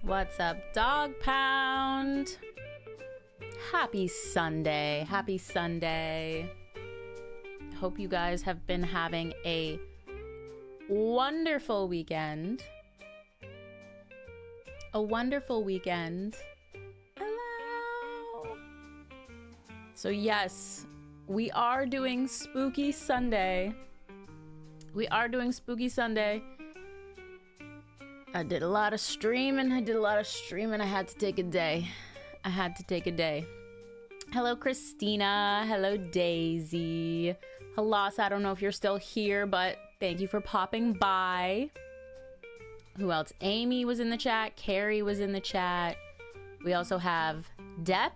What's up, Dog Pound? Happy Sunday. Happy Sunday. Hope you guys have been having a wonderful weekend. A wonderful weekend. Hello. So yes, we are doing Spooky Sunday. We are doing Spooky Sunday. I did a lot of streaming. I had to take a day. Hello, Christina. Hello, Daisy. Halas, I don't know if you're still here, but thank you for popping by. Who else? Amy was in the chat. Carrie was in the chat. We also have Depp.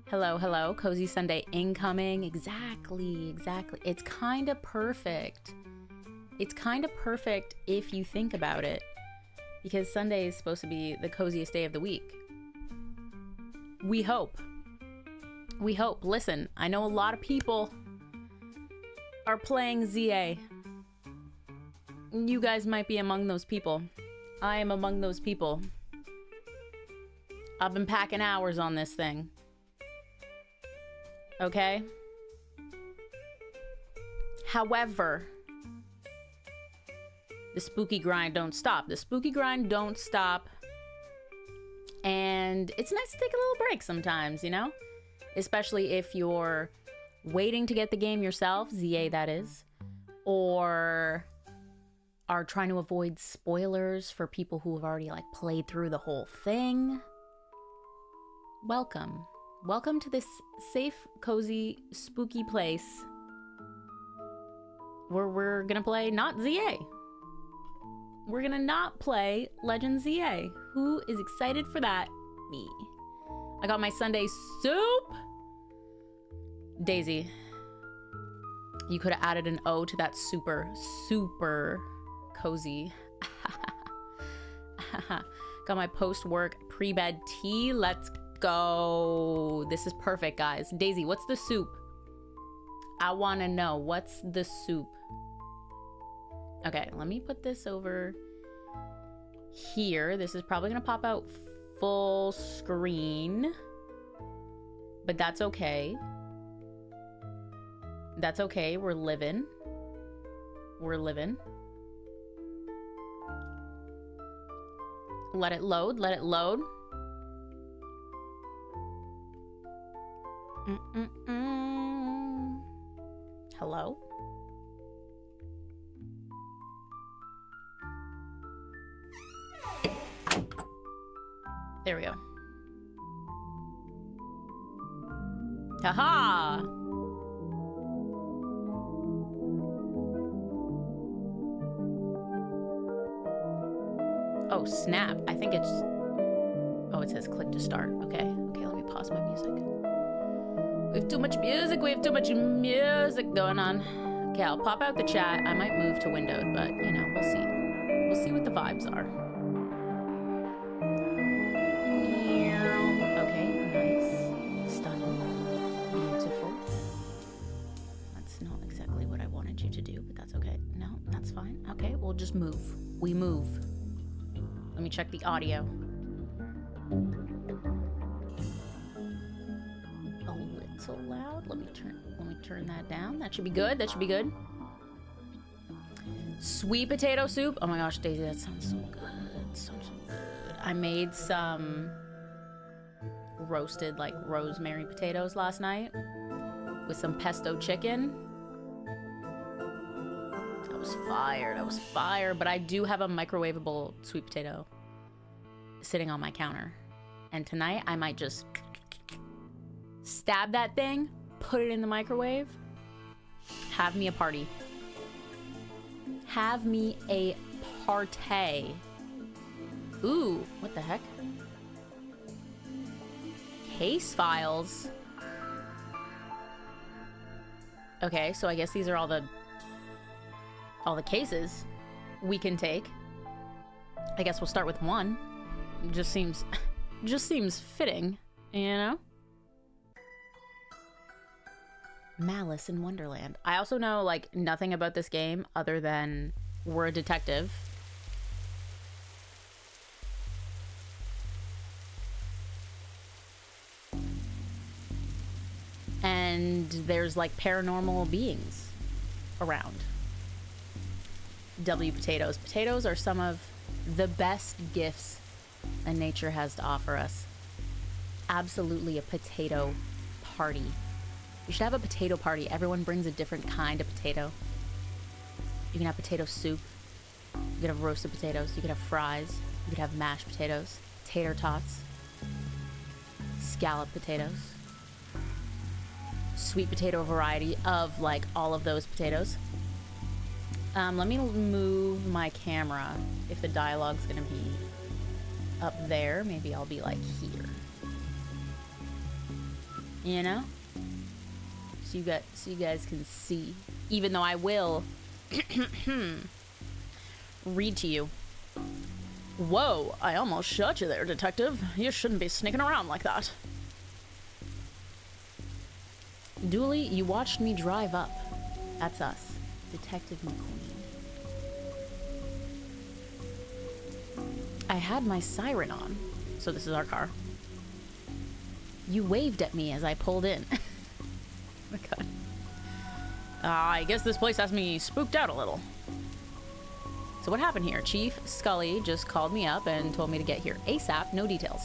Hello, hello. Cozy Sunday incoming. Exactly. It's kind of perfect. It's kind of perfect if you think about it, because Sunday is supposed to be the coziest day of the week. We hope. Listen, I know a lot of people are playing ZA. You guys might be among those people. I am among those people. I've been packing hours on this thing. Okay? However, the spooky grind don't stop. And it's nice to take a little break sometimes, you know? Especially if you're waiting to get the game yourself, ZA that is, or are trying to avoid spoilers for people who have already played through the whole thing. Welcome to this safe, cozy, spooky place where we're gonna play not ZA. We're gonna not play Legend ZA. Who is excited for that? Me. I got my Sunday soup. Daisy, you could have added an O to that super cozy. Got my post-work pre-bed tea. Let's go. This is perfect, guys. Daisy, what's the soup? I want to know. What's the soup? Okay, let me put this over here. This is probably going to pop out full screen, but that's okay. That's okay. We're living. Let it load. Hello? There we go. Haha! Oh, snap. I think it's... Oh, it says click to start. Okay, let me pause my music. We have too much music going on. Okay, I'll pop out the chat. I might move to windowed, but, you know, we'll see. We'll see what the vibes are. Okay, nice. Stunning. Beautiful. That's not exactly what I wanted you to do, but that's okay. No, that's fine. Okay, we'll just move. We move. Let me check the audio. A little loud. Let me turn that down. That should be good. Sweet potato soup. Oh my gosh, Daisy, that sounds so good. So good. I made some roasted rosemary potatoes last night with some pesto chicken. That was fire. But I do have a microwavable sweet potato sitting on my counter. And tonight I might just stab that thing, put it in the microwave, have me a party. Ooh, what the heck? Case files. Okay, so I guess these are all the cases we can take. I guess we'll start with one. Just seems fitting, you know? Malice in Wonderland. I also know nothing about this game other than we're a detective and there's like paranormal beings around. W potatoes. Potatoes are some of the best gifts that nature has to offer us. Absolutely a potato party. You should have a potato party. Everyone brings a different kind of potato. You can have potato soup. You could have roasted potatoes. You could have fries. You could have mashed potatoes, tater tots, scalloped potatoes, sweet potato variety of like all of those potatoes. Let me move my camera. If the dialogue's gonna be up there, maybe I'll be like here. You know? So you guys can see. Even though I will read to you. Whoa, I almost shot you there, detective. You shouldn't be sneaking around like that. Dooley, you watched me drive up. That's us. Detective McQueen. I had my siren on. So this is our car. You waved at me as I pulled in. Oh my god. I guess this place has me spooked out a little. So what happened here? Chief Scully just called me up and told me to get here ASAP. No details.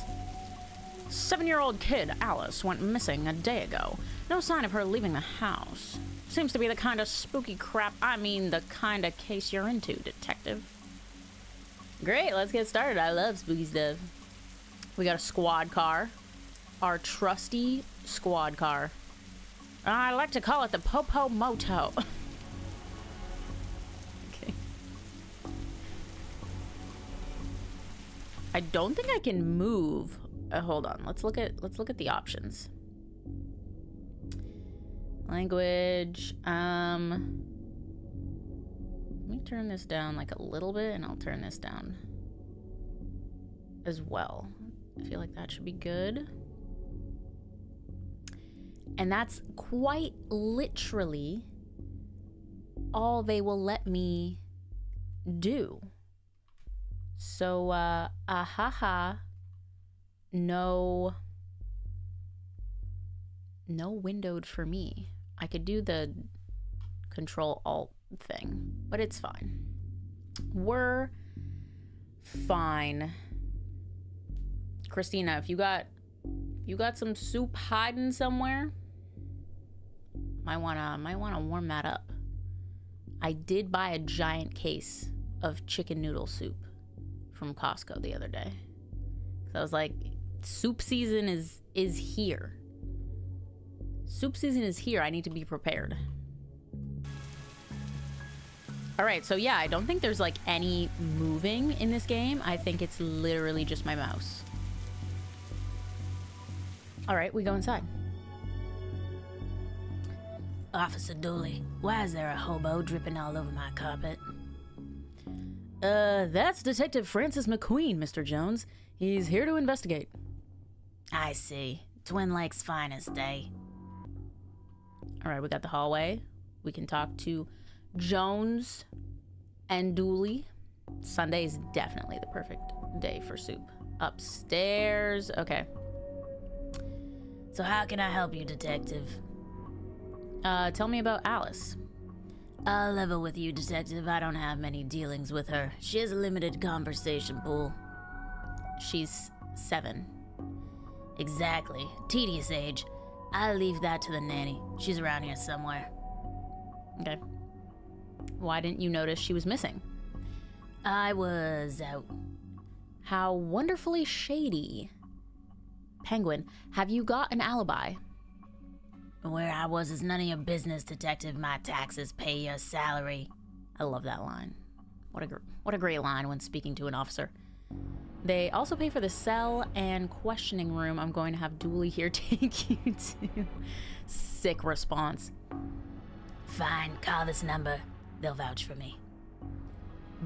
7-year-old kid Alice went missing a day ago. No sign of her leaving the house. Seems to be the kind of spooky crap, I mean the kind of case you're into, detective. Great, let's get started. I love spooky stuff. We got a squad car. Our trusty squad car. I like to call it the Popo Moto. Okay. I don't think I can move. Hold on. Let's look at the options. Language. Let me turn this down like a little bit, and I'll turn this down as well. I feel like that should be good. And that's quite literally all they will let me do. So, no windowed for me. I could do the Control-Alt thing, but it's fine. We're fine. Christina, if you got some soup hiding somewhere, might wanna warm that up. I did buy a giant case of chicken noodle soup from Costco the other day. So I was like, soup season is here. Soup season is here. I need to be prepared. All right, so yeah, I don't think there's like any moving in this game. I think it's literally just my mouse. All right, we go inside. Officer Dooley, why is there a hobo dripping all over my carpet? That's Detective Francis McQueen, Mr. Jones. He's here to investigate. I see. Twin Lakes finest, eh? All right, we got the hallway. We can talk to Jones and Dooley. Sunday is definitely the perfect day for soup. Upstairs. Okay. So how can I help you, detective? Tell me about Alice. I'll level with you, detective. I don't have many dealings with her. She has a limited conversation pool. She's 7. Exactly. Tedious age. I'll leave that to the nanny. She's around here somewhere. Okay. Why didn't you notice she was missing? I was out. How wonderfully shady. Penguin, have you got an alibi? Where I was is none of your business, detective. My taxes pay your salary. I love that line. What a great line when speaking to an officer. They also pay for the cell and questioning room. I'm going to have Dooley here take you to. Sick response. Fine, call this number. They'll vouch for me.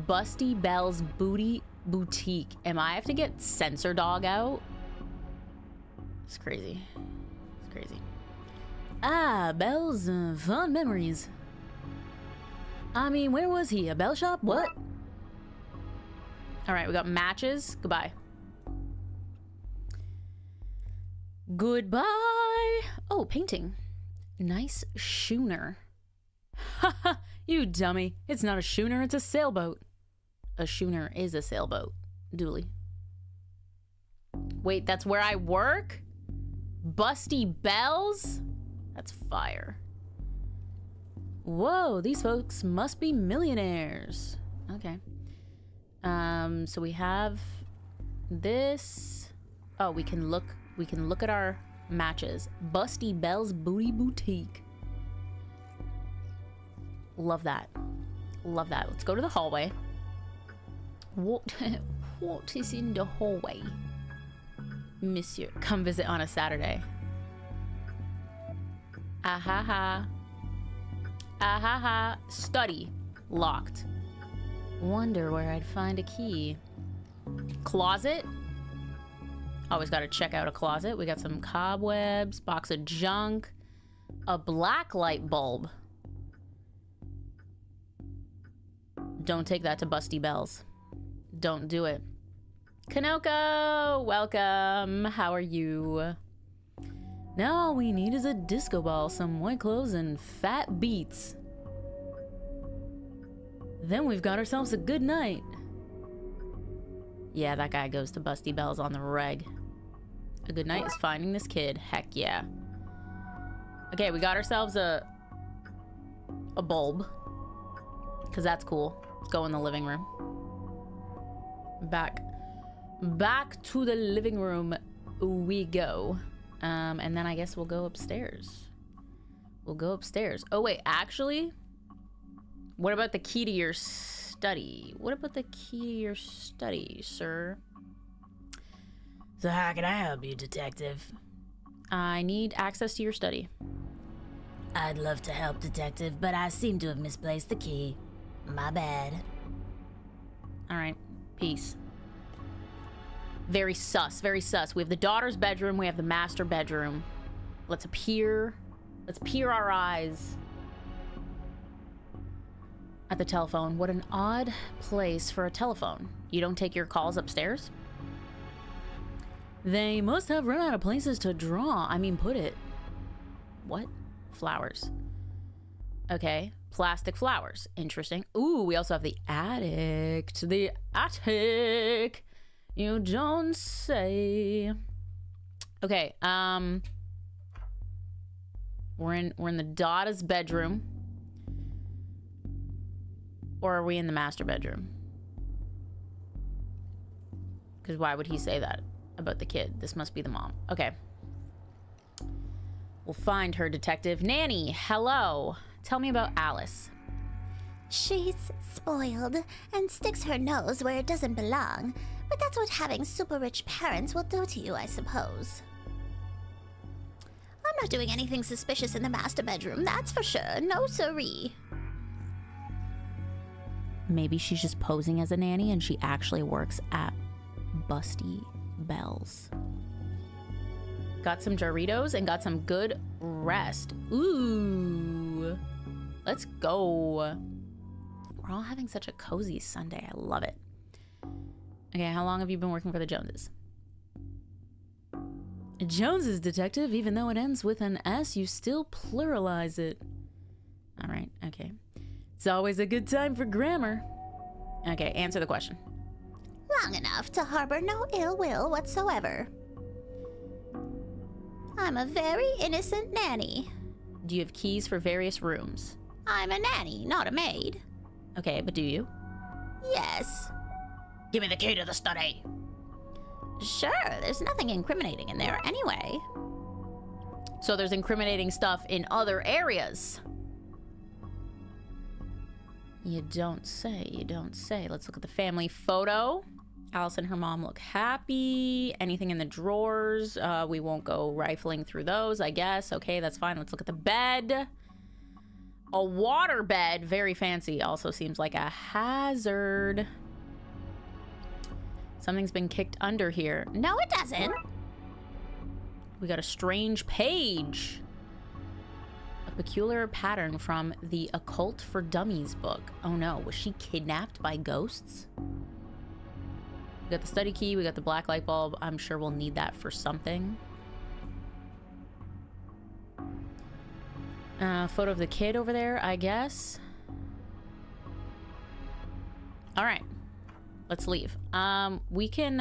Busty Bell's Booty Boutique. Am I have to get Censor Dog out? It's crazy. It's crazy. Ah, Bell's fond memories. I mean, where was he? A bell shop? What? All right, we got matches. Goodbye. Goodbye. Oh, painting. Nice schooner. Haha, you dummy. It's not a schooner, it's a sailboat. A schooner is a sailboat. Dooley. Wait, that's where I work? Busty Bells? That's fire. Whoa, these folks must be millionaires. Okay. So we have this. Oh, we can look at our matches. Busty Bells Booty Boutique. Love that. Love that. Let's go to the hallway. What is in the hallway? Monsieur, come visit on a Saturday. Ahaha. Ahaha. Study. Locked. Wonder where I'd find a key. Closet. Always gotta check out a closet. We got some cobwebs, box of junk, a black light bulb. Don't take that to Busty Bells. Don't do it. Kanoko, welcome. How are you? Now all we need is a disco ball, some white clothes, and fat beats. Then we've got ourselves a good night. Yeah, that guy goes to Busty Bells on the reg. A good night is finding this kid. Heck yeah. Okay, we got ourselves a bulb. Because that's cool. Let's go in the living room. Back to the living room we go. And then I guess we'll go upstairs. Oh wait, actually, what about the key to your study? What about the key to your study, sir? So how can I help you, Detective? I need access to your study. I'd love to help, Detective, but I seem to have misplaced the key. My bad. All right, peace. Very sus, very sus. We have the daughter's bedroom, we have the master bedroom. Let's peer our eyes at the telephone. What an odd place for a telephone. You don't take your calls upstairs? They must have run out of places to put it. What? Flowers. Okay, plastic flowers. Interesting. Ooh, we also have the attic. The attic. You don't say. Okay, we're in the daughter's bedroom. Or are we in the master bedroom? Because why would he say that about the kid? This must be the mom. Okay. We'll find her, Detective. Nanny, hello. Tell me about Alice. She's spoiled and sticks her nose where it doesn't belong. But that's what having super rich parents will do to you, I suppose. I'm not doing anything suspicious in the master bedroom, that's for sure. No siree. Maybe she's just posing as a nanny and she actually works at Busty Bells. Got some Doritos and got some good rest. Ooh. Let's go. We're all having such a cozy Sunday. I love it. Okay, how long have you been working for the Joneses? Joneses, Detective. Even though it ends with an S, you still pluralize it. All right, okay. It's always a good time for grammar. Okay, answer the question. Long enough to harbor no ill will whatsoever. I'm a very innocent nanny. Do you have keys for various rooms? I'm a nanny, not a maid. Okay, but do you? Yes. Give me the key to the study. Sure, there's nothing incriminating in there anyway. So there's incriminating stuff in other areas. You don't say, you don't say. Let's look at the family photo. Alice and her mom look happy. Anything in the drawers? We won't go rifling through those, I guess. Okay, that's fine. Let's look at the bed. A water bed, very fancy. Also seems like a hazard. Something's been kicked under here. No, it doesn't. We got a strange page. A peculiar pattern from the Occult for Dummies book. Oh no, was she kidnapped by ghosts? We got the study key, we got the black light bulb. I'm sure we'll need that for something. Photo of the kid over there, I guess. All right. Let's leave. We can,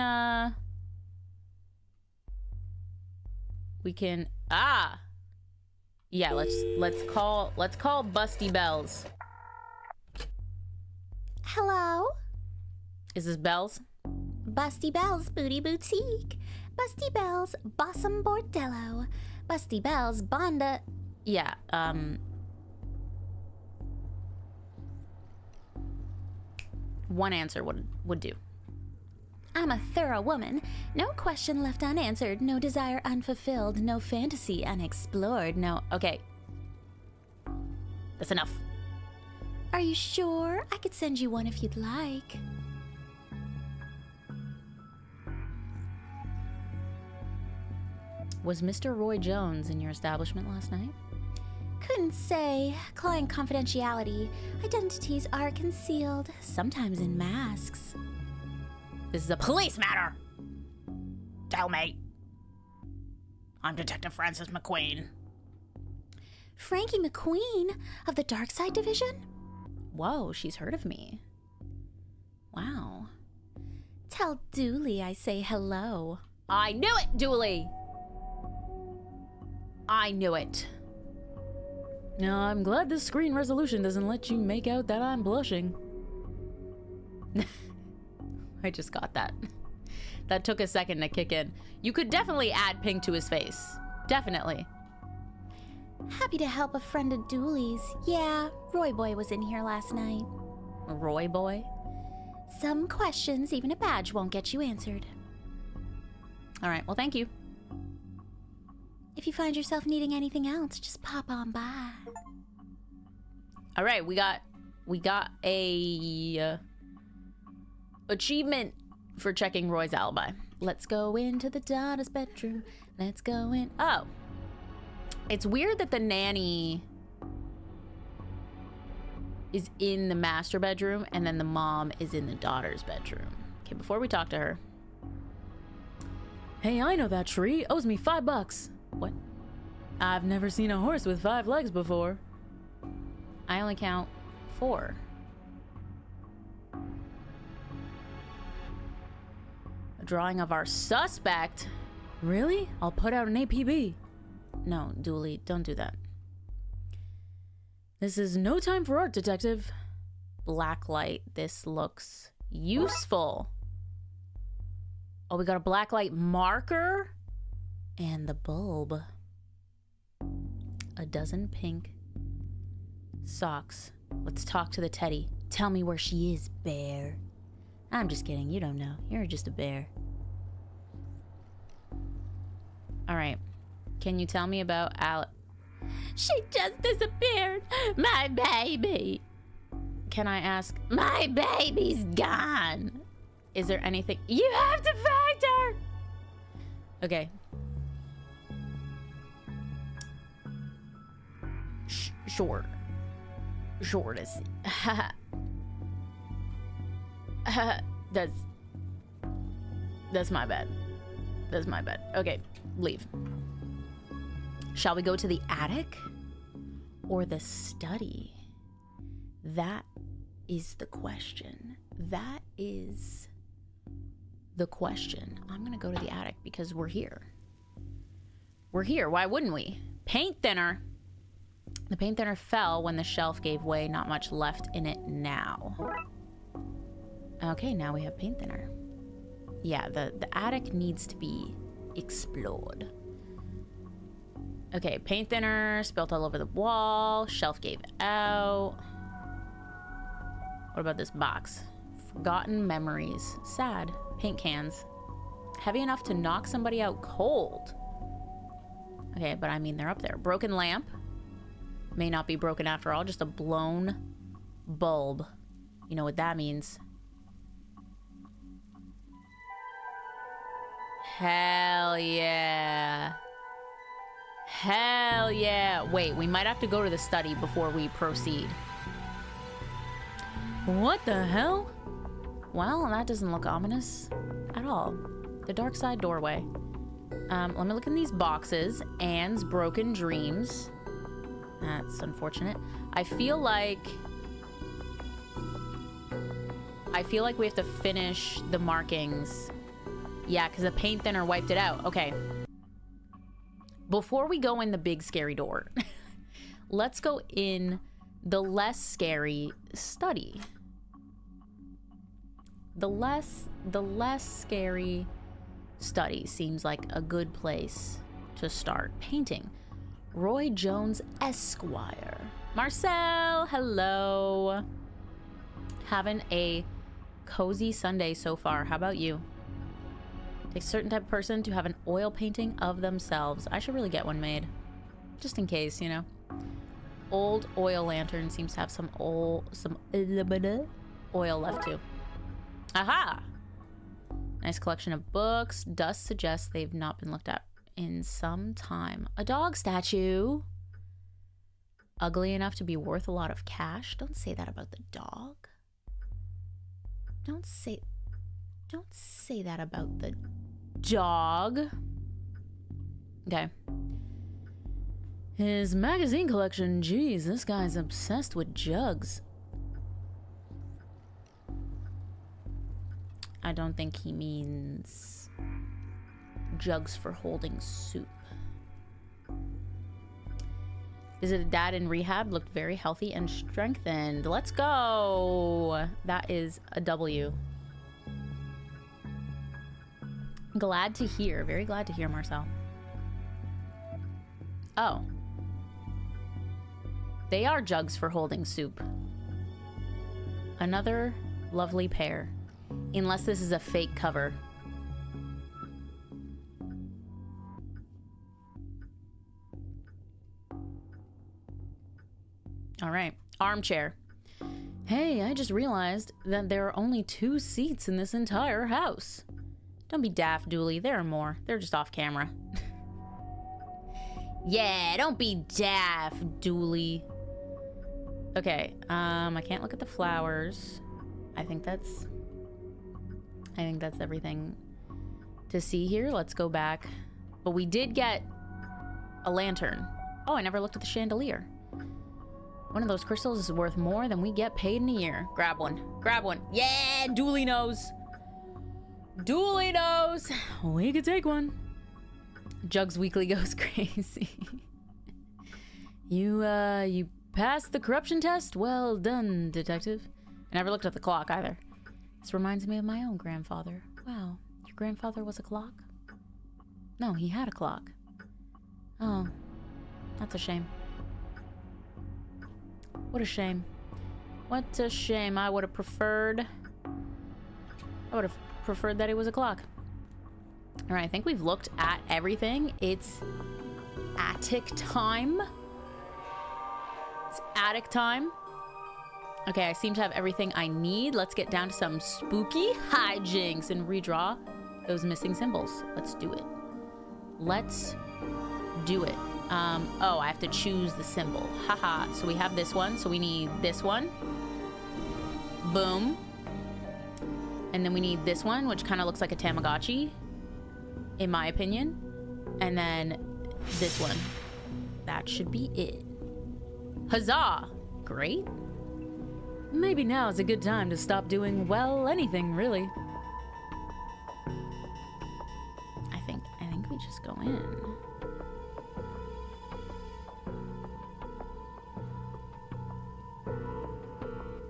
yeah, let's call Busty Bells. Hello? Is this Bells? Busty Bells Booty Boutique. Busty Bells Bossum Bordello. Busty Bells Bonda. Yeah, one answer would do. I'm a thorough woman. No question left unanswered. No desire unfulfilled. No fantasy unexplored. No. Okay. That's enough. Are you sure? I could send you one if you'd like. Was Mr. Roy Jones in your establishment last night? Couldn't say. Client confidentiality. Identities are concealed, sometimes in masks. This is a police matter. Tell me. I'm Detective Francis McQueen. Frankie McQueen of the Darkside Division? Whoa, she's heard of me. Wow. Tell Dooley I say hello. I knew it, Dooley! I knew it. Now, I'm glad this screen resolution doesn't let you make out that I'm blushing. I just got that. That took a second to kick in. You could definitely add pink to his face. Definitely. Happy to help a friend of Dooley's. Yeah, Roy Boy was in here last night. Roy Boy? Some questions even a badge won't get you answered. All right, well, thank you. If you find yourself needing anything else, just pop on by. All right, we got a achievement for checking Roy's alibi. Let's go into the daughter's bedroom. Let's go in. Oh. It's weird that the nanny is in the master bedroom and then the mom is in the daughter's bedroom. Okay, before we talk to her. Hey, I know that tree. Owes me $5. What? I've never seen a horse with 5 legs before. I only count 4. A drawing of our suspect? Really? I'll put out an APB. No, Dooley, don't do that. This is no time for art, detective. Black light. This looks useful. Oh, we got a black light marker? And the bulb. A dozen pink socks. Let's talk to the teddy. Tell me where she is, bear. I'm just kidding. You don't know. You're just a bear. All right. Can you tell me about Alec? She just disappeared. My baby. Can I ask? My baby's gone. Is there anything? You have to find her. Okay. Sure to see. That's my bad. That's my bad. Okay, leave. Shall we go to the attic or the study? That is the question. That is the question. I'm gonna go to the attic because we're here. We're here. Why wouldn't we? Paint thinner. The paint thinner fell when the shelf gave way. Not much left in it now. Okay, now we have paint thinner. Yeah, the attic needs to be explored. Okay, paint thinner spilt all over the wall. Shelf gave out. What about this box? Forgotten memories. Sad. Paint cans. Heavy enough to knock somebody out cold. Okay, but I mean, they're up there. Broken lamp. May not be broken after all, just a blown bulb. You know what that means. Hell yeah. Hell yeah. Wait, we might have to go to the study before we proceed. What the hell? Well, that doesn't look ominous at all. The dark side doorway. Let me look in these boxes. Anne's broken dreams. That's unfortunate. I feel like we have to finish the markings. Yeah, because the paint thinner wiped it out. Okay. Before we go in the big scary door, let's go in the less scary study. The less scary study seems like a good place to start painting. Roy Jones Esquire. Marcel, hello. Having a cozy Sunday so far. How about you? A certain type of person to have an oil painting of themselves. I should really get one made. Just in case, you know. Old oil lantern seems to have some oil left too. Aha! Nice collection of books. Dust suggests they've not been looked at in some time. A dog statue. Ugly enough to be worth a lot of cash. Don't say that about the dog. Don't say that about the dog. Okay. His magazine collection. Geez, this guy's obsessed with jugs. I don't think he means jugs for holding soup. Visited dad in rehab. Looked very healthy and strengthened. Let's go. That is a W. Glad to hear. Very glad to hear, Marcel. Oh. They are jugs for holding soup. Another lovely pair. Unless this is a fake cover. All right. Armchair. Hey, I just realized that there are only 2 seats in this entire house. Don't be daft, Dooley. There are more. They're just off camera. Yeah, don't be daft, Dooley. Okay, I can't look at the flowers. I think that's everything to see here. Let's go back. But we did get a lantern. Oh, I never looked at the chandelier. One of those crystals is worth more than we get paid in a year. Grab one. Grab one. Yeah, Dooley knows. Dooley knows. We could take one. Jugs Weekly goes crazy. You passed the corruption test? Well done, detective. I never looked at the clock either. This reminds me of my own grandfather. Wow, your grandfather was a clock? No, he had a clock. Oh, that's a shame. What a shame. What a shame. I would have preferred that it was a clock. All right, I think we've looked at everything. It's attic time. It's attic time. Okay, I seem to have everything I need. Let's get down to some spooky hijinks and redraw those missing symbols. Let's do it. Let's do it. Oh, I have to choose the symbol. Haha. So we have this one. So we need this one. Boom. And then we need this one, which kind of looks like a Tamagotchi, in my opinion. And then this one. That should be it. Huzzah! Great. Maybe now is a good time to stop doing, well, anything, really. I think we just go in.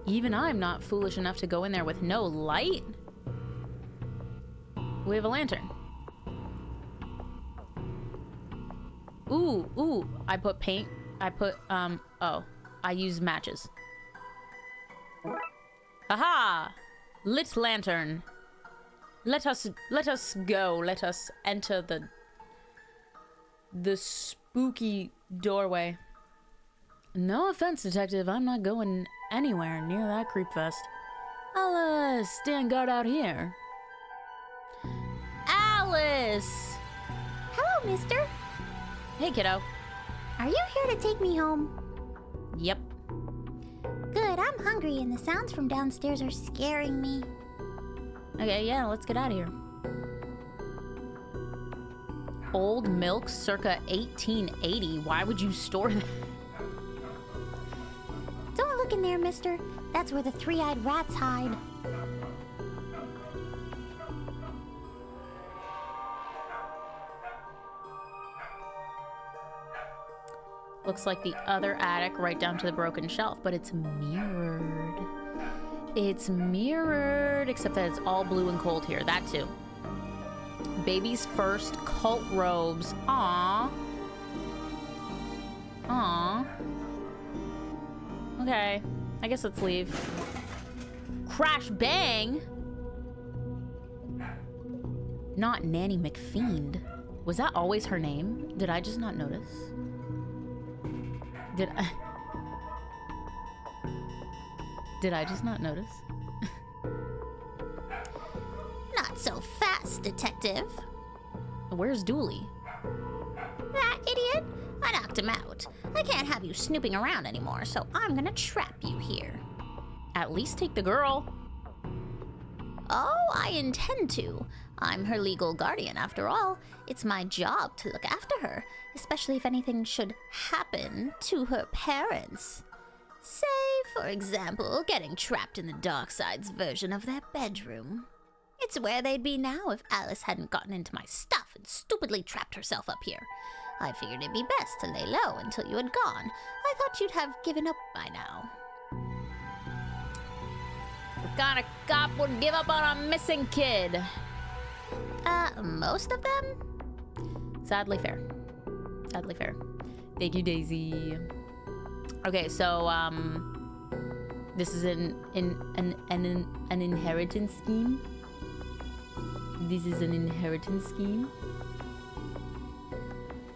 Even I'm not foolish enough to go in there with no light. We have a lantern. Ooh, I put paint. I use matches. Aha! Lit lantern. Let us go. Let us enter the spooky doorway. No offense, detective. I'm not going anywhere near that creep fest. I'll stand guard out here. Alice! Hello, mister. Hey, kiddo. Are you here to take me home? Yep. Good, I'm hungry and the sounds from downstairs are scaring me. Okay, yeah, let's get out of here. Old milk circa 1880. Why would you store that? look in there, mister. That's where the three-eyed rats hide. Looks like the other attic right down to the broken shelf, but it's mirrored. It's mirrored, except that it's all blue and cold here. That too. Baby's first cult robes. Aww. Aww. Okay. I guess let's leave. Crash bang! Not Nanny McFiend. Was that always her name? Did I just not notice? Did I just not notice? Not so fast, Detective. Where's Dooley? That idiot? I knocked him out. I can't have you snooping around anymore, so I'm gonna trap you here. At least take the girl. Oh, I intend to. I'm her legal guardian, after all. It's my job to look after her, especially if anything should happen to her parents. Say, for example, getting trapped in the Darkside's version of their bedroom. It's where they'd be now if Alice hadn't gotten into my stuff and stupidly trapped herself up here. I figured it'd be best to lay low until you had gone. I thought you'd have given up by now. What kind of cop would give up on a missing kid? Most of them? Sadly fair. Sadly fair. Thank you, Daisy. Okay, so, this is an inheritance scheme. This is an inheritance scheme.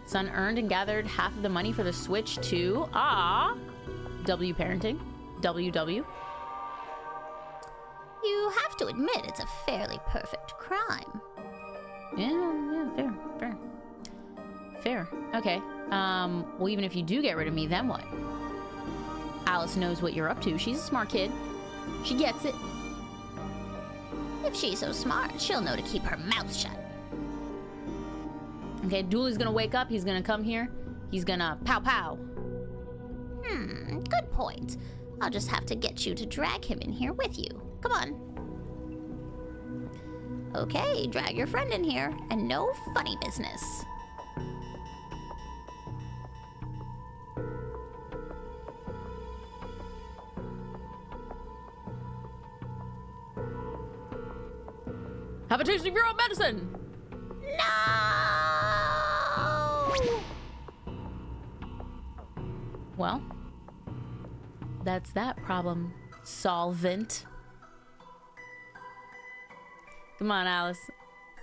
Son earned and gathered half of the money for the Switch too. Ah, W parenting. WW. You have to admit it's a fairly perfect crime. Yeah, fair. Okay. Well, even if you do get rid of me, then what? Alice knows what you're up to. She's a smart kid. She gets it. If she's so smart, she'll know to keep her mouth shut. Okay, Dooley's gonna wake up. He's gonna come here. He's gonna pow pow. Good point. I'll just have to get you to drag him in here with you. Come on. Okay, drag your friend in here, and no funny business. Have a taste of your own medicine. No! Well, that's that problem solvent. Come on, Alice.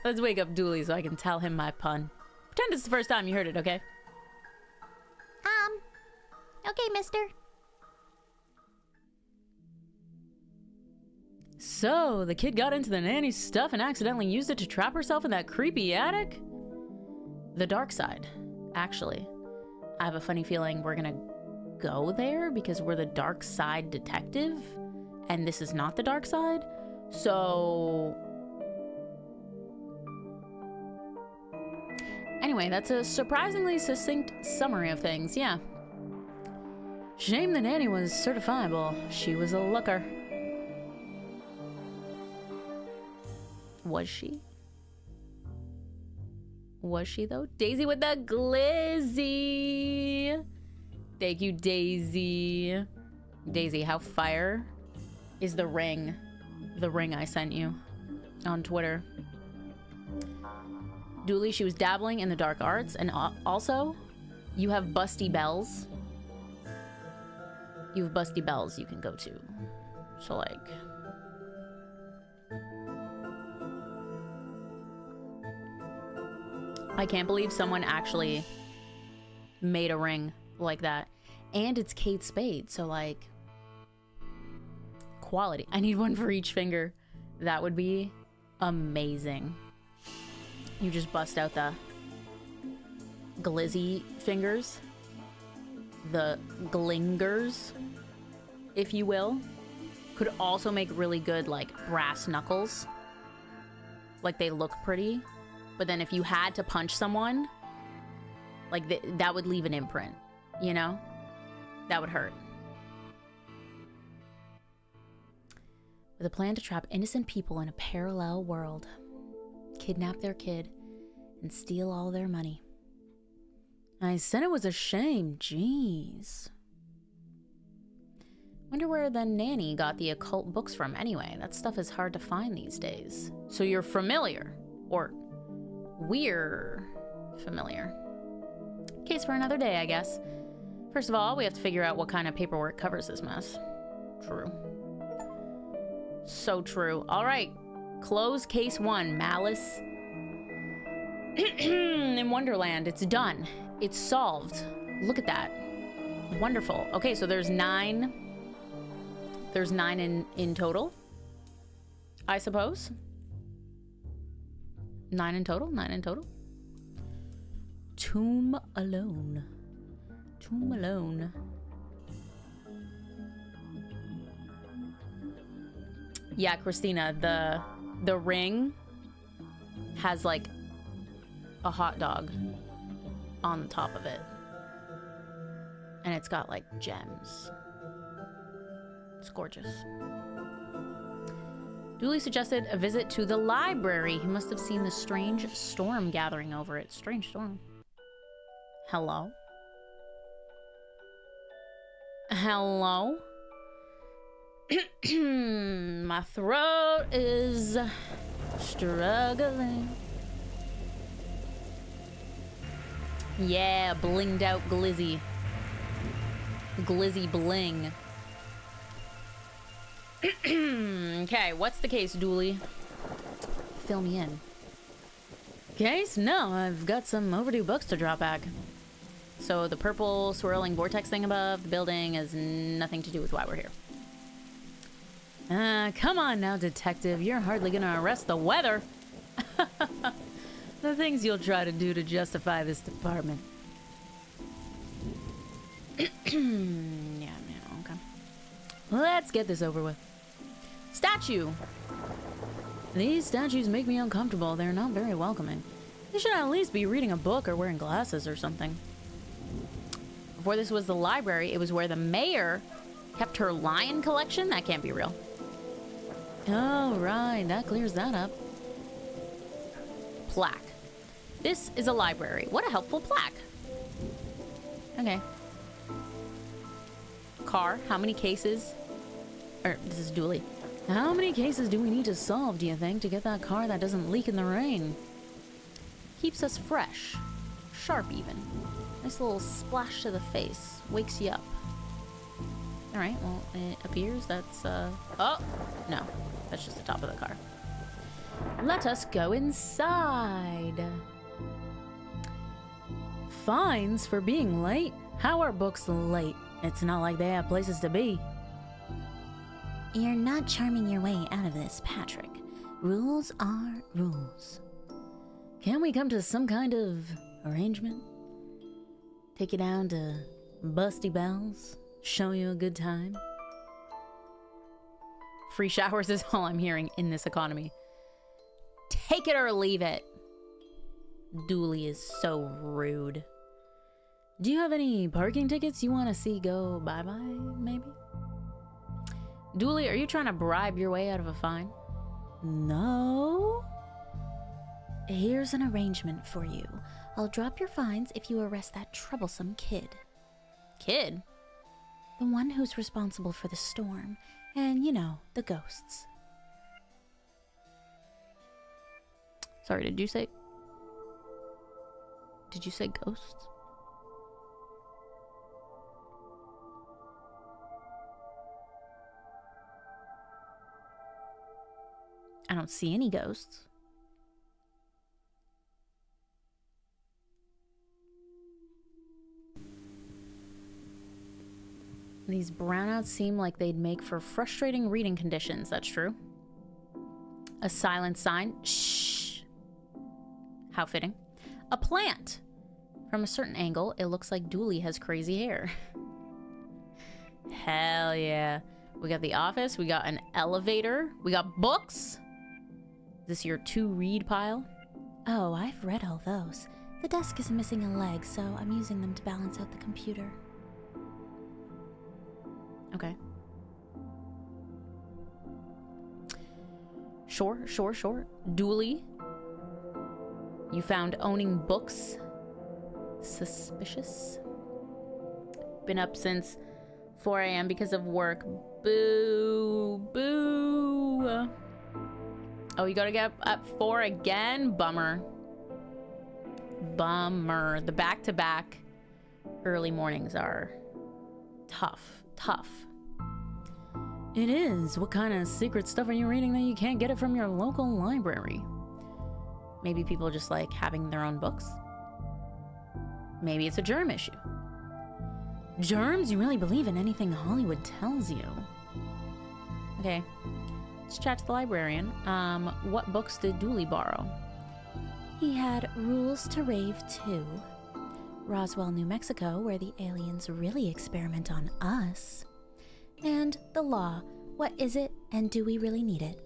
Let's wake up Dooley so I can tell him my pun. Pretend it's the first time you heard it, okay? Okay, mister. So, the kid got into the nanny's stuff and accidentally used it to trap herself in that creepy attic? The dark side, actually. I have a funny feeling we're gonna go there because we're the Darkside Detective, and this is not the dark side. So... Anyway, that's a surprisingly succinct summary of things, yeah. Shame the nanny was certifiable. She was a looker. Was she? Was she, though? Daisy with the glizzy! Thank you, Daisy. Daisy, how fire is the ring? The ring I sent you on Twitter. Dooley, she was dabbling in the dark arts, and also, you have busty bells. You have busty bells you can go to. So, like... I can't believe someone actually made a ring like that. And it's Kate Spade, so, like... Quality. I need one for each finger. That would be amazing. You just bust out the glizzy fingers. The glingers, if you will. Could also make really good, like, brass knuckles. Like, they look pretty. But then if you had to punch someone, like, that would leave an imprint, you know? That would hurt. with a plan to trap innocent people in a parallel world, kidnap their kid, and steal all their money. I said it was a shame. Jeez. Wonder where the nanny got the occult books from anyway. That stuff is hard to find these days. So you're familiar. Or we're familiar. Case for another day, I guess. First of all, we have to figure out what kind of paperwork covers this mess. True. So true. All right. Close case 1. Malice in Wonderland. It's done. It's solved. Look at that. Wonderful. Okay, so there's 9. There's 9 in total, I suppose. 9 in total. 9 in total. Tomb alone. Tomb alone. Yeah, Christina, the ring has like a hot dog on the top of it. And it's got like gems. It's gorgeous. Dooley suggested a visit to the library. He must have seen the strange storm gathering over it. Strange storm. Hello? Hello? My throat is struggling. Yeah, blinged out glizzy. Glizzy bling. Okay, what's the case, Dooley? Fill me in. Case? No, I've got some overdue books to drop back. So the purple swirling vortex thing above the building has nothing to do with why we're here. Come on now, detective. You're hardly gonna arrest the weather. The things you'll try to do to justify this department. Yeah, okay. Let's get this over with. Statue! These statues make me uncomfortable. They're not very welcoming. They should at least be reading a book or wearing glasses or something. Before this was the library, it was where the mayor kept her lion collection? That can't be real. Oh, right. That clears that up. Plaque. This is a library. What a helpful plaque. Okay. Car. How many cases? This is Dooley. How many cases do we need to solve, do you think, to get that car that doesn't leak in the rain? Keeps us fresh. Sharp, even. Nice little splash to the face. Wakes you up. Alright, well, it appears that's, Oh! No. That's just the top of the car. Let us go inside. Fines for being late? How are books late? It's not like they have places to be. You're not charming your way out of this, Patrick. Rules are rules. Can we come to some kind of arrangement? Take you down to Busty Bells? Show you a good time? Free showers is all I'm hearing in this economy. Take it or leave it. Dooley is so rude. Do you have any parking tickets you want to see go bye-bye, maybe? Dooley, are you trying to bribe your way out of a fine? No. Here's an arrangement for you. I'll drop your fines if you arrest that troublesome kid. Kid? The one who's responsible for the storm. And, you know, the ghosts. Sorry, did you say ghosts? I don't see any ghosts. These brownouts seem like they'd make for frustrating reading conditions. That's true. A silent sign. Shh. How fitting. A plant. From a certain angle, it looks like Dooley has crazy hair. Hell yeah. We got the office. We got an elevator. We got books. Is this your to-read pile? Oh, I've read all those. The desk is missing a leg, so I'm using them to balance out the computer. Okay. Sure. Dooley. You found owning books suspicious. Been up since 4 a.m. because of work. Boo. Oh, you gotta get up 4 again? Bummer. The back-to-back early mornings are tough. It is. What kind of secret stuff are you reading that you can't get it from your local library? Maybe people just like having their own books. Maybe it's a germ issue. Germs? You really believe in anything Hollywood tells you? Okay, let's chat to the librarian. What books did Dooley borrow? He had Rules to Rave 2, Roswell, New Mexico, where the aliens really experiment on us, and The Law, What Is It, and Do We Really Need It?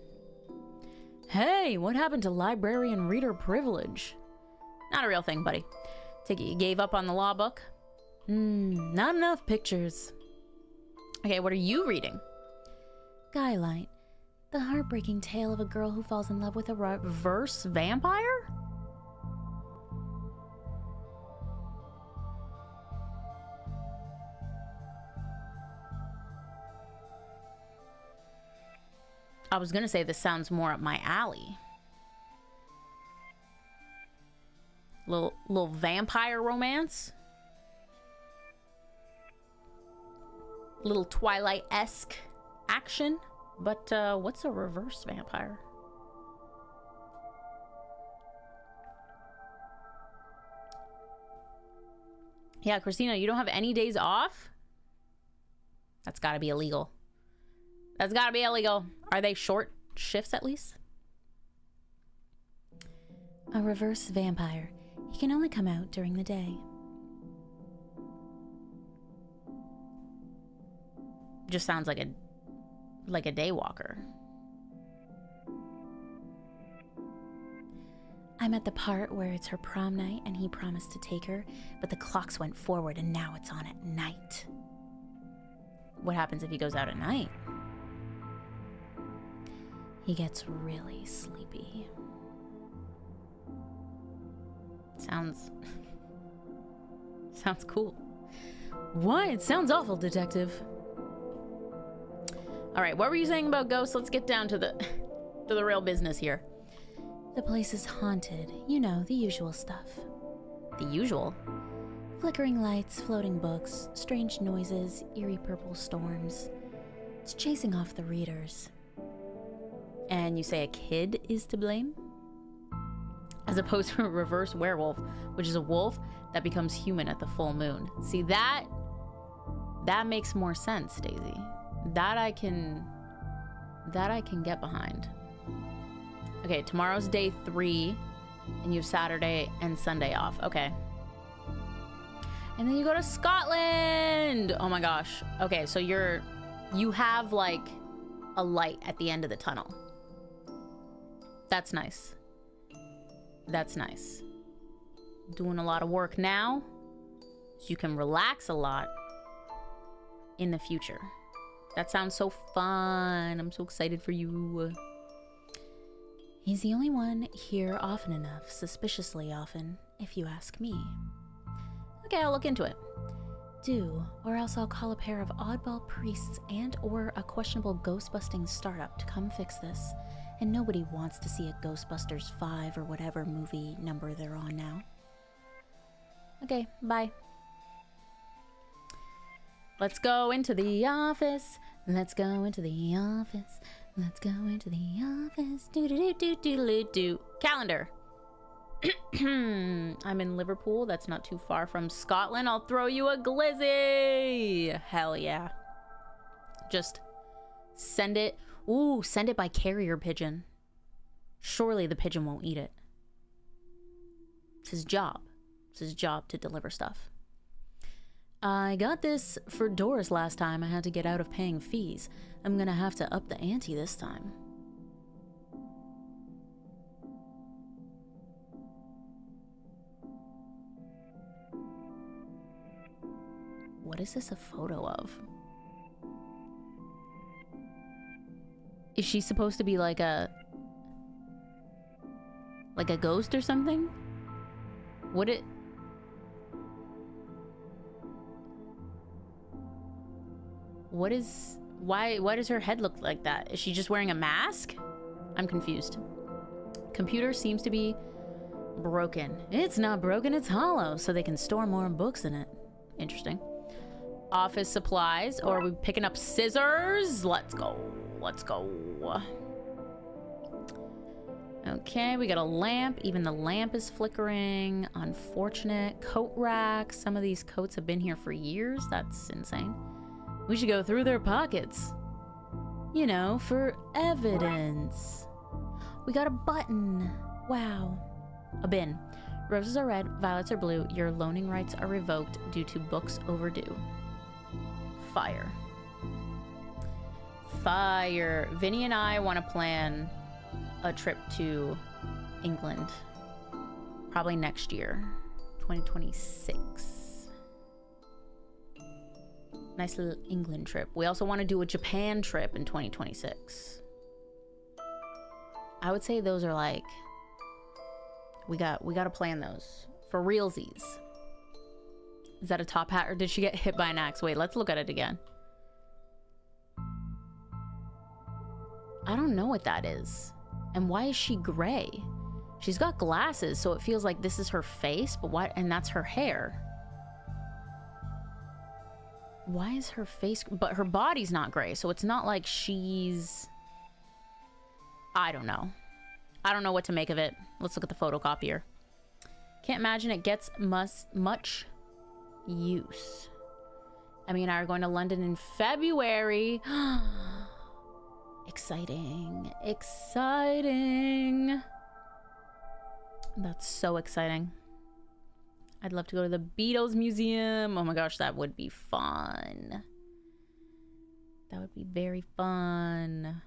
Hey, what happened to librarian reader privilege? Not a real thing, buddy. Take it you gave up on the law book? Not enough pictures. Okay, what are you reading? Skylight, the heartbreaking tale of a girl who falls in love with a Reverse vampire? I was gonna say this sounds more up my alley. Little vampire romance. Little Twilight-esque action. But what's a reverse vampire? Yeah, Christina, you don't have any days off? That's gotta be illegal. That's gotta be illegal. Are they short shifts at least? A reverse vampire. He can only come out during the day. Just sounds like a day walker. I'm at the part where it's her prom night and he promised to take her, but the clocks went forward and now it's on at night. What happens if he goes out at night? He gets really sleepy. Sounds cool. What? It sounds awful, detective. All right, what were you saying about ghosts? Let's get down to the real business here. The place is haunted. You know, the usual stuff. The usual? Flickering lights, floating books, strange noises, eerie purple storms. It's chasing off the readers. And you say a kid is to blame? As opposed to a reverse werewolf, which is a wolf that becomes human at the full moon. See, that makes more sense, Daisy. That I can get behind. Okay, tomorrow's day 3, and you have Saturday and Sunday off. Okay. And then you go to Scotland! Oh my gosh. Okay, so you have like a light at the end of the tunnel. That's nice. That's nice. Doing a lot of work now, so you can relax a lot in the future. That sounds so fun. I'm so excited for you. He's the only one here often enough, suspiciously often, if you ask me. Okay, I'll look into it. Do, or else I'll call a pair of oddball priests and or a questionable ghost-busting startup to come fix this. And nobody wants to see a Ghostbusters 5 or whatever movie number they're on now. Okay, bye. Let's go into the office. Let's go into the office. Let's go into the office. Do. Calendar. I'm in Liverpool. That's not too far from Scotland. I'll throw you a glizzy. Hell yeah. Just send it. Ooh, send it by carrier pigeon. Surely the pigeon won't eat it. It's his job. It's his job to deliver stuff. I got this for Doris last time. I had to get out of paying fees. I'm gonna have to up the ante this time. What is this a photo of? Is she supposed to be like a Like a ghost or something? Would it... What is... Why does her head look like that? Is she just wearing a mask? I'm confused. Computer seems to be broken. It's not broken, it's hollow, so they can store more books in it. Interesting. Office supplies, or are we picking up scissors? Let's go. Let's go. Okay, we got a lamp. Even the lamp is flickering. Unfortunate. Coat rack. Some of these coats have been here for years. That's insane. We should go through their pockets. You know, for evidence. We got a button. Wow. A bin. Roses are red, violets are blue. Your loaning rights are revoked due to books overdue. Fire. Fire. Vinny and I want to plan a trip to England. Probably next year. 2026. Nice little England trip. We also want to do a Japan trip in 2026. I would say those are like... We got to plan those. For realsies. Is that a top hat or did she get hit by an axe? Wait, let's look at it again. I don't know what that is. And why is she gray? She's got glasses, so it feels like this is her face, but why? And that's her hair. Why is her face... But her body's not gray, so it's not like she's... I don't know. I don't know what to make of it. Let's look at the photocopier. Can't imagine it gets much use. Emmy and I are going to London in February. Exciting. Exciting. That's so exciting. I'd love to go to the Beatles Museum. Oh my gosh, that would be fun. That would be very fun.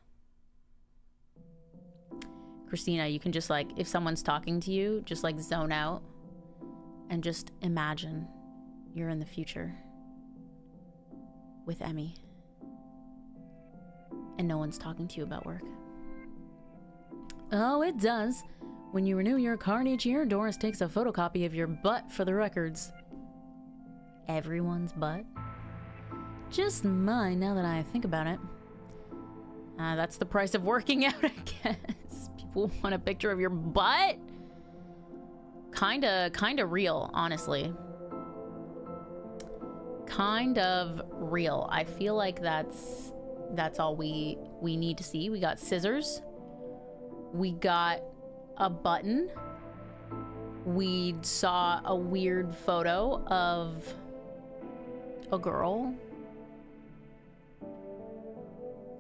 Christina, you can just like, if someone's talking to you, just like zone out and just imagine you're in the future with Emmy and no one's talking to you about work. Oh, it does. When you renew your card each year, Doris takes a photocopy of your butt for the records. Everyone's butt? Just mine now that I think about it. That's the price of working out, I guess. People want a picture of your butt? Kinda real, honestly. Kind of real. I feel like that's all we need to see. We got scissors. We got a button. We saw a weird photo of a girl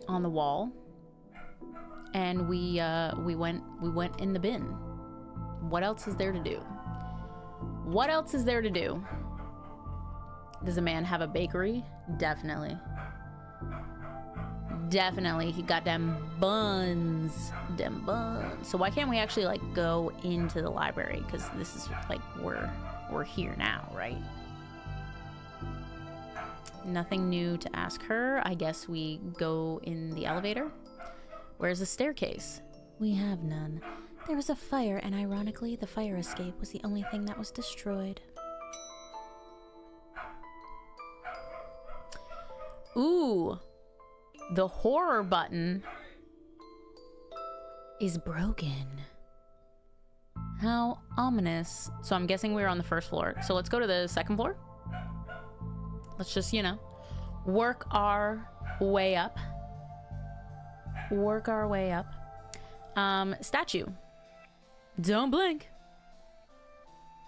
on the wall, and we went in the bin. What else is there to do? What else is there to do? Does a man have a bakery? Definitely. Definitely. He got them buns. Them buns. So why can't we actually like go into the library? Because this is like we're here now, right? Nothing new to ask her. I guess we go in the elevator. Where's the staircase? We have none. There was a fire, and ironically, the fire escape was the only thing that was destroyed. Ooh. The horror button is broken. How ominous. So I'm guessing we're on the first floor. So let's go to the second floor. Let's just, you know, work our way up. Work our way up. Statue. Don't blink.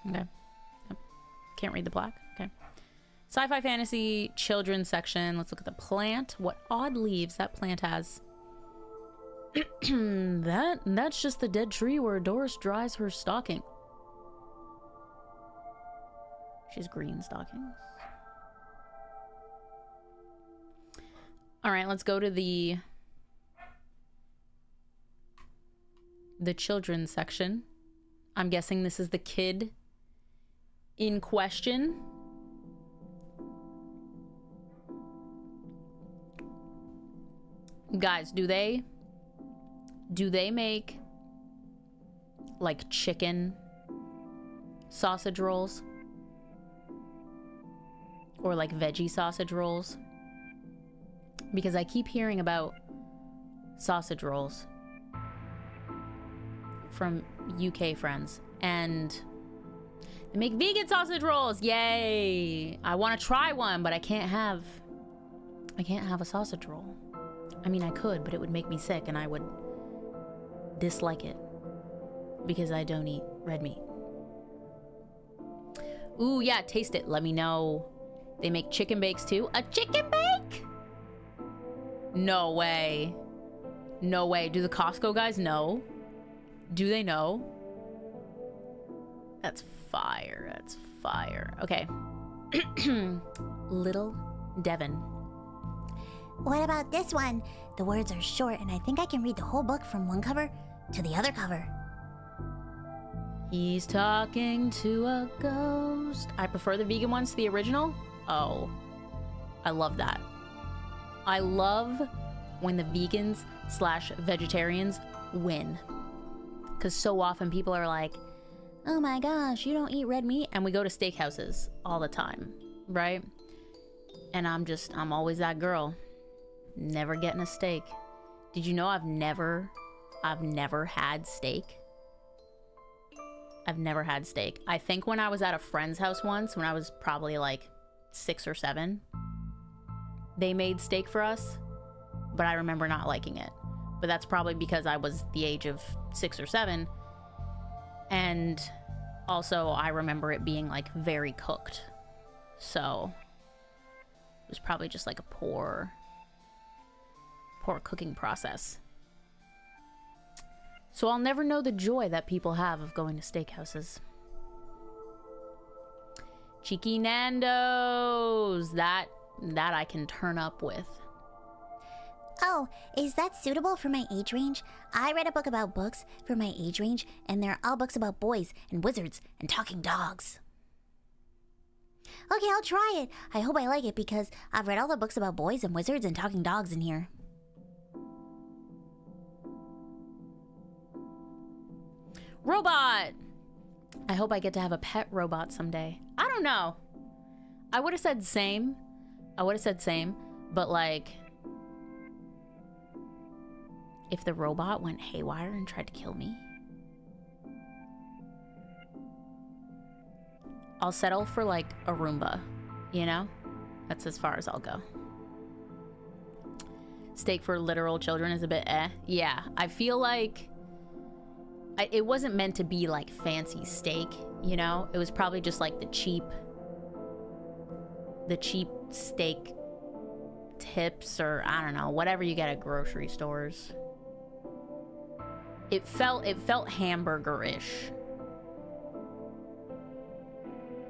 Okay. Yep. Can't read the plaque. Okay. Sci-fi fantasy children's section. Let's look at the plant. What odd leaves that plant has. That's just the dead tree where Doris dries her stocking. She has green stockings. All right, let's go to the children's section. I'm guessing this is the kid in question. Guys, do they make like chicken sausage rolls. Or like veggie sausage rolls. Because I keep hearing about sausage rolls from UK friends. And they make vegan sausage rolls. Yay! I want to try one, but I can't have a sausage roll. I mean, I could, but it would make me sick and I would dislike it because I don't eat red meat. Ooh, yeah, taste it. Let me know. They make chicken bakes too. A chicken bake? No way. No way. Do the Costco guys know? Do they know? That's fire. That's fire. Okay. Little Devon. What about this one? The words are short, and I think I can read the whole book from one cover to the other cover. He's talking to a ghost. I prefer the vegan ones to the original. Oh, I love that. I love when the vegans / vegetarians win. Because so often people are like, oh my gosh, you don't eat red meat? And we go to steakhouses all the time, right? And I'm always that girl. Never getting a steak. Did you know I've never had steak? I've never had steak. I think when I was at a friend's house once, when I was probably like 6 or 7, they made steak for us, but I remember not liking it. But that's probably because I was the age of 6 or 7, and also I remember it being like very cooked, so it was probably just like a poor cooking process. So I'll never know the joy that people have of going to steakhouses. Cheeky Nando's, that I can turn up with. Oh, is that suitable for my age range? I read a book about books for my age range, and they're all books about boys and wizards and talking dogs. Okay, I'll try it. I hope I like it because I've read all the books about boys and wizards and talking dogs in here. Robot! I hope I get to have a pet robot someday. I don't know. I would have said same. But like, if the robot went haywire and tried to kill me, I'll settle for like a Roomba, you know? That's as far as I'll go. Steak for literal children is a bit eh. Yeah, I feel like it wasn't meant to be like fancy steak, you know? It was probably just like the cheap steak tips, or I don't know, whatever you get at grocery stores. It felt hamburger-ish,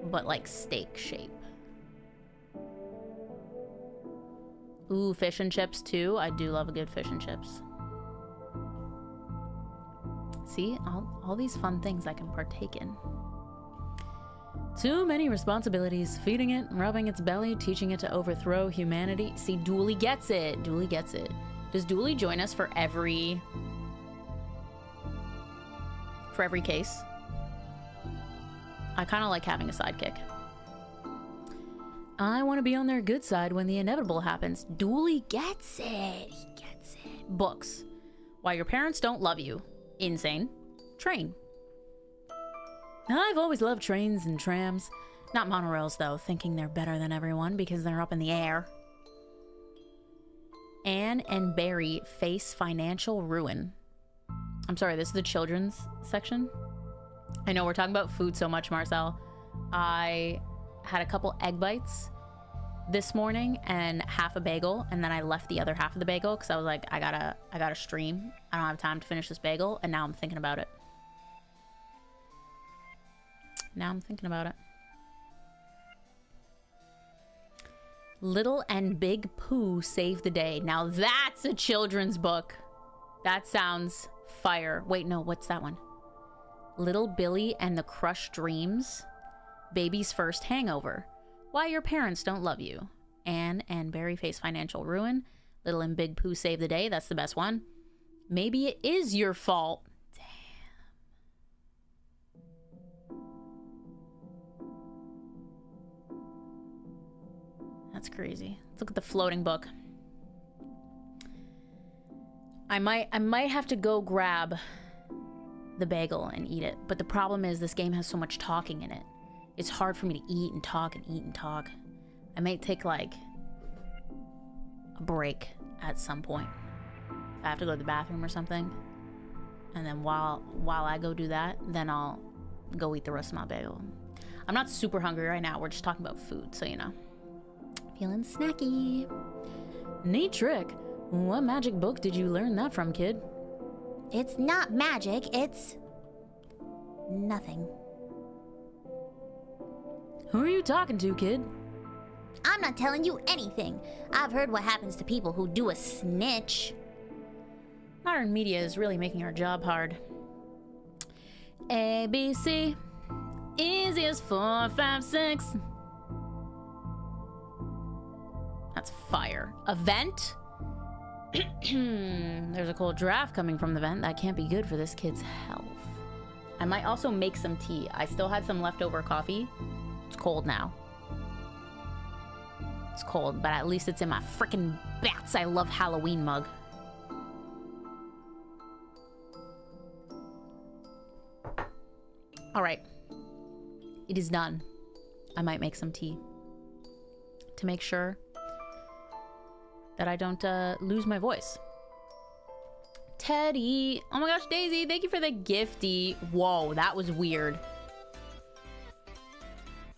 but like steak shape. Ooh, fish and chips too. I do love a good fish and chips. See, all these fun things I can partake in. Too many responsibilities. Feeding it, rubbing its belly, teaching it to overthrow humanity. See, Dooley gets it. Dooley gets it. Does Dooley join us for every case? I kind of like having a sidekick. I want to be on their good side when the inevitable happens. Dooley gets it. He gets it. Books. Why your parents don't love you. Insane. Train. I've always loved trains and trams. Not monorails, though, thinking they're better than everyone because they're up in the air. Anne and Barry face financial ruin. I'm sorry, this is the children's section. I know we're talking about food so much, Marcel. I had a couple egg bites this morning and half a bagel, and then I left the other half of the bagel because I was like, I gotta stream. I don't have time to finish this bagel, and now I'm thinking about it. Little and Big Pooh Save the Day. Now that's a children's book. That sounds fire. Wait, no, what's that one? Little Billy and the Crushed Dreams. Baby's First Hangover. Why Your Parents Don't Love You. Anne and Barry Face Financial Ruin. Little and Big Pooh Save the Day. That's the best one. Maybe It Is Your Fault. Damn. crazy. Let's look at the floating book. I might have to go grab the bagel and eat it. But the problem is this game has so much talking in it. It's hard for me to eat and talk and eat and talk. I may take like a break at some point. If I have to go to the bathroom or something. And then while I go do that, then I'll go eat the rest of my bagel. I'm not super hungry right now. We're just talking about food, so you know. Feeling snacky. Neat trick. What magic book did you learn that from, kid? It's not magic, it's nothing. Who are you talking to, kid? I'm not telling you anything. I've heard what happens to people who do a snitch. Modern media is really making our job hard. A, B, C. Easy as 4, 5, 6. That's fire. A vent? There's a cold draft coming from the vent. That can't be good for this kid's health. I might also make some tea. I still had some leftover coffee. It's cold now. It's cold, but at least it's in my frickin' Bats I Love Halloween mug. All right. It is done. I might make some tea to make sure that I don't lose my voice. Teddy. Oh my gosh, Daisy, thank you for the gifty. Whoa, that was weird.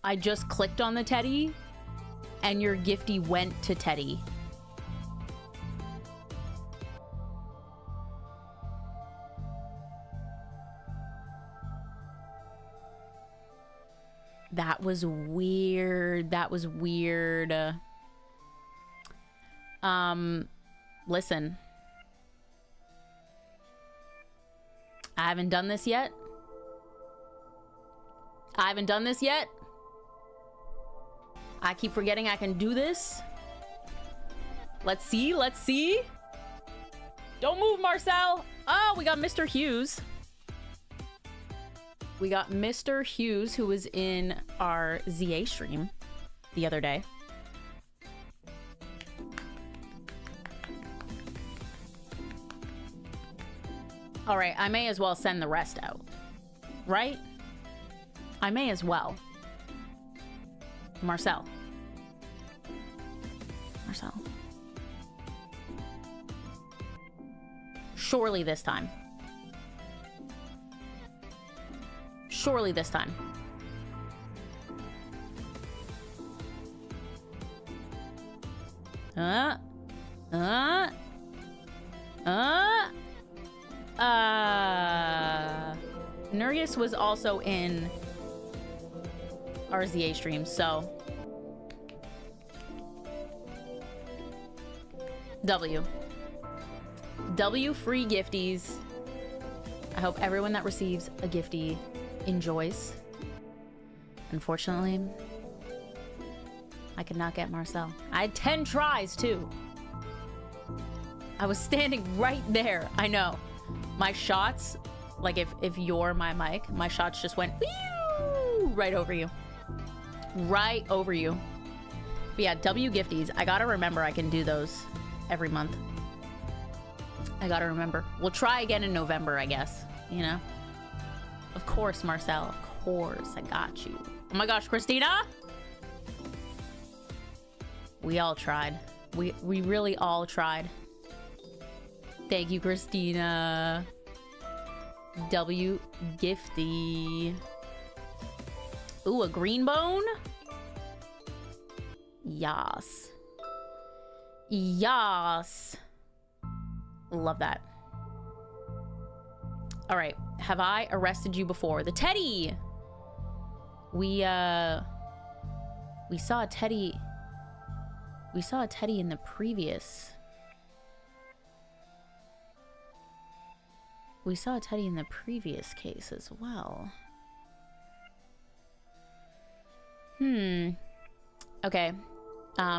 I just clicked on the Teddy and your gifty went to Teddy. That was weird. That was weird. Listen. I haven't done this yet. I keep forgetting I can do this. Let's see. Don't move, Marcel. Oh, we got Mr. Hughes. We got Mr. Hughes, who was in our ZA stream the other day. All right, I may as well send the rest out, right? I may as well. Marcel. Surely this time. Nurgus was also in RZA stream, so W free gifties. I hope everyone that receives a gifty enjoys. Unfortunately, I could not get Marcel. I had 10 tries too. I was standing right there. I know. My shots, like if you're my mic, my shots just went whew, right over you. Right over you. But yeah, W gifties. I gotta remember I can do those every month. I gotta remember. We'll try again in November, I guess. You know? Of course, Marcel. Of course. I got you. Oh my gosh, Christina! We all tried. We really all tried. Thank you, Christina. W gifty. Ooh, a green bone? Yas. Yas. Love that. All right. Have I arrested you before? The Teddy! We saw a Teddy. We saw a Teddy in the previous. We saw a Teddy in the previous case as well. Okay.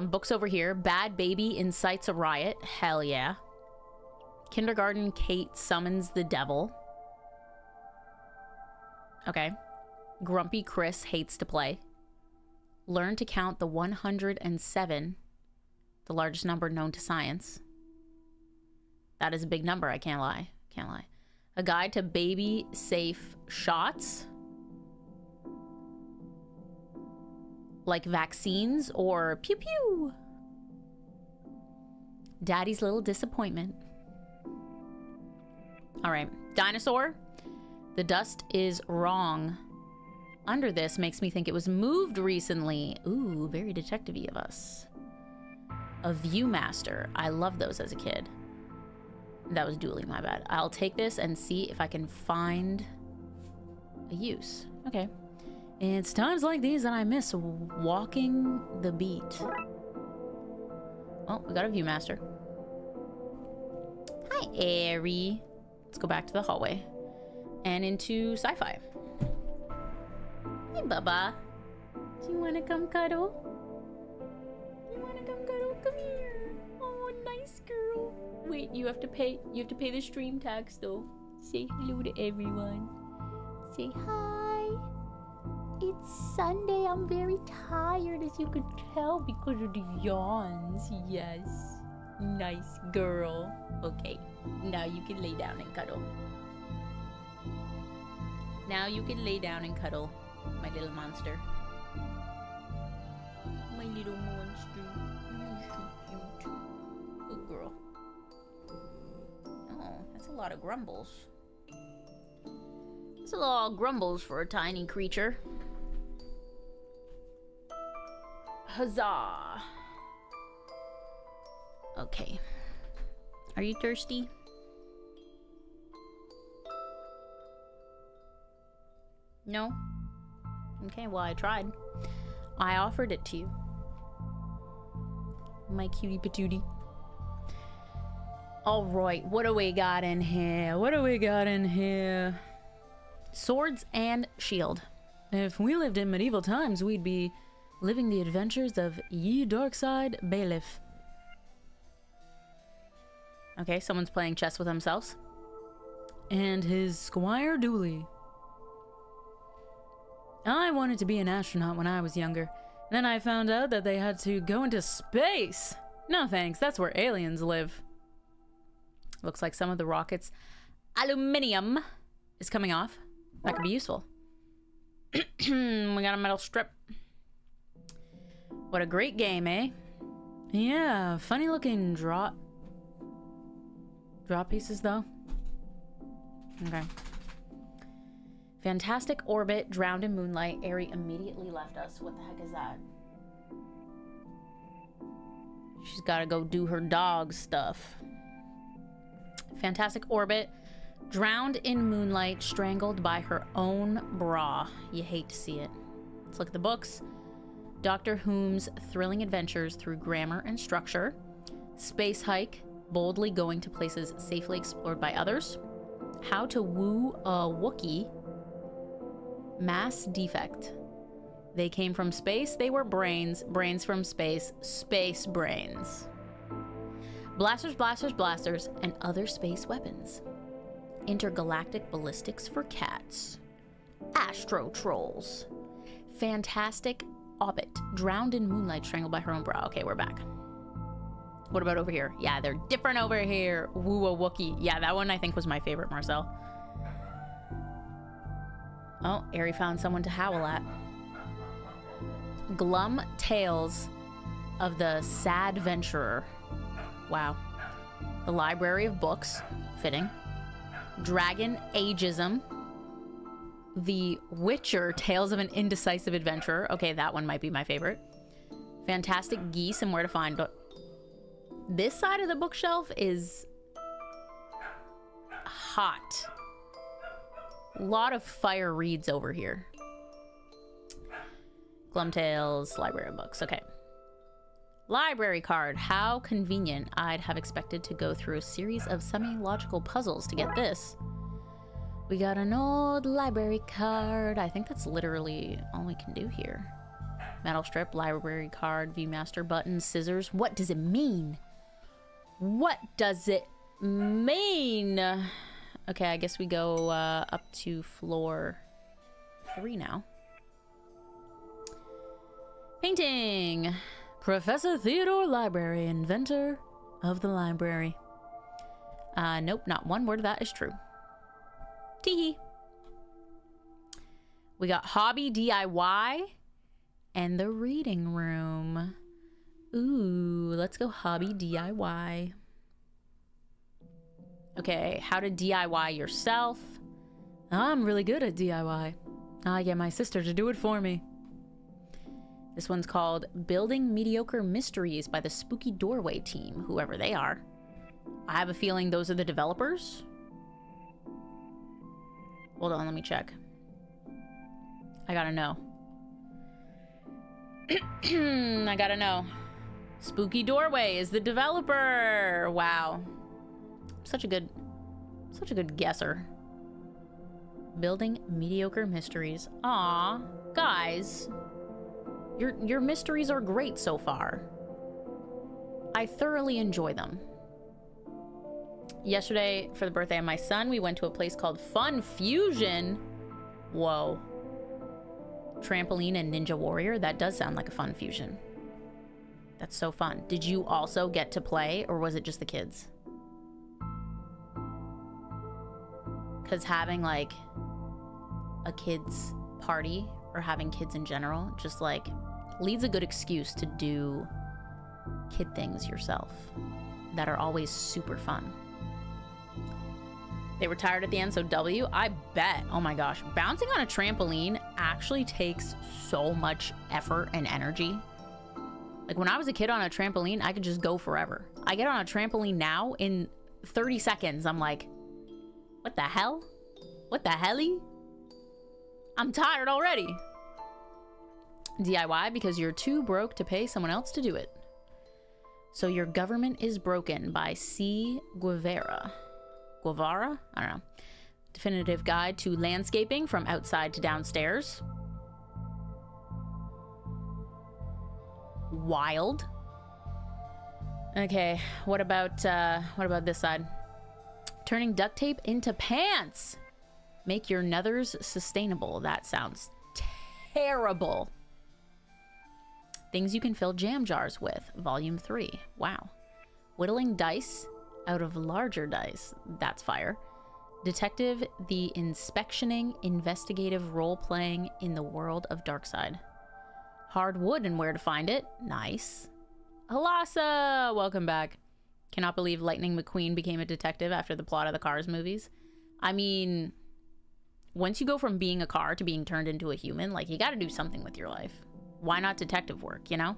Books over here. Bad Baby incites a riot. Hell yeah. Kindergarten Kate summons the devil. Okay. Grumpy Chris hates to play. Learn to count the 107 The largest number known to science. That is a big number, I can't lie. Can't lie. A guide to baby safe shots. Like vaccines or pew pew. Daddy's little disappointment. All right, dinosaur. The dust is wrong. Under this makes me think it was moved recently. Ooh, very detective-y of us. A Viewmaster. I loved those as a kid. That was dueling, my bad. I'll take this and see if I can find a use. Okay. It's times like these that I miss walking the beat. Oh, we got a Viewmaster. Hi, Airy. Let's go back to the hallway. And into sci-fi. Hey, Bubba. Do you want to come cuddle? You want to come cuddle? Come here. Oh, nice girl. Wait, you have to pay the stream tax though. Say hello to everyone. Say hi. It's Sunday. I'm very tired, as you could tell, because of the yawns. Yes. Nice girl. Okay. Now you can lay down and cuddle. Now you can lay down and cuddle, my little monster. My little monster. You're so cute. Good girl. Oh, that's a lot of grumbles. That's a lot of grumbles for a tiny creature. Huzzah. Okay. Are you thirsty? No? Okay, well, I tried. I offered it to you. My cutie patootie. Alright, what do we got in here? What do we got in here? Swords and shield. If we lived in medieval times, we'd be living the adventures of ye Darkside Bailiff. Okay, someone's playing chess with themselves. And his Squire Dooley. I wanted to be an astronaut when I was younger. Then I found out that they had to go into space. No thanks, that's where aliens live. Looks like some of the rocket's aluminium is coming off. That could be useful. We got a metal strip. What a great game, eh? Yeah, funny looking drop pieces though. Okay. Fantastic orbit, drowned in moonlight. Aerie immediately left us. What the heck is that? She's gotta go do her dog stuff. Fantastic orbit, drowned in moonlight, strangled by her own bra. You hate to see it. Let's look at the books. Dr. Whom's thrilling adventures through grammar and structure. Space hike, boldly going to places safely explored by others. How to woo a Wookiee. Mass defect. They came from space, they were brains. Brains from space, space brains. Blasters, blasters, blasters, and other space weapons. Intergalactic ballistics for cats. Astro trolls. Fantastic orbit, drowned in moonlight, strangled by her own bra. Okay, we're back. What about over here? Yeah, they're different over here. Woo a Wookiee. Yeah, that one I think was my favorite, Marcel. Oh, Aerie found someone to howl at. Glum Tales of the Sad Venturer. Wow. The Library of Books. Fitting. Dragon Ageism. The Witcher, Tales of an Indecisive Adventurer. Okay, that one might be my favorite. Fantastic Geese and Where to Find. But this side of the bookshelf is hot. A lot of fire reads over here. Glum Tales, Library of Books. Okay. Library card. How convenient. I'd have expected to go through a series of semi-logical puzzles to get this. We got an old library card. I think that's literally all we can do here. Metal strip, library card, Viewmaster button, scissors. What does it mean? What does it mean? Okay, I guess we go up to floor 3 now. Painting. Professor Theodore Library, inventor of the library. Nope, not one word of that is true. Teehee. We got hobby DIY and the reading room. Ooh, let's go hobby DIY. Okay, how to DIY yourself. I'm really good at DIY. I get my sister to do it for me. This one's called Building Mediocre Mysteries by the Spooky Doorway team, whoever they are. I have a feeling those are the developers. Hold on, let me check. I gotta know. I gotta know. Spooky Doorway is the developer. Wow. Such a good guesser. Building Mediocre Mysteries. Aw, guys. Your mysteries are great so far. I thoroughly enjoy them. Yesterday, for the birthday of my son, we went to a place called Fun Fusion. Whoa. Trampoline and Ninja Warrior. That does sound like a fun fusion. That's so fun. Did you also get to play, or was it just the kids? Because having like a kids party, or having kids in general, just like leads a good excuse to do kid things yourself that are always super fun. They were tired at the end, so W. I bet. Oh my gosh. Bouncing on a trampoline actually takes so much effort and energy. Like when I was a kid on a trampoline, I could just go forever. I get on a trampoline now, in 30 seconds, I'm like, what the hell? What the helly? I'm tired already. DIY because you're too broke to pay someone else to do it. So Your Government is Broken by C. Guevara. Guevara? I don't know. Definitive Guide to Landscaping from Outside to Downstairs. Wild. Okay, what about this side? Turning duct tape into pants. Make your nethers sustainable. That sounds terrible. Things you can fill jam jars with. Volume 3. Wow. Whittling dice out of larger dice. That's fire. Detective the inspectioning investigative role-playing in the world of Darkside. Hard wood and where to find it. Nice. Halassa! Welcome back. Cannot believe Lightning McQueen became a detective after the plot of the Cars movies. I mean, once you go from being a car to being turned into a human, like, you gotta do something with your life. Why not detective work, you know?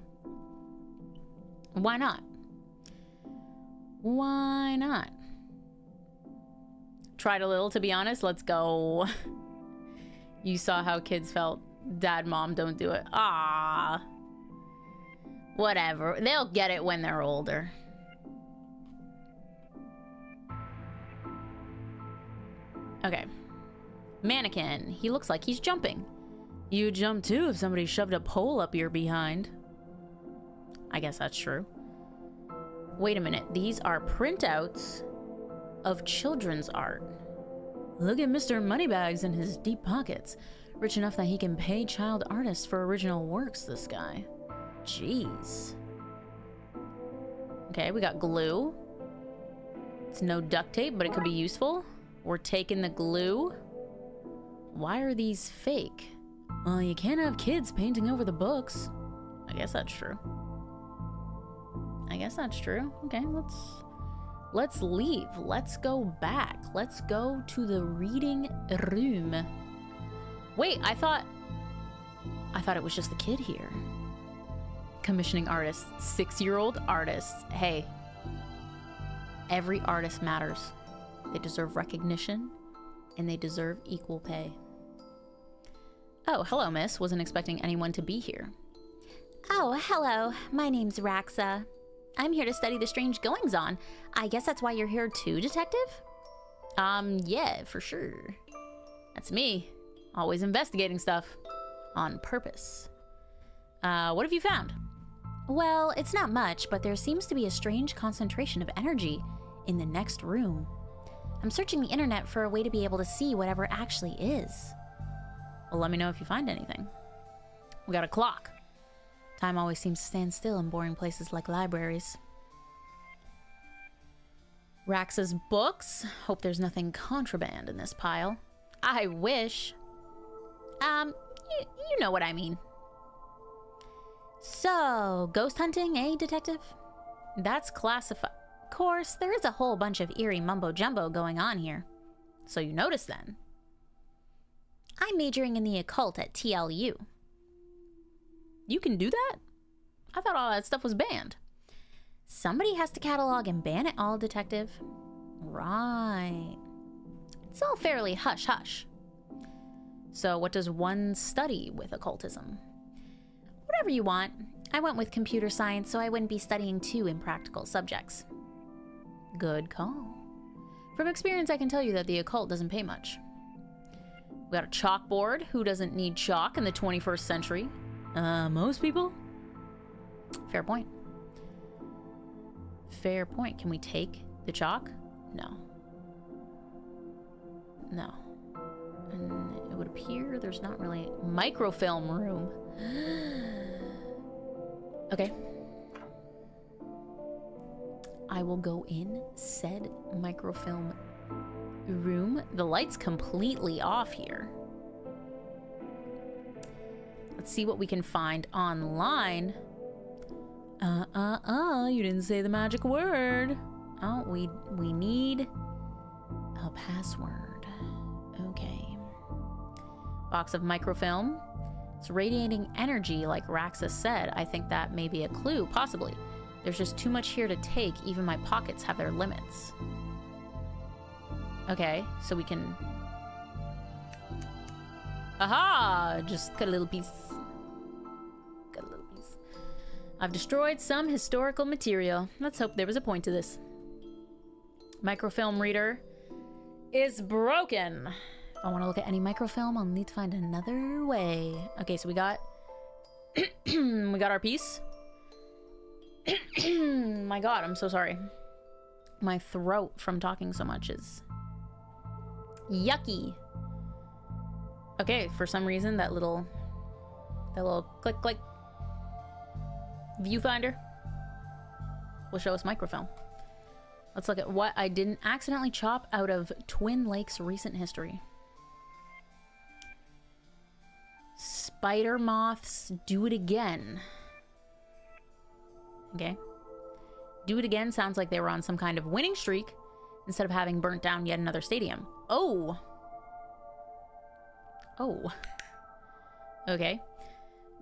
Why not? Why not? Tried a little, to be honest. Let's go. You saw how kids felt. Dad, mom, don't do it. Ah. Whatever. They'll get it when they're older. Okay. Mannequin. He looks like he's jumping. You'd jump too if somebody shoved a pole up your behind. I guess that's true. Wait a minute. These are printouts of children's art. Look at Mr. Moneybags in his deep pockets. Rich enough that he can pay child artists for original works, this guy. Jeez. Okay, we got glue. It's no duct tape, but it could be useful. We're taking the glue. Why are these fake? Well, you can't have kids painting over the books. I guess that's true. I guess that's true. Okay, let's leave. Let's go back. Let's go to the reading room. Wait, I thought it was just the kid here. Commissioning artists, 6-year-old artists. Hey, every artist matters. They deserve recognition and they deserve equal pay. Oh, hello, miss. Wasn't expecting anyone to be here. Oh, hello. My name's Raxa. I'm here to study the strange goings-on. I guess that's why you're here too, detective? Yeah, for sure. That's me. Always investigating stuff. On purpose. What have you found? Well, it's not much, but there seems to be a strange concentration of energy in the next room. I'm searching the internet for a way to be able to see whatever actually is. Well, let me know if you find anything. We got a clock. Time always seems to stand still in boring places like libraries. Raxa's books. Hope there's nothing contraband in this pile. I wish. You know what I mean. So, ghost hunting, eh, detective? That's classified. Of course, there is a whole bunch of eerie mumbo-jumbo going on here. So you noticed then? I'm majoring in the occult at TLU. You can do that? I thought all that stuff was banned. Somebody has to catalog and ban it all, detective. Right. It's all fairly hush-hush. So what does one study with occultism? Whatever you want. I went with computer science so I wouldn't be studying too impractical subjects. Good call. From experience, I can tell you that the occult doesn't pay much. We got a chalkboard. Who doesn't need chalk in the 21st century? Most people? Fair point. Fair point. Can we take the chalk? No. No. And it would appear there's not really microfilm room. Okay. I will go in said microfilm room. The light's completely off here. Let's see what we can find online. You didn't say the magic word. Oh, we need a password. Okay. Box of microfilm. It's radiating energy, like Raxa said. I think that may be a clue, possibly. There's just too much here to take. Even my pockets have their limits. Okay, so we can... Aha! Just cut a little piece. Cut a little piece. I've destroyed some historical material. Let's hope there was a point to this. Microfilm reader is broken. If I want to look at any microfilm, I'll need to find another way. Okay, so we got... we got our piece. My god, I'm so sorry. My throat from talking so much is yucky. Okay, for some reason that little click click viewfinder will show us microfilm. Let's look at what I didn't accidentally chop out of Twin Lakes recent history. Spider moths do it again. Okay. Do it again sounds like they were on some kind of winning streak instead of having burnt down yet another stadium. Oh. Oh. Okay.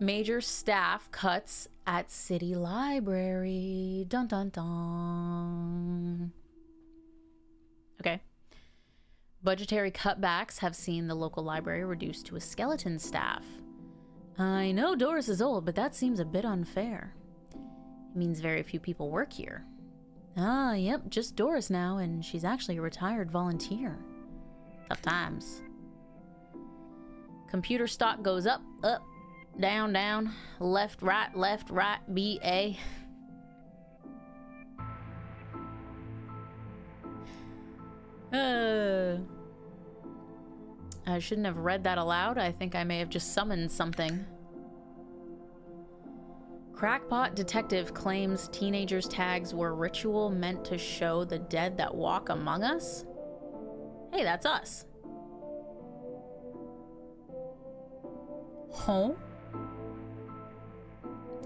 Major staff cuts at city library. Dun dun dun. Okay. Budgetary cutbacks have seen the local library reduced to a skeleton staff. I know Doris is old, but that seems a bit unfair. It means very few people work here. Ah, yep, just Doris now, and she's actually a retired volunteer. Tough times. Computer stock goes up, up, down, down, left, right, B, A. I shouldn't have read that aloud. I think I may have just summoned something. Crackpot detective claims teenagers' tags were ritual meant to show the dead that walk among us. Hey, that's us. Huh?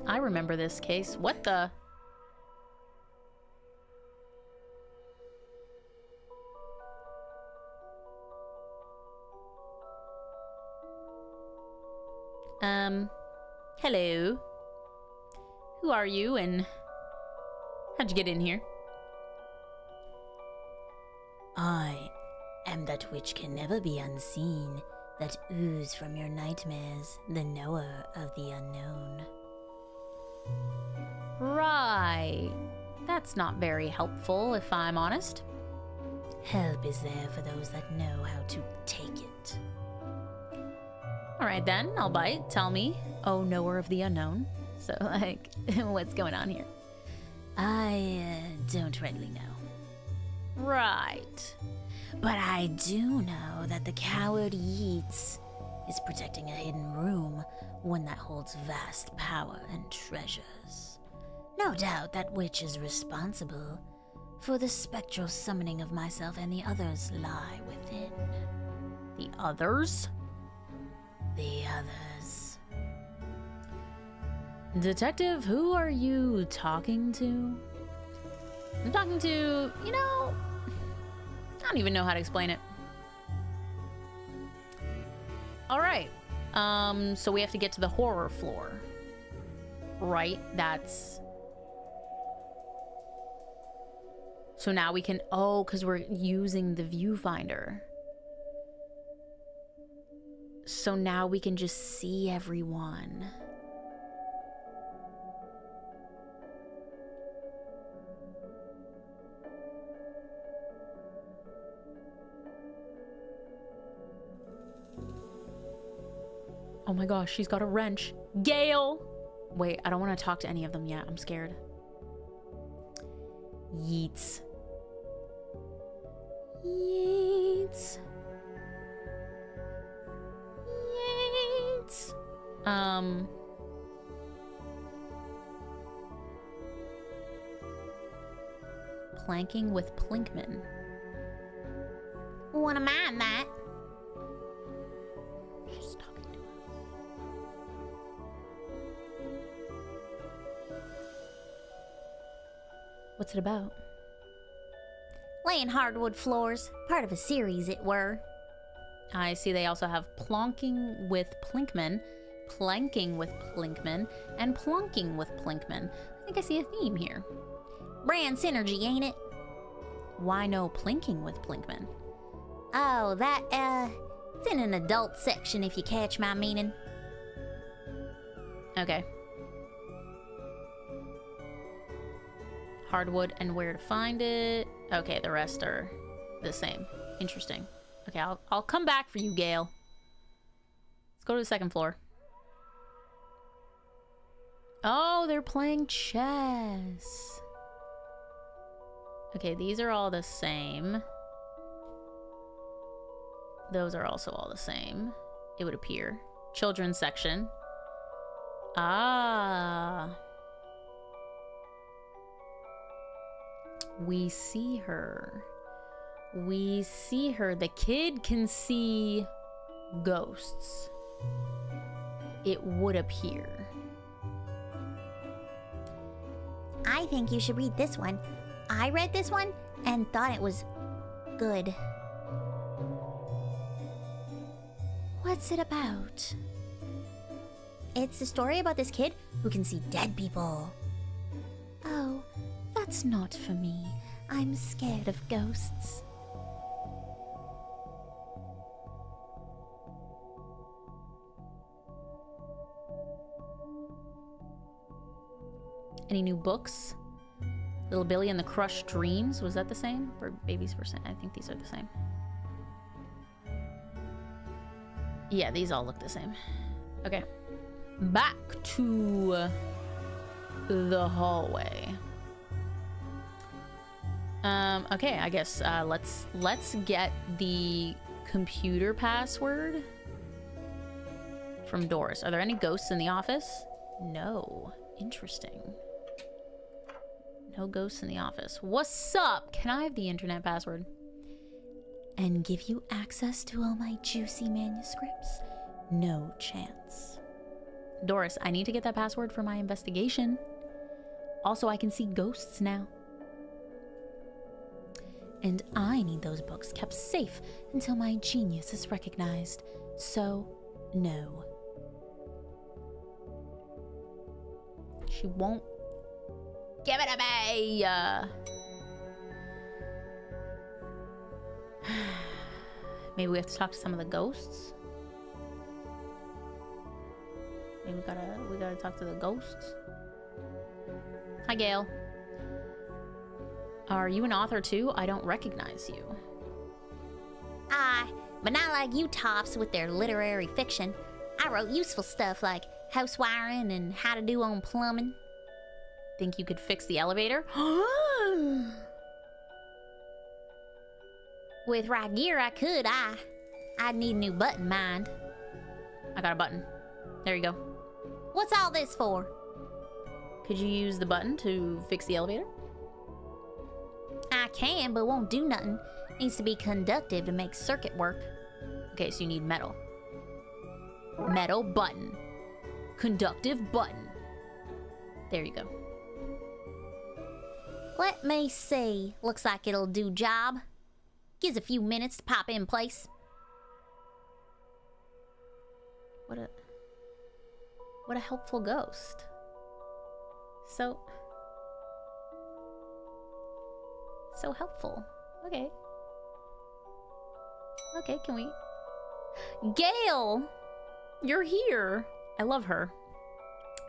I remember this case. What the? Hello. Who are you and how'd you get in here? I am that which can never be unseen, that ooze from your nightmares, the knower of the unknown. Right. That's not very helpful, if I'm honest. Help is there for those that know how to take it. All right then, I'll bite. Tell me, oh knower of the unknown. So, like, what's going on here? I don't readily know. Right. But I do know that the coward Yeats is protecting a hidden room, one that holds vast power and treasures. No doubt that witch is responsible for the spectral summoning of myself, and the others lie within. The others? The others. Detective, who are you talking to? I'm talking to, I don't even know how to explain it. All right. So we have to get to the horror floor. Right? So now we can, because we're using the viewfinder. So now we can just see everyone. Oh my gosh, she's got a wrench. Gale! Wait, I don't want to talk to any of them yet. I'm scared. Yeets. Yeets. Yeets. Planking with Plinkman. Wanna mind that? She's talking to us. What's it about? Laying hardwood floors. Part of a series, it were. I see they also have plonking with Plinkman, planking with Plinkman, and plonking with Plinkman. I think I see a theme here. Brand synergy, ain't it? Why no plinking with Plinkman? Oh, that, it's in an adult section if you catch my meaning. Okay. Hardwood and where to find it. Okay, the rest are the same. Interesting. Okay, I'll come back for you, Gale. Let's go to the second floor. Oh, they're playing chess. Okay, these are all the same. Those are also all the same, it would appear. Children's section. Ah. We see her. We see her. The kid can see ghosts. It would appear. I think you should read this one. I read this one and thought it was good. What's it about? It's the story about this kid who can see dead people. Oh, that's not for me. I'm scared of ghosts. Any new books? Little Billy and the Crushed Dreams. Was that the same? Or Babies for Santa? I think these are the same. Yeah, these all look the same. Okay. Back to the hallway. Okay, I guess let's get the computer password from Doris. Are there any ghosts in the office? No. Interesting. No ghosts in the office. What's up? Can I have the internet password? And give you access to all my juicy manuscripts? No chance. Doris, I need to get that password for my investigation. Also, I can see ghosts now. And I need those books kept safe until my genius is recognized. So, no. She won't give it to me. Maybe we have to talk to some of the ghosts. Maybe we gotta talk to the ghosts. Hi, Gail. Are you an author too? I don't recognize you. But not like you tops with their literary fiction. I wrote useful stuff like house wiring and how to do on plumbing. Think you could fix the elevator? With right gear, I could. I'd need a new button, mind. I got a button. There you go. What's all this for? Could you use the button to fix the elevator? I can, but won't do nothing. Needs to be conductive to make circuit work. Okay, so you need metal. Metal button. Conductive button. There you go. Let me see. Looks like it'll do job. Gives a few minutes to pop in place. What a helpful ghost. So helpful. Okay. Okay, can we... Gail! You're here! I love her.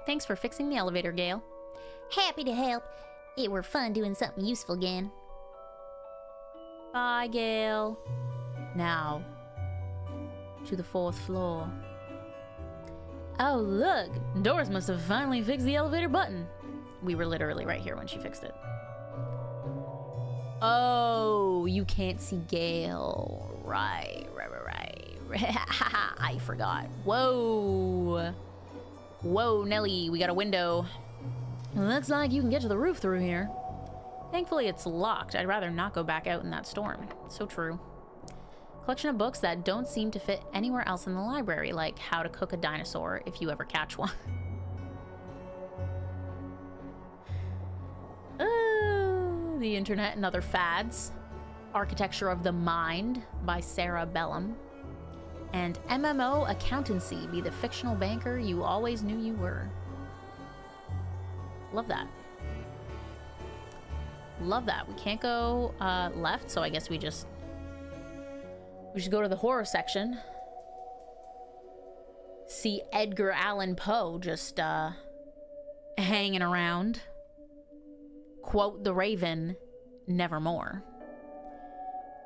Thanks for fixing the elevator, Gail. Happy to help. It were fun doing something useful again. Bye, Gail. Now, to the 4th floor. Oh, look! Doris must have finally fixed the elevator button. We were literally right here when she fixed it. Oh, you can't see Gail. Right. I forgot. Whoa. Whoa, Nelly, we got a window. Looks like you can get to the roof through here. Thankfully, it's locked. I'd rather not go back out in that storm. So true. Collection of books that don't seem to fit anywhere else in the library, like How to Cook a Dinosaur if you ever catch one. The Internet and Other Fads. Architecture of the Mind by Sarah Bellum. And MMO Accountancy, Be the Fictional Banker You Always Knew You Were. Love that. Love that. We can't go left, so I guess we should go to the horror section. See Edgar Allan Poe just hanging around. Quote the Raven, nevermore.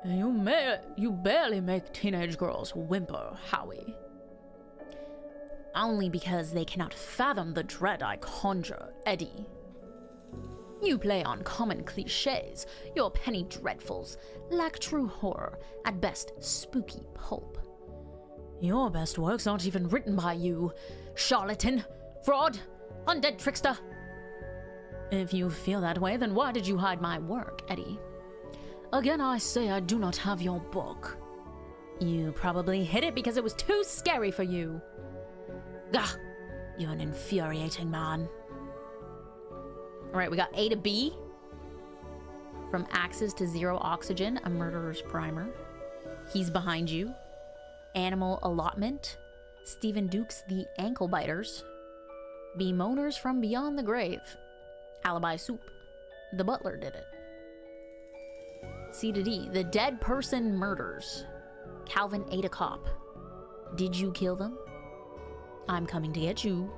You barely make teenage girls whimper, Howie. Only because they cannot fathom the dread I conjure, Eddie. You play on common cliches. Your penny dreadfuls lack true horror, at best spooky pulp. Your best works aren't even written by you, charlatan, fraud, undead trickster. If you feel that way, then why did you hide my work, Eddie? Again, I say I do not have your book. You probably hid it because it was too scary for you. Gah! You're an infuriating man. Alright, we got A to B. From Axes to Zero Oxygen, A Murderer's Primer. He's Behind You. Animal Allotment. Stephen Duke's The Ankle Biters. Bemoaners from Beyond the Grave. Alibi Soup. The Butler Did It. C to D, The Dead Person Murders. Calvin ate a cop. Did you kill them? I'm coming to get you.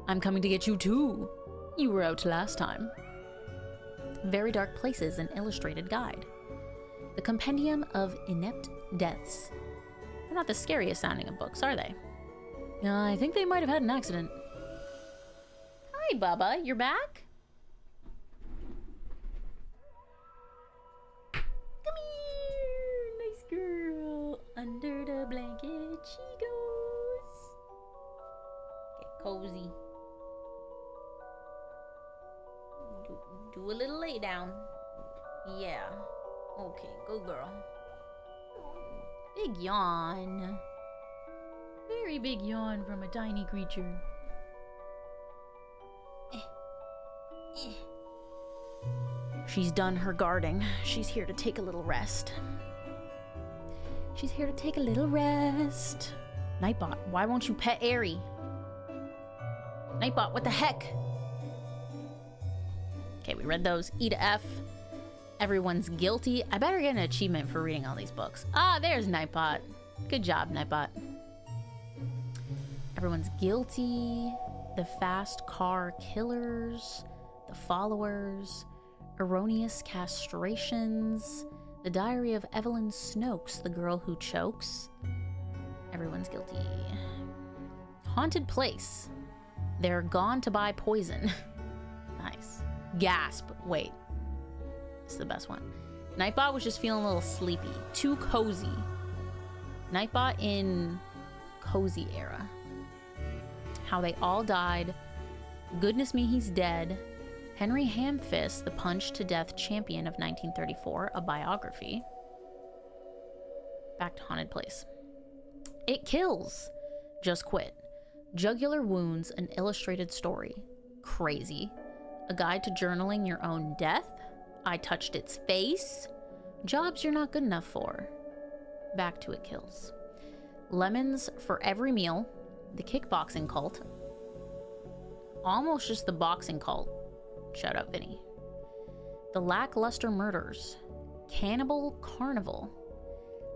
I'm coming to get you too. You were out last time. Very Dark Places, an illustrated guide. The Compendium of Inept Deaths. They're not the scariest sounding of books, are they? I think they might have had an accident. Hi, Bubba. You're back? Come here. Nice girl. Under the blanket she goes. Get cozy. Do a little lay down. Yeah. Okay, good girl. Big yawn. Very big yawn from a tiny creature. She's done her guarding. She's here to take a little rest. She's here to take a little rest. Nightbot, why won't you pet Airy? Nightbot, what the heck? Okay, we read those. E to F. Everyone's guilty. I better get an achievement for reading all these books. Ah, there's Nightbot. Good job, Nightbot. Everyone's guilty. The Fast Car Killers. The Followers. Erroneous Castrations. The Diary of Evelyn Snokes, the girl who chokes. Everyone's guilty. Haunted Place. They're gone to buy poison. Nice. Gasp. Wait. This is the best one. Nightbot was just feeling a little sleepy. Too cozy. Nightbot in cozy era. How they all died. Goodness me, he's dead. Henry Hamfist, the Punch to Death champion of 1934, a biography. Back to Haunted Place. It Kills. Just Quit. Jugular Wounds, an illustrated story. Crazy. A guide to journaling your own death. I Touched Its Face. Jobs you're not good enough for. Back to It Kills. Lemons for Every Meal. The Kickboxing Cult. Almost just the boxing cult. Shout out Vinny. The Lackluster Murders. Cannibal Carnival.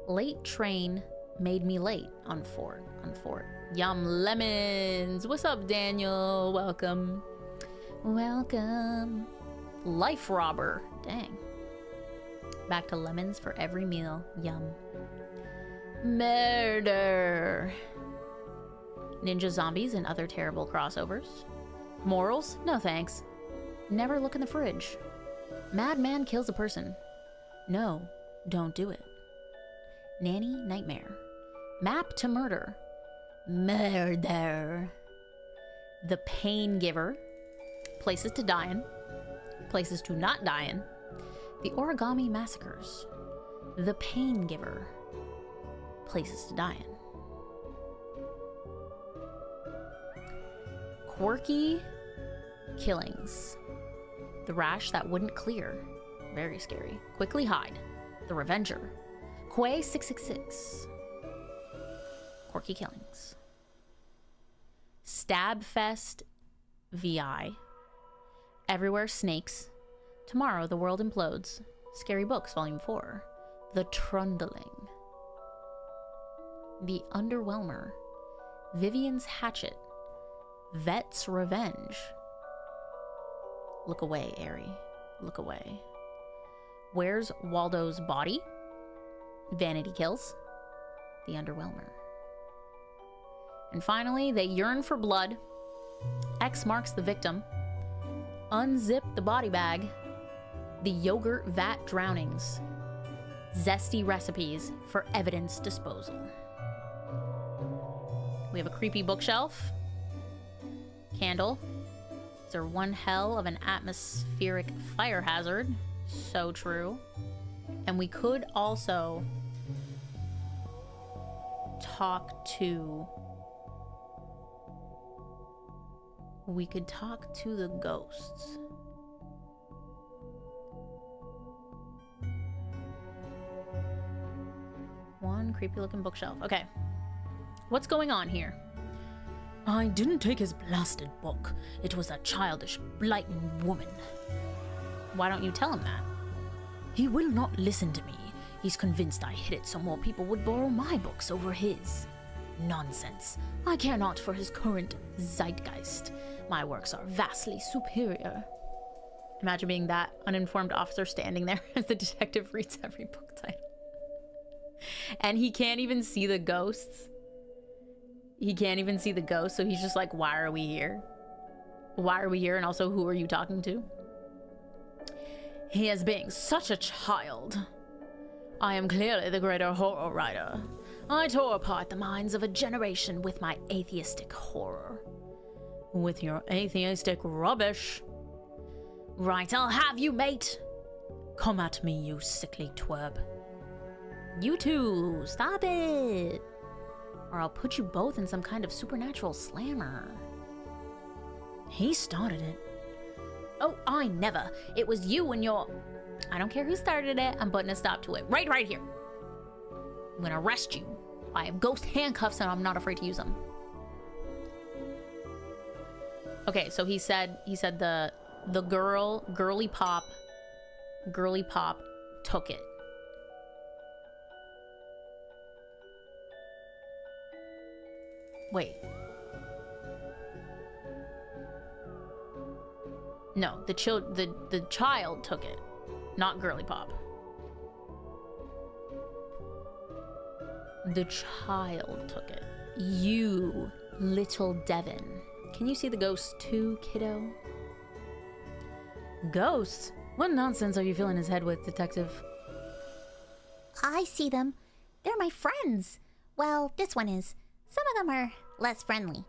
Late Train Made Me Late on Fort. Yum lemons. What's up, Daniel? Welcome. Welcome. Life Robber. Dang. Back to lemons for every meal. Yum. Murder. Ninja Zombies and Other Terrible Crossovers. Morals? No thanks. Never look in the fridge. Madman kills a person. No, don't do it. Nanny Nightmare. Map to Murder. Murder. The Pain Giver. Places to Die in. Places to Not Die in. The Origami Massacres. The Pain Giver. Places to Die in. Quirky Killings. The Rash That Wouldn't Clear. Very scary. Quickly Hide. The Revenger. Quay 666. Quirky Killings. Stabfest VI. Everywhere Snakes. Tomorrow the World Implodes. Scary Books Volume 4. The Trundling. The Underwhelmer. Vivian's Hatchet. Vet's Revenge. Look away, Aerie. Look away. Where's Waldo's Body? Vanity Kills. The Underwhelmer. And finally, They Yearn for Blood. X Marks the Victim. Unzip the Body Bag. The Yogurt Vat Drownings. Zesty Recipes for Evidence Disposal. We have a creepy bookshelf. Candle. Is there one hell of an atmospheric fire hazard? So true. And we could also talk to... We could talk to the ghosts. One creepy looking bookshelf. Okay. What's going on here? I didn't take his blasted book. It was a childish, blighting woman. Why don't you tell him that? He will not listen to me. He's convinced I hid it so more people would borrow my books over his. Nonsense. I care not for his current zeitgeist. My works are vastly superior. Imagine being that uninformed officer standing there as the detective reads every book title. And he can't even see the ghosts. He can't even see the ghosts, so he's just like, why are we here? Why are we here? And also, who are you talking to? He is being such a child. I am clearly the greater horror writer. I tore apart the minds of a generation with my atheistic horror. With your atheistic rubbish. Right, I'll have you, mate. Come at me, you sickly twerp. You two, stop it. Or I'll put you both in some kind of supernatural slammer. He started it. Oh, I never. It was you and your... I don't care who started it. I'm putting a stop to it. Right here. I'm gonna arrest you. I have ghost handcuffs and I'm not afraid to use them. Okay, so he said the girly pop took it. Wait. No, the child took it, not girly pop. The child took it. You, little Devin. Can you see the ghosts too, kiddo? Ghosts? What nonsense are you filling his head with, detective? I see them. They're my friends. Well, this one is. Some of them are less friendly.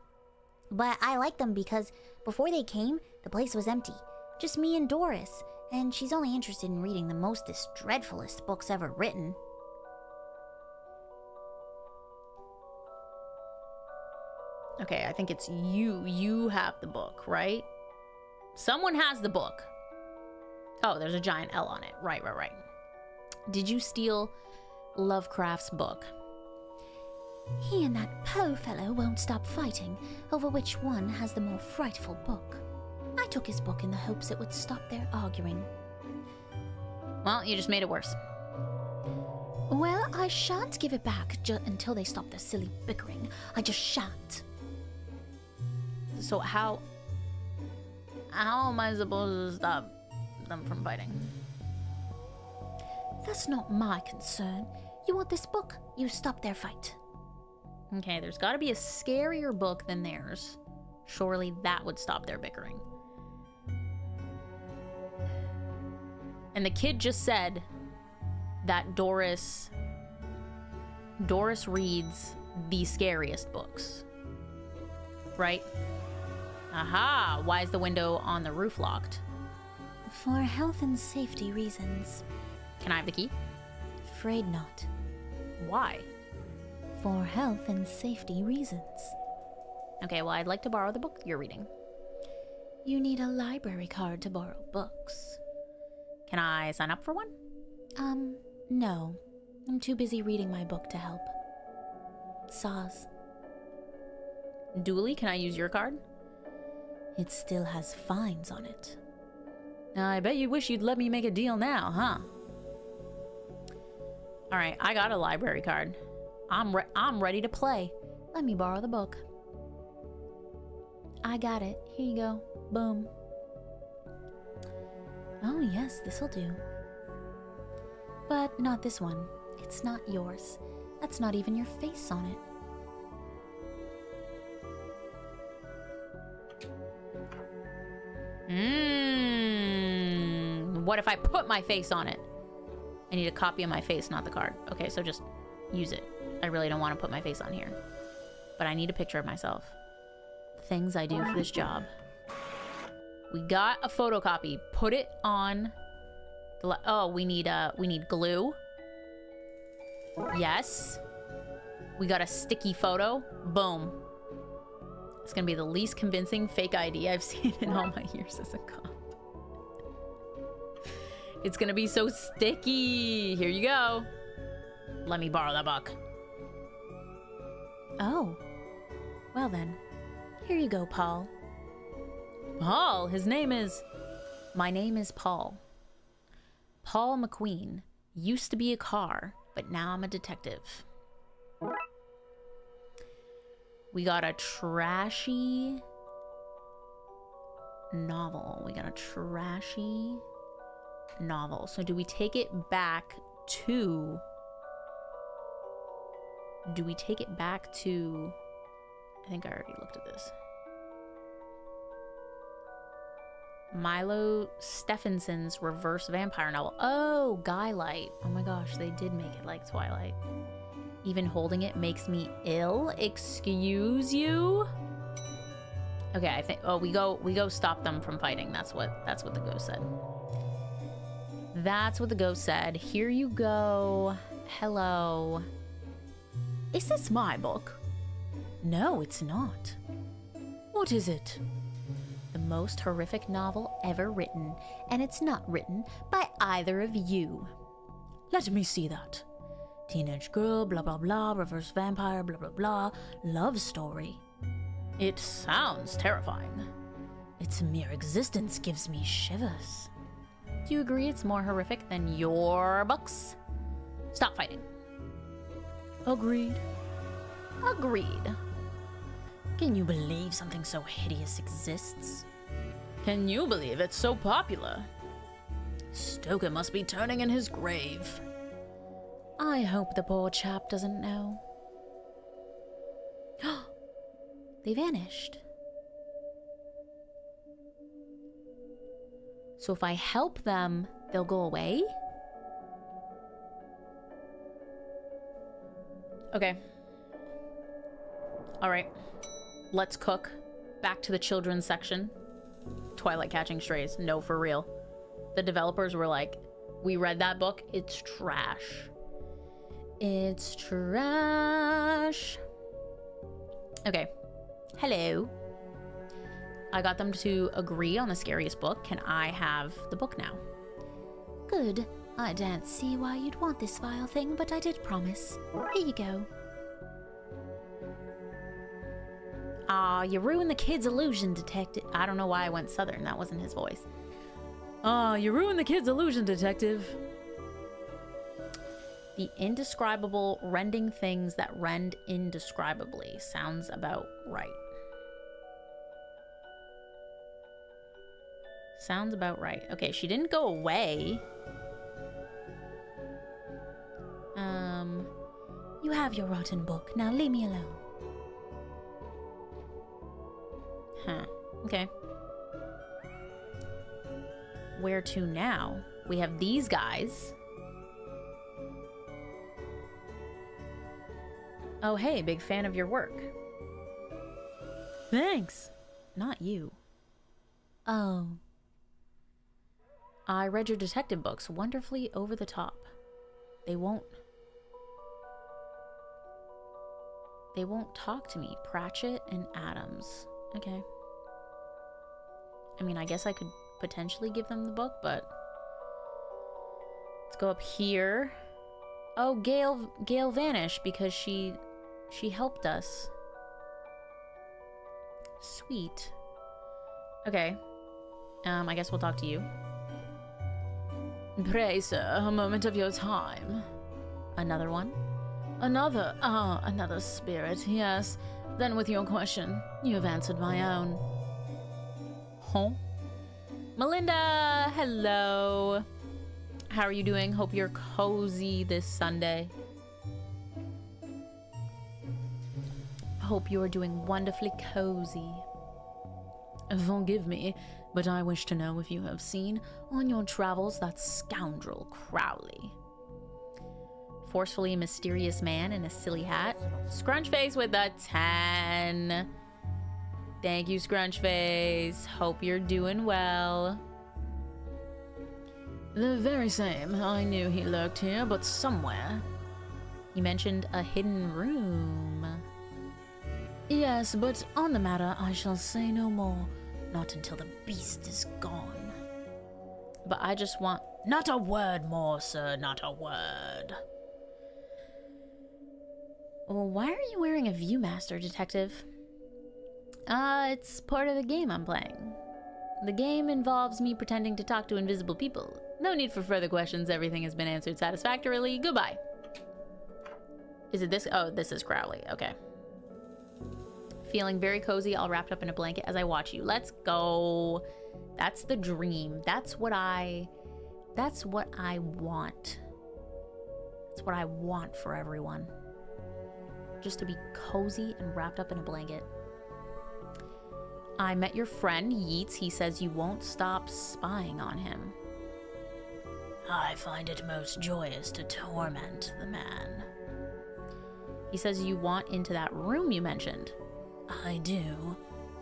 But I like them because before they came, the place was empty. Just me and Doris, and she's only interested in reading the mostest dreadfulest books ever written. Okay, I think it's you. You have the book, right? Someone has the book. Oh, there's a giant L on it. Right. Did you steal Lovecraft's book? He and that Poe fellow won't stop fighting over which one has the more frightful book. I took his book in the hopes it would stop their arguing. Well, you just made it worse. Well, I shan't give it back until they stop their silly bickering. I just shan't. So how am I supposed to stop them from fighting? That's not my concern. You want this book? You stop their fight. Okay, there's got to be a scarier book than theirs. Surely that would stop their bickering. And the kid just said that Doris reads the scariest books. Right? Aha! Why is the window on the roof locked? For health and safety reasons. Can I have the key? Afraid not. Why? For health and safety reasons. Okay, well, I'd like to borrow the book you're reading. You need a library card to borrow books. Can I sign up for one? No. I'm too busy reading my book to help. Saws. Dooley, can I use your card? It still has fines on it. I bet you wish you'd let me make a deal now, huh? All right, I got a library card. I'm ready to play. Let me borrow the book. I got it. Here you go. Boom. Oh yes, this'll do. But not this one. It's not yours. That's not even your face on it. What if I put my face on it? I need a copy of my face, not the card. Okay, so just use it. I really don't want to put my face on here. But I need a picture of myself. The things I do for this job. We got a photocopy. Put it on the oh, we need glue. Yes. We got a sticky photo. Boom. It's gonna be the least convincing fake ID I've seen in all my years as a cop. It's gonna be so sticky. Here you go. Let me borrow the book. Oh. Well then. Here you go, Paul. Paul? His name is... My name is Paul. Paul McQueen. Used to be a car, but now I'm a detective. We got a trashy novel. So do we take it back to... I think I already looked at this. Milo Stephenson's reverse vampire novel. Oh, Skylight. Oh my gosh, they did make it like Twilight. Even holding it makes me ill. Excuse you? Okay, I think... Oh, we go stop them from fighting. That's what the ghost said. That's what the ghost said. Here you go. Hello. Is this my book? No, it's not. What is it? The most horrific novel ever written, and it's not written by either of you. Let me see that. Teenage girl, blah blah blah, reverse vampire, blah blah blah, love story. It sounds terrifying. Its mere existence gives me shivers. Do you agree it's more horrific than your books? Stop fighting. Agreed. Agreed. Can you believe something so hideous exists? Can you believe it's so popular? Stoker must be turning in his grave. I hope the poor chap doesn't know. They vanished. So if I help them, they'll go away? Okay. All right. Let's cook. Back to the children's section. Twilight Catching Strays. No, for real. The developers were like, we read that book. It's trash. It's trash. Okay. Hello. I got them to agree on the scariest book. Can I have the book now? Good. I don't see why you'd want this vile thing, but I did promise. Here you go. Aw, you ruined the kid's illusion, detective. I don't know why I went southern. That wasn't his voice. Aw, you ruined the kid's illusion, detective. The indescribable rending things that rend indescribably. Sounds about right. Sounds about right. Okay, she didn't go away. You have your rotten book. Now leave me alone. Huh. Okay. Where to now? We have these guys. Oh, hey, big fan of your work. Thanks. Not you. Oh. I read your detective books. Wonderfully over the top. They won't talk to me. Pratchett and Adams. Okay. I mean, I guess I could potentially give them the book, but let's go up here. Oh, Gail vanished because she helped us. Sweet. Okay. I guess we'll talk to you. Pray, sir, a moment of your time. Another one? Another spirit, yes. Then with your question, you have answered my own. Huh? Melinda, hello. How are you doing? Hope you're cozy this Sunday. Hope you're doing wonderfully cozy. Forgive me, but I wish to know if you have seen on your travels that scoundrel Crowley. Forcefully mysterious man in a silly hat. Scrunchface with a 10. Thank you, Scrunchface. Hope you're doing well. The very same. I knew he lurked here, but somewhere. You mentioned a hidden room. Yes, but on the matter I shall say no more. Not until the beast is gone. But I just want... Not a word more, sir. Not a word. Well, why are you wearing a Viewmaster, detective? It's part of the game I'm playing. The game involves me pretending to talk to invisible people. No need for further questions. Everything has been answered satisfactorily. Goodbye. Is it this? Oh, this is Crowley. Okay. Feeling very cozy, all wrapped up in a blanket as I watch you. Let's go. That's the dream. That's what I want. That's what I want for everyone. Just to be cozy and wrapped up in a blanket. I met your friend, Yeats. He says you won't stop spying on him. I find it most joyous to torment the man. He says you want into that room you mentioned. I do.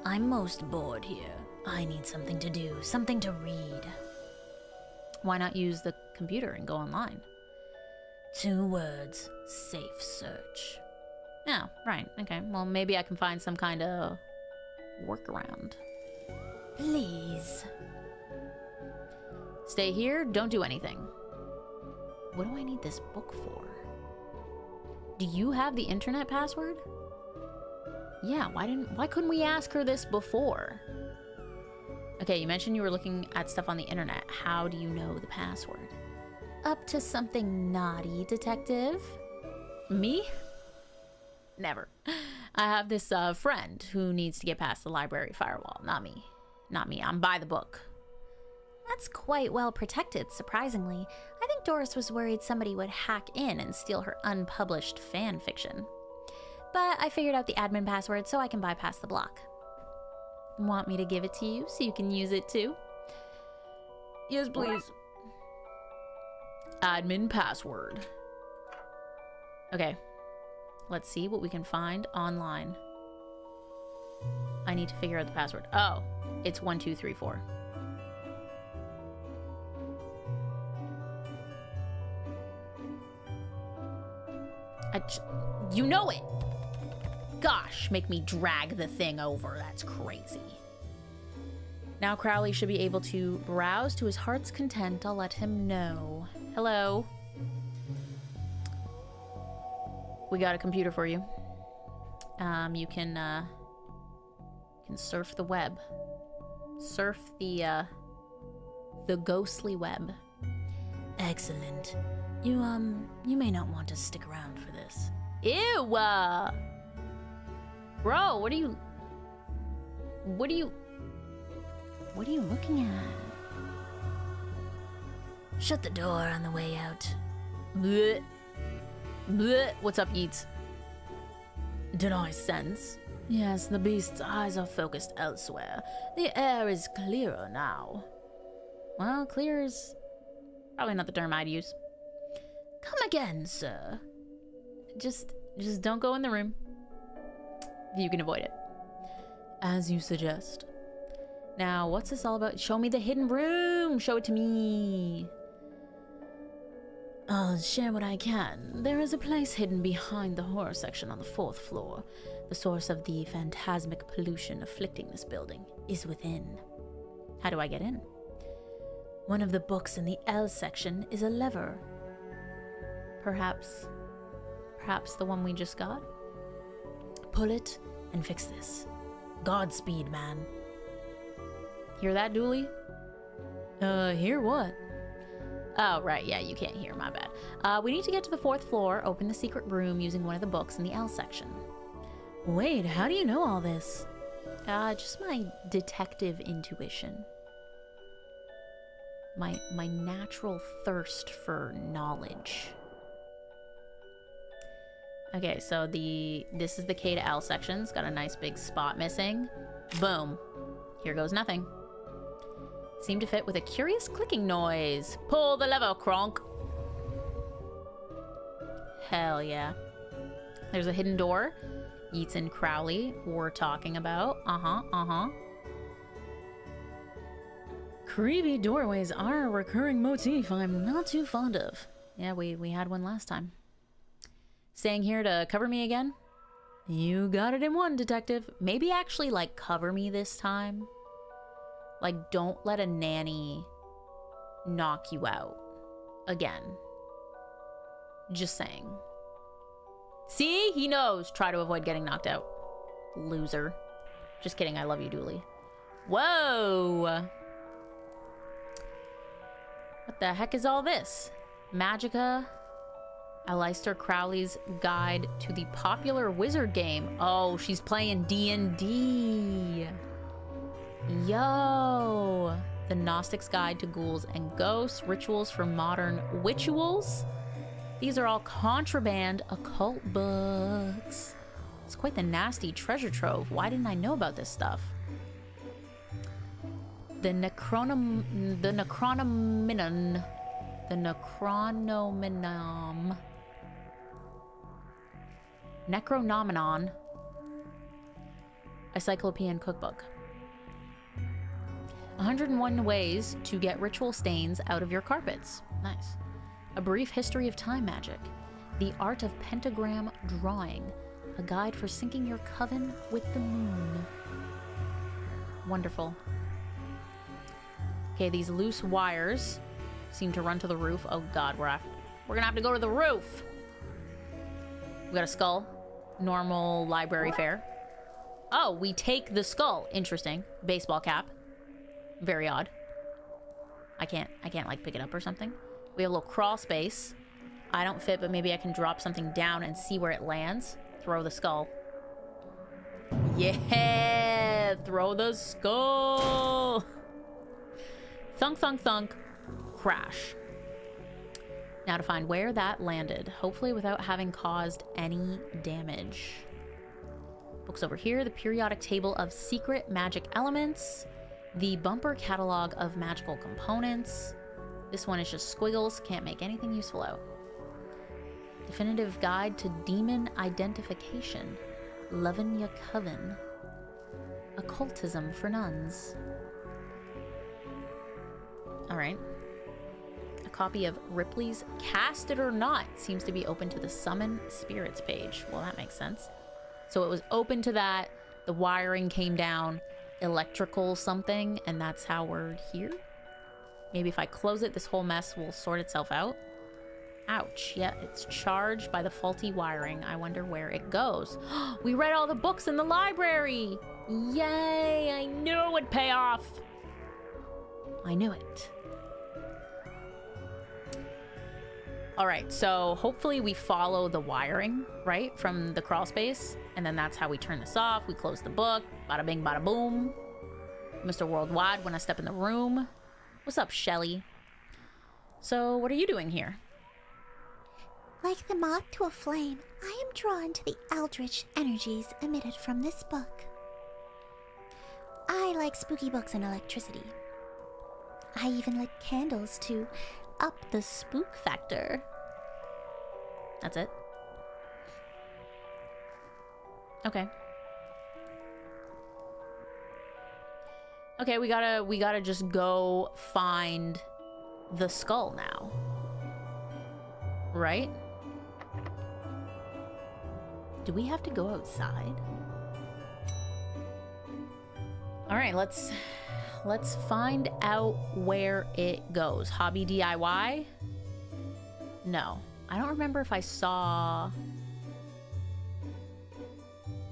I'm most bored here. I need something to do, something to read. Why not use the computer and go online? 2 words. Safe search. Oh, right. Okay. Well, maybe I can find some kind of workaround. Please. Stay here. Don't do anything. What do I need this book for? Do you have the internet password? Yeah, why couldn't we ask her this before? Okay, you mentioned you were looking at stuff on the internet. How do you know the password? Up to something naughty, detective? Me? Never. I have this friend who needs to get past the library firewall. Not me. Not me. I'm by the book. That's quite well protected, surprisingly. I think Doris was worried somebody would hack in and steal her unpublished fan fiction. But I figured out the admin password so I can bypass the block. Want me to give it to you so you can use it too? Yes, please. Admin password. Okay. Let's see what we can find online. I need to figure out the password. Oh, it's 1234. You know it. Gosh, make me drag the thing over. That's crazy. Now Crowley should be able to browse to his heart's content. I'll let him know. Hello. We got a computer for you. You can surf the web. Surf the ghostly web. Excellent. You may not want to stick around for this. Ew! Bro, what are you looking at? Shut the door on the way out. Blech. Blech. What's up, Yeats? Did I sense? Yes, the beast's eyes are focused elsewhere. The air is clearer now. Well, clear is probably not the term I'd use. Come again, sir. Just don't go in the room. You can avoid it. As you suggest. Now, what's this all about? Show me the hidden room! Show it to me! I'll share what I can. There is a place hidden behind the horror section on the 4th floor. The source of the phantasmic pollution afflicting this building is within. How do I get in? One of the books in the L section is a lever. Perhaps the one we just got? Pull it and fix this. Godspeed, man. Hear that, Dooley? Hear what? Oh, right, yeah, you can't hear, my bad. We need to get to the 4th floor, open the secret room using one of the books in the L section. Wait, how do you know all this? Just my detective intuition. My natural thirst for knowledge. Okay, so this is the K to L section. It's got a nice big spot missing. Boom. Here goes nothing. Seem to fit with a curious clicking noise. Pull the lever, Kronk. Hell yeah. There's a hidden door. Yeats and Crowley were talking about. Creepy doorways are a recurring motif I'm not too fond of. Yeah, we had one last time. Staying here to cover me again? You got it in one, detective. Maybe actually, like, cover me this time. Like, don't let a nanny knock you out. Again. Just saying. See? He knows. Try to avoid getting knocked out. Loser. Just kidding. I love you, Dooley. Whoa! What the heck is all this? Magica? Aleister Crowley's Guide to the Popular Wizard Game. Oh, she's playing D&D. Yo! The Gnostic's Guide to Ghouls and Ghosts. Rituals for Modern Witchuals. These are all contraband occult books. It's quite the nasty treasure trove. Why didn't I know about this stuff? The Necronomenon. Necronomenon. A Cyclopean Cookbook. 101 ways to get ritual stains out of your carpets. Nice. A brief history of time magic. The art of pentagram drawing. A guide for syncing your coven with the moon. Wonderful. Okay, these loose wires seem to run to the roof. Oh god, we're gonna have to go to the roof. We got a skull. Normal library fare. Oh, we take the skull. Interesting. Baseball cap. Very odd. I can't like pick it up or something. We have a little crawl space. I don't fit, but maybe I can drop something down and see where it lands. Throw the skull. Yeah! Throw the skull! Thunk, thunk, thunk. Crash. Now to find where that landed, hopefully without having caused any damage. Books over here, the periodic table of secret magic elements, the bumper catalog of magical components. This one is just squiggles, can't make anything useful out. Definitive guide to demon identification. Lovin' ya coven. occultism for nuns. All right. A copy of Ripley's Cast It or Not seems to be open to the Summon Spirits page. Well, that makes sense. So it was open to that. The wiring came down, electrical something, and that's how we're here. Maybe if I close it, this whole mess will sort itself out. Ouch. Yeah, it's charged by the faulty wiring. I wonder where it goes. We read all the books in the library. Yay, I knew it would pay off. I knew it. All right, so hopefully we follow the wiring, right, from the crawl space, and then that's how we turn this off. We close the book. Bada bing, bada boom. Mr. Worldwide when I step in the room. What's up, Shelly? So what are you doing here? Like the moth to a flame, I am drawn to the eldritch energies emitted from this book. I like spooky books and electricity. I even lit candles to up the spook factor. That's it? Okay. Okay, we gotta just go find the skull now. Right? Do we have to go outside? All right, let's find out where it goes. Hobby DIY? No. I don't remember if I saw...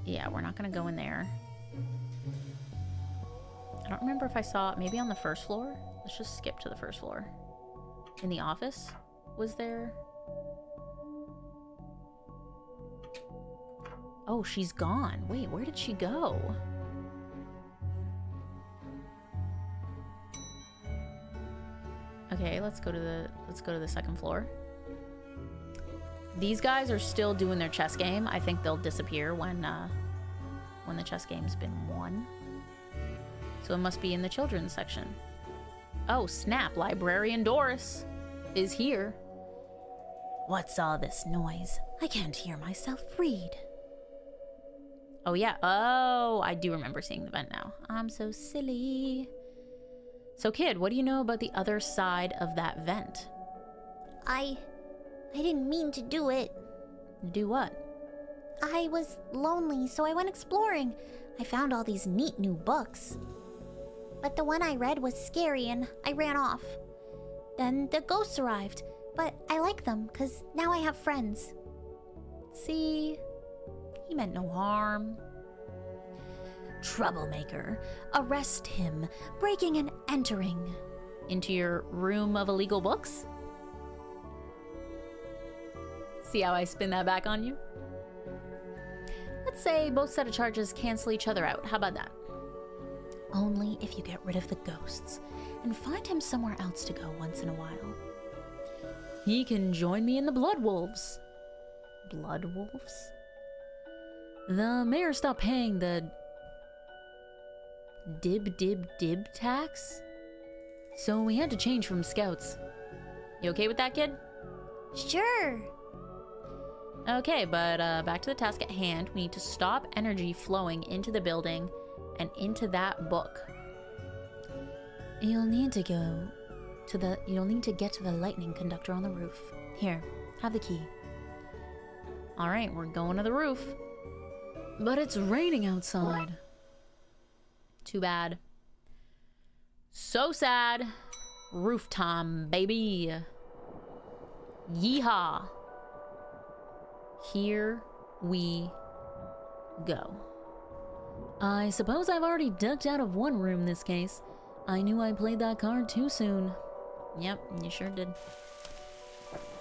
Yeah, we're not gonna go in there. I don't remember if I saw... Maybe on the first floor? Let's just skip to the first floor. In the office? Was there... Oh, she's gone. Wait, where did she go? Okay, let's go to the second floor. These guys are still doing their chess game. I think they'll disappear when the chess game's been won. So it must be in the children's section. Oh, snap. Librarian Doris is here. What's all this noise? I can't hear myself read. Oh, yeah. Oh, I do remember seeing the vent now. I'm so silly. So, kid, what do you know about the other side of that vent? I didn't mean to do it. Do what? I was lonely, so I went exploring. I found all these neat new books. But the one I read was scary and I ran off. Then the ghosts arrived, but I like them because now I have friends. See? He meant no harm. Troublemaker. Arrest him. Breaking and entering. Into your room of illegal books? See how I spin that back on you? Let's say both set of charges cancel each other out. How about that? Only if you get rid of the ghosts and find him somewhere else to go once in a while. He can join me in the Blood Wolves. Blood Wolves? The mayor stopped paying the dib tax, so we had to change from scouts. You okay with that, kid? Sure. Okay, but back to the task at hand. We need to stop energy flowing into the building and into that book. You'll need to get to the lightning conductor on the roof. Here, have the key. All right, we're going to the roof. But it's raining outside. Too bad. So sad. Roof time, baby. Yeehaw. Here we go. I suppose I've already ducked out of one room this case. I knew I played that card too soon. Yep, you sure did.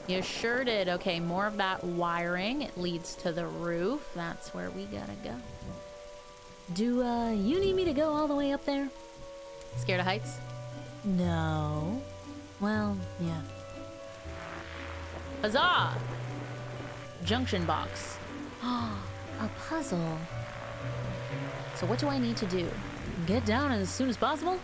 You sure did. Okay, more of that wiring. It leads to the roof. That's where we gotta go. Do you need me to go all the way up there? Scared of heights? No. Well, yeah. Huzzah! Junction box. A puzzle. So what do I need to do? Get down as soon as possible?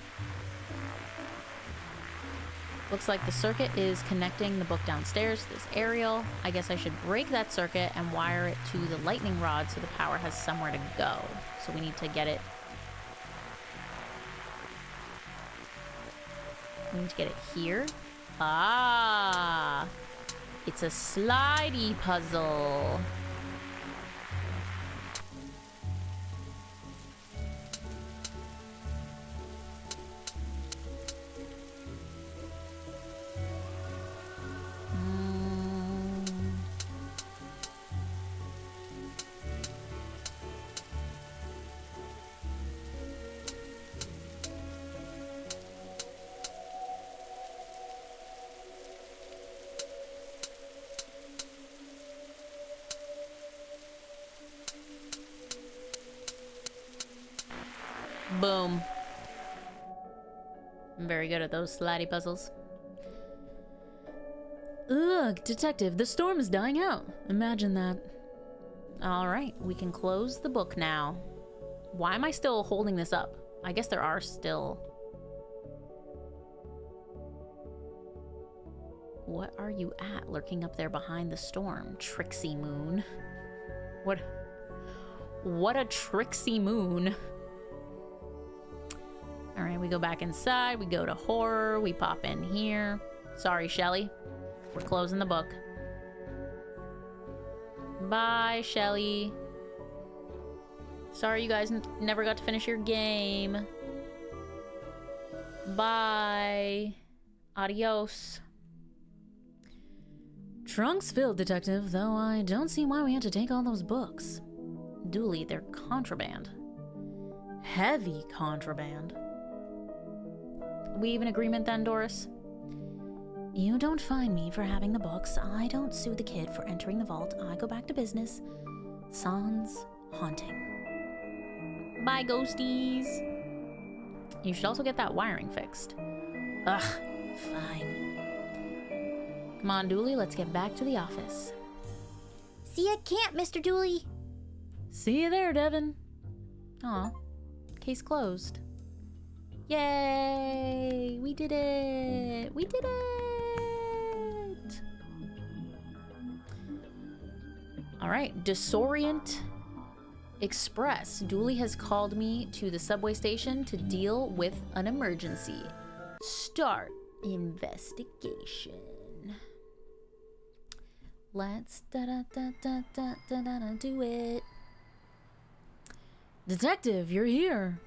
Looks like the circuit is connecting the book downstairs to this aerial. I guess I should break that circuit and wire it to the lightning rod so the power has somewhere to go. So we need to get it We need to get it here. Ah! It's a slidey puzzle. Boom. I'm very good at those slidey puzzles. Look, detective, the storm is dying out. Imagine that. All right, we can close the book now. Why am I still holding this up? I guess there are still... What are you at, lurking up there behind the storm, Trixie Moon? What a Trixie Moon. All right, we go back inside, we go to horror, we pop in here. Sorry, Shelly. We're closing the book. Bye, Shelly. Sorry you guys never got to finish your game. Bye. Adios. Trunks filled, detective, though I don't see why we had to take all those books. Dooley, they're contraband. Heavy contraband. We have an agreement then, Doris? You don't fine me for having the books. I don't sue the kid for entering the vault. I go back to business. Sans haunting. Bye, ghosties. You should also get that wiring fixed. Ugh. Fine. Come on, Dooley, let's get back to the office. See ya, camp, Mr. Dooley. See you there, Devin. Aw. Case closed. Yay! We did it! We did it! Alright, Disorient Express. Dooley has called me to the subway station to deal with an emergency. Start investigation. Let's do it. Detective, you're here.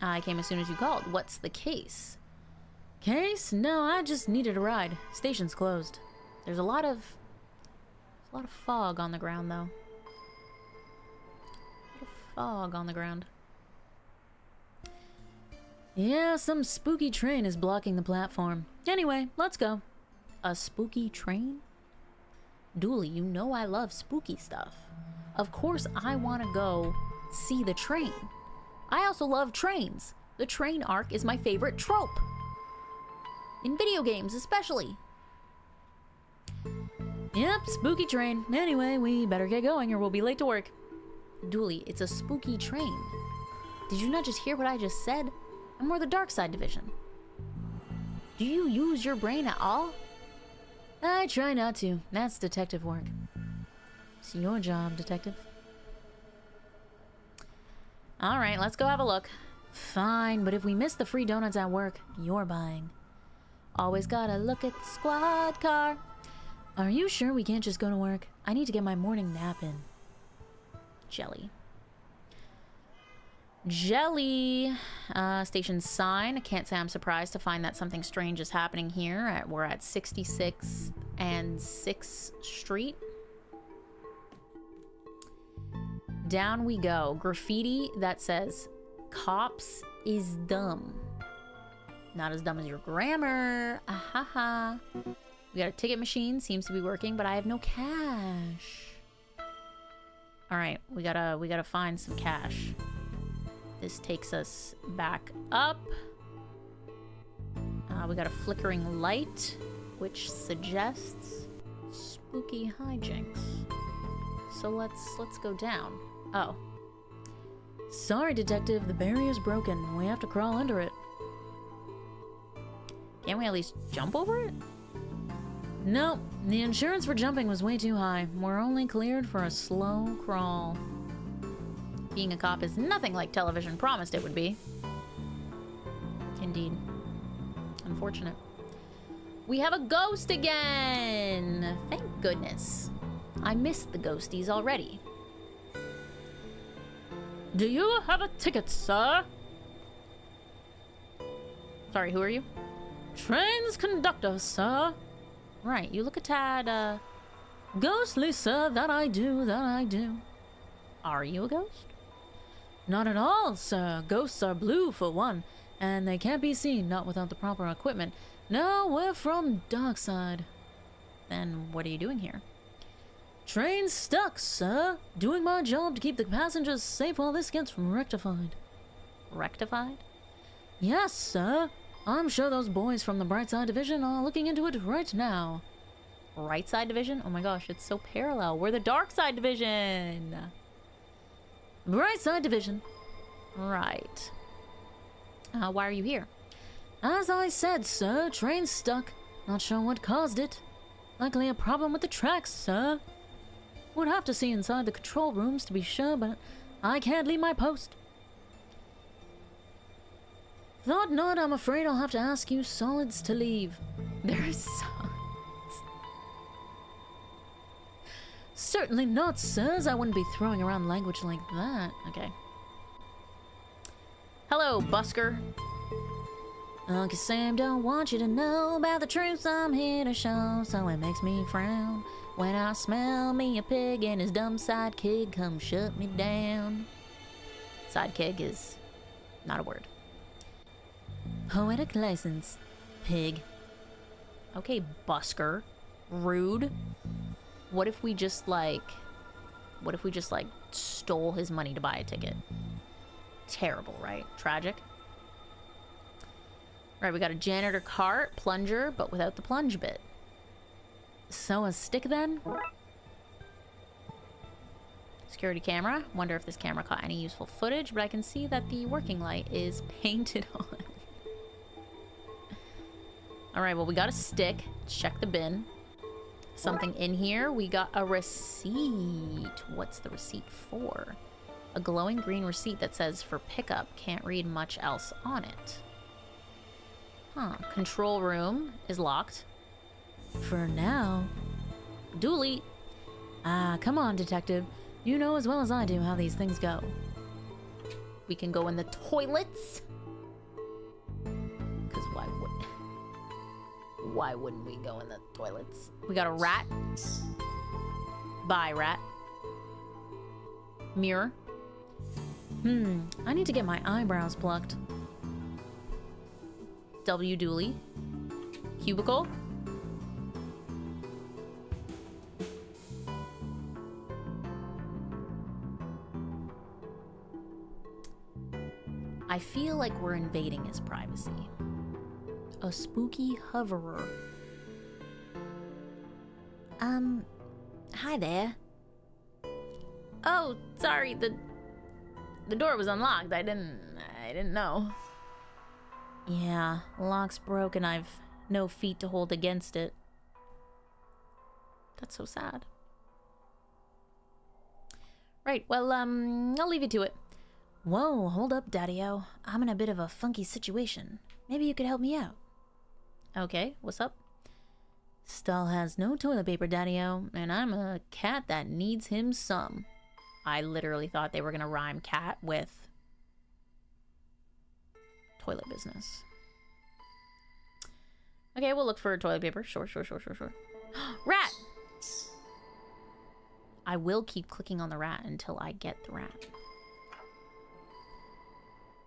I came as soon as you called. What's the case? Case? No, I just needed a ride. Station's closed. There's a lot of fog on the ground, though. A lot of fog on the ground. Yeah, some spooky train is blocking the platform. Anyway, let's go. A spooky train? Dooley, you know I love spooky stuff. Of course I want to go see the train. I also love trains. The train arc is my favorite trope. In video games, especially. Yep, spooky train. Anyway, we better get going or we'll be late to work. Dooley, it's a spooky train. Did you not just hear what I just said? I'm more the Darkside division. Do you use your brain at all? I try not to. That's detective work. It's your job, detective. All right, let's go have a look. Fine, but if we miss the free donuts at work, you're buying. Always gotta look at the squad car. Are you sure we can't just go to work? I need to get my morning nap in. Jelly. Jelly. Station sign. I can't say I'm surprised to find that something strange is happening here. We're at 66th and 6th Street. Down we go. Graffiti that says, "Cops is dumb." Not as dumb as your grammar. Ahaha. We got a ticket machine. Seems to be working, but I have no cash. All right, we gotta find some cash. This takes us back up. We got a flickering light, which suggests spooky hijinks. So let's go down. Oh. Sorry, detective, the barrier's broken. We have to crawl under it. Can't we at least jump over it? No, the insurance for jumping was way too high. We're only cleared for a slow crawl. Being a cop is nothing like television promised it would be. Indeed. unfortunate. We have a ghost again! Thank goodness. I missed the ghosties already. Do you have a ticket, sir? Sorry, who are you? Train's conductor, sir. Right, you look a tad, ghostly, sir. That I do, that I do. Are you a ghost? Not at all, sir. Ghosts are blue, for one, and they can't be seen, not without the proper equipment. No, we're from Darkside. Then what are you doing here? Train's stuck, sir. Doing my job to keep the passengers safe while this gets rectified. Rectified? Yes, sir. I'm sure those boys from the Brightside Division are looking into it right now. Brightside Division? Oh my gosh, it's so parallel. We're the Darkside Division. Brightside Division. Right. Why are you here? As I said, sir, train's stuck. Not sure what caused it. Likely a problem with the tracks, sir. Would have to see inside the control rooms to be sure, but I can't leave my post. Thought not, I'm afraid I'll have to ask you solids to leave. There's solids. Certainly not, sirs. I wouldn't be throwing around language like that. Okay. Hello, busker. Uncle Sam don't want you to know about the truths I'm here to show, so it makes me frown when I smell me a pig and his dumb sidekick come shut me down. Sidekick is not a word. Poetic license, pig. Okay, busker. Rude. What if we just like stole his money to buy a ticket? Terrible, right? Tragic. Right, we got a janitor cart, plunger, but without the plunge bit. So a stick then? Security camera. Wonder if this camera caught any useful footage, but I can see that the working light is painted on. Alright, well we got a stick. Let's check the bin. Something in here. We got a receipt. What's the receipt for? A glowing green receipt that says for pickup. Can't read much else on it. Huh. Control room is locked. For now. Dually. Ah, come on, detective. You know as well as I do how these things go. We can go in the toilets. Because why wouldn't we go in the toilets? We got a rat. Bye, rat. Mirror. I need to get my eyebrows plucked. W Dooley. Cubicle. I feel like we're invading his privacy. A spooky hoverer. Hi there. Oh, sorry, the door was unlocked. I didn't know. Yeah, lock's broken. I've no feet to hold against it. That's so sad. Right, well, I'll leave you to it. Whoa, hold up, Daddy-O. I'm in a bit of a funky situation. Maybe you could help me out. Okay, what's up? Stall has no toilet paper, Daddy-O, and I'm a cat that needs him some. I literally thought they were gonna rhyme cat with toilet business. Okay, we'll look for toilet paper. Sure. Rat! I will keep clicking on the rat until I get the rat.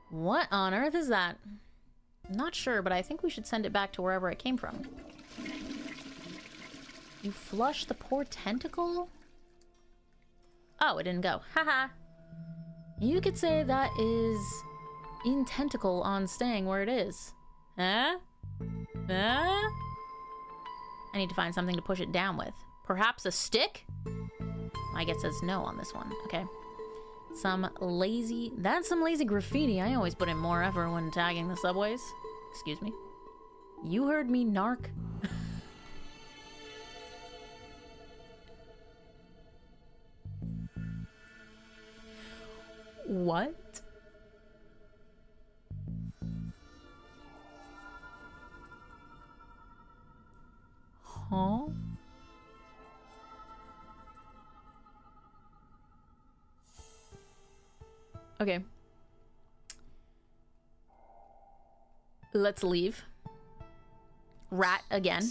What on earth is that? Not sure, but I think we should send it back to wherever it came from. You flush the poor tentacle? Oh, it didn't go. Haha. You could say that is in tentacle on staying where it is. Huh? Huh? I need to find something to push it down with. Perhaps a stick? I guess it says no on this one. Okay. That's some lazy graffiti. I always put in more effort when tagging the subways. Excuse me. You heard me, narc. What? Huh? Okay. Let's leave. Rat again.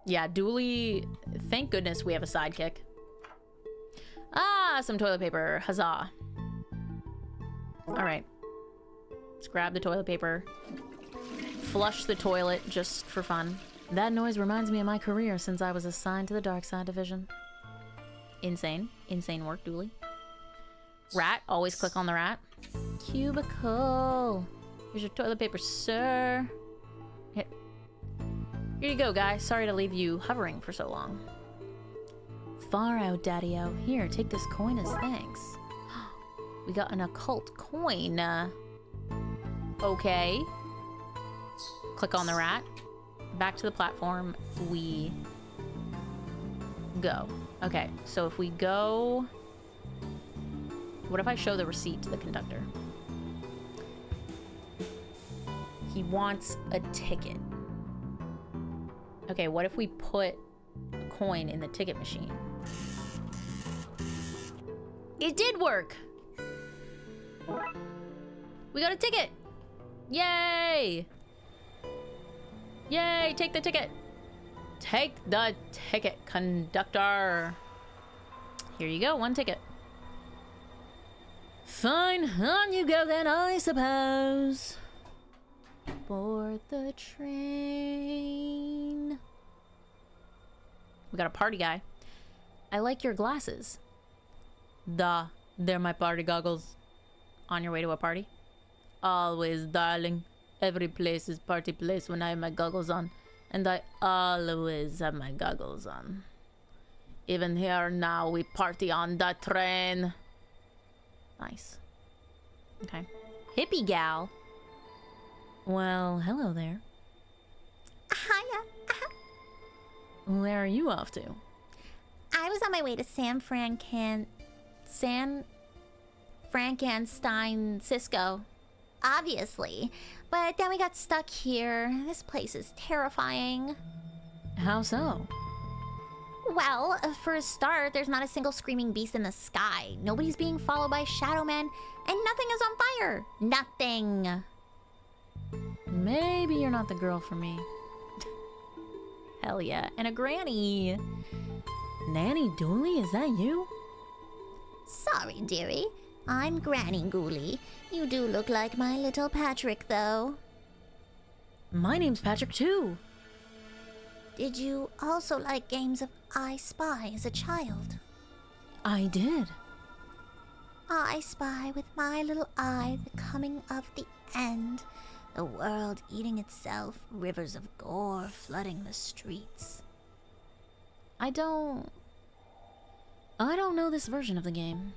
Yeah, Dooley. Thank goodness we have a sidekick. Ah, some toilet paper. Huzzah. Alright. Let's grab the toilet paper. Flush the toilet just for fun. That noise reminds me of my career since I was assigned to the Darkside Division. Insane. Insane work, Dooley. Rat. Always click on the rat. Cubicle. Here's your toilet paper, sir. Here you go, guy. Sorry to leave you hovering for so long. Far out, Daddy-o. Here, take this coin as thanks. We got an occult coin. Okay. Click on the rat. Back to the platform. We go. Okay, so if we go... What if I show the receipt to the conductor? He wants a ticket. Okay, what if we put a coin in the ticket machine? It did work! We got a ticket! Yay! Yay, take the ticket! Take the ticket, conductor! Here you go, one ticket. Fine, on you go then, I suppose. Board the train. We got a party guy. I like your glasses. They're my party goggles. On your way to a party? Always, darling. Every place is party place when I have my goggles on. And I always have my goggles on. Even here now, we party on the train. Nice. Okay. Hippie gal. Well, hello there. Hiya. Where are you off to? I was on my way to San Frankenstein, obviously. But then we got stuck here. This place is terrifying. How so? Well, for a start, there's not a single screaming beast in the sky. Nobody's being followed by Shadow Man, and nothing is on fire. Nothing. Maybe you're not the girl for me. Hell yeah. And a granny. Nanny Dooley, is that you? Sorry, dearie. I'm Granny Ghoulie. You do look like my little Patrick, though. My name's Patrick, too. Did you also like games of I Spy as a child? I did. I spy with my little eye the coming of the end. The world eating itself, rivers of gore flooding the streets. I don't know this version of the game.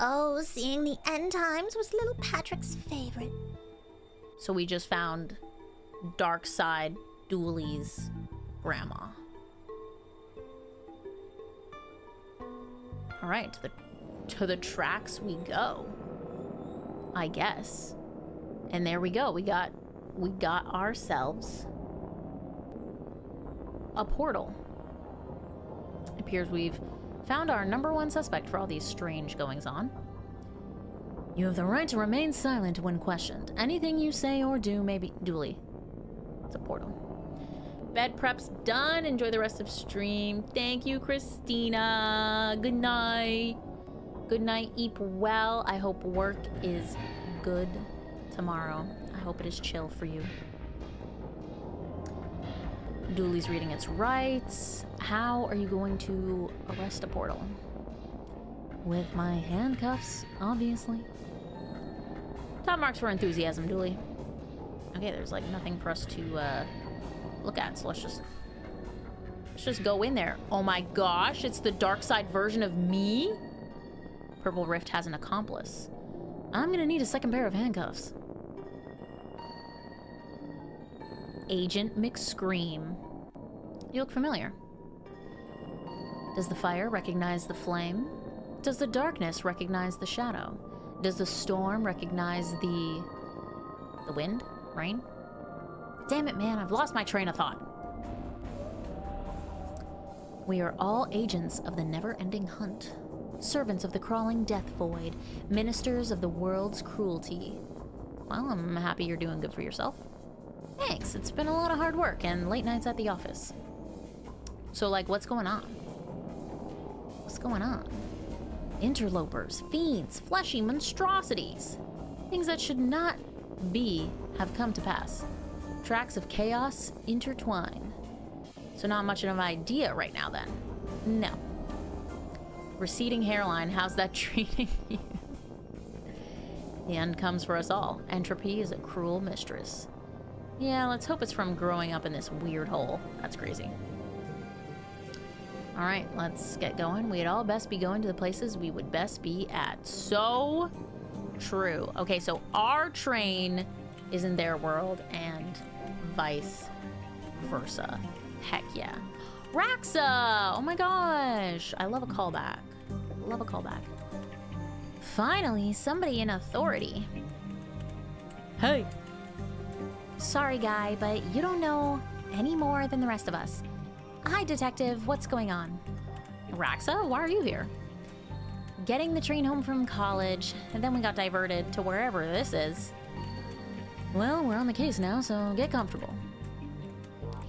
Oh, seeing the end times was little Patrick's favorite. So we just found Darkside Dooley's grandma. All right, to the tracks we go, I guess. And there we go. We got ourselves a portal. It appears we've found our #1 suspect for all these strange goings-on. You have the right to remain silent when questioned. Anything you say or do may be... Dooley. It's a portal. Bed prep's done. Enjoy the rest of stream. Thank you, Christina. Good night. Good night. Eat well. I hope work is good tomorrow. I hope it is chill for you. Dooley's reading its rights. How are you going to arrest a portal? With my handcuffs, obviously. Top marks for enthusiasm, Dooley. Okay, there's like nothing for us to look at, so let's just go in there. Oh my gosh, it's the dark side version of me? Purple Rift has an accomplice. I'm gonna need a second pair of handcuffs. Agent McScream. You look familiar. Does the fire recognize the flame? Does the darkness recognize the shadow? Does the storm recognize the wind? Rain? Damn it, man, I've lost my train of thought. We are all agents of the never-ending hunt, servants of the crawling death void, ministers of the world's cruelty. Well, I'm happy you're doing good for yourself. Thanks, it's been a lot of hard work and late nights at the office. So, like, what's going on? What's going on? Interlopers, fiends, fleshy monstrosities. Things that should not be have come to pass. Tracks of chaos intertwine. So not much of an idea right now, then. No. Receding hairline, how's that treating you? The end comes for us all. Entropy is a cruel mistress. Yeah, let's hope it's from growing up in this weird hole. That's crazy. All right, let's get going. We'd all best be going to the places we would best be at. So true. Okay, so our train is in their world and vice versa. Heck yeah. Raxa! Oh my gosh. I love a callback. Love a callback. Finally, somebody in authority. Hey! Sorry, guy, but you don't know any more than the rest of us. Hi, detective. What's going on? Raxa, why are you here? Getting the train home from college, and then we got diverted to wherever this is. Well, we're on the case now, so get comfortable.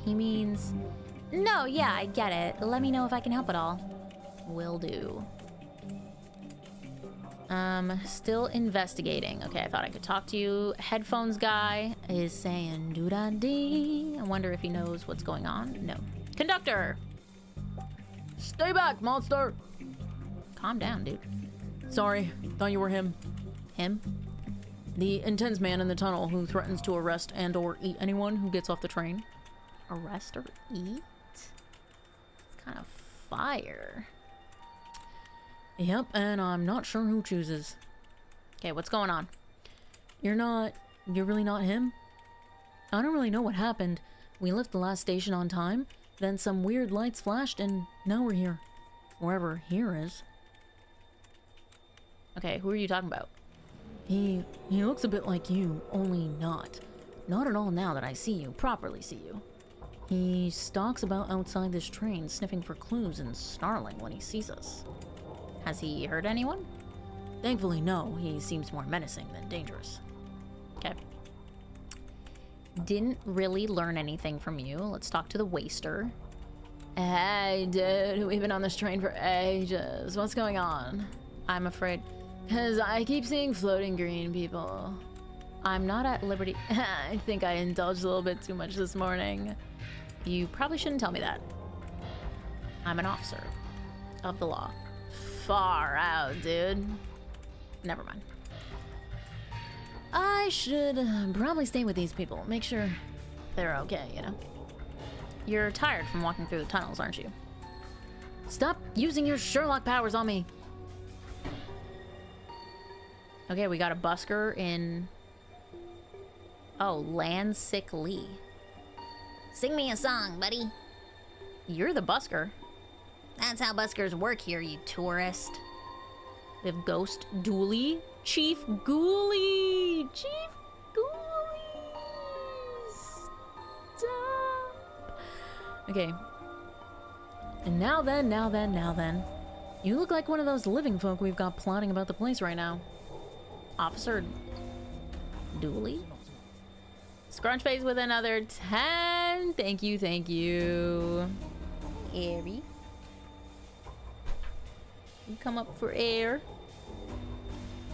He means... No, yeah, I get it. Let me know if I can help at all. Will do. Still investigating. Okay, I thought I could talk to you. Headphones guy is saying doo-da-dee. I wonder if he knows what's going on. No. Conductor! Stay back, monster! Calm down, dude. Sorry, thought you were him. Him? The intense man in the tunnel who threatens to arrest and or eat anyone who gets off the train. Arrest or eat? It's kind of fire. Yep, and I'm not sure who chooses. Okay, what's going on? You're really not him? I don't really know what happened. We left the last station on time, then some weird lights flashed, and now we're here. Wherever here is. Okay, who are you talking about? He looks a bit like you, only not. Not at all now that I see you, properly see you. He stalks about outside this train, sniffing for clues and snarling when he sees us. Has he hurt anyone? Thankfully, no. He seems more menacing than dangerous. Okay. Didn't really learn anything from you. Let's talk to the waster. Hey, dude. We've been on this train for ages. What's going on? I'm afraid. Because I keep seeing floating green people. I'm not at liberty. I think I indulged a little bit too much this morning. You probably shouldn't tell me that. I'm an officer of the law. Far out, dude. Never mind. I should probably stay with these people. Make sure they're okay, you know? You're tired from walking through the tunnels, aren't you? Stop using your Sherlock powers on me. Okay, we got a busker in... Oh, Landsick Lee. Sing me a song, buddy. You're the busker. That's how buskers work here, you tourist. We have Ghost Dooley. Chief Ghoulie! Chief Ghoulie! Stop! Okay. And now then. You look like one of those living folk we've got plotting about the place right now. Officer Dooley? Scrunch face with another 10. Thank you. Airy. You come up for air.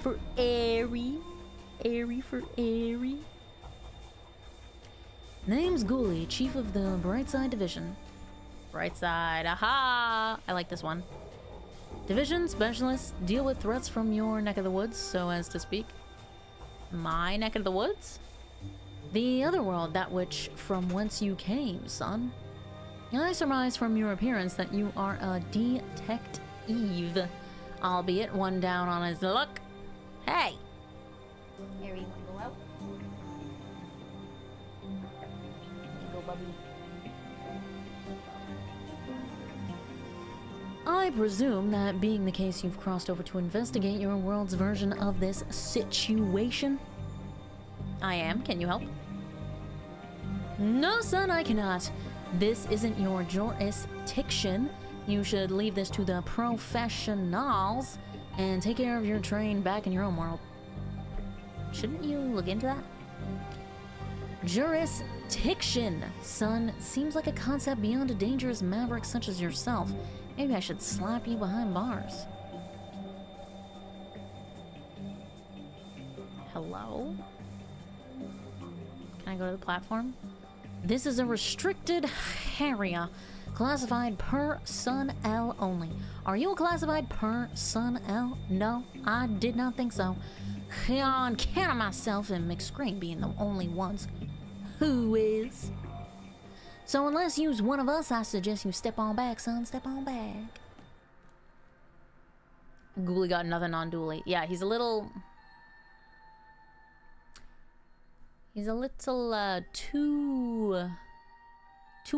For airy. Airy for airy. Name's Ghoulie, chief of the Brightside Division. Brightside, aha! I like this one. Division specialists deal with threats from your neck of the woods, so as to speak. My neck of the woods? The other world, that which from whence you came, son. I surmise from your appearance that you are a detective, albeit one down on his luck. Hey! Here, you wanna go out? Here you go, Bubby. I presume that being the case, you've crossed over to investigate your world's version of this situation? I am. Can you help? No, son, I cannot. This isn't your jurisdiction. You should leave this to the professionals and take care of your train back in your own world. Shouldn't you look into that? Jurisdiction, son. Seems like a concept beyond a dangerous maverick such as yourself. Maybe I should slap you behind bars. Hello? Can I go to the platform? This is a restricted area, classified personnel only. Are you a classified personnel? No, I did not think so. On count of myself and McScreen being the only ones who is. So unless you's one of us, I suggest you step on back, son. Step on back. Ghoulie got nothing on Dooley. Yeah, he's a little... He's a little, too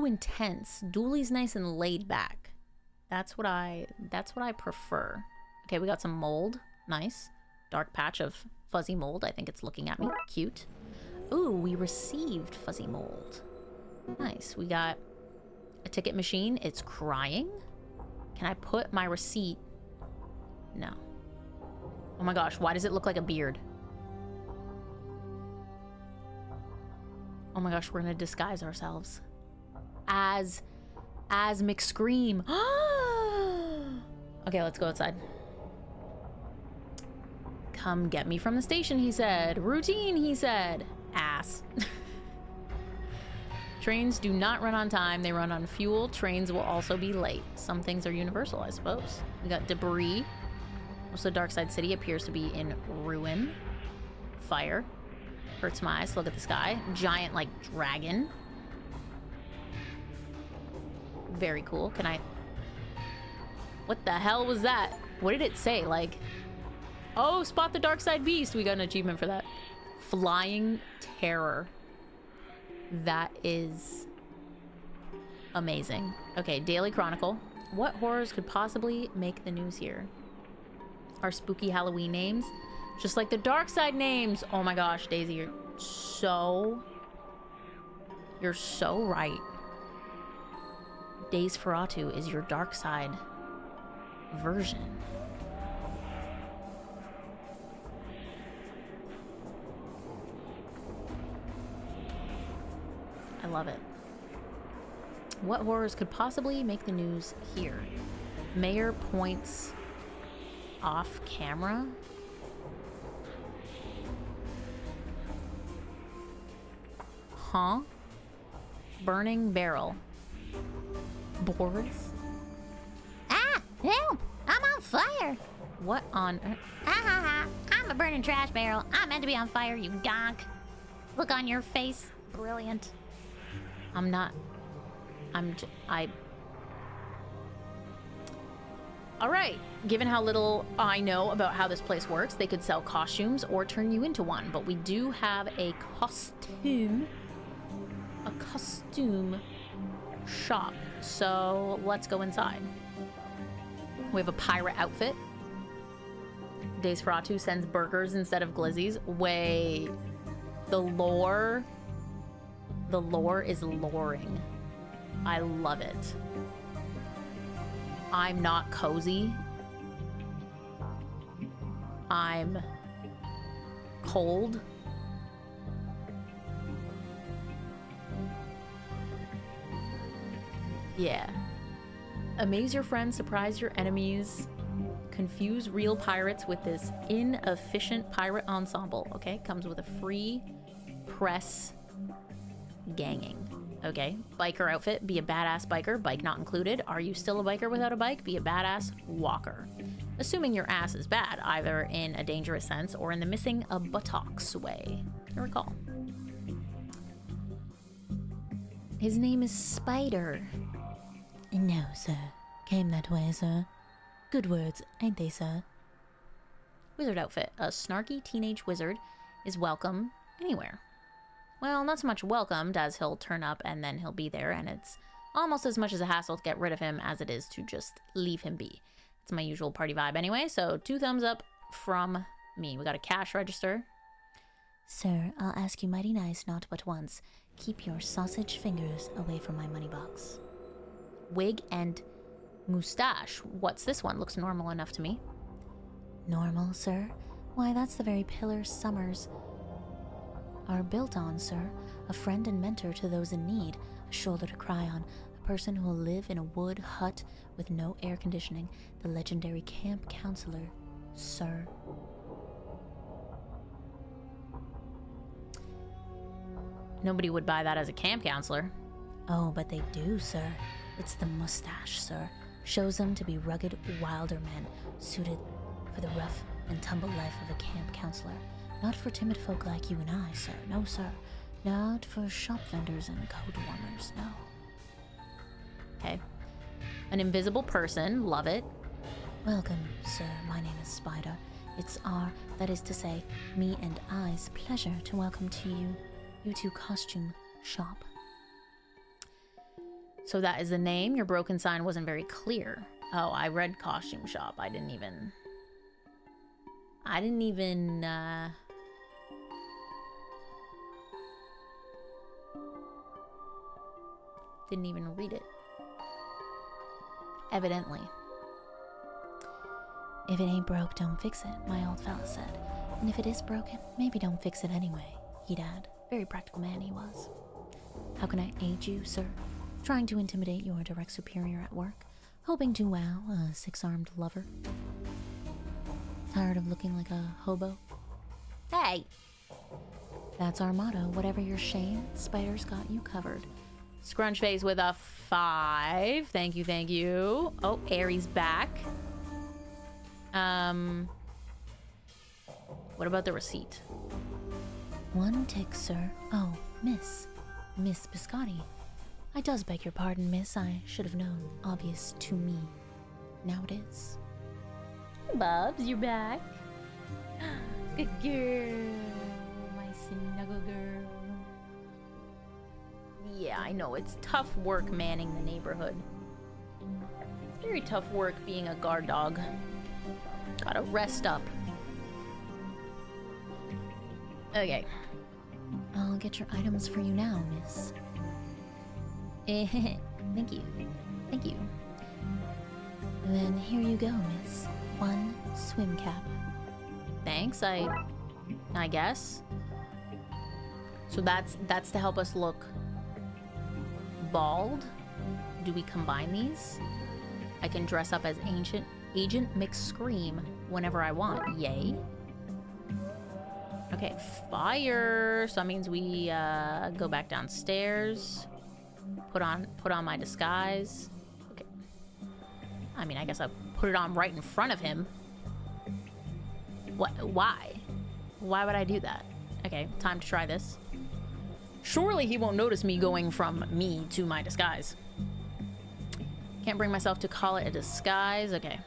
intense. Dooley's nice and laid back. That's what I prefer. Okay, we got some mold. Nice. Dark patch of fuzzy mold. I think it's looking at me. Cute. Ooh, we received fuzzy mold. Nice. We got a ticket machine. It's crying. Can I put my receipt? No. Oh my gosh, why does it look like a beard? Oh my gosh, we're gonna disguise ourselves as McScream. Okay, let's go outside. Come get me from the station, he said. Routine, he said. Ass. Trains do not run on time. They run on fuel. Trains will also be late. Some things are universal, I suppose. We got debris. Also, Darkside City appears to be in ruin. Fire. Hurts my eyes. Look at the sky. Giant, like, dragon. Very cool. Can I... What the hell was that? What did it say? Like... Oh, spot the Darkside Beast. We got an achievement for that. Flying Terror. That is... amazing. Okay, Daily Chronicle. What horrors could possibly make the news here? Our spooky Halloween names? Just like the Darkside names. Oh my gosh, Daisy, you're so right. Days Ferratu is your Darkside version. I love it. What horrors could possibly make the news here? Mayor points off camera. Huh? Burning barrel. Boris? Ah! Help! I'm on fire! What on earth? I'm a burning trash barrel. I'm meant to be on fire, you gonk. Look on your face. Brilliant. I'm not. Alright, given how little I know about how this place works, they could sell costumes or turn you into one, but we do have a costume shop, so let's go inside. We have a pirate outfit. Days Ferratu sends burgers instead of glizzies. Wait, the lore is loring. I love it. I'm not cozy. I'm cold. Yeah. Amaze your friends, surprise your enemies, confuse real pirates with this inefficient pirate ensemble. Okay, comes with a free press ganging. Okay, biker outfit, be a badass biker, bike not included. Are you still a biker without a bike? Be a badass walker. Assuming your ass is bad, either in a dangerous sense or in the missing a buttocks way. I recall. His name is Spider. No, sir. Came that way, sir. Good words, ain't they, sir? Wizard outfit. A snarky teenage wizard is welcome anywhere. Well, not so much welcomed, as he'll turn up and then he'll be there, and it's almost as much as a hassle to get rid of him as it is to just leave him be. It's my usual party vibe anyway, so 2 thumbs up from me. We got a cash register. Sir, I'll ask you mighty nice, not but once. Keep your sausage fingers away from my money box. Wig and mustache. What's this one? Looks normal enough to me. Normal, sir? Why, that's the very pillar Summers are built on, sir. A friend and mentor to those in need, a shoulder to cry on, a person who will live in a wood hut with no air conditioning, the legendary camp counselor, sir. Nobody would buy that as a camp counselor. Oh, but they do, sir. It's the mustache, sir. Shows them to be rugged, wilder men, suited for the rough and tumble life of a camp counselor. Not for timid folk like you and I, sir. No, sir. Not for shop vendors and coat warmers, no. Okay. An invisible person. Love it. Welcome, sir. My name is Spider. It's our, that is to say, me and I's pleasure to welcome to you two costume shop. So that is the name. Your broken sign wasn't very clear. Oh, I read costume shop. I didn't even read it. Evidently. If it ain't broke, don't fix it, my old fella said. And if it is broken, maybe don't fix it anyway, he'd add. Very practical man he was. How can I aid you, sir? Trying to intimidate your direct superior at work? Hoping to wow a six-armed lover? Tired of looking like a hobo? Hey! That's our motto. Whatever your shame, Spider's got you covered. Scrunch face with a 5. Thank you, thank you. Oh, Aries back. What about the receipt? One tick, sir. Oh, Miss Biscotti. I does beg your pardon, miss. I should have known. Obvious to me. Now it is. Bubs, you're back. Good girl. My snuggle girl. Yeah, I know. It's tough work manning the neighborhood. It's very tough work being a guard dog. Gotta rest up. Okay. I'll get your items for you now, miss. Thank you. Thank you. Then here you go, miss. One swim cap. Thanks, I guess. So that's to help us look bald. Do we combine these? I can dress up as Agent McScream whenever I want. Yay. Okay, fire. So that means we go back downstairs. Put on my disguise. Okay. I mean, I guess I put it on right in front of him. What? Why? Why would I do that? Okay, time to try this. Surely he won't notice me going from me to my disguise. Can't bring myself to call it a disguise. Okay.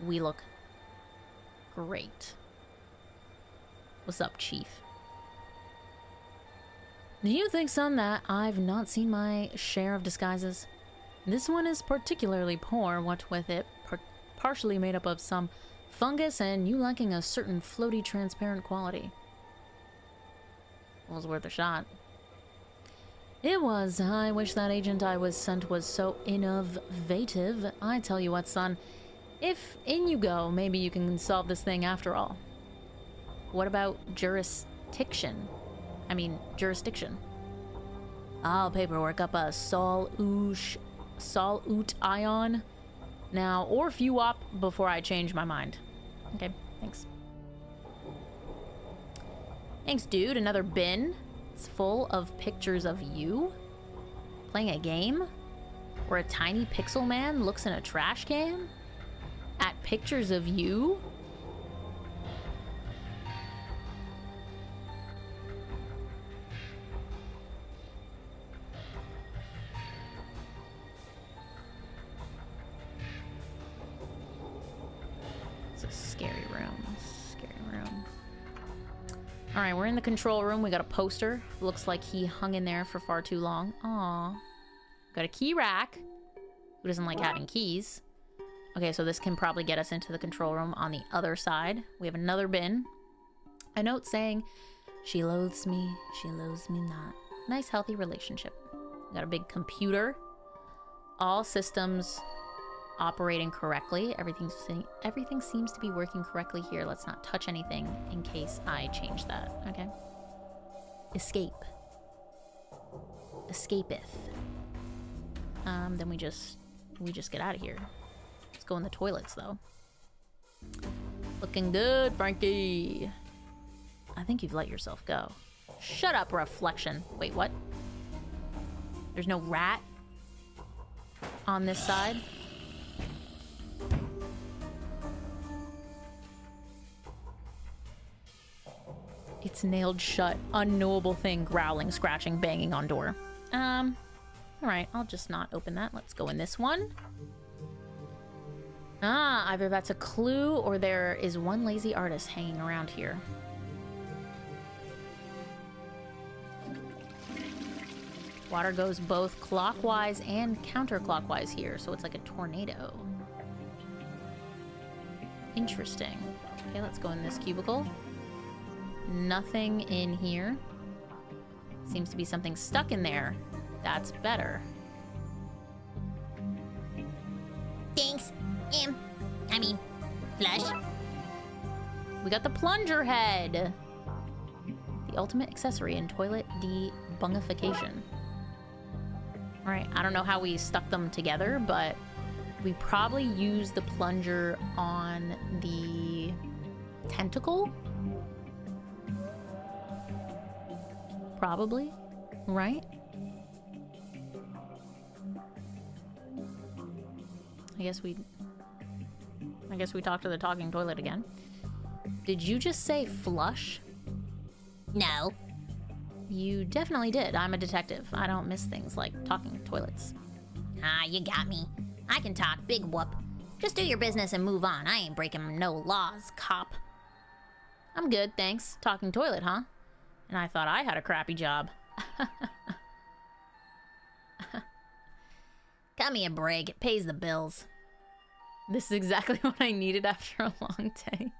We look great. What's up, Chief? Do you think, son, that I've not seen my share of disguises? This one is particularly poor, what with it partially made up of some fungus and you lacking a certain floaty transparent quality. It was worth a shot. It was. I wish that agent I was sent was so innovative. I tell you what, son, if in you go, maybe you can solve this thing after all. What about jurisdiction? I'll paperwork up a Sol Ut Ion now, or few up before I change my mind. Okay, thanks. Thanks, dude. Another bin. It's full of pictures of you playing a game where a tiny pixel man looks in a trash can at pictures of you. It's a scary room. All right, we're in the control room. We got a poster. Looks like he hung in there for far too long. Aw. Got a key rack. Who doesn't like having keys? Okay, so this can probably get us into the control room on the other side. We have another bin. A note saying, She loathes me not. Nice, healthy relationship. Got a big computer. All systems operating correctly. Everything seems to be working correctly here. Let's not touch anything in case I change that. Okay. Escape. Escapeth. Then we just get out of here. Let's go in the toilets though. Looking good, Frankie. I think you've let yourself go. Shut up, reflection. Wait, what? There's no rat on this side? It's nailed shut. Unknowable thing growling, scratching, banging on door. Alright, I'll just not open that. Let's go in this one. Ah, either that's a clue or there is one lazy artist hanging around here. Water goes both clockwise and counterclockwise here, so it's like a tornado. Interesting. Okay, let's go in this cubicle. Nothing in here. Seems to be something stuck in there. That's better. Thanks. Flush. We got the plunger head. The ultimate accessory in toilet debungification. Alright, I don't know how we stuck them together, but we probably used the plunger on the tentacle? Probably, right? I guess we talked to the talking toilet again. Did you just say flush? No. You definitely did. I'm a detective. I don't miss things like talking toilets. Ah, you got me. I can talk, big whoop. Just do your business and move on. I ain't breaking no laws, cop. I'm good, thanks. Talking toilet, huh? And I thought I had a crappy job. Cut me a break. It pays the bills. This is exactly what I needed after a long day.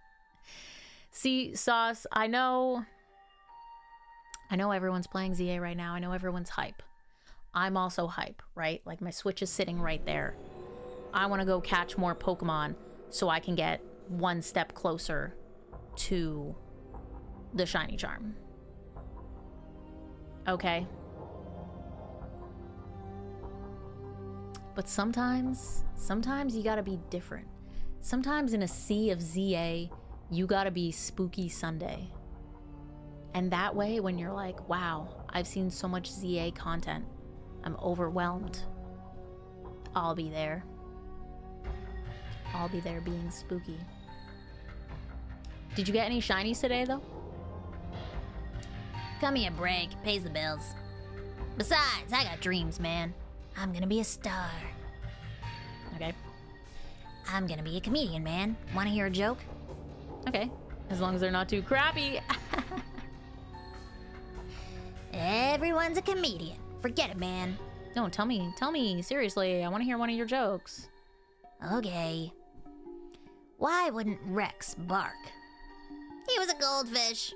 See, Sauce, I know everyone's playing ZA right now. I know everyone's hype. I'm also hype, right? Like my Switch is sitting right there. I want to go catch more Pokemon so I can get one step closer to the shiny charm. Okay. But sometimes you gotta be different. Sometimes in a sea of ZA, you gotta be Spooky Sunday. And that way, when you're like, wow, I've seen so much ZA content, I'm overwhelmed, I'll be there. I'll be there being spooky. Did you get any shinies today, though? Cut me a break. It pays the bills. Besides, I got dreams, man. I'm gonna be a star. Okay. I'm gonna be a comedian, man. Wanna hear a joke? Okay. As long as they're not too crappy. Everyone's a comedian. Forget it, man. No, tell me, seriously. I want to hear one of your jokes. Okay. Why wouldn't Rex bark? He was a goldfish.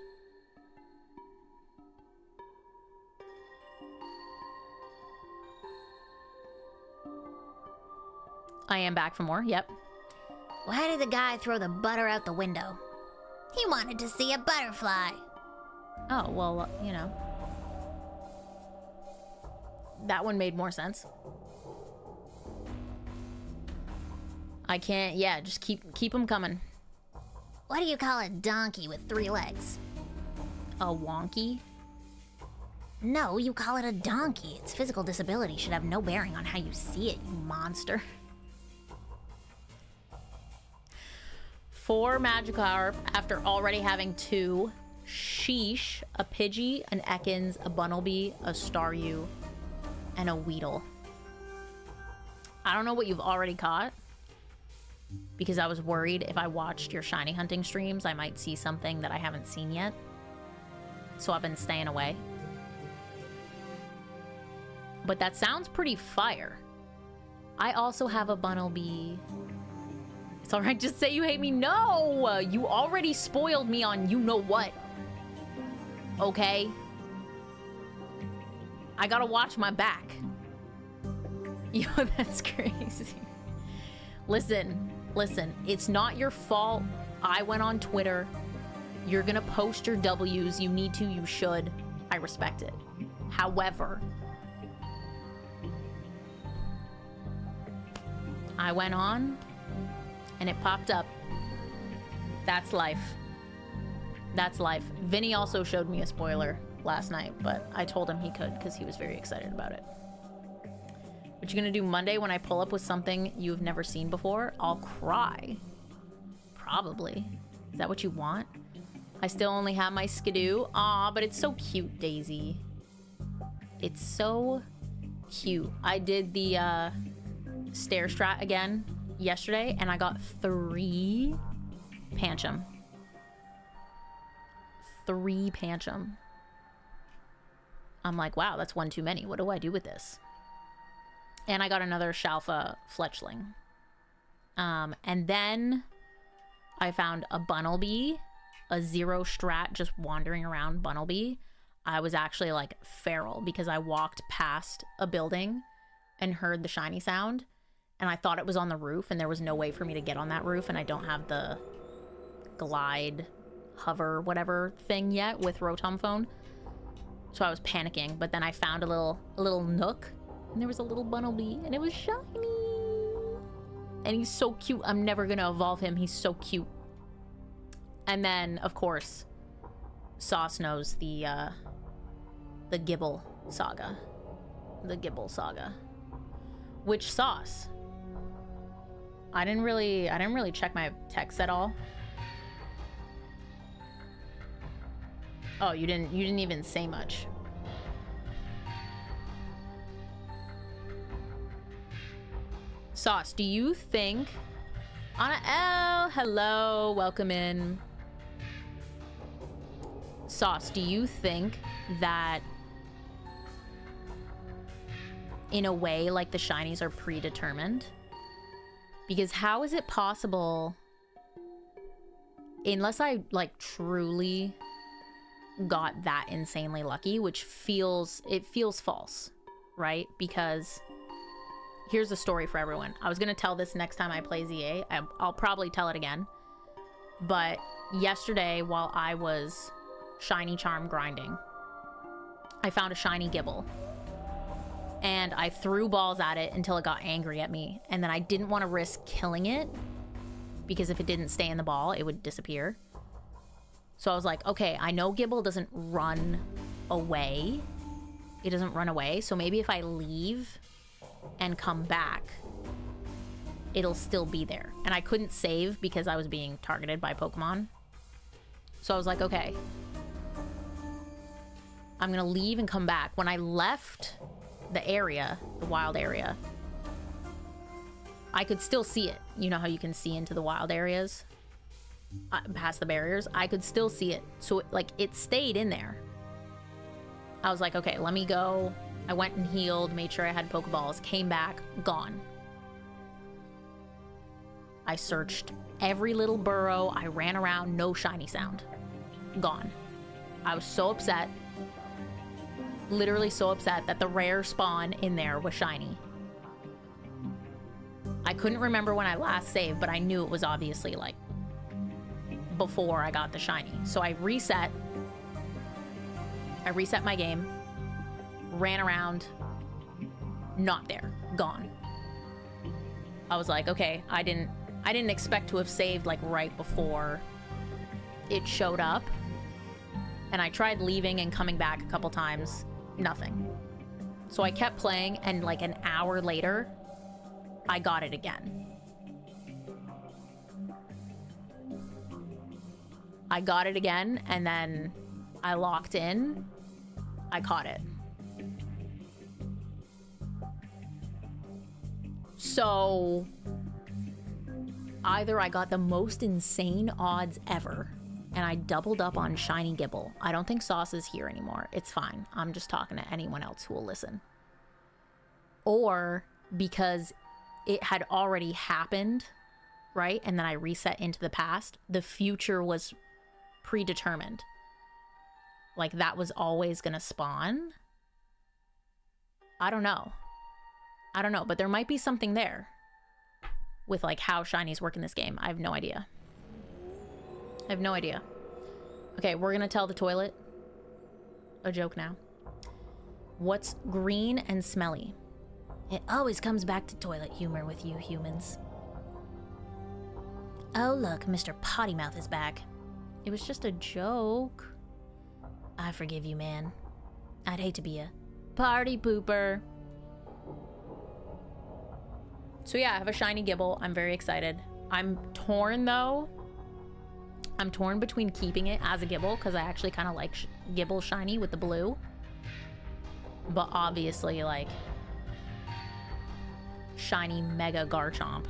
I am back for more, yep. Why did the guy throw the butter out the window? He wanted to see a butterfly. Oh, well, you know. That one made more sense. I can't, yeah, just keep them coming. What do you call a donkey with 3 legs? A wonky? No, you call it a donkey. Its physical disability should have no bearing on how you see it, you monster. 4 Magikarp after already having 2. Sheesh, a Pidgey, an Ekans, a Bunnelby, a Staryu, and a Weedle. I don't know what you've already caught, because I was worried if I watched your shiny hunting streams, I might see something that I haven't seen yet. So I've been staying away. But that sounds pretty fire. I also have a Bunnelby. It's alright, just say you hate me. No! You already spoiled me on you know what. Okay? I gotta watch my back. Yo, that's crazy. Listen, it's not your fault. I went on Twitter. You're gonna post your W's. You need to, you should. I respect it. However, I went on and it popped up. That's life. That's life. Vinny also showed me a spoiler last night, but I told him he could because he was very excited about it. What you gonna do Monday when I pull up with something you've never seen before? I'll cry. Probably. Is that what you want? I still only have my skidoo. Aw, but it's so cute, Daisy. It's so cute. I did the stair strat again yesterday, and I got 3 Pancham. 3 Pancham. I'm like, wow, that's one too many. What do I do with this? And I got another Shalfa Fletchling. And then I found a Bunnelby, a 0 strat just wandering around Bunnelby. I was actually like feral because I walked past a building and heard the shiny sound. And I thought it was on the roof, and there was no way for me to get on that roof, and I don't have the glide, hover, whatever thing yet with Rotom phone. So I was panicking, but then I found a little nook, and there was a little Bunnelby, and it was shiny. And he's so cute. I'm never gonna evolve him. He's so cute. And then, of course, Sauce knows the Gibble saga. The Gibble saga. Which Sauce? I didn't really check my text at all. Oh, you didn't even say much. Sauce, do you think Anna L, hello, welcome in. Sauce, do you think that in a way like the shinies are predetermined? Because how is it possible, unless I like truly got that insanely lucky, which feels false, right? Because here's the story for everyone. I was gonna tell this next time I play ZA. I'll probably tell it again. But yesterday, while I was shiny charm grinding, I found a shiny Gibble. And I threw balls at it until it got angry at me. And then I didn't want to risk killing it, because if it didn't stay in the ball, it would disappear. So I was like, okay, I know Gibble doesn't run away. It doesn't run away. So maybe if I leave and come back, it'll still be there. And I couldn't save because I was being targeted by Pokemon. So I was like, okay, I'm gonna leave and come back. When I left the area, the wild area, I could still see it. You know how you can see into the wild areas past the barriers? I could still see it. So it stayed in there. I was like, okay, let me go. I went and healed, made sure I had Pokeballs, came back, gone. I searched every little burrow. I ran around, no shiny sound. Gone. I was so upset. Literally so upset that the rare spawn in there was shiny. I couldn't remember when I last saved, but I knew it was obviously like before I got the shiny. So I reset my game, ran around, not there, gone. I was like, okay, I didn't expect to have saved like right before it showed up. And I tried leaving and coming back a couple times. Nothing. So I kept playing, and like an hour later, I got it again. I got it again, and then I locked in. I caught it. So either I got the most insane odds ever, and I doubled up on shiny Gibble. I don't think Sauce is here anymore. It's fine. I'm just talking to anyone else who will listen. Or because it had already happened, right? And then I reset into the past. The future was predetermined. Like, that was always gonna spawn? I don't know. I don't know, but there might be something there with, like, how shinies work in this game. I have no idea. I have no idea. Okay, we're gonna tell the toilet a joke now. What's green and smelly? It always comes back to toilet humor with you humans. Oh look, Mr. Pottymouth is back. It was just a joke. I forgive you, man. I'd hate to be a Party pooper. So yeah, I have a shiny Gibble. I'm very excited. I'm torn though. I'm torn between keeping it as a Gibble because I actually kind of like Gibble shiny with the blue. But obviously, like, shiny Mega Garchomp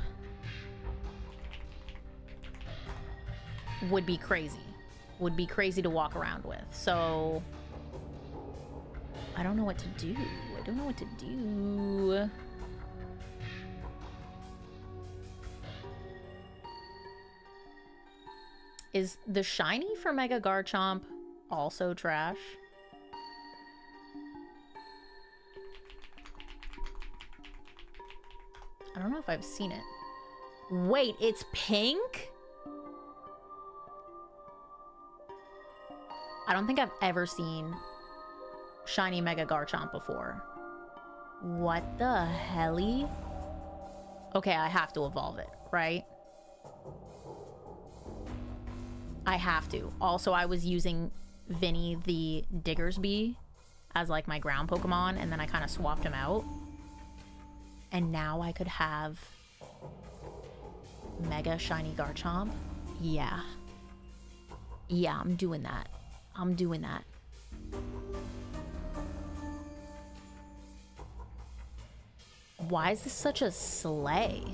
would be crazy. Would be crazy to walk around with. So I don't know what to do. I don't know what to do. Is the shiny for Mega Garchomp also trash? I don't know if I've seen it. Wait, it's pink? I don't think I've ever seen shiny Mega Garchomp before. What the helly? Okay, I have to evolve it, right? I have to. Also, I was using Vinny the Diggersby as like my ground Pokemon, and then I kind of swapped him out. And now I could have Mega Shiny Garchomp. Yeah. Yeah, I'm doing that. I'm doing that. Why is this such a sleigh?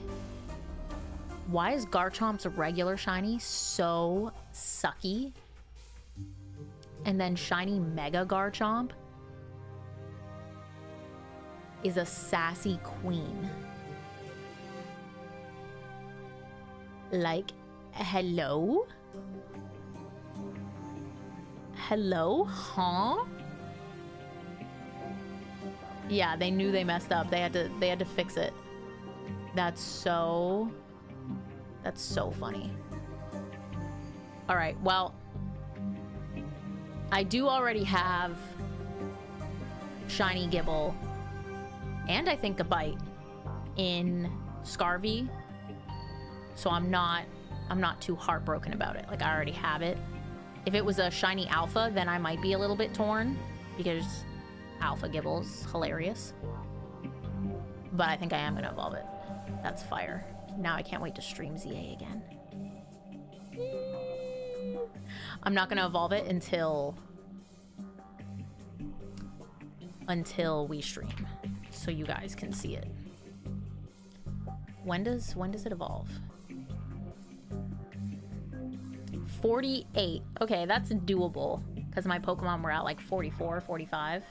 Why is Garchomp's regular shiny so sucky? And then shiny Mega Garchomp is a sassy queen. Like, hello? Hello? Huh? Yeah, they knew they messed up. They had to fix it. That's so funny. All right, well, I do already have shiny Gibble and I think a Bite in Scarvy. So I'm not too heartbroken about it. Like, I already have it. If it was a shiny Alpha, then I might be a little bit torn because Alpha Gibble's hilarious. But I think I am gonna evolve it. That's fire. Now I can't wait to stream ZA again. I'm not gonna evolve it until we stream, so you guys can see it. When does it evolve? 48. Okay, that's doable because my Pokemon were at like 44, 45.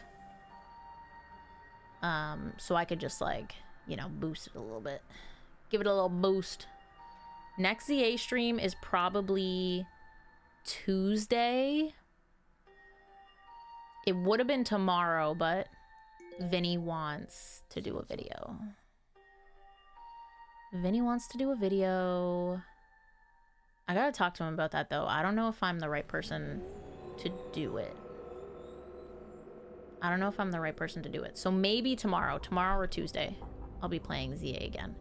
So I could just, like, you know, boost it a little bit. Give it a little boost. Next ZA stream is probably Tuesday. It would have been tomorrow, but Vinny wants to do a video. Vinny wants to do a video. I gotta talk to him about that, though. I don't know if I'm the right person to do it. I don't know if I'm the right person to do it. So maybe tomorrow or Tuesday, I'll be playing ZA again.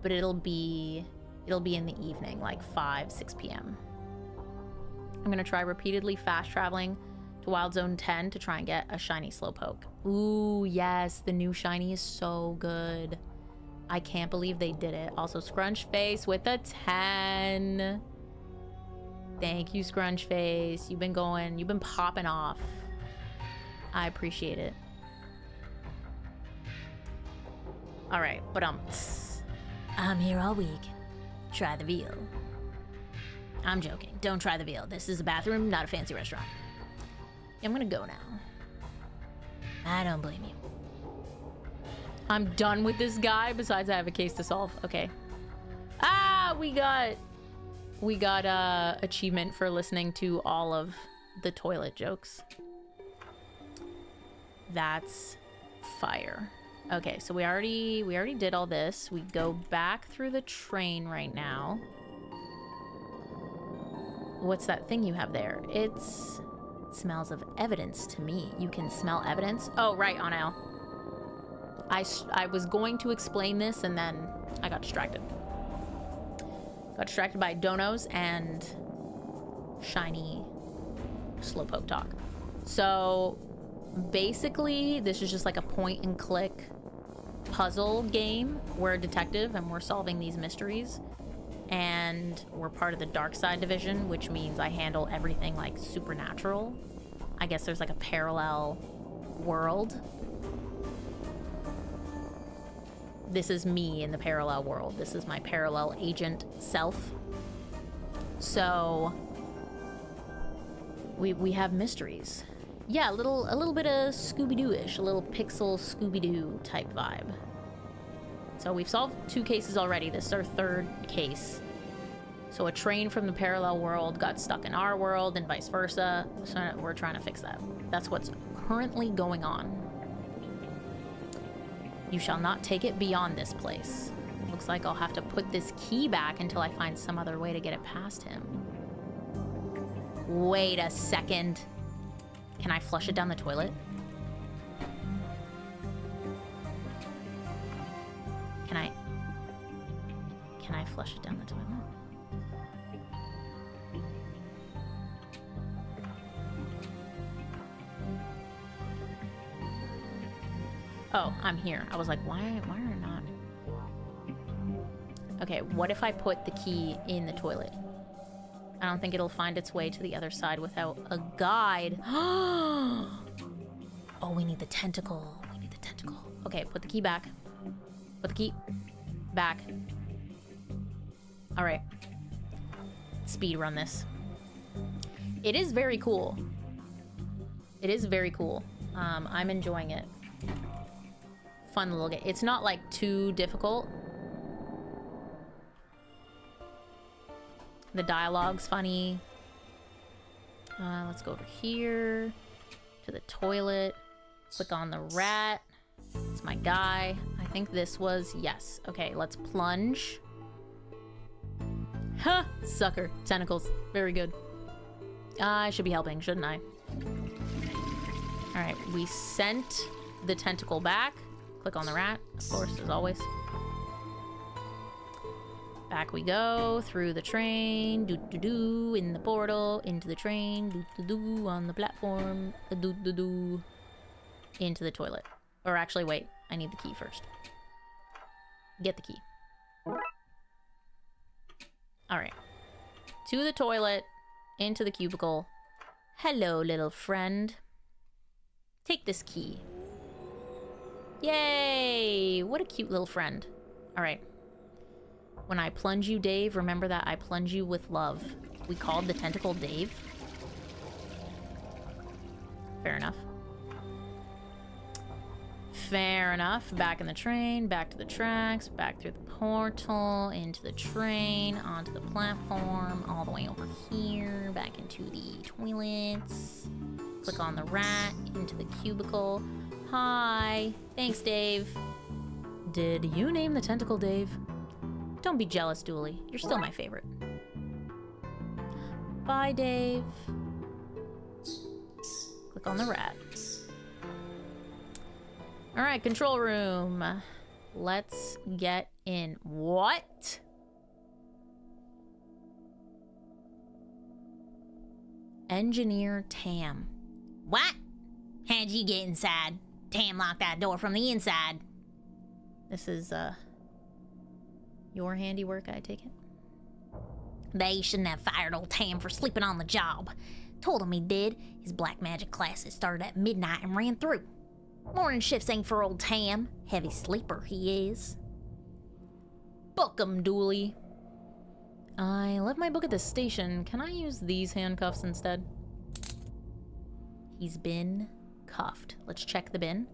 But it'll be in the evening, like 5, 6 p.m. I'm gonna try repeatedly fast traveling to Wild Zone 10 to try and get a shiny Slowpoke. Ooh, yes, the new shiny is so good. I can't believe they did it. Also, Scrunch Face with a 10. Thank you, Scrunch Face. You've been popping off. I appreciate it. All right, but I'm here all week. Try the veal. I'm joking. Don't try the veal. This is a bathroom, not a fancy restaurant. I'm gonna go now. I don't blame you. I'm done with this guy. Besides, I have a case to solve. Okay. Ah, we got achievement for listening to all of the toilet jokes. That's fire. Okay, so we already did all this. We go back through the train right now. What's that thing you have there? It smells of evidence to me. You can smell evidence? Oh, right, Anel. I was going to explain this and then I got distracted. Got distracted by donos and shiny slowpoke talk. So basically, this is just like a point and click puzzle game. We're a detective and we're solving these mysteries. And we're part of the Darkside division, which means I handle everything like supernatural. I guess there's like a parallel world. This is me in the parallel world. This is my parallel agent self. So we have mysteries. Yeah, a little bit of Scooby-Doo-ish, a little pixel Scooby-Doo type vibe. So we've solved 2 cases already. This is our 3rd case. So a train from the parallel world got stuck in our world and vice versa. So we're trying to fix that. That's what's currently going on. You shall not take it beyond this place. Looks like I'll have to put this key back until I find some other way to get it past him. Wait a second. Can I flush it down the toilet? Can I flush it down the toilet? Oh, I'm here. I was like, why are not? Okay, what if I put the key in the toilet? I don't think it'll find its way to the other side without a guide. Oh, we need the tentacle. We need the tentacle. Okay, put the key back. Put the key back. All right. Speed run this. It is very cool. It is very cool. I'm enjoying it. Fun little game. It's not like too difficult. The dialogue's funny. Let's go over here to the toilet. Click on the rat. It's my guy. I think this was yes. Okay, let's plunge. Huh, sucker. Tentacles. Very good. I should be helping, shouldn't I? All right, we sent the tentacle back. Click on the rat, of course, as always. Back we go, through the train, doo-doo-doo, in the portal, into the train, doo-doo-doo, on the platform, doo-doo-doo, into the toilet. Or actually, wait, I need the key first. Get the key. Alright. To the toilet, into the cubicle. Hello, little friend. Take this key. Yay! What a cute little friend. Alright. When I plunge you, Dave, remember that I plunge you with love. We called the tentacle Dave. Fair enough. Fair enough. Back in the train, back to the tracks, back through the portal, into the train, onto the platform, all the way over here, back into the toilets. Click on the rat, into the cubicle. Hi. Thanks, Dave. Did you name the tentacle Dave? Don't be jealous, Dooley. You're still my favorite. Bye, Dave. Click on the rat. All right, control room. Let's get in. What? Engineer Tam. What? How'd you get inside? Tam locked that door from the inside. This is, your handiwork, I take it? They shouldn't have fired old Tam for sleeping on the job. Told him he did. His black magic classes started at midnight and ran through. Morning shifts ain't for old Tam. Heavy sleeper he is. Book 'em, Dooley. I left my book at the station. Can I use these handcuffs instead? He's been cuffed. Let's check the bin.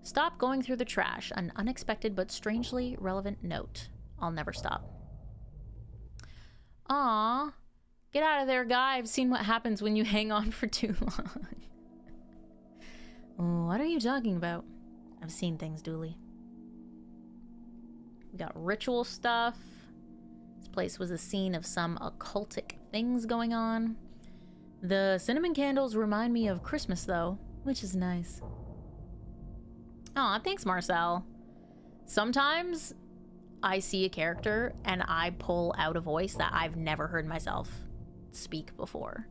Stop going through the trash. An unexpected but strangely relevant note. I'll never stop. Aw. Get out of there, guy. I've seen what happens when you hang on for too long. What are you talking about? I've seen things, Dooley. We got ritual stuff. This place was a scene of some occultic things going on. The cinnamon candles remind me of Christmas, though, which is nice. Aw, thanks, Marcel. Sometimes I see a character and I pull out a voice that I've never heard myself speak before.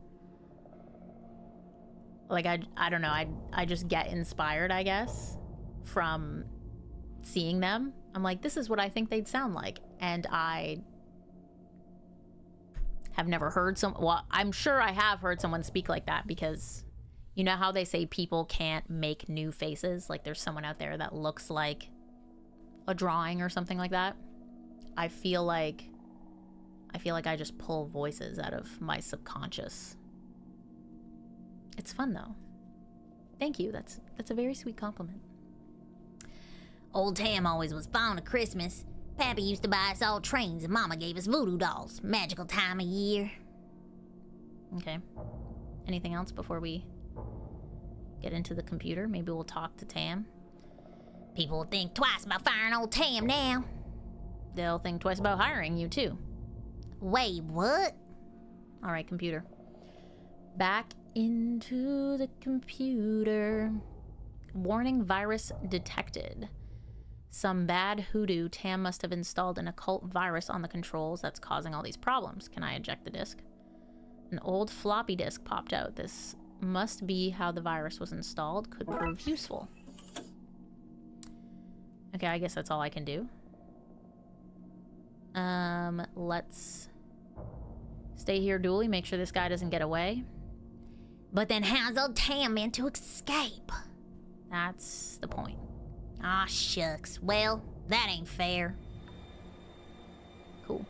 Like, I don't know, I just get inspired, I guess, from seeing them. I'm like, this is what I think they'd sound like. And I have never heard well, I'm sure I have heard someone speak like that, because you know how they say people can't make new faces? Like, there's someone out there that looks like a drawing or something like that. I feel like I just pull voices out of my subconscious. It's fun, though. Thank you. That's a very sweet compliment. Old Tam always was fond of Christmas. Pappy used to buy us all trains and Mama gave us voodoo dolls. Magical time of year. Okay. Anything else before we get into the computer? Maybe we'll talk to Tam. People will think twice about firing old Tam now. They'll think twice about hiring you, too. Wait, what? All right, computer. Back into the computer. Warning, virus detected. Some bad hoodoo. Tam must have installed an occult virus on the controls that's causing all these problems. Can I eject the disk? An old floppy disk popped out. This must be how the virus was installed. Could prove useful. Okay, I guess that's all I can do. Let's stay here, Dooley. Make sure this guy doesn't get away. But then how's old Tam meant to escape? That's the point. Aw, shucks. Well, that ain't fair. Cool.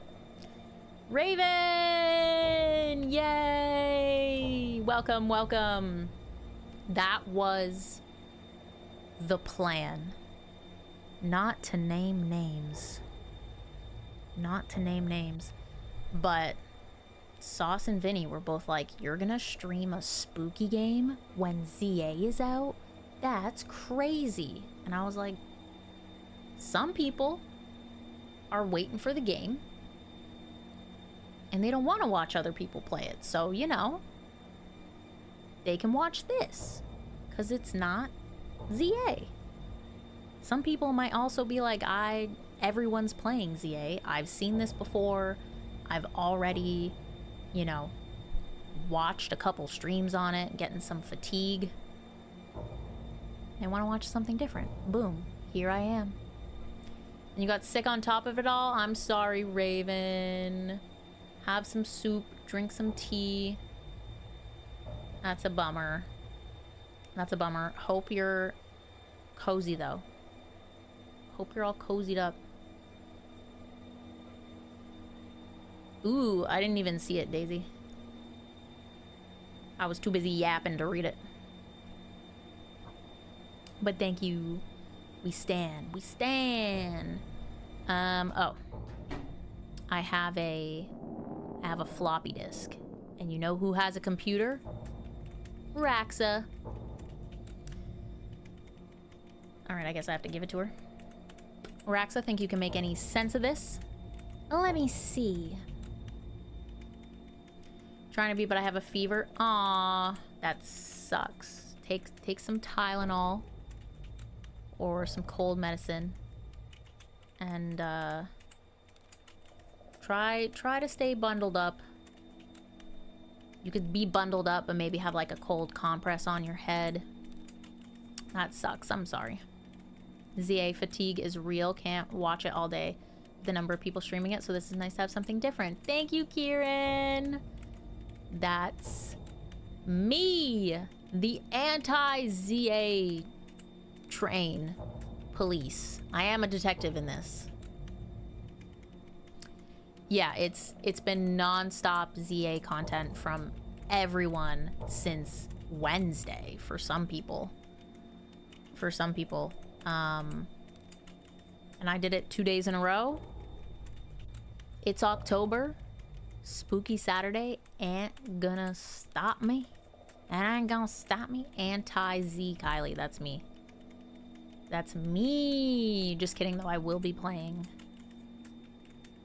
Raven! Yay! Welcome, welcome. That was the plan. Not to name names. Not to name names. But Sauce and Vinny were both like, you're gonna stream a spooky game when ZA is out? That's crazy. And I was like, some people are waiting for the game and they don't want to watch other people play it. So, you know, they can watch this because it's not ZA. Some people might also be like, everyone's playing ZA. I've seen this before. I've already, you know, watched a couple streams on it, getting some fatigue. They want to watch something different. Boom. Here I am. And you got sick on top of it all? I'm sorry, Raven. Have some soup. Drink some tea. That's a bummer. That's a bummer. Hope you're cozy, though. Hope you're all cozied up. Ooh, I didn't even see it, Daisy. I was too busy yapping to read it. But thank you. We stand. We stand. Oh. I have a floppy disk. And you know who has a computer? Raxa. Alright, I guess I have to give it to her. Raxa, think you can make any sense of this? Let me see. Trying to be, but I have a fever. Aw, that sucks. Take some Tylenol. Or some cold medicine. And, try to stay bundled up. You could be bundled up, but maybe have, like, a cold compress on your head. That sucks. I'm sorry. ZA fatigue is real. Can't watch it all day. The number of people streaming it, so this is nice to have something different. Thank you, Kieran. That's me, the anti-ZA train police. I am a detective in this. Yeah, it's been non-stop ZA content from everyone since Wednesday for some people. And I did it 2 days in a row. It's October. Spooky Saturday ain't gonna stop me. That ain't gonna stop me. Anti-Z Kylie, that's me. That's me. Just kidding, though. I will be playing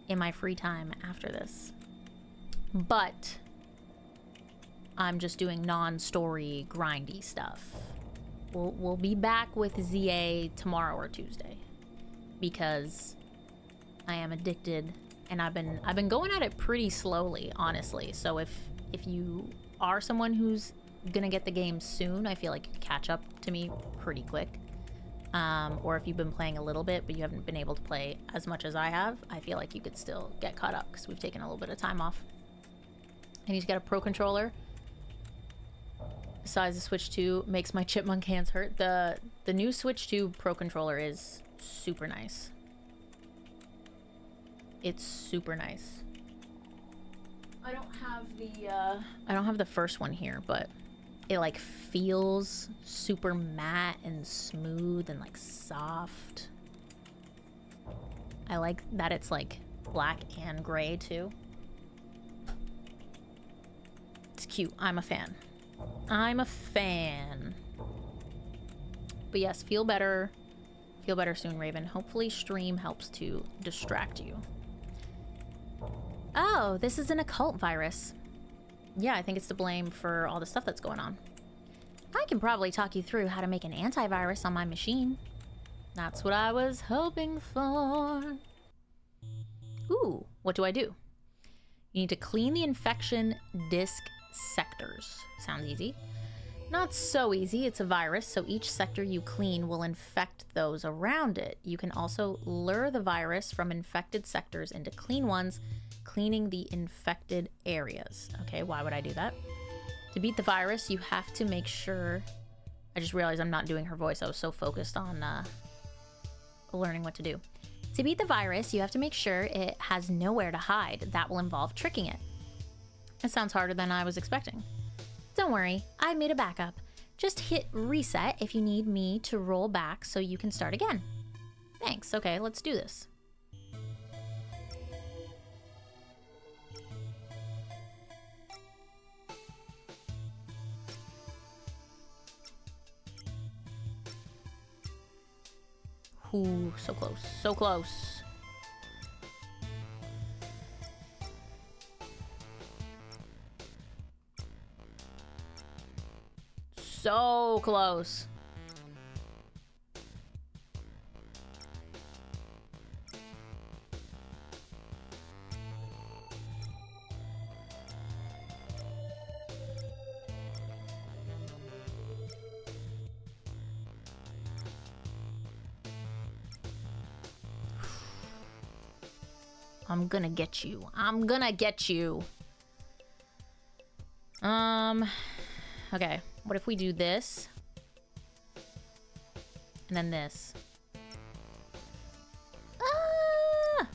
in my free time after this. But I'm just doing non-story grindy stuff. We'll be back with ZA tomorrow or Tuesday because I am addicted and I've been going at it pretty slowly, honestly. So if you are someone who's gonna get the game soon, I feel like you can catch up to me pretty quick. Or if you've been playing a little bit but you haven't been able to play as much as I have, I feel like you could still get caught up because we've taken a little bit of time off. I need to get a pro controller. Besides, the Switch 2 makes my chipmunk hands hurt. The new Switch 2 Pro controller is super nice. It's super nice. I don't have the first one here, but it like feels super matte and smooth and like soft. I like that it's like black and gray too. It's cute. I'm a fan. I'm a fan. But yes, feel better. Feel better soon, Raven. Hopefully stream helps to distract you. Oh, this is an occult virus. Yeah, I think it's to blame for all the stuff that's going on. I can probably talk you through how to make an antivirus on my machine. That's what I was hoping for. Ooh, what do I do? You need to clean the infection disk sectors. Sounds easy. Not so easy. It's a virus, so each sector you clean will infect those around it. You can also lure the virus from infected sectors into clean ones, cleaning the infected areas. Okay, why would I do that? To beat the virus, you have to make sure... I just realized I'm not doing her voice. I was so focused on learning what to do. To beat the virus, you have to make sure it has nowhere to hide. That will involve tricking it. It sounds harder than I was expecting. Don't worry, I made a backup. Just hit reset if you need me to roll back so you can start again. Thanks. Okay, let's do this. Ooh, so close. So close. So close. I'm gonna get you. I'm gonna get you. Okay. What if we do this? And then this. Ah!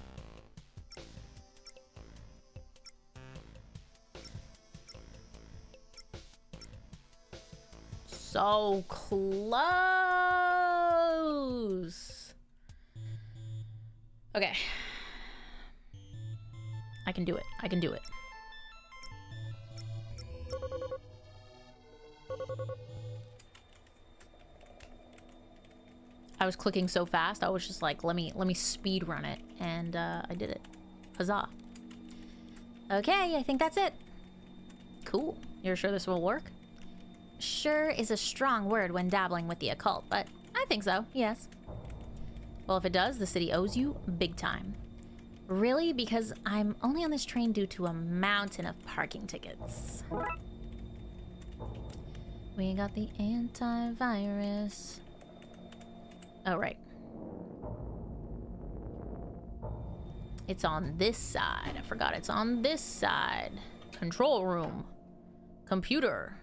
So close. Okay. I can do it. I can do it. I was clicking so fast, I was just like, let me speed run it, and I did it. Huzzah. Okay, I think that's it. Cool. You're sure this will work? Sure is a strong word when dabbling with the occult, but I think so, yes. Well, if it does, the city owes you big time. Really? Because I'm only on this train due to a mountain of parking tickets. We got the antivirus. Oh, right. It's on this side. I forgot it's on this side. Control room. Computer.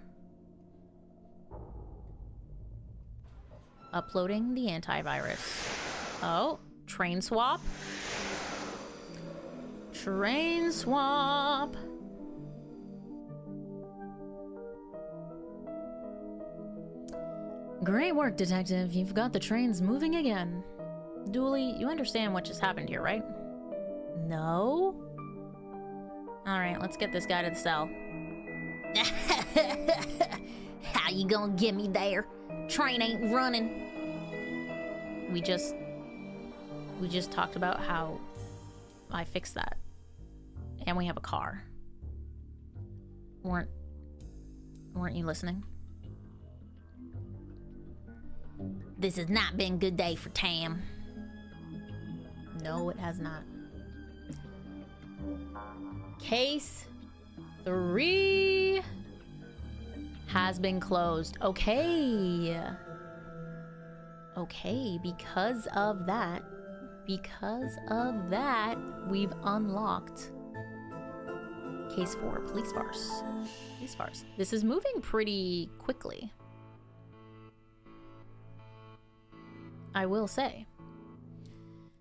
Uploading the antivirus. Oh, train swap. Train swap. Great work, Detective. You've got the trains moving again. Dooley, you understand what just happened here, right? No? Alright, let's get this guy to the cell. you gonna get me there? Train ain't running. We just talked about how I fixed that. And we have a car. Weren't you listening? This has not been a good day for Tam. No, it has not. Case 3 has been closed. Okay. Okay, because of that, we've unlocked Case 4, Police Farce. Police Farce. This is moving pretty quickly, I will say.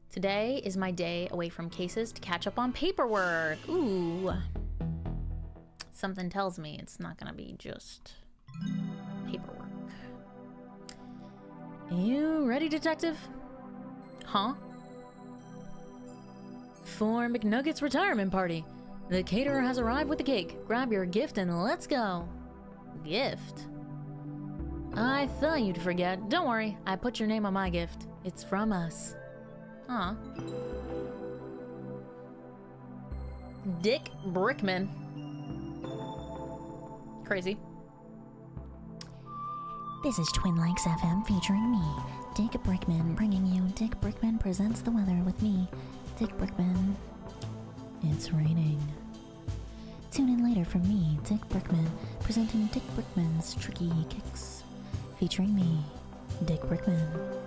Today is my day away from cases to catch up on paperwork. Ooh. Something tells me it's not gonna be just paperwork. You ready, detective? Huh? For McNugget's retirement party. The caterer has arrived with the cake. Grab your gift and let's go. Gift? I thought you'd forget. Don't worry, I put your name on my gift. It's from us. Huh. Dick Brickman. Crazy. This is Twin Lakes FM featuring me, Dick Brickman, bringing you Dick Brickman Presents the Weather with me, Dick Brickman. It's raining. Tune in later for me, Dick Brickman, presenting Dick Brickman's Tricky Kicks, featuring me, Dick Brickman.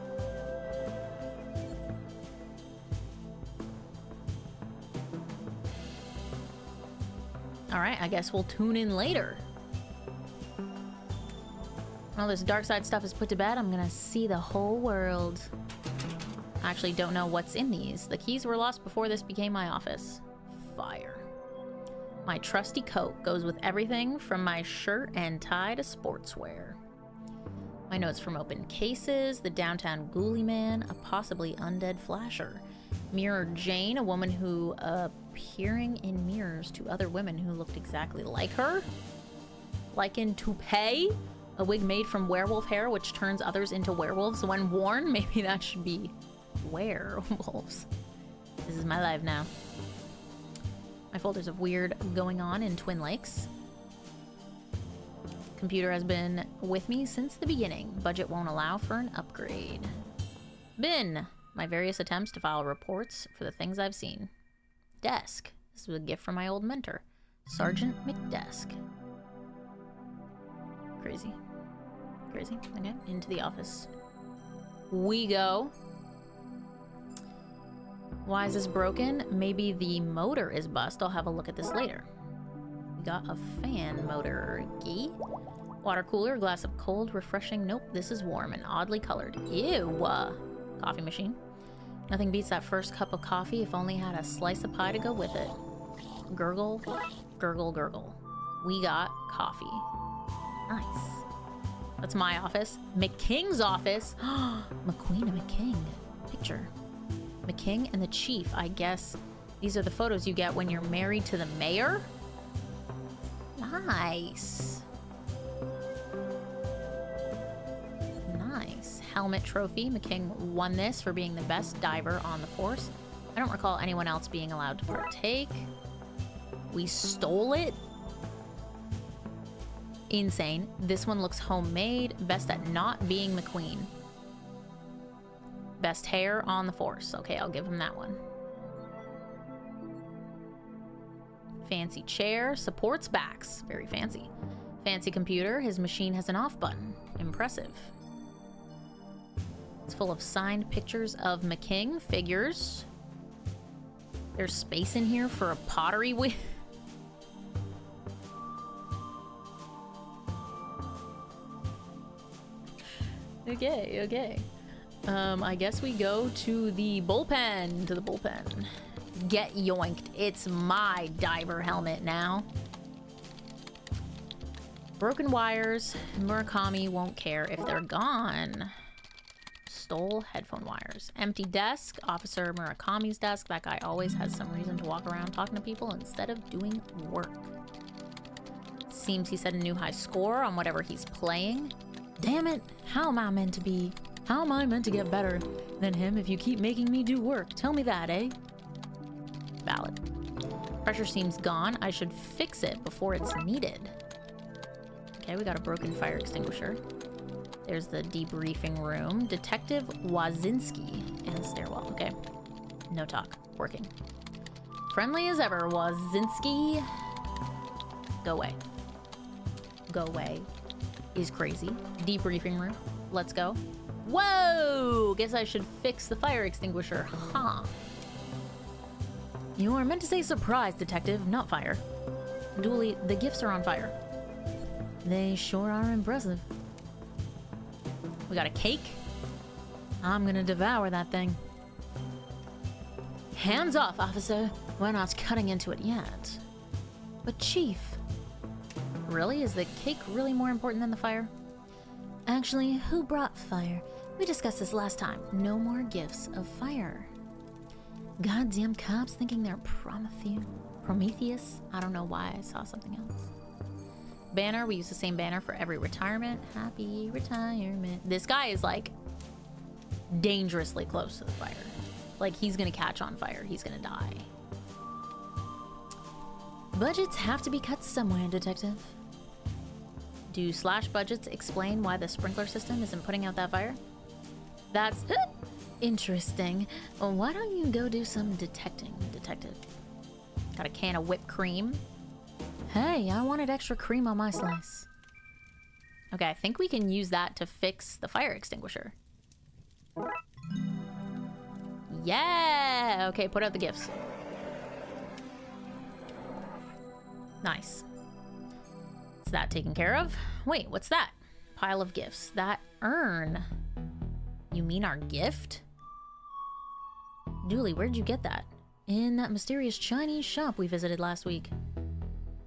Alright, I guess we'll tune in later. When all this Darkside stuff is put to bed, I'm gonna see the whole world. I actually don't know what's in these. The keys were lost before this became my office. Fire. My trusty coat goes with everything from my shirt and tie to sportswear. My notes from open cases, the downtown ghoulie man, a possibly undead flasher. Mirror Jane, a woman who appearing in mirrors to other women who looked exactly like her. Like in toupee, a wig made from werewolf hair which turns others into werewolves when worn. Maybe that should be werewolves. This is my life now. My folders of weird going on in Twin Lakes. Computer has been with me since the beginning. Budget won't allow for an upgrade. Bin. My various attempts to file reports for the things I've seen. Desk. This is a gift from my old mentor, Sergeant McDesk. Crazy. Crazy. Okay, into the office we go. Why is this broken? Maybe the motor is bust. I'll have a look at this later. We got a fan motor. Gee. Water cooler, glass of cold, refreshing. Nope, this is warm and oddly colored. Ew. Coffee machine. Nothing beats that first cup of coffee, if only had a slice of pie to go with it. Gurgle, gurgle, gurgle. We got coffee. Nice. That's my office. McKing's office. McQueen and McKing. Picture. McKing and the chief. I guess these are the photos you get when you're married to the mayor? Nice. Nice. Helmet trophy. McKing won this for being the best diver on the force. I don't recall anyone else being allowed to partake. We stole it? Insane. This one looks homemade. Best at not being McQueen. Best hair on the force. Okay, I'll give him that one. Fancy chair. Supports backs. Very fancy. Fancy computer. His machine has an off button. Impressive. It's full of signed pictures of McKing figures. There's space in here for a pottery wheel. Okay, okay. I guess we go to the bullpen. Get yoinked. It's my diver helmet now. Broken wires. Murakami won't care if they're gone. Stole headphone wires. Empty desk. Officer Murakami's desk. That guy always has some reason to walk around talking to people instead of doing work. Seems he set a new high score on whatever he's playing. Damn it, how am I meant to get better than him if you keep making me do work? Tell me that, eh? Valid. Pressure seems gone. I should fix it before it's needed. Okay, we got a broken fire extinguisher. There's the debriefing room. Detective Wazinski and the stairwell. Okay. No talk. Working. Friendly as ever, Wazinski. Go away. Go away. Is crazy. Debriefing room. Let's go. Whoa! Guess I should fix the fire extinguisher. Huh. You are meant to say surprise, detective, not fire. Dooley, the gifts are on fire. They sure are impressive. We got a cake. I'm gonna devour that thing. Hands off, officer. We're not cutting into it yet. But Chief... Really? Is the cake really more important than the fire? Actually, who brought fire? We discussed this last time. No more gifts of fire. Goddamn cops thinking they're Prometheus? I don't know why I saw something else. Banner. We use the same banner for every retirement. Happy retirement. This guy is like dangerously close to the fire. Like he's gonna catch on fire. He's gonna die. Budgets have to be cut somewhere, detective. Do slash budgets explain why the sprinkler system isn't putting out that fire? That's interesting. Why don't you go do some detecting, detective? Got a can of whipped cream. Hey, I wanted extra cream on my slice. Okay, I think we can use that to fix the fire extinguisher. Yeah! Okay, put out the gifts. Nice. Is that taken care of? Wait, what's that? Pile of gifts. That urn. You mean our gift? Dooley, where'd you get that? In that mysterious Chinese shop we visited last week.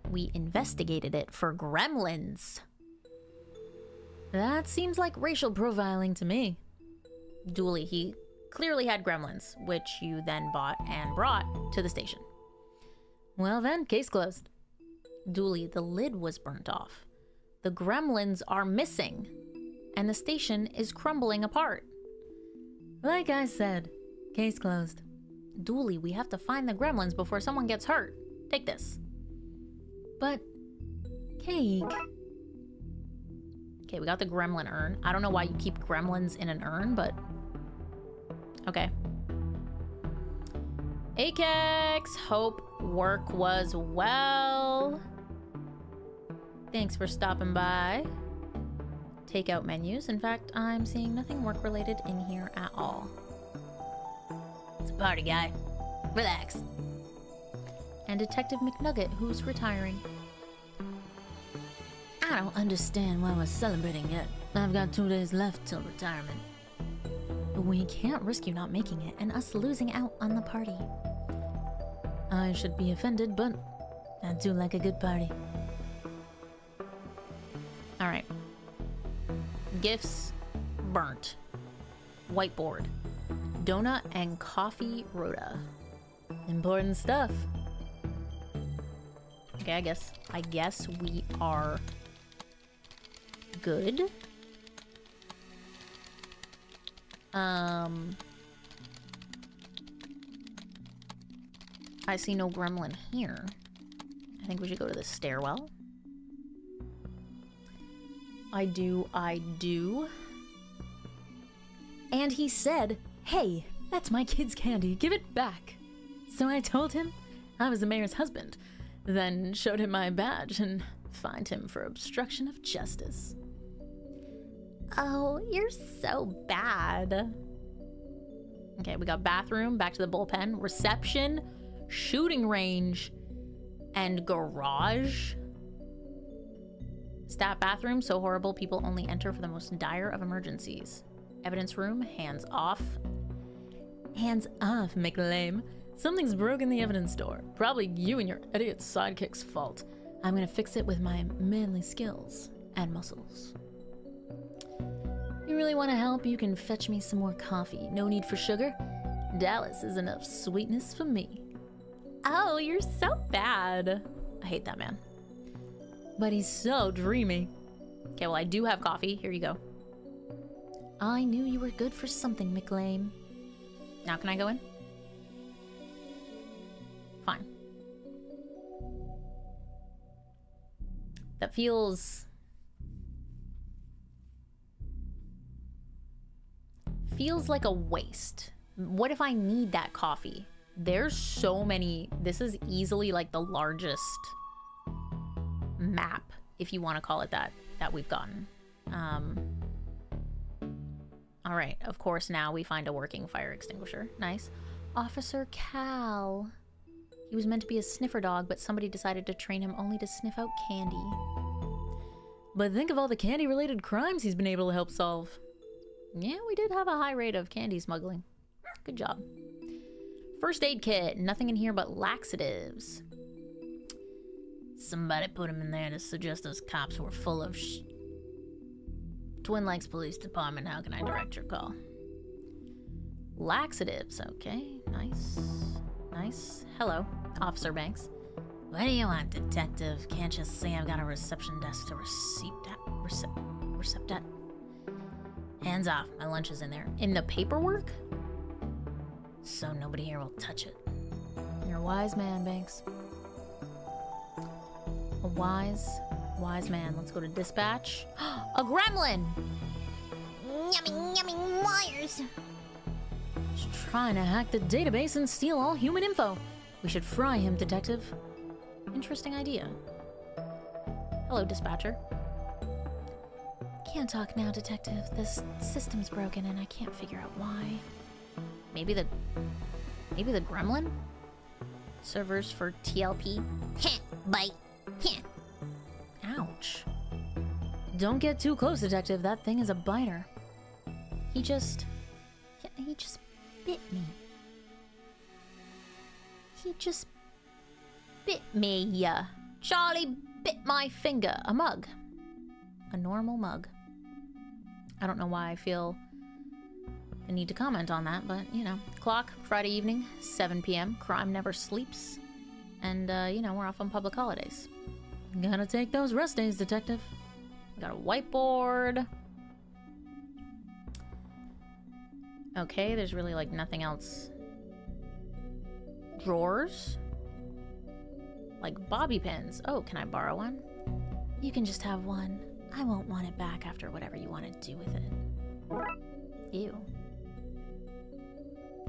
We investigated it for gremlins. That seems like racial profiling to me. Dooley, he clearly had gremlins, which you then bought and brought to the station. Well then, case closed. Dooley, the lid was burnt off. The gremlins are missing, and the station is crumbling apart. Like I said, case closed. Dooley, we have to find the gremlins before someone gets hurt. Take this. But, cake. Okay, we got the gremlin urn. I don't know why you keep gremlins in an urn, but... Okay. Akex, hope work was well. Thanks for stopping by. Takeout menus. In fact, I'm seeing nothing work-related in here at all. It's a party, guy. Relax. And Detective McNugget, who's retiring. I don't understand why we're celebrating yet. I've got 2 days left till retirement. We can't risk you not making it and us losing out on the party. I should be offended, but I do like a good party. All right. Gifts burnt. Whiteboard. Donut and coffee rhoda. Important stuff. Okay, I guess we are good. I see no gremlin here. I think we should go to the stairwell. I do. And he said, hey, that's my kid's candy, give it back. So I told him I was the mayor's husband, then showed him my badge and fined him for obstruction of justice. Oh, you're so bad. Okay, we got bathroom, back to the bullpen, reception, shooting range, and garage. Staff bathroom, so horrible people only enter for the most dire of emergencies. Evidence room, hands off. Hands off, McLame. Something's broken in the evidence door. Probably you and your idiot sidekick's fault. I'm gonna fix it with my manly skills and muscles. You really want to help? You can fetch me some more coffee. No need for sugar. Dallas is enough sweetness for me. Oh, you're so bad. I hate that man. but he's so dreamy. Okay, well, I do have coffee. Here you go. I knew you were good for something, McLean. Now can I go in? Fine. That feels like a waste. What if I need that coffee? There's so many. This is easily like the largest map, if you want to call it that we've gotten. All right, of course, now we find a working fire extinguisher. Nice. Officer Cal. He was meant to be a sniffer dog, but somebody decided to train him only to sniff out candy. But think of all the candy-related crimes he's been able to help solve. Yeah, we did have a high rate of candy smuggling. Good job. First aid kit. Nothing in here but laxatives. Somebody put him in there to suggest those cops were full of Twin Lakes Police Department, how can I direct your call? Laxatives. Okay, nice. Nice. Hello, Officer Banks. What do you want, detective? Can't you see I've got a reception desk to recept at? Hands off, my lunch is in there. In the paperwork? So nobody here will touch it. You're a wise man, Banks. A wise man. Let's go to dispatch. A gremlin! Yummy wires. He's trying to hack the database and steal all human info. We should fry him, detective. Interesting idea. Hello, dispatcher. Can't talk now, detective. This system's broken and I can't figure out why. Maybe the gremlin? Servers for TLP. Bite. Ouch. Don't get too close, detective. That thing is a biter. He just bit me. He just Bit me. Charlie bit my finger. A mug. A normal mug. I don't know why I feel the need to comment on that, but, you know. Clock, Friday evening, 7 p.m. Crime never sleeps. And, you know, we're off on public holidays. Gotta take those rest days, detective. We got a whiteboard. Okay, there's really, like, nothing else. Drawers? Like bobby pins. Oh, can I borrow one? You can just have one. I won't want it back after whatever you want to do with it. Ew.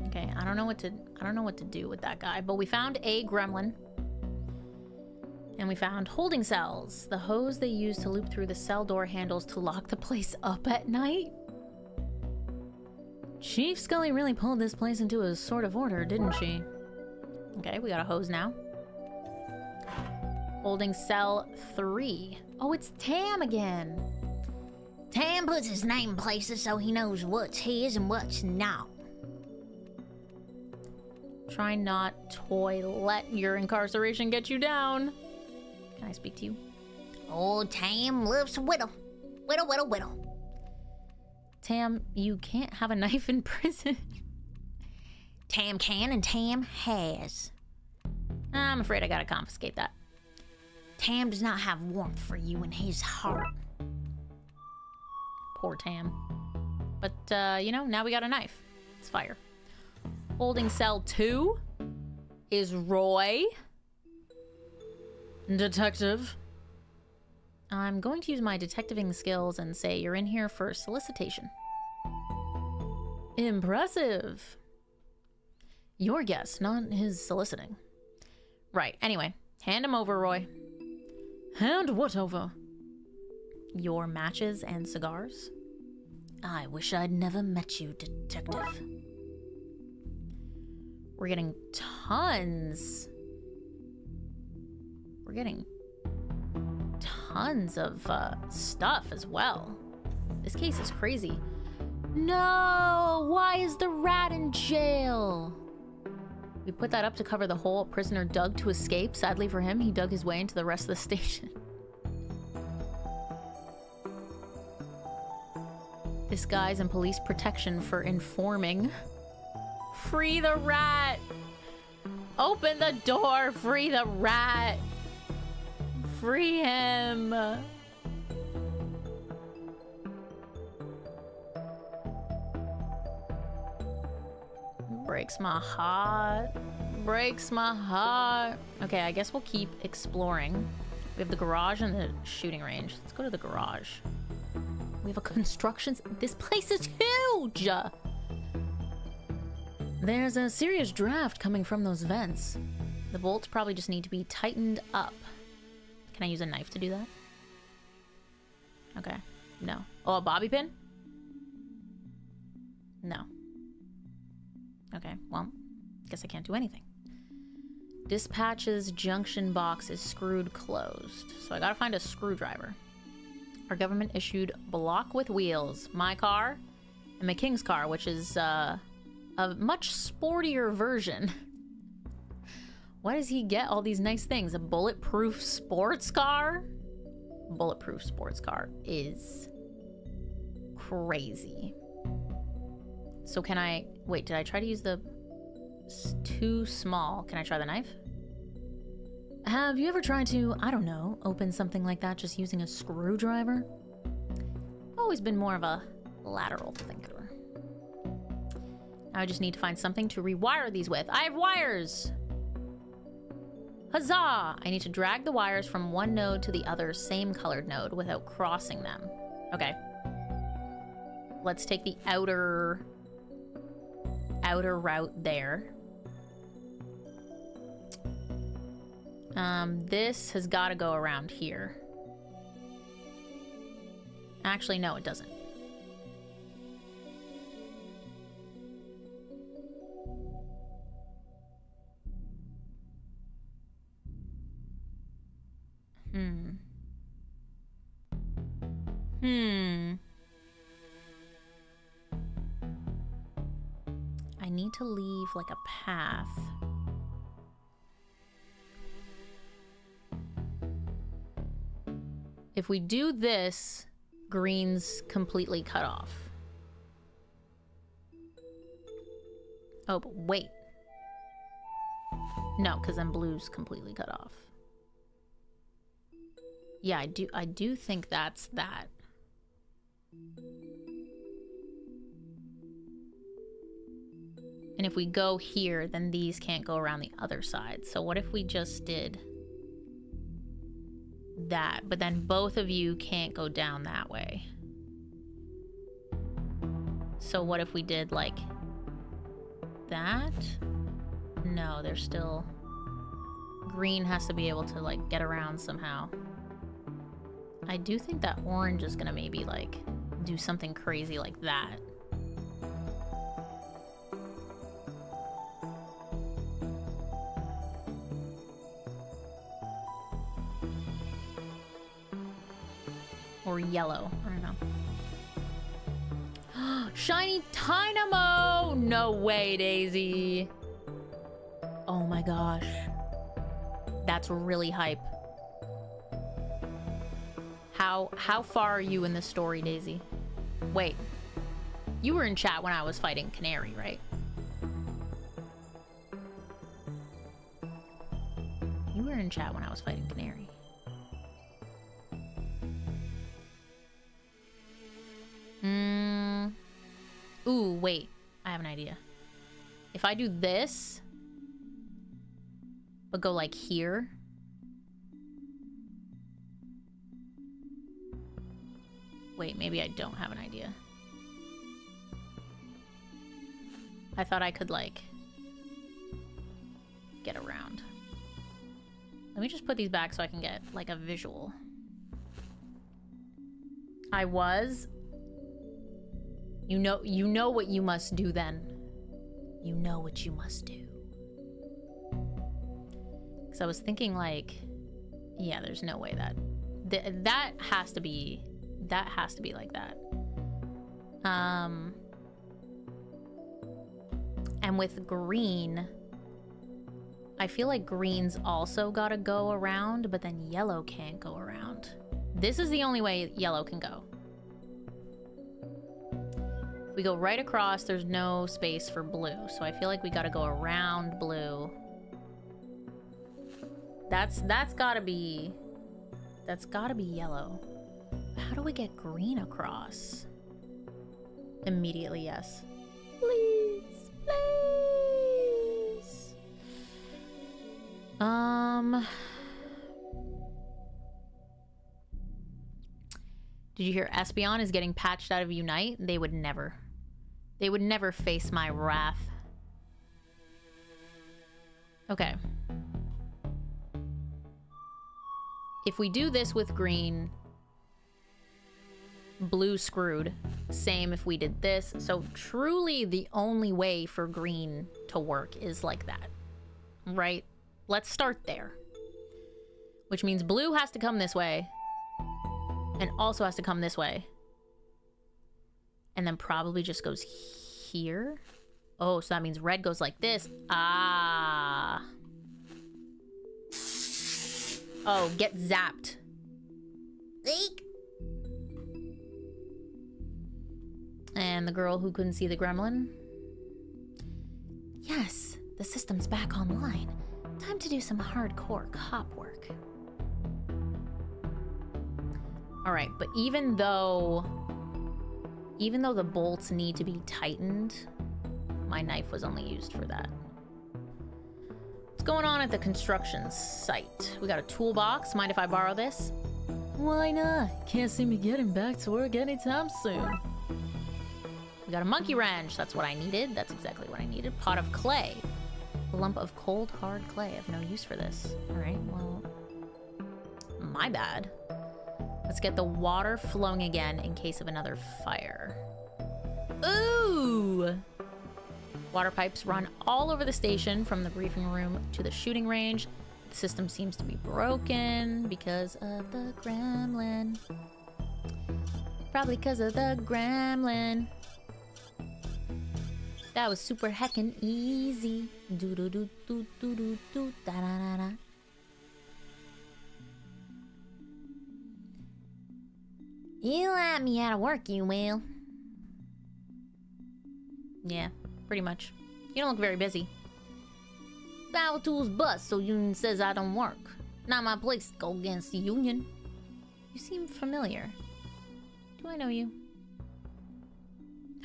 Okay, I don't know what to do with that guy, but we found a gremlin. And we found holding cells, the hose they use to loop through the cell door handles to lock the place up at night. Chief Scully really pulled this place into a sort of order, didn't she? Okay, we got a hose now. Holding cell 3. Oh, it's Tam again. Tam puts his name in places so he knows what's his and what's not. Try not toy. Let your incarceration get you down. Can I speak to you? Oh, Tam loves to whittle. Whittle. Tam, you can't have a knife in prison. Tam can and Tam has. I'm afraid I gotta confiscate that. Tam does not have warmth for you in his heart. Poor Tam. But, you know, now we got a knife. It's fire. Holding cell 2 is Roy. Detective. I'm going to use my detectiving skills and say you're in here for solicitation. Impressive. Your guess, not his soliciting. Right, anyway. Hand him over, Roy. Hand what over? Your matches and cigars. I wish I'd never met you, detective. We're getting tons. We're getting tons of stuff as well. This case is crazy. No! Why is the rat in jail? We put that up to cover the hole a prisoner dug to escape. Sadly for him, he dug his way into the rest of the station. This guy's in police protection for informing. Free the rat! Open the door! Free the rat! Free him. Breaks my heart. Breaks my heart. Okay, I guess we'll keep exploring. We have the garage and the shooting range. Let's go to the garage. We have a construction... This place is huge! There's a serious draft coming from those vents. The bolts probably just need to be tightened up. Can I use a knife to do that? Okay. No. Oh, a bobby pin? No. Okay, well, guess I can't do anything. Dispatch's junction box is screwed closed. So I gotta find a screwdriver. Our government issued block with wheels. My car and McKing's car, which is a much sportier version. Why does he get all these nice things? A bulletproof sports car? Bulletproof sports car is crazy. So can I... Wait, did I try to use the... It's too small. Can I try the knife? Have you ever tried to, I don't know, open something like that just using a screwdriver? Always been more of a lateral thinker. Now I just need to find something to rewire these with. I have wires! Huzzah! I need to drag the wires from one node to the other same colored node without crossing them. Okay. Let's take the outer route there. This has got to go around here. Actually, no, it doesn't. I need to leave like a path. If we do this, green's completely cut off. Oh, but wait. No, because then blue's completely cut off. Yeah, I do think that's that. And if we go here, then these can't go around the other side. So what if we just did that, but then both of you can't go down that way? So what if we did like that? No, there's still... Green has to be able to like get around somehow. I do think that orange is gonna maybe like do something crazy like that. Or yellow, I don't know. Shiny Dynamo! No way, Daisy. Oh my gosh. That's really hype. How far are you in the story, Daisy? Wait. You were in chat when I was fighting Canary, right? You were in chat when I was fighting Canary. Ooh, wait. I have an idea. If I do this, but go like here. Wait, maybe I don't have an idea. I thought I could like get around. Let me just put these back so I can get like a visual. I was... You know what you must do then. You know what you must do. Because I was thinking like, yeah, there's no way that... that has to be like that. And with green, I feel like green's also gotta go around, but then yellow can't go around. This is the only way yellow can go. If we go right across, there's no space for blue, so I feel like we gotta go around blue. That's gotta be That's gotta be yellow. How do we get green across? Immediately, yes. Please, please. Did you hear Espeon is getting patched out of Unite? They would never. They would never face my wrath. Okay. If we do this with green, blue screwed. Same if we did this. So truly the only way for green to work is like that. Right? Let's start there. Which means blue has to come this way. And also has to come this way. And then probably just goes here. Oh, so that means red goes like this. Ah. Oh, get zapped. Eek. And the girl who couldn't see the gremlin. Yes, the system's back online. Time to do some hardcore cop work. All right, but even though the bolts need to be tightened, my knife was only used for that. What's going on at the construction site? We got a toolbox. Mind if I borrow this? Why not? Can't see me getting back to work anytime soon. We got a monkey wrench. That's what I needed. That's exactly what I needed. Pot of clay. A lump of cold, hard clay. I have no use for this. All right, well, my bad. Let's get the water flowing again in case of another fire. Ooh! Water pipes run all over the station from the briefing room to the shooting range. The system seems to be broken because of the gremlin. Probably because of the gremlin. That was super heckin' easy. Do do do do do do do da da da da. You let me out of work, you will. Yeah, pretty much. You don't look very busy. Power tools bust, so union says I don't work. Not my place to go against the union. You seem familiar. Do I know you?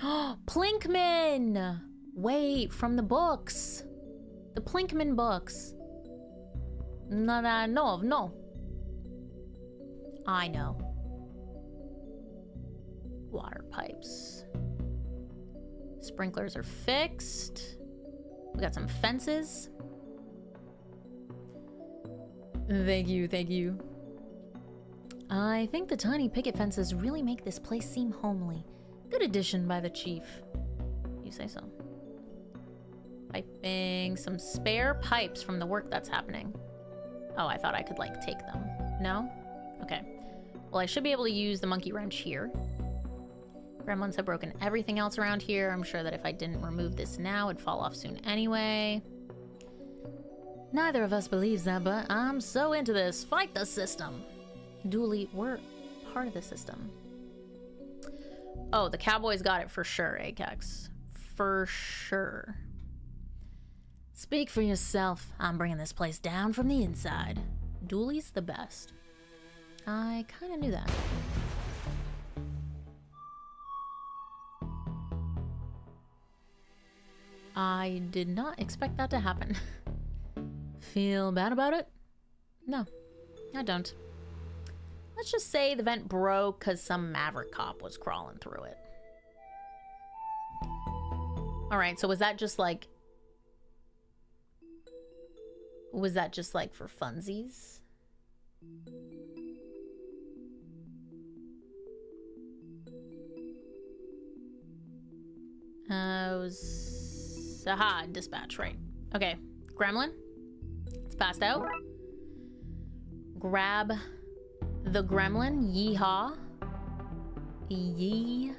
Oh, Plinkman! Wait, from the books. The Plinkman books. Not that I know of, no. I know. Water pipes. Sprinklers are fixed. We got some fences. Thank you, thank you. I think the tiny picket fences really make this place seem homely. Good addition by the chief. You say so. Piping. Some spare pipes from the work that's happening. Oh, I thought I could, like, take them. No? Okay. Well, I should be able to use the monkey wrench here. Gremlins have broken everything else around here. I'm sure that if I didn't remove this now, it'd fall off soon anyway. Neither of us believes that, but I'm so into this. Fight the system. Dooley, we're part of the system. Oh, the Cowboys got it for sure, Akex. For sure. Speak for yourself. I'm bringing this place down from the inside. Dooley's the best. I kind of knew that. I did not expect that to happen. Feel bad about it? No, I don't. Let's just say the vent broke because some maverick cop was crawling through it. Alright, so was that just like for funsies? Aha, dispatch, right. Okay, gremlin. It's passed out. Grab the gremlin. Yeehaw. Yeehaw.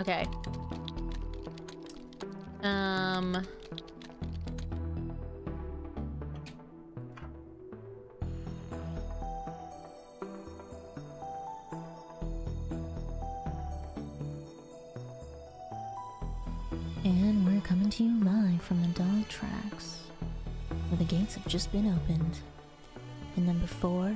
Okay. And we're coming to you live from the dog tracks. where the gates have just been opened. In number 4,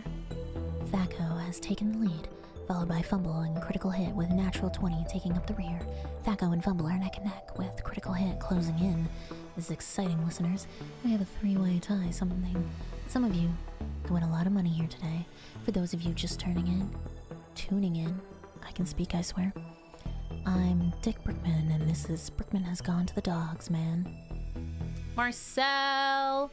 Thaco has taken the lead, followed by Fumble and Critical Hit with Natural 20 taking up the rear. Thaco and Fumble are neck and neck, with Critical Hit closing in. This is exciting, listeners. We have a 3-way tie, something. Some of you could win a lot of money here today. For those of you just tuning in, I can speak, I swear. I'm Dick Brickman, and this is Brickman Has Gone to the Dogs, man. Marcel,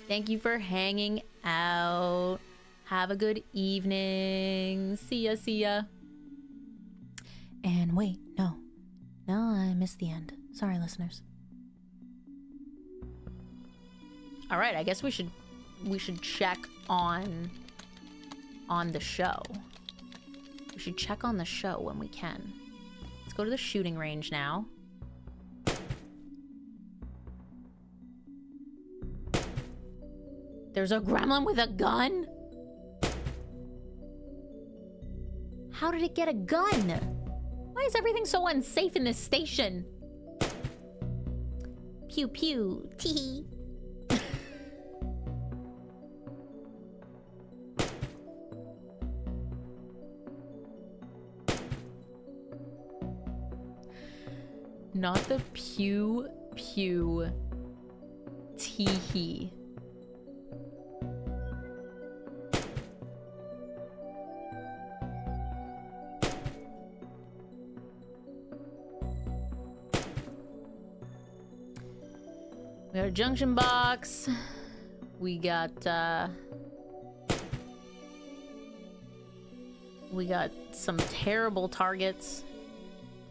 thank you for hanging out. Have a good evening. See ya. And wait, no, I missed the end. Sorry, listeners. All right, I guess we should check on the show. We should check on the show when we can. Let's go to the shooting range now. There's a gremlin with a gun? How did it get a gun? Why is everything so unsafe in this station? Pew pew. Tee. Not the pew pew tee. We got a junction box. We got some terrible targets.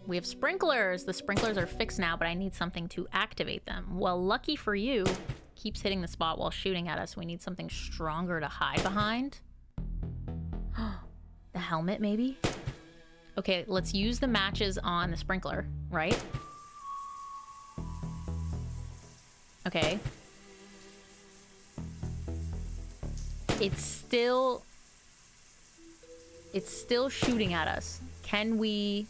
We have sprinklers. The sprinklers are fixed now, but I need something to activate them. Well, lucky for you, keeps hitting the spot while shooting at us. We need something stronger to hide behind. The helmet, maybe? Okay, let's use the matches on the sprinkler, right? Okay. It's still shooting at us. Can we...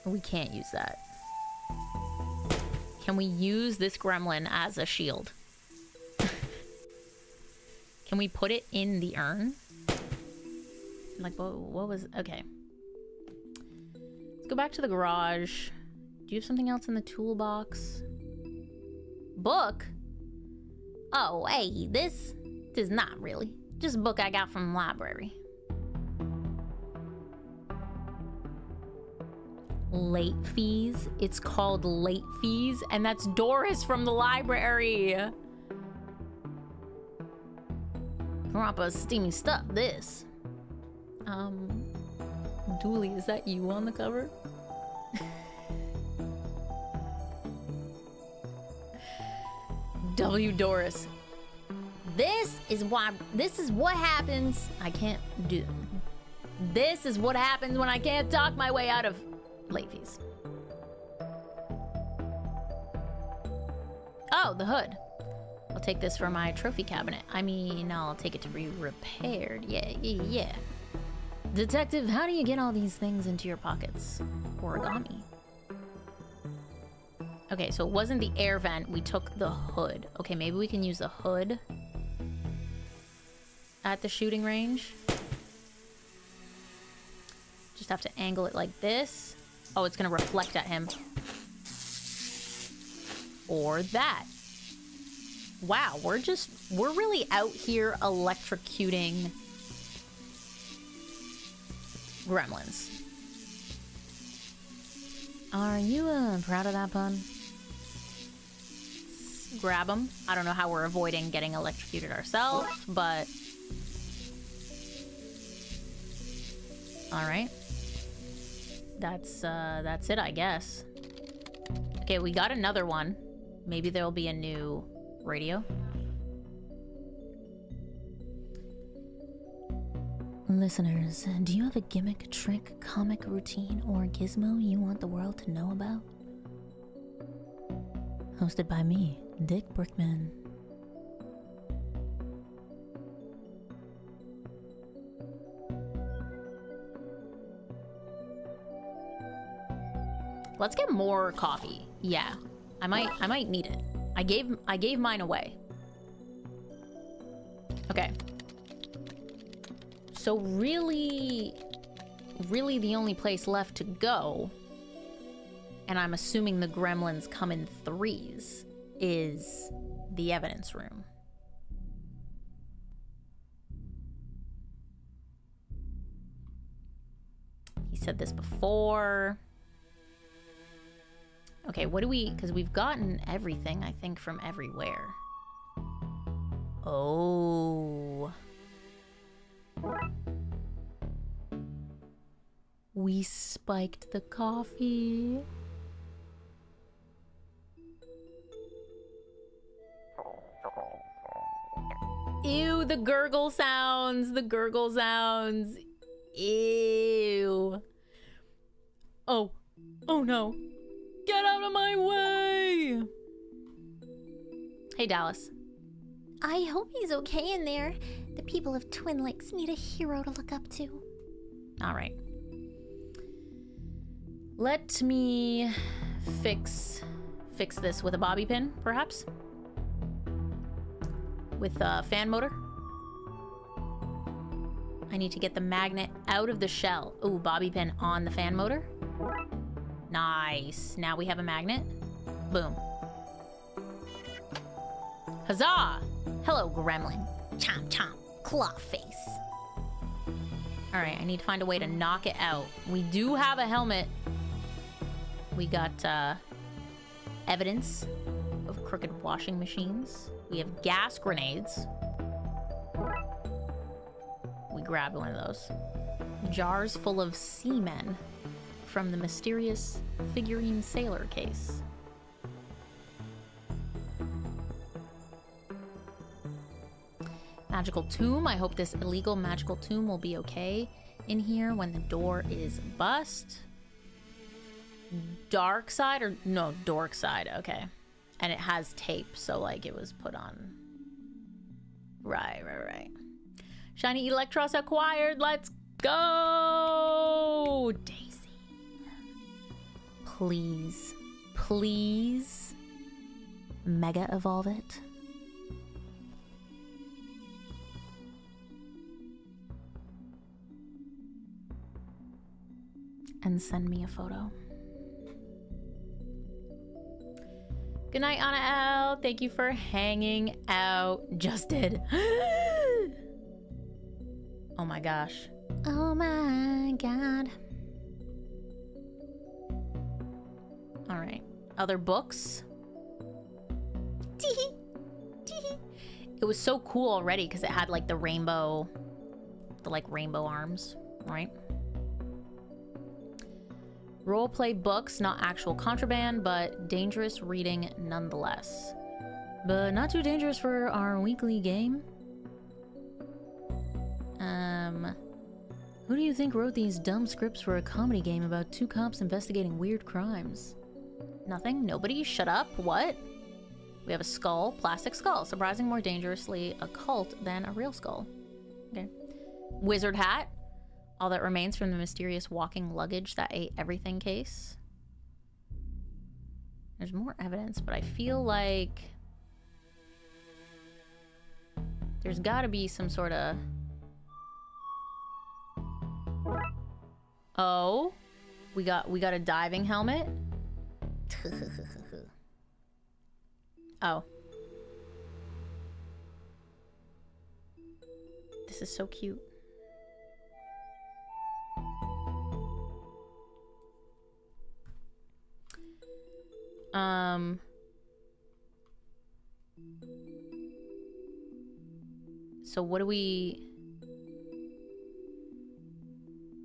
We can't use that. Can we use this gremlin as a shield? Can we put it in the urn? Like, what was... Okay. Let's go back to the garage. Do you have something else in the toolbox? Book? Oh, hey, this is not really. Just a book I got from the library. Late fees? It's called late fees, and that's Doris from the library. Grandpa steamy stuff, this. Dooley, is that you on the cover? W. Doris. This is what happens. I can't do. This is what happens when I can't talk my way out of late fees. Oh, the hood. I'll take this for my trophy cabinet. I mean, I'll take it to be repaired. Yeah. Detective, how do you get all these things into your pockets? Origami. Okay, so it wasn't the air vent. We took the hood. Okay, maybe we can use the hood at the shooting range. Just have to angle it like this. Oh, it's gonna reflect at him. Or that. Wow, we're really out here electrocuting gremlins. Are you proud of that pun? Grab them. I don't know how we're avoiding getting electrocuted ourselves, but... Alright. That's it, I guess. Okay, we got another one. Maybe there'll be a new radio. Listeners, do you have a gimmick, trick, comic routine, or gizmo you want the world to know about? Hosted by me, Dick Brickman. Let's get more coffee. Yeah, I might need it. I gave mine away. Okay. So really the only place left to go, and I'm assuming the gremlins come in threes, is the evidence room. He said this before. Okay, what do we... Because we've gotten everything, I think, from everywhere. Oh. We spiked the coffee. Ew, the gurgle sounds. The gurgle sounds. Ew. Oh. Oh no. Get out of my way! Hey, Dallas. I hope he's okay in there. The people of Twin Lakes need a hero to look up to. All right. Let me fix this with a bobby pin, perhaps? With a fan motor. I need to get the magnet out of the shell. Ooh, bobby pin on the fan motor. Nice. Now we have a magnet. Boom. Huzzah! Hello, gremlin. Chomp chomp. Claw face. All right, I need to find a way to knock it out. We do have a helmet. We got evidence of crooked washing machines. We have gas grenades. We grabbed one of those. Jars full of semen from the mysterious figurine sailor case. Magical tomb. I hope this illegal magical tomb will be okay in here when the door is bust. Darkside or no, Darkside. Okay. And it has tape, so like it was put on. Right. Shiny Electros acquired. Let's go! Daisy. Please. Mega evolve it. And send me a photo. Good night, Anna L. Thank you for hanging out. Just did. Oh my gosh. Oh my god. All right. Other books? It was so cool already because it had like the rainbow arms, right? Roleplay books, not actual contraband, but dangerous reading nonetheless. But not too dangerous for our weekly game. Who do you think wrote these dumb scripts for a comedy game about two cops investigating weird crimes? Nothing? Nobody? Shut up. What? We have a skull, plastic skull, surprisingly more dangerously occult than a real skull. Okay. Wizard hat. All that remains from the mysterious walking luggage that ate everything case. There's more evidence, but I feel like there's gotta be some sort of... Oh, we got a diving helmet. Oh. This is so cute. So what do we...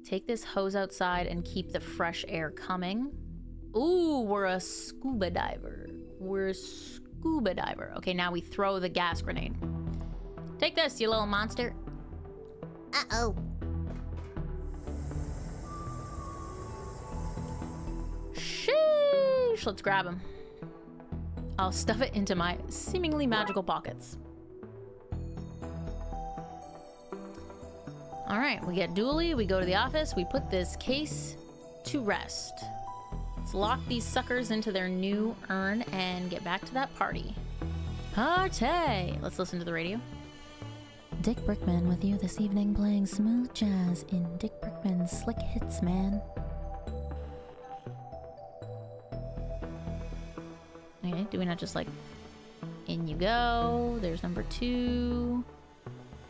Take this hose outside and keep the fresh air coming. Ooh, we're a scuba diver. Okay, now we throw the gas grenade. Take this, you little monster. Uh-oh. Sheesh, let's grab him. I'll stuff it into my seemingly magical pockets. All right, we get Dooley, we go to the office, we put this case to rest. Let's lock these suckers into their new urn and get back to that party. Party! Let's listen to the radio. Dick Brickman with you this evening, playing smooth jazz in Dick Brickman's Slick Hits, man. Okay, do we not just like, in you go, there's number 2,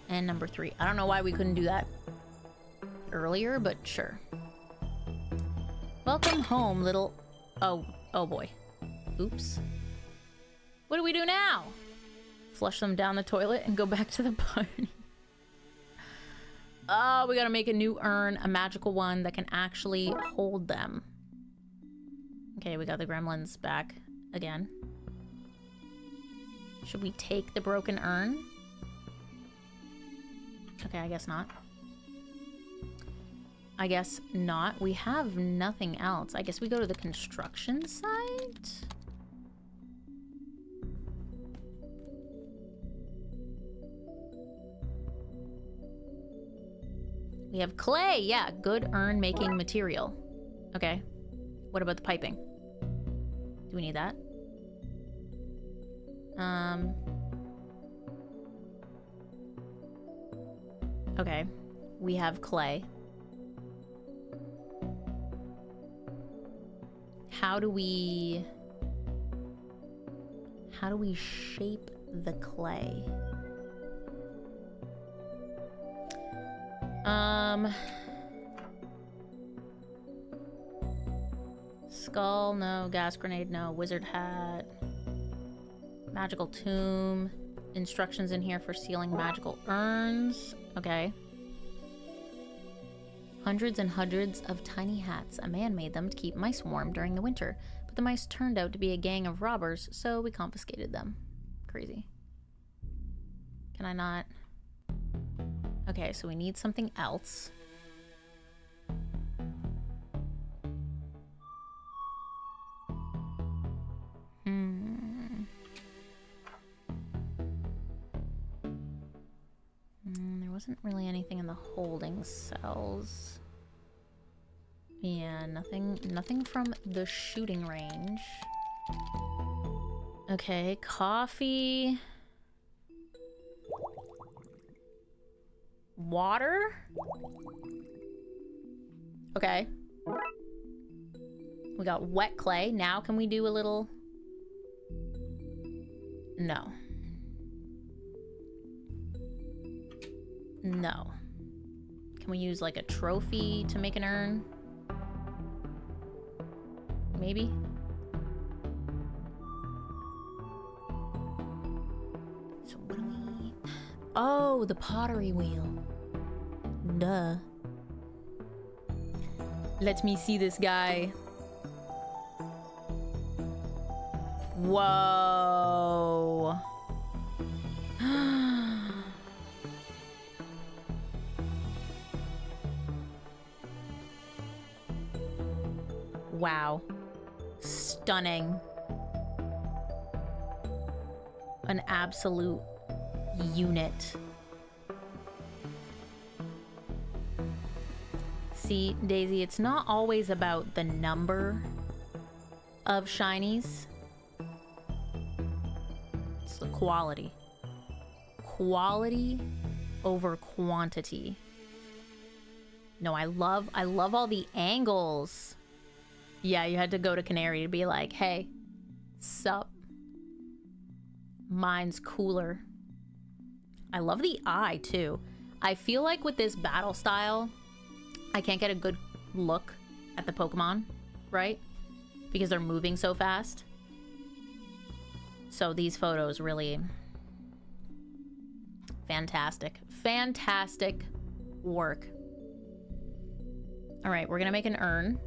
and number 3. I don't know why we couldn't do that earlier, but sure. Welcome home, little... Oh boy. Oops. What do we do now? Flush them down the toilet and go back to the party. Oh, we gotta make a new urn, a magical one that can actually hold them. Okay, we got the gremlins back again. Should we take the broken urn? Okay, I guess not. I guess not. We have nothing else. I guess we go to the construction site? We have clay. Yeah, good urn making material. Okay. What about the piping? Do we need that? Okay. We have clay. How do we shape the clay? Skull, no. Gas grenade, no. Wizard hat. Magical tomb. Instructions in here for sealing magical urns. Okay. Hundreds and hundreds of tiny hats. A man made them to keep mice warm during the winter, but the mice turned out to be a gang of robbers, so we confiscated them. Crazy. Can I not? Okay, so we need something else. There wasn't really anything in the holding cells. Yeah, nothing from the shooting range. Okay, coffee. Water? Okay. We got wet clay. Now can we do a little... No. No. Can we use like a trophy to make an urn? Maybe? So what do we... Oh, the pottery wheel. Duh. Let me see this guy. Whoa. Wow. Stunning. An absolute unit. See, Daisy, it's not always about the number of shinies. It's the quality. Quality over quantity. No, I love all the angles. Yeah, you had to go to Canary to be like, hey, sup? Mine's cooler. I love the eye, too. I feel like with this battle style, I can't get a good look at the Pokemon, right? Because they're moving so fast. So these photos really... Fantastic. Fantastic work. All right, we're gonna make an urn.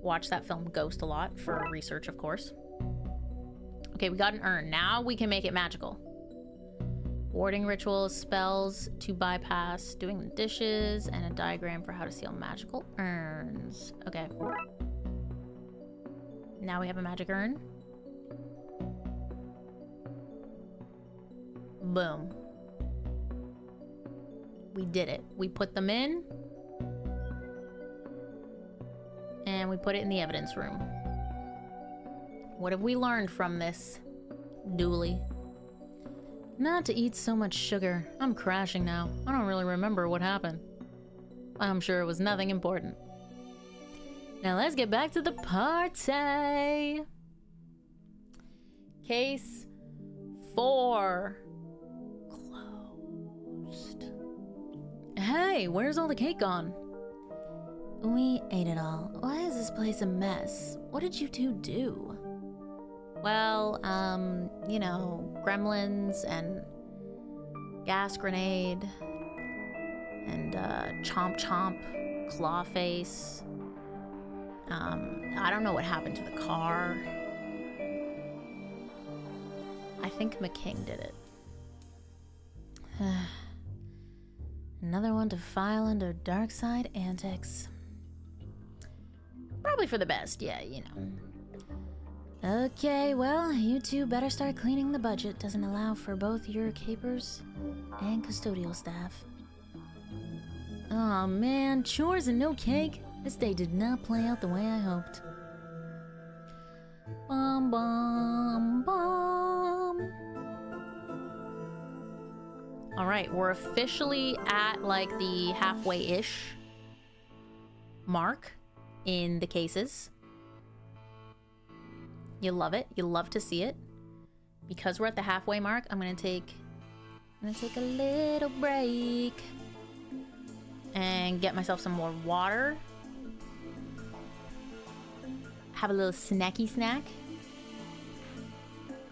Watch that film Ghost a lot for research, of course. Okay, we got an urn. Now we can make it magical. Warding rituals, spells to bypass, doing the dishes, and a diagram for how to seal magical urns. Okay. Now we have a magic urn. Boom. We did it. We put them in. And we put it in the evidence room. What have we learned from this, Dooley? Not to eat so much sugar. I'm crashing now. I don't really remember what happened. I'm sure it was nothing important. Now let's get back to the party. Case 4. Closed. Hey, where's all the cake gone? We ate it all. Why is this place a mess? What did you two do? Well, you know, gremlins and gas grenade and chomp chomp, claw face. I don't know what happened to the car. I think McKing did it. Another one to file under Darkside antics. Probably for the best, yeah, you know. Okay, well, you two better start cleaning. The budget doesn't allow for both your capers and custodial staff. Aw man, chores and no cake? This day did not play out the way I hoped. Bum bum bum. All right, we're officially at like the halfway-ish mark in the cases. You love it. You love to see it. Because we're at the halfway mark, I'm gonna take a little break and get myself some more water. Have a little snacky snack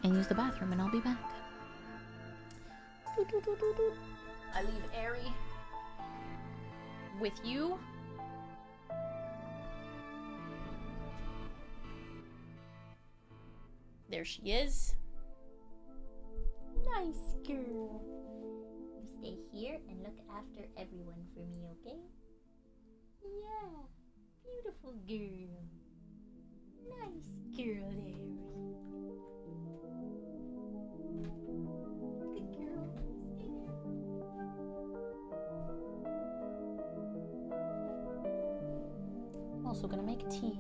and use the bathroom, and I'll be back. I leave Ari with you. There she is. Nice girl. You stay here and look after everyone for me, okay? Yeah. Beautiful girl. Nice girl, Ari. Good girl. Stay there. I'm also gonna make tea.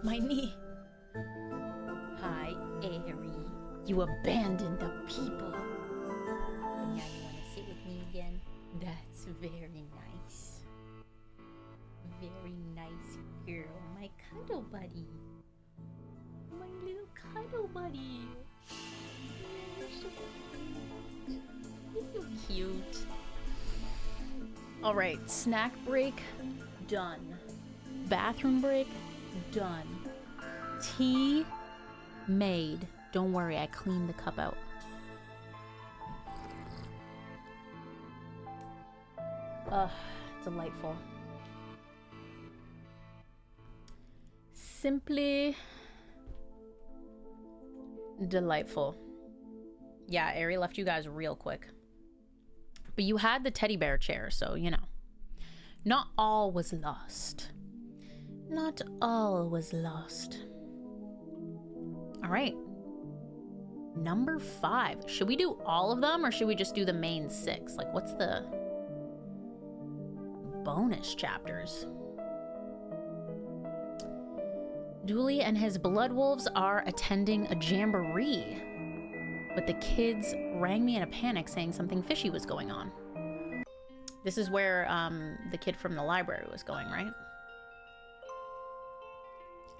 My knee. Hi, Airy. You abandoned the people. And now you want to sit with me again? That's very nice. Very nice girl. My cuddle buddy. My little cuddle buddy. You're so cute. You're so cute. Alright, snack break, done. Bathroom break, done. Tea made. Don't worry, I cleaned the cup out. Ugh, delightful. Simply delightful. Yeah, Ari left you guys real quick. But you had the teddy bear chair, so, you know. Not all was lost. Not all was lost. All right. Number 5. Should we do all of them, or should we just do the main 6? Like, what's the bonus chapters? Dooley and his blood wolves are attending a jamboree. But the kids rang me in a panic saying something fishy was going on. This is where the kid from the library was going, right?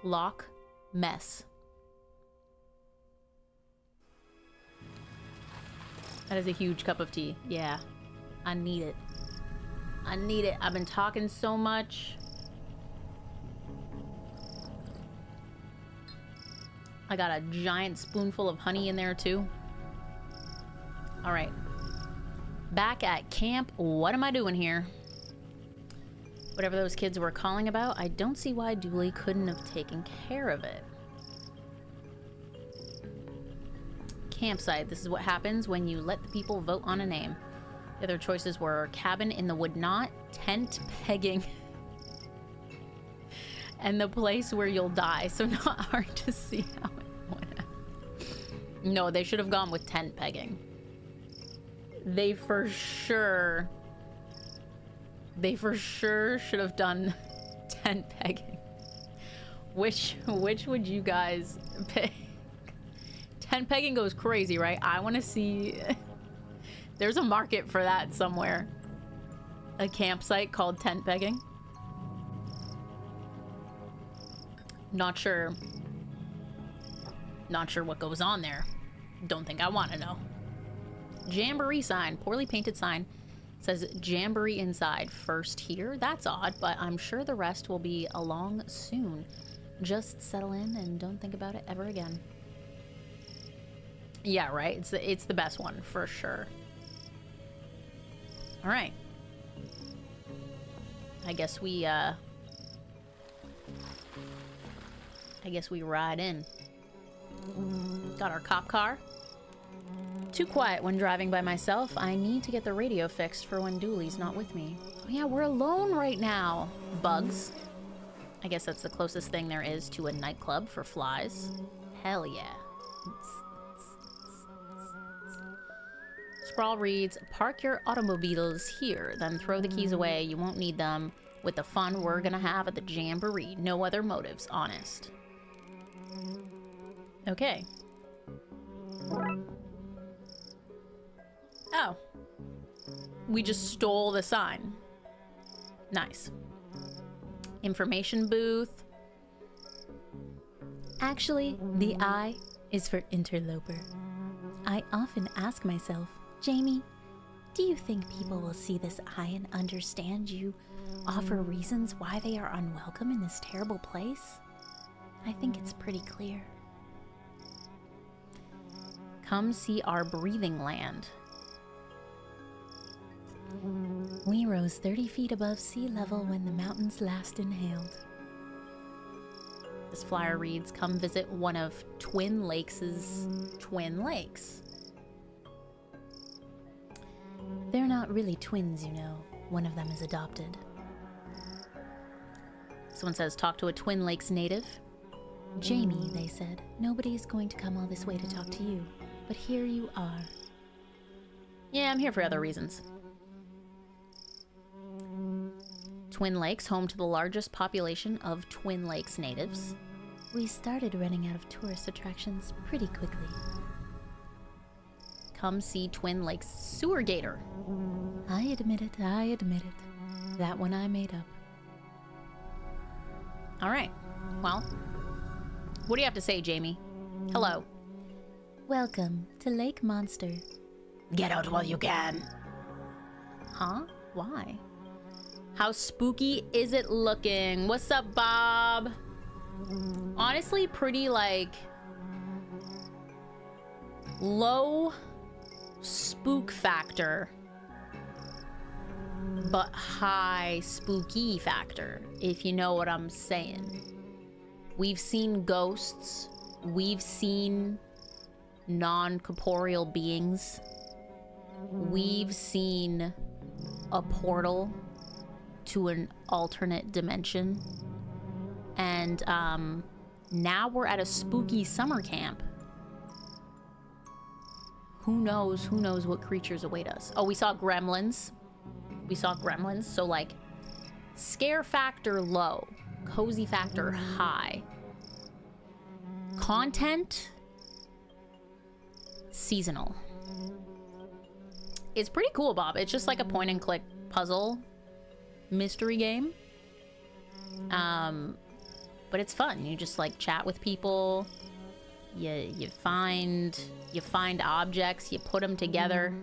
Lock, mess. That is a huge cup of tea. Yeah, I need it. I need it. I've been talking so much. I got a giant spoonful of honey in there too. All right. Back at camp, what am I doing here? Whatever those kids were calling about, I don't see why Dooley couldn't have taken care of it. Campsite. This is what happens when you let the people vote on a name. The other choices were cabin in the wood knot, tent pegging, and the place where you'll die. So not hard to see how it went. No, they should have gone with tent pegging. They for sure should have done tent pegging. Which would you guys pick? Tent pegging goes crazy, right? I want to see. There's a market for that somewhere. A campsite called tent pegging. Not sure what goes on there. Don't think I want to know. Jamboree sign, poorly painted sign, says Jamboree inside. First here. That's odd, but I'm sure the rest will be along soon. Just settle in and don't think about it ever again. Yeah, right. It's the best one for sure. All right. I guess we ride in. Got our cop car. Too quiet when driving by myself. I need to get the radio fixed for when Dooley's not with me. Oh yeah, we're alone right now. Bugs. I guess that's the closest thing there is to a nightclub for flies. Hell yeah. Sprawl reads, park your automobiles here, then throw the keys away. You won't need them with the fun we're gonna have at the Jamboree. No other motives, honest. Okay. Oh. We just stole the sign. Nice. Information booth. Actually, the I is for interloper. I often ask myself, Jamie, do you think people will see this I and understand you offer reasons why they are unwelcome in this terrible place? I think it's pretty clear. Come see our breathing land. We rose 30 feet above sea level when the mountains last inhaled. This flyer reads, come visit one of Twin Lakes' twin lakes. They're not really twins, you know. One of them is adopted. Someone says, talk to a Twin Lakes native. Jamie, they said, nobody's going to come all this way to talk to you. But here you are. Yeah, I'm here for other reasons. Twin Lakes, home to the largest population of Twin Lakes natives. we started running out of tourist attractions pretty quickly. Come see Twin Lakes Sewer Gator. I admit it, I admit it. That one I made up. All right. Well, what do you have to say, Jamie? Hello. Welcome to Lake Monster. Get out while you can. Huh? Why? How spooky is it looking? What's up, Bob? Honestly, pretty like low spook factor, but high spooky factor, if you know what I'm saying. We've seen ghosts. We've seen non-corporeal beings. We've seen a portal to an alternate dimension. And now we're at a spooky summer camp. Who knows what creatures await us. Oh, we saw gremlins. So like scare factor low, cozy factor high. Content seasonal. It's pretty cool, Bob. It's just like a point and click puzzle mystery game. But it's fun. You just like chat with people. You find objects, you put them together,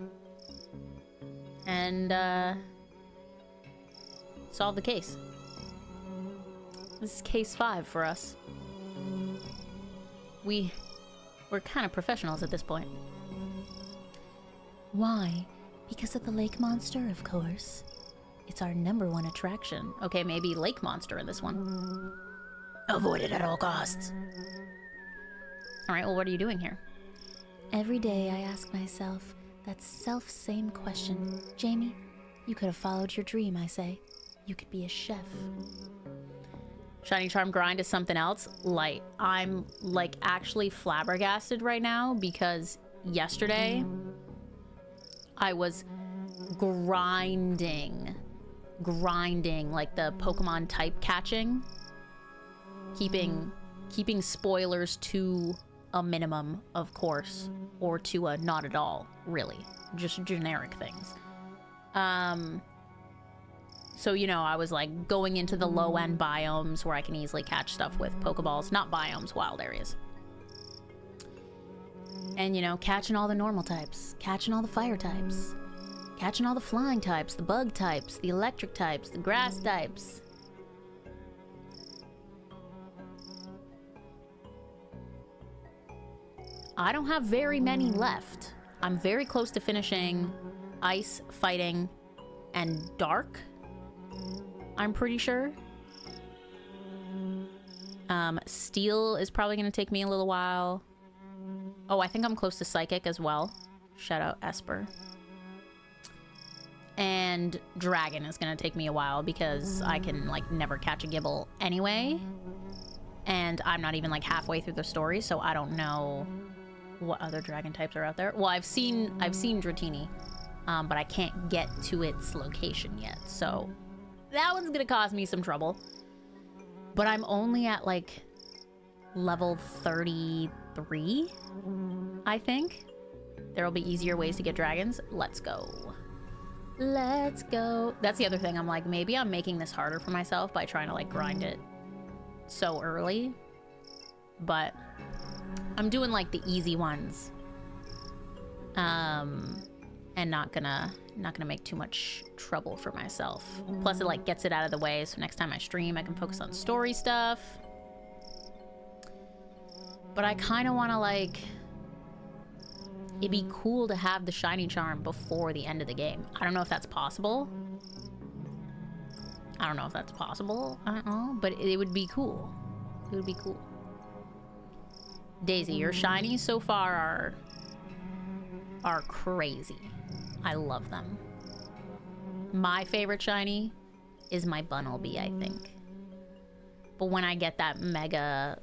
and solve the case. This is case 5 for us. We're kind of professionals at this point. Why? Because of the lake monster, of course. It's our #1 attraction. Okay, maybe lake monster in this one. Avoid it at all costs. All right, well, what are you doing here? Every day I ask myself that self-same question. Jamie, you could have followed your dream, I say. You could be a chef. Shiny Charm Grind is something else. Light. I'm like actually flabbergasted right now because yesterday I was grinding like the Pokemon type catching, keeping spoilers to a minimum, of course, or to a not at all, really, just generic things. So, you know, I was like going into the low end biomes where I can easily catch stuff with Pokeballs, not biomes, wild areas. And, you know, catching all the normal types, catching all the fire types, catching all the flying types, the bug types, the electric types, the grass types. I don't have very many left. I'm very close to finishing Ice, Fighting, and Dark, I'm pretty sure. Steel is probably going to take me a little while. Oh, I think I'm close to Psychic as well. Shout out Esper. And Dragon is going to take me a while because I can, like, never catch a Gibble anyway. And I'm not even, like, halfway through the story, so I don't know what other dragon types are out there. Well, I've seen Dratini, but I can't get to its location yet, so that one's gonna cause me some trouble. But I'm only at like level 33, I think. There'll be easier ways to get dragons. Let's go. Let's go. That's the other thing. I'm like, maybe I'm making this harder for myself by trying to like grind it so early, but I'm doing like the easy ones, and not gonna make too much trouble for myself. Plus it like gets it out of the way, so next time I stream I can focus on story stuff. But I kind of want to like, it'd be cool to have the shiny charm before the end of the game. I don't know if that's possible. I don't know, but it would be cool. It would be cool. Daisy, your shinies so far are crazy. I love them. My favorite shiny is my Bunnelby, I think. But when I get that mega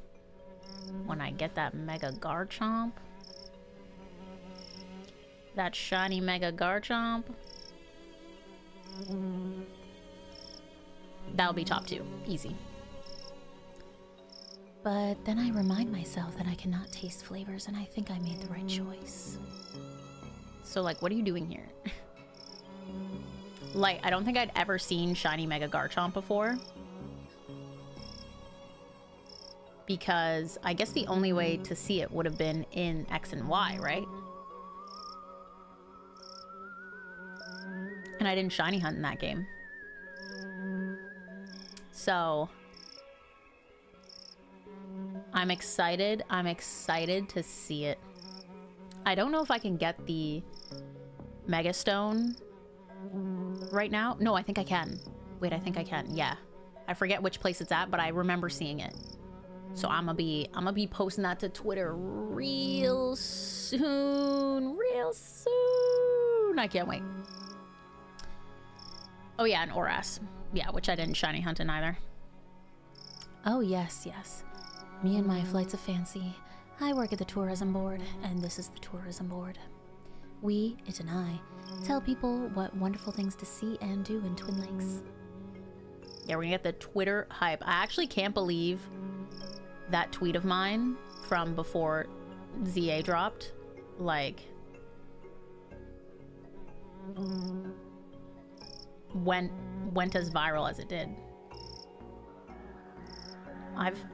Garchomp, that shiny mega Garchomp, that'll be top 2, easy. But then I remind myself that I cannot taste flavors, and I think I made the right choice. So, like, what are you doing here? Like, I don't think I'd ever seen Shiny Mega Garchomp before. Because I guess the only way to see it would have been in X and Y, right? And I didn't Shiny Hunt in that game. So... I'm excited to see it. I don't know if I can get the Mega Stone right now. No, I think I can. Wait, I think I can. Yeah. I forget which place it's at, but I remember seeing it. So I'm gonna be posting that to Twitter real soon. Real soon. I can't wait. Oh yeah, and Oras. Yeah, which I didn't Shiny Hunt in either. Oh yes, yes. Me and my flights of fancy. I work at the tourism board, and this is the tourism board. We, it and I, tell people what wonderful things to see and do in Twin Lakes. Yeah, we're gonna get the Twitter hype. I actually can't believe that tweet of mine from before ZA dropped, like, went as viral as it did.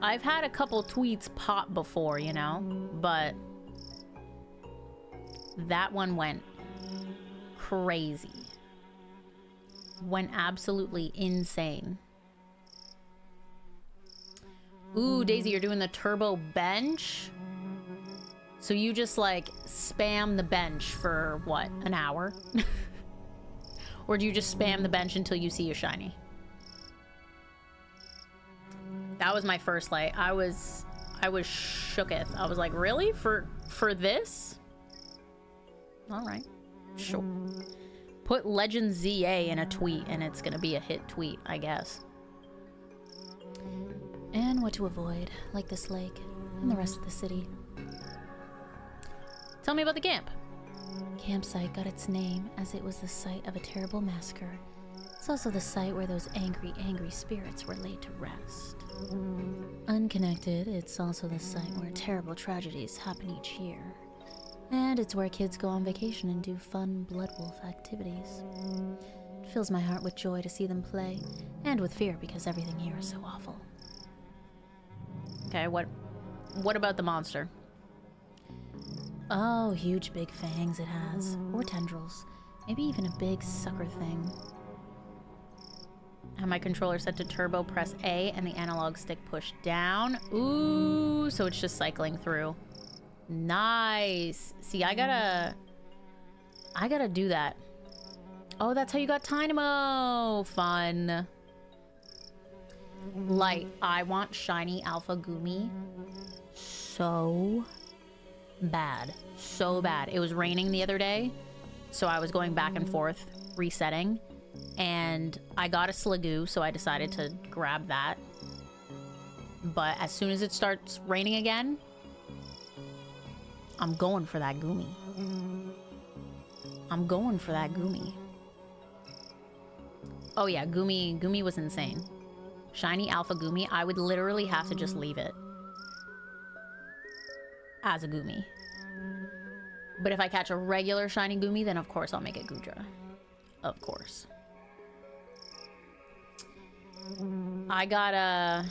I've had a couple tweets pop before, you know, but that one went crazy. Went absolutely insane. Ooh, Daisy, you're doing the turbo bench? So you just, like, spam the bench for, what, an hour? Or do you just spam the bench until you see a shiny? That was my first, like, I was shooketh. I was like, really? For this? Alright. Sure. Put Legend ZA in a tweet and it's gonna be a hit tweet, I guess. And what to avoid, like this lake and the rest of the city. Tell me about the camp. Campsite got its name as it was the site of a terrible massacre. It's also the site where those angry, angry spirits were laid to rest. Unconnected, it's also the site where terrible tragedies happen each year. And it's where kids go on vacation and do fun blood wolf activities. It fills my heart with joy to see them play, and with fear because everything here is so awful. Okay, what about the monster? Oh, huge big fangs it has. Or tendrils. Maybe even a big sucker thing. Have my controller set to turbo, press A, and the analog stick push down. Ooh, so it's just cycling through. Nice. See, I gotta do that. Oh, that's how you got Tynamo. Fun. Like, I want shiny Alpha Gumi so bad. So bad. It was raining the other day, so I was going back and forth resetting, and I got a Sliggoo, so I decided to grab that. But as soon as it starts raining again, I'm going for that Gumi. I'm going for that Gumi. Oh yeah, Gumi was insane. Shiny Alpha Gumi, I would literally have to just leave it as a Gumi. But if I catch a regular shiny Gumi, then of course I'll make it Gudra. Of course. I gotta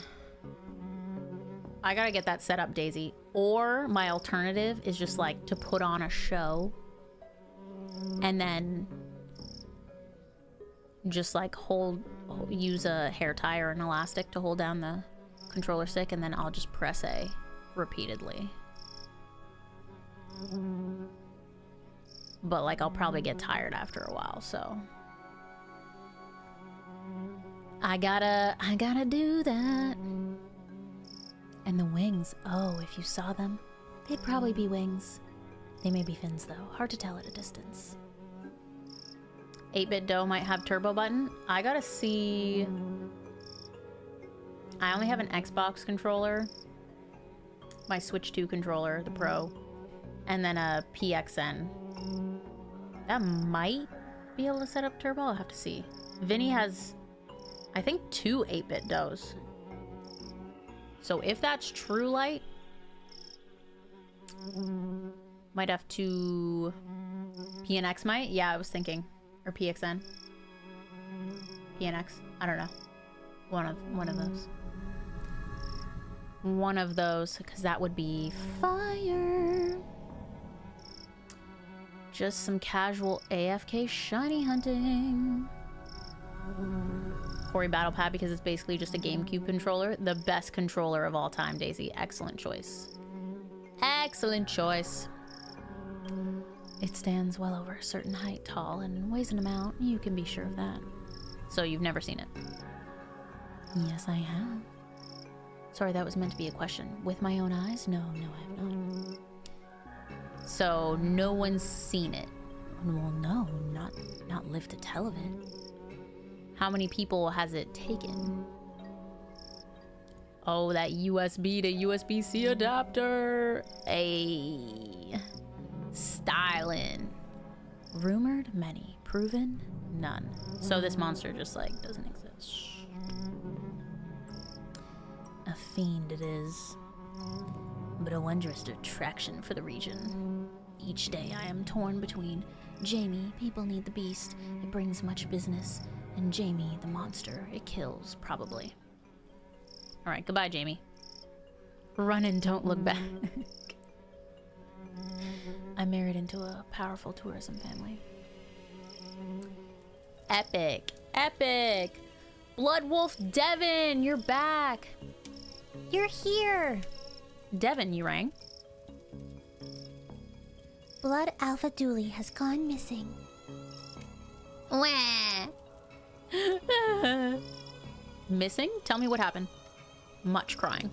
get that set up, Daisy. Or my alternative is just like to put on a show and then just like use a hair tie or an elastic to hold down the controller stick, and then I'll just press A repeatedly. But like I'll probably get tired after a while, so I gotta do that. And the wings, oh, if you saw them, they'd probably be wings. They may be fins though, hard to tell at a distance. 8-Bit Dough might have turbo button. I gotta see. I only have an Xbox controller, my Switch 2 controller, the Pro, and then a PXN. That might be able to set up turbo. I'll have to see. Vinny has, I think, 2 8-Bit Doughs. So if that's true light, might have to PNX might? Yeah, I was thinking. Or PXN. PNX. I don't know. One of those. One of those, because that would be fire. Just some casual AFK shiny hunting. Hori Battle Pad because it's basically just a GameCube controller. The best controller of all time, Daisy. Excellent choice. Excellent choice. It stands well over a certain height tall and weighs an amount. You can be sure of that. So you've never seen it? Yes, I have. Sorry, that was meant to be a question. With my own eyes? No, I have not. So no one's seen it? Well, no, not lived to tell of it. How many people has it taken? Oh, that USB to USB-C adapter. Stylin'. Rumored, many. Proven, none. So this monster just like doesn't exist. A fiend it is, but a wondrous attraction for the region. Each day I am torn between Jamie, people need the beast, it brings much business, and Jamie, the monster, it kills, probably. All right, goodbye, Jamie. Run and don't look back. I married into a powerful tourism family. Epic. Epic. Blood Wolf Devin, you're back. You're here. Devin, you rang. Blood Alpha Dooley has gone missing. Wah. Missing? Tell me what happened. Much crying.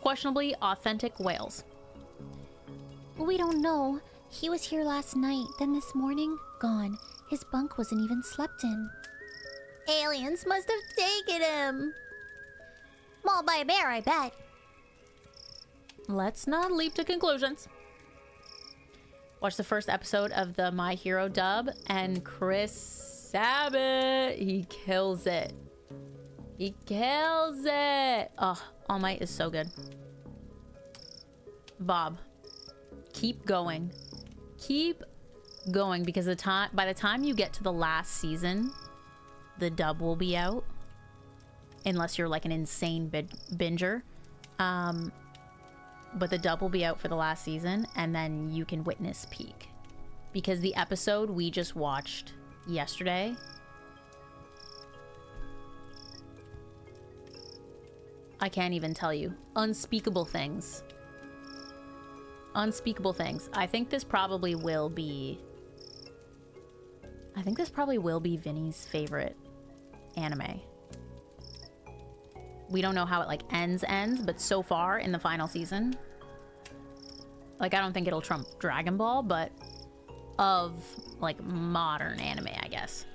Questionably authentic whales. We don't know. He was here last night, then this morning, gone. His bunk wasn't even slept in. Aliens must have taken him. Mauled by a bear, I bet. Let's not leap to conclusions. Watch the first episode of the My Hero dub, and Chris Sabat, he kills it. He kills it. Oh, All Might is so good. Bob, keep going. Keep going, because by the time you get to the last season, the dub will be out. Unless you're like an insane binger. But the dub will be out for the last season, and then you can witness peak. Because the episode we just watched yesterday, I can't even tell you. Unspeakable things. Unspeakable things. I think this probably will be Vinny's favorite anime. We don't know how it like ends, but so far in the final season, like I don't think it'll trump Dragon Ball, but of like modern anime, I guess.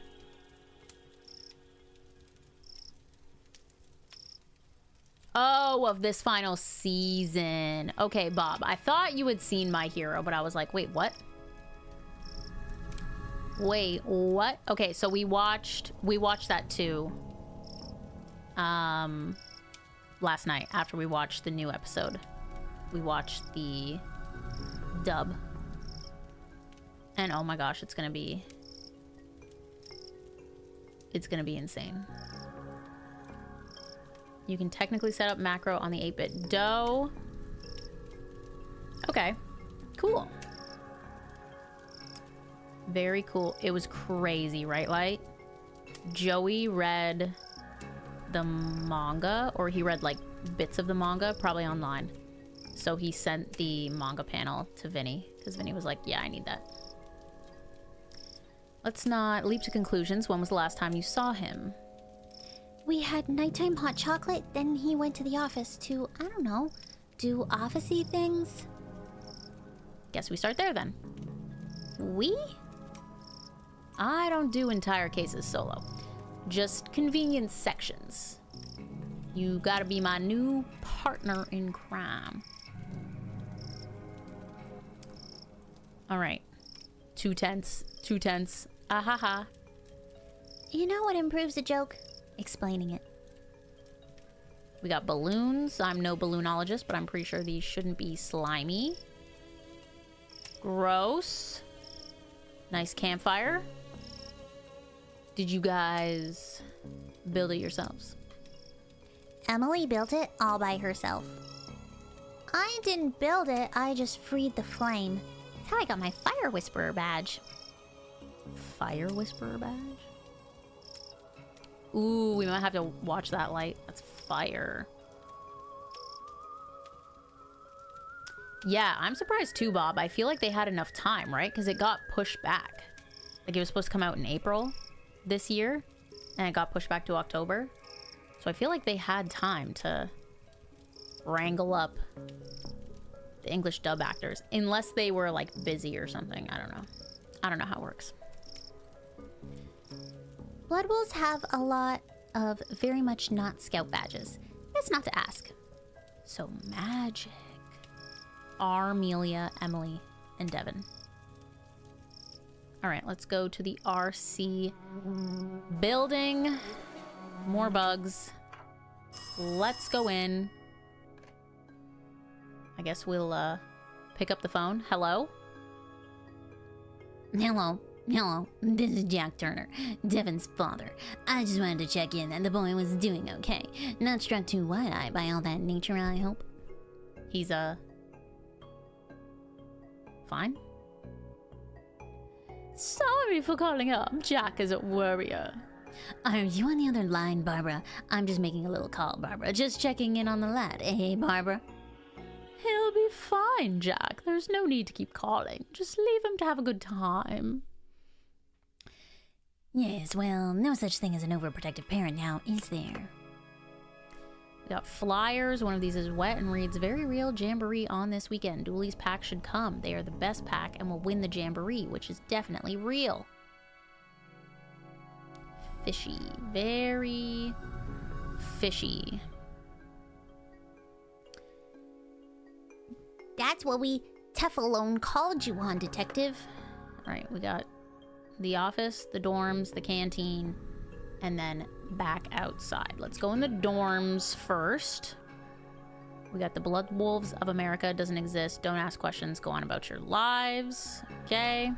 Oh, of this final season. Okay, Bob, I thought you had seen My Hero, but I was like, wait, what? Wait, what? Okay, so we watched that too. Last night after we watched the new episode. We watched the dub. And oh my gosh, it's gonna be insane. You can technically set up macro on the 8-bit dough. Okay, cool. Very cool. It was crazy, right, Light? Joey read the manga, or he read like bits of the manga, probably online. So he sent the manga panel to Vinny, because Vinny was like, yeah, I need that. Let's not leap to conclusions. When was the last time you saw him? We had nighttime hot chocolate, then he went to the office to, I don't know, do office-y things. Guess we start there then. We? I don't do entire cases solo. Just convenient sections. You gotta be my new partner in crime. Alright. 2 tenths. Ah ha ha. You know what improves a joke? Explaining it. We got balloons. I'm no balloonologist, but I'm pretty sure these shouldn't be slimy. Gross. Nice campfire. Did you guys build it yourselves? Emily built it all by herself. I didn't build it, I just freed the flame. That's how I got my Fire Whisperer badge. Fire Whisperer badge? Ooh, we might have to watch that light. That's fire. Yeah, I'm surprised too, Bob. I feel like they had enough time, right? Because it got pushed back. Like, it was supposed to come out in April this year, and it got pushed back to October. So I feel like they had time to wrangle up the English dub actors. Unless they were, like, busy or something. I don't know. I don't know how it works. Blood Wolves have a lot of very much not scout badges. That's not to ask. So magic. Armelia, Emily, and Devin. Alright, let's go to the RC building. More bugs. Let's go in. I guess we'll pick up the phone. Hello? Hello, this is Jack Turner, Devin's father. I just wanted to check in that the boy was doing okay. Not struck too wide-eyed by all that nature, I hope. He's, fine? Sorry for calling up. Jack is a worrier. Are you on the other line, Barbara? I'm just making a little call, Barbara. Just checking in on the lad. Hey, Barbara? He'll be fine, Jack. There's no need to keep calling. Just leave him to have a good time. Yes, well, no such thing as an overprotective parent now, is there? We got flyers. One of these is wet and reads, "Very real jamboree on this weekend. Dooley's pack should come. They are the best pack and will win the jamboree," which is definitely real. Fishy. Very fishy. That's what we Teflon called you on, Detective. Alright, we got the office, the dorms, the canteen, and then back outside. Let's go in the dorms first. We got the Blood Wolves of America. Doesn't exist. Don't ask questions. Go on about your lives. Okay.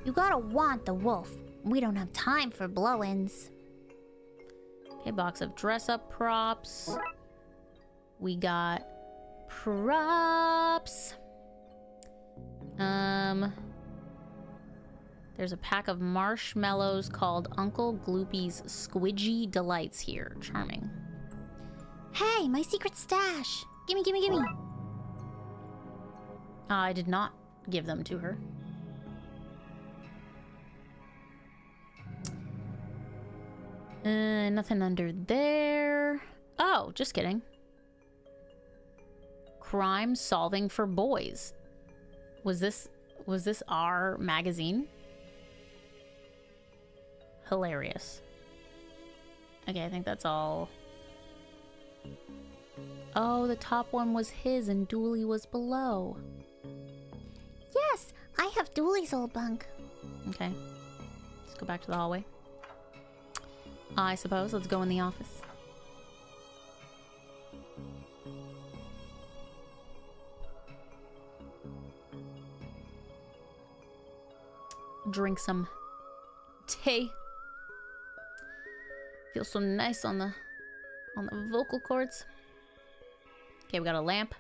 You gotta want the wolf. We don't have time for blow-ins. Okay, box of dress-up props. We got props. There's a pack of marshmallows called Uncle Gloopy's Squidgy Delights here. Charming. Hey, my secret stash. Gimme. I did not give them to her. Nothing under there. Oh, just kidding. Crime Solving for Boys. Was this our magazine? Hilarious. Okay, I think that's all. Oh, the top one was his and Dooley was below. Yes, I have Dooley's old bunk. Okay. Let's go back to the hallway. I suppose. Let's go in the office. Drink some tea. Feels so nice on the vocal cords. Okay, we got a lamp.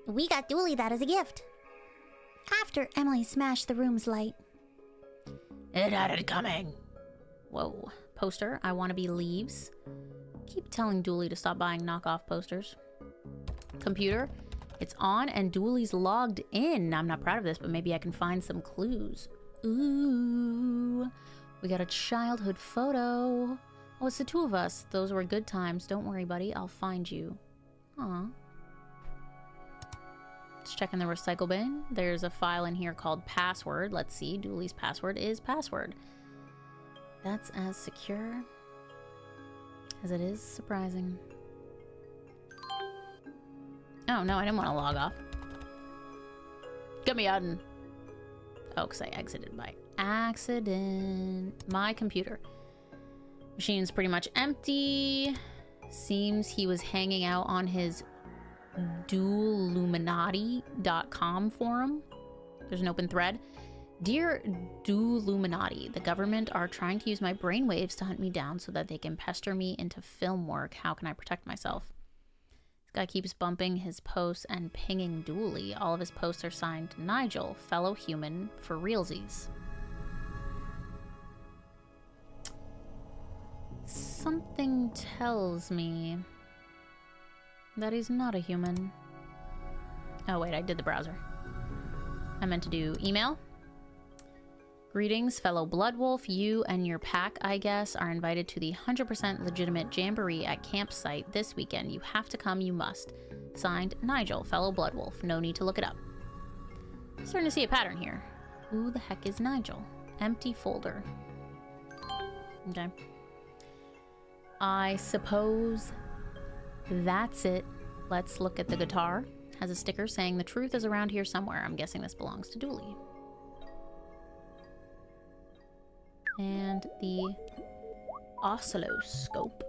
We got Dooley that as a gift. After Emily smashed the room's light. It had it coming. Whoa. Poster. I want to be leaves. Keep telling Dooley to stop buying knockoff posters. Computer. It's on and Dooley's logged in. I'm not proud of this, but maybe I can find some clues. Ooh. We got a childhood photo. Oh, it's the two of us. Those were good times. Don't worry, buddy. I'll find you. Aw. Let's check in the recycle bin. There's a file in here called password. Let's see. Dooley's password is password. That's as secure as it is surprising. Oh, no, I didn't want to log off. Get me out and... Oh, because I exited by accident. My computer. Machine's pretty much empty. Seems he was hanging out on his dueluminati.com forum. There's an open thread. Dear Dueluminati, the government are trying to use my brainwaves to hunt me down so that they can pester me into film work. How can I protect myself? This guy keeps bumping his posts and pinging Dooley. All of his posts are signed Nigel, fellow human, for realsies. Something tells me that he's not a human. Oh wait, I did the browser. I meant to do email. Greetings, fellow Bloodwolf. You and your pack, I guess, are invited to the 100% legitimate jamboree at campsite this weekend. You have to come, you must. Signed, Nigel, fellow Bloodwolf. No need to look it up. I'm starting to see a pattern here. Who the heck is Nigel? Empty folder. Okay. I suppose that's it. Let's look at the guitar. Has a sticker saying the truth is around here somewhere. I'm guessing this belongs to Dooley. And the oscilloscope.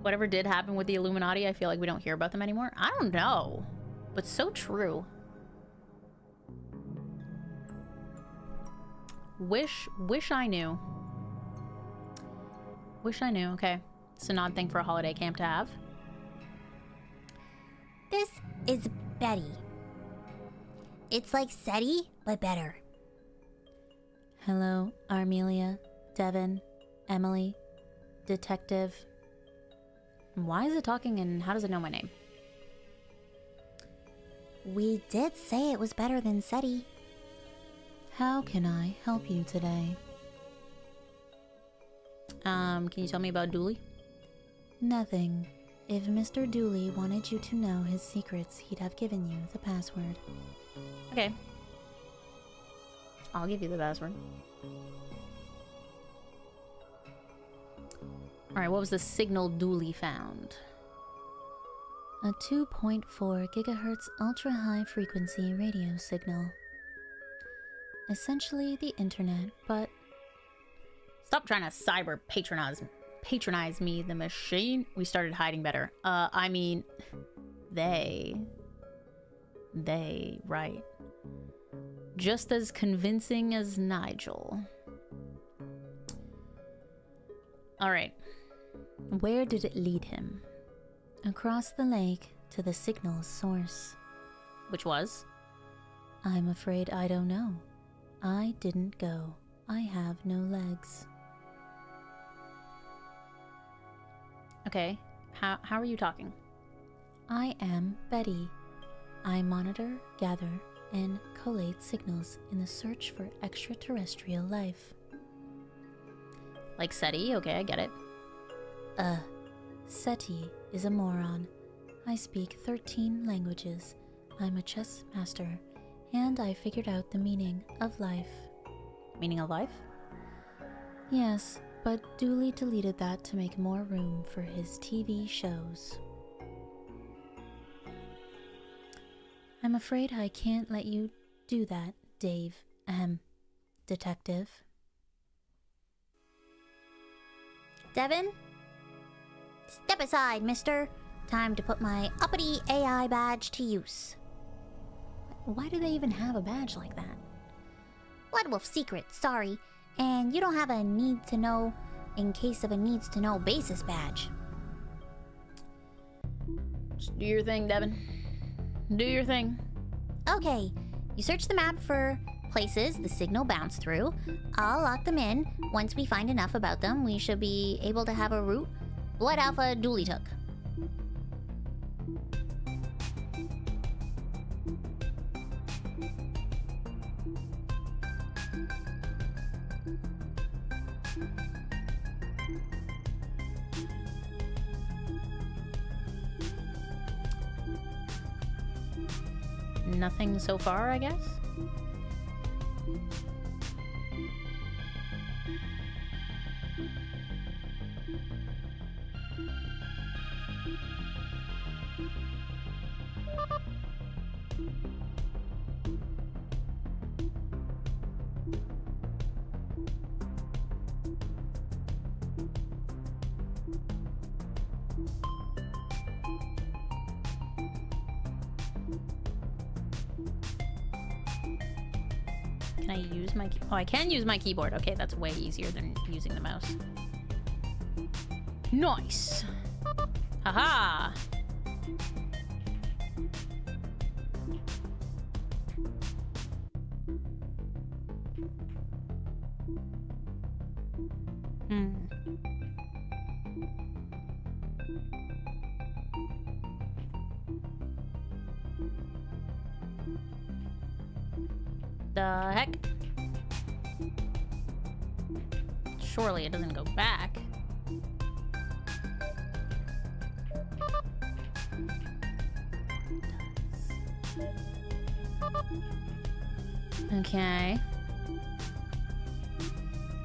Whatever did happen with the Illuminati, I feel like we don't hear about them anymore. I don't know, but so true. Wish I knew. Wish I knew. Okay, it's an odd thing for a holiday camp to have. This is Betty. It's like SETI, but better. Hello, Armelia, Devin, Emily, Detective. Why is it talking and how does it know my name? We did say it was better than SETI. How can I help you today? Can you tell me about Dooley? Nothing. If Mr. Dooley wanted you to know his secrets, he'd have given you the password. Okay. I'll give you the password. Alright, what was the signal Dooley found? A 2.4 gigahertz ultra-high frequency radio signal. Essentially the internet, but... Stop trying to cyber patronize me, the machine. We started hiding better. I mean, they, right. Just as convincing as Nigel. Alright. Where did it lead him? Across the lake to the signal's source. Which was? I'm afraid I don't know. I didn't go. I have no legs. Okay. How are you talking? I am Betty. I monitor, gather, and collate signals in the search for extraterrestrial life. Like SETI? Okay, I get it. SETI is a moron. I speak 13 languages. I'm a chess master, and I figured out the meaning of life. Meaning of life? Yes, but Dooley deleted that to make more room for his TV shows. I'm afraid I can't let you do that, Dave. Detective. Devin? Step aside, mister. Time to put my uppity AI badge to use. Why do they even have a badge like that? Bloodwolf secret, sorry. And you don't have a need to know in case of a needs to know basis badge. Just do your thing, Devin. Do your thing. Okay, you search the map for places the signal bounced through. I'll lock them in. Once we find enough about them, we should be able to have a route Blood Alpha Dooley took. Nothing so far, I guess? I use my oh, I can use my keyboard. Okay, that's way easier than using the mouse. Nice. Haha. The heck? Surely it doesn't go back. Okay.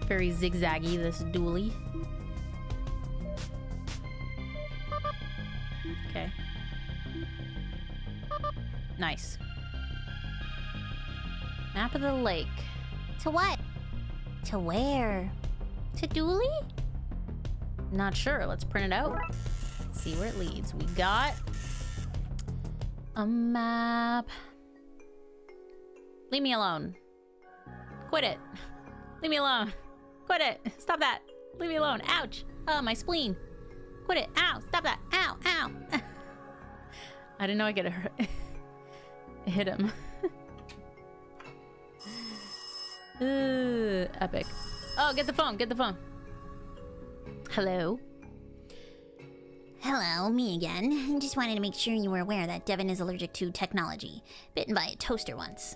Very zigzaggy, this dually. Okay. Nice. Map of the lake. To what? To where? To Dooley? Not sure. Let's print it out. See where it leads. We got a map. Leave me alone. Quit it. Leave me alone. Quit it. Stop that. Leave me alone. Ouch. Oh, my spleen. Quit it. Ow. Stop that. Ow. Ow. I didn't know I could hit him. Epic. Oh, get the phone. Get the phone. Hello. Hello, me again. Just wanted to make sure you were aware that Devin is allergic to technology. Bitten by a toaster once.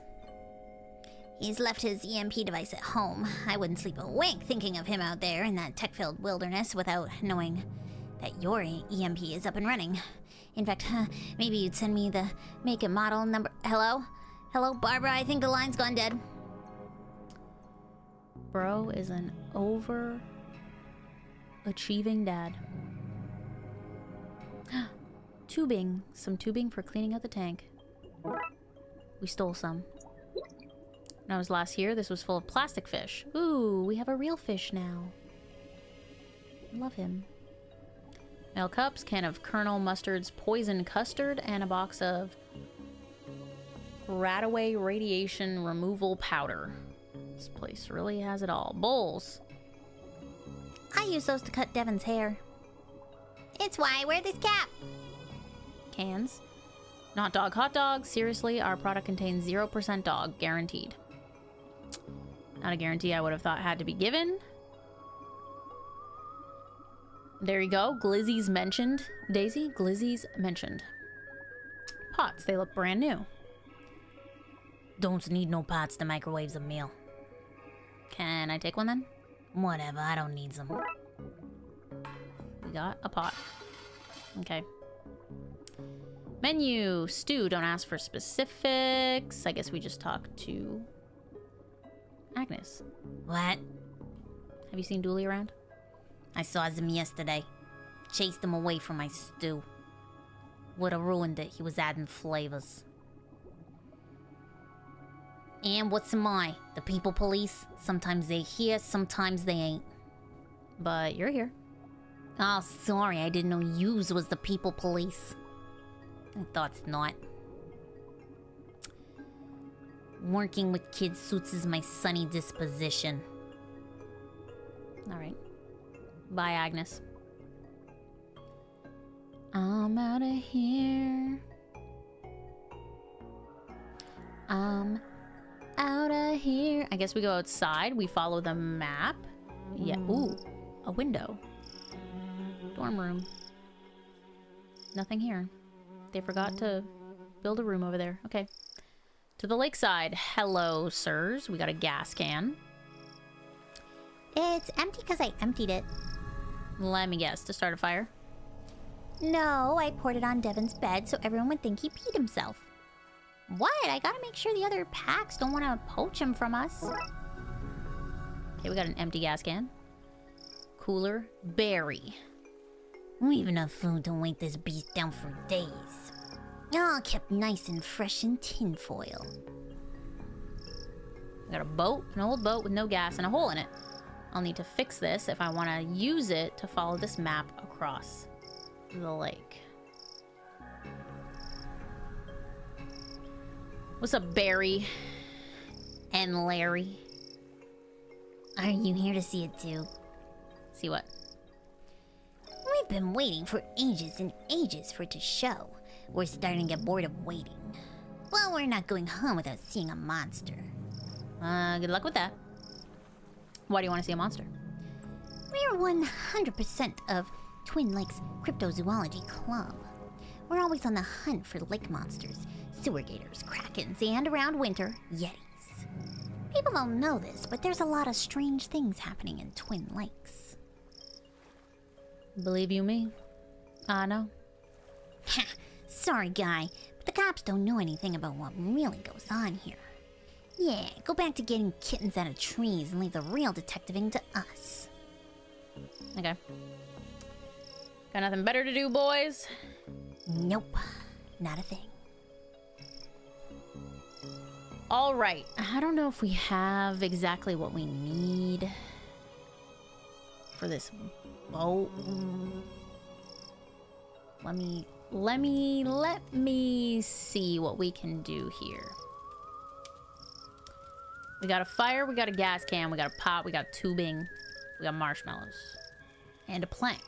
He's left his EMP device at home. I wouldn't sleep a wink thinking of him out there in that tech-filled wilderness without knowing that your EMP is up and running. In fact, maybe you'd send me the make and model number... Hello? Hello, Barbara? I think the line's gone dead. Bro is an over-achieving dad. Tubing. Some tubing for cleaning out the tank. We stole some. When I was last here, this was full of plastic fish. Ooh, we have a real fish now. Love him. Mail cups, can of Colonel Mustard's poison custard, and a box of Radaway radiation removal powder. This place really has it all. Bowls. I use those to cut Devin's hair. It's why I wear this cap. Cans. Not dog hot dog. Seriously, our product contains 0% dog. Guaranteed. Not a guarantee I would have thought had to be given. There you go. Glizzy's mentioned. Daisy, Glizzy's mentioned. Pots. They look brand new. Don't need no pots to microwave a meal. Can I take one then? Whatever, I don't need some. We got a pot. Okay. Menu. Stew. Don't ask for specifics. I guess we just talked to Agnes. What? Have you seen Dooley around? I saw him yesterday. Chased him away from my stew. Would've ruined it. He was adding flavors. And what's am I? The people police? Sometimes they here, sometimes they ain't. But you're here. Oh, sorry, I didn't know yous was the people police. I thought not. Working with kids suits is my sunny disposition. Alright. Bye, Agnes. I'm out of here. Out of here. I guess we go outside. We follow the map. Yeah. Ooh, a window. Dorm room. Nothing here. They forgot to build a room over there. Okay. To the lakeside. Hello, sirs. We got a gas can. It's empty because I emptied it. Let me guess. To start a fire? No, I poured it on Devin's bed so everyone would think he peed himself. What? I gotta make sure the other packs don't want to poach him from us. Okay, we got an empty gas can. Cooler. Berry. We have enough food to weight this beast down for days. All kept nice and fresh in tinfoil. I got a boat, an old boat with no gas and a hole in it. I'll need to fix this if I want to use it to follow this map across the lake. What's up, Barry? And Larry. Are you here to see it too? See what? We've been waiting for ages and ages for it to show. We're starting to get bored of waiting. Well, we're not going home without seeing a monster. Good luck with that. Why do you want to see a monster? We're 100% of Twin Lakes Cryptozoology Club. We're always on the hunt for lake monsters, sewer gators, krakens, and around winter, yetis. People don't know this, but there's a lot of strange things happening in Twin Lakes. Believe you me? I know. Ha! Sorry, guy, but the cops don't know anything about what really goes on here. Yeah, go back to getting kittens out of trees and leave the real detectiving to us. Okay. Got nothing better to do, boys? Nope, not a thing. All right. I don't know if we have exactly what we need for this boat. Let me see what we can do here. We got a fire, we got a gas can, we got a pot, we got tubing, we got marshmallows, and a plank.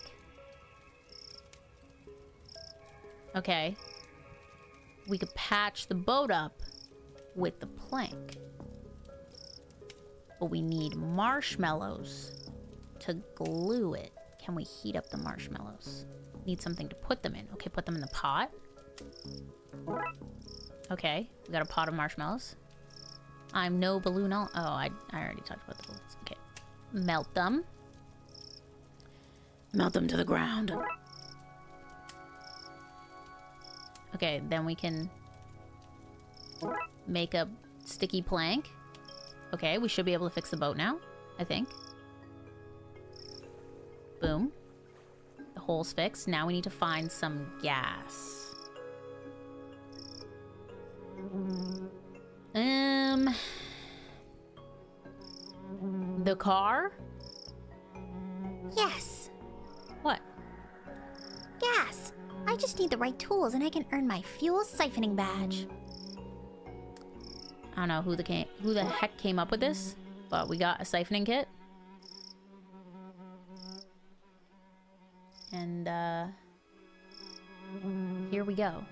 Okay. We could patch the boat up with the plank. But we need marshmallows to glue it. Can we heat up the marshmallows? Need something to put them in. Okay, put them in the pot. Okay, we got a pot of marshmallows. I'm no balloon. Oh, I already talked about the balloons. Okay. Melt them. Melt them to the ground. Okay, then we can make a sticky plank. Okay, we should be able to fix the boat now, I think. Boom. The hole's fixed. Now we need to find some gas. The car? Yes, What? gas. I just need the right tools and I can earn my fuel siphoning badge. I don't know who the heck came up with this, but we got a siphoning kit. And here we go.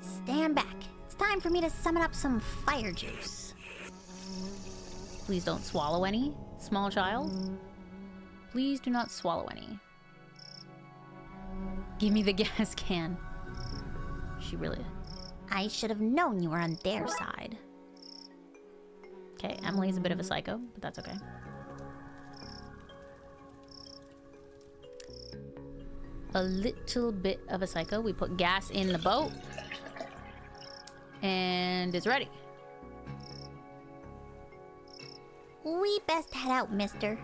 Stand back. It's time for me to summon up some fire juice. Please don't swallow any, small child. Please do not swallow any. Give me the gas can. She really... I should have known you were on their side. Okay, Emily's a bit of a psycho, but that's okay. A little bit of a psycho. We put gas in the boat. And it's ready. We best head out, mister.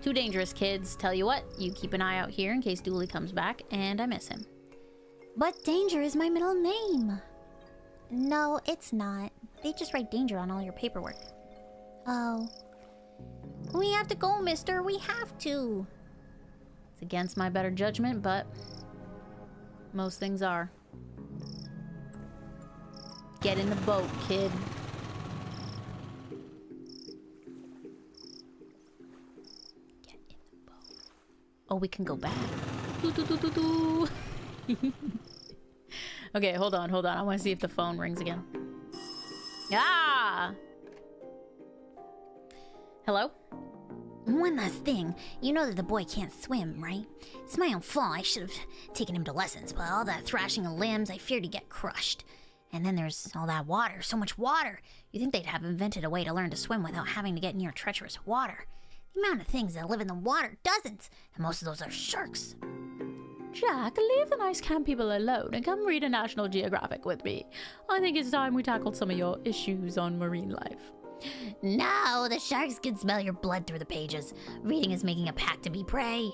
Too dangerous, kids. Tell you what, you keep an eye out here in case Dooley comes back and I miss him. But Danger is my middle name. No, it's not. They just write Danger on all your paperwork. Oh. We have to go, mister. We have to. It's against my better judgment, but most things are. Get in the boat, kid. Get in the boat. Oh, we can go back. Doo, doo, doo, doo, doo. Okay, hold on. I want to see if the phone rings again. Ah! Hello? One last thing. You know that the boy can't swim, right? It's my own fault. I should have taken him to lessons, but all that thrashing of limbs, I feared he'd get crushed. And then there's all that water. So much water. You think they'd have invented a way to learn to swim without having to get near treacherous water. The amount of things that live in the water, dozens. And most of those are sharks. Jack, leave the nice camp people alone and come read a National Geographic with me. I think it's time we tackled some of your issues on marine life. No, the sharks can smell your blood through the pages. Reading is making a pact to be prey.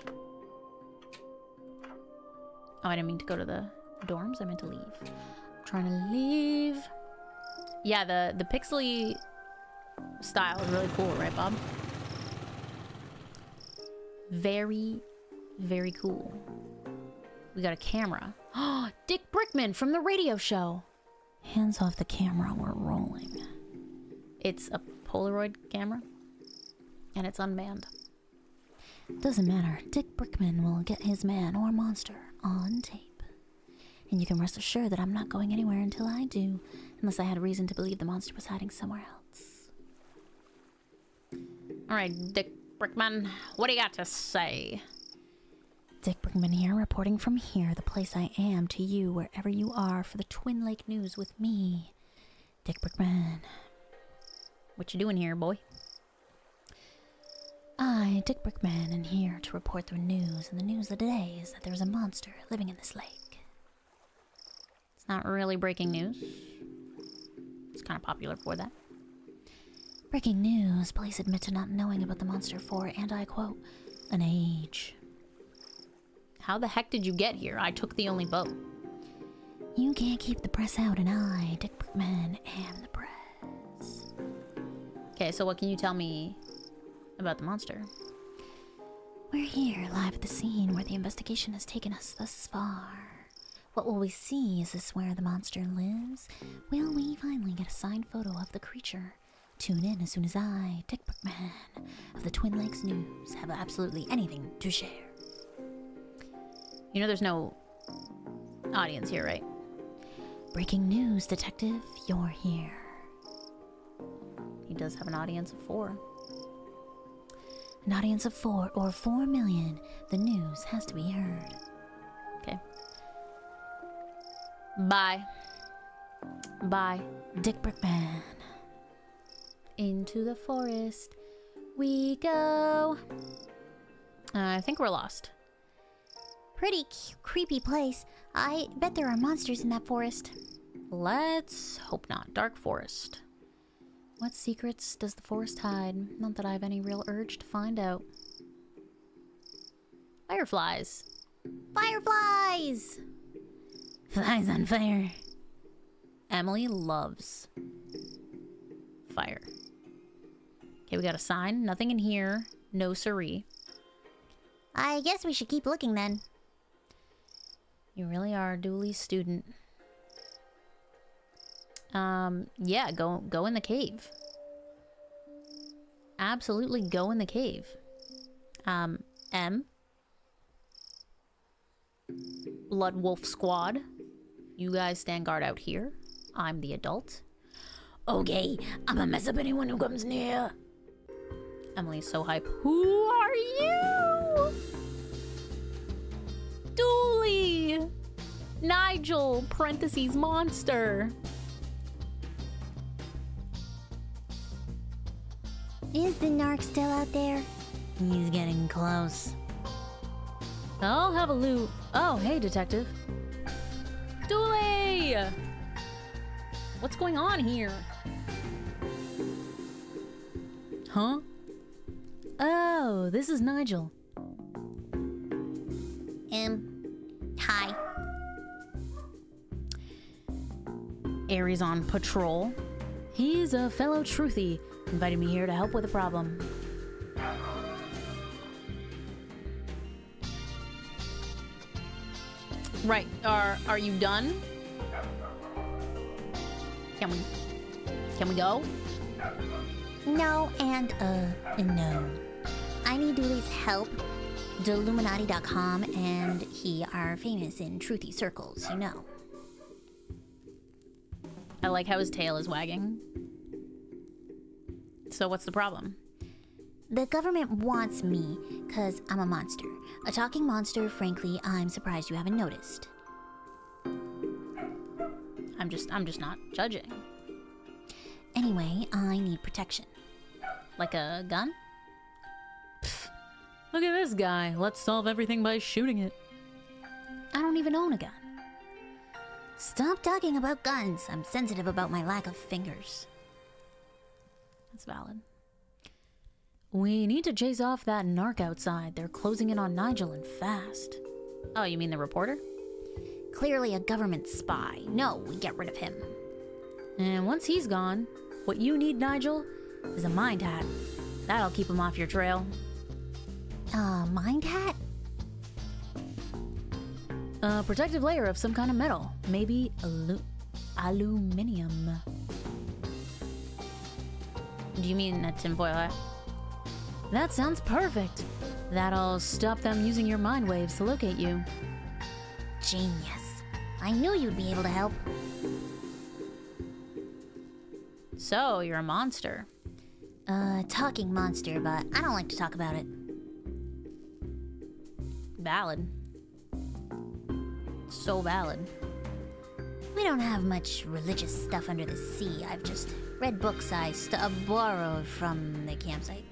Oh, I didn't mean to go to the dorms. I meant to leave. I'm trying to leave. Yeah, the pixely style is really cool, right, Bob? Very, very cool. We got a camera. Oh, Dick Brickman from the radio show. Hands off the camera, we're rolling. It's a Polaroid camera, and it's unmanned. Doesn't matter. Dick Brickman will get his man or monster on tape. And you can rest assured that I'm not going anywhere until I do, unless I had a reason to believe the monster was hiding somewhere else. All right, Dick Brickman, what do you got to say? Dick Brickman here, reporting from here, the place I am, to you, wherever you are, for the Twin Lake News with me, Dick Brickman. What you doing here, boy? I, Dick Brickman, am here to report the news, and the news of the day is that there's a monster living in this lake. It's not really breaking news. It's kind of popular for that. Breaking news, police admit to not knowing about the monster for, and I quote, an age. How the heck did you get here? I took the only boat. You can't keep the press out, and I, Dick Brickman, am the press. Okay, so what can you tell me about the monster? We're here, live at the scene where the investigation has taken us thus far. What will we see? Is this where the monster lives? Will we finally get a signed photo of the creature? Tune in as soon as I, Dick Brickman, of the Twin Lakes News, have absolutely anything to share. You know there's no audience here, right? Breaking news, detective, you're here. He does have an audience of 4. An audience of 4 or 4 million. The news has to be heard. Okay. Bye. Bye. Dick Brickman. Into the forest we go. I think we're lost. Pretty creepy place. I bet there are monsters in that forest. Let's hope not. Dark forest. What secrets does the forest hide? Not that I have any real urge to find out. Fireflies. Fireflies! Flies on fire. Emily loves fire. Okay, we got a sign. Nothing in here. No siree. I guess we should keep looking then. You really are a Dooley student. Yeah, go in the cave. Absolutely go in the cave. M. Blood Wolf Squad. You guys stand guard out here. I'm the adult. Okay, I'ma mess up anyone who comes near. Emily's so hype. Who are you? Dooley! Nigel, parentheses, monster. Is the narc still out there? He's getting close. I'll have a loot. Oh, hey, detective. Dooley! What's going on here? Huh? Oh, this is Nigel. Hi. Aries on patrol. He's a fellow truthy. Invited me here to help with a problem. Right. Are you done? Can we go? No, and No. I need Dooley's help. Deluminati.com and he are famous in truthy circles, you know. I like how his tail is wagging. So what's the problem? The government wants me, cause I'm a monster. A talking monster, frankly, I'm surprised you haven't noticed. I'm just not judging. Anyway, I need protection. Like a gun? Look at this guy. Let's solve everything by shooting it. I don't even own a gun. Stop talking about guns. I'm sensitive about my lack of fingers. That's valid. We need to chase off that narc outside. They're closing in on Nigel and fast. Oh, you mean the reporter? Clearly a government spy. No, we get rid of him. And once he's gone, what you need, Nigel, is a mind hat. That'll keep him off your trail. Mind hat? A protective layer of some kind of metal. Maybe aluminium. Do you mean a tinfoil hat? That sounds perfect. That'll stop them using your mind waves to locate you. Genius. I knew you'd be able to help. So, you're a monster. Talking monster, but I don't like to talk about it. Valid. So valid. We don't have much religious stuff under the sea. I've just read books I borrowed from the campsite.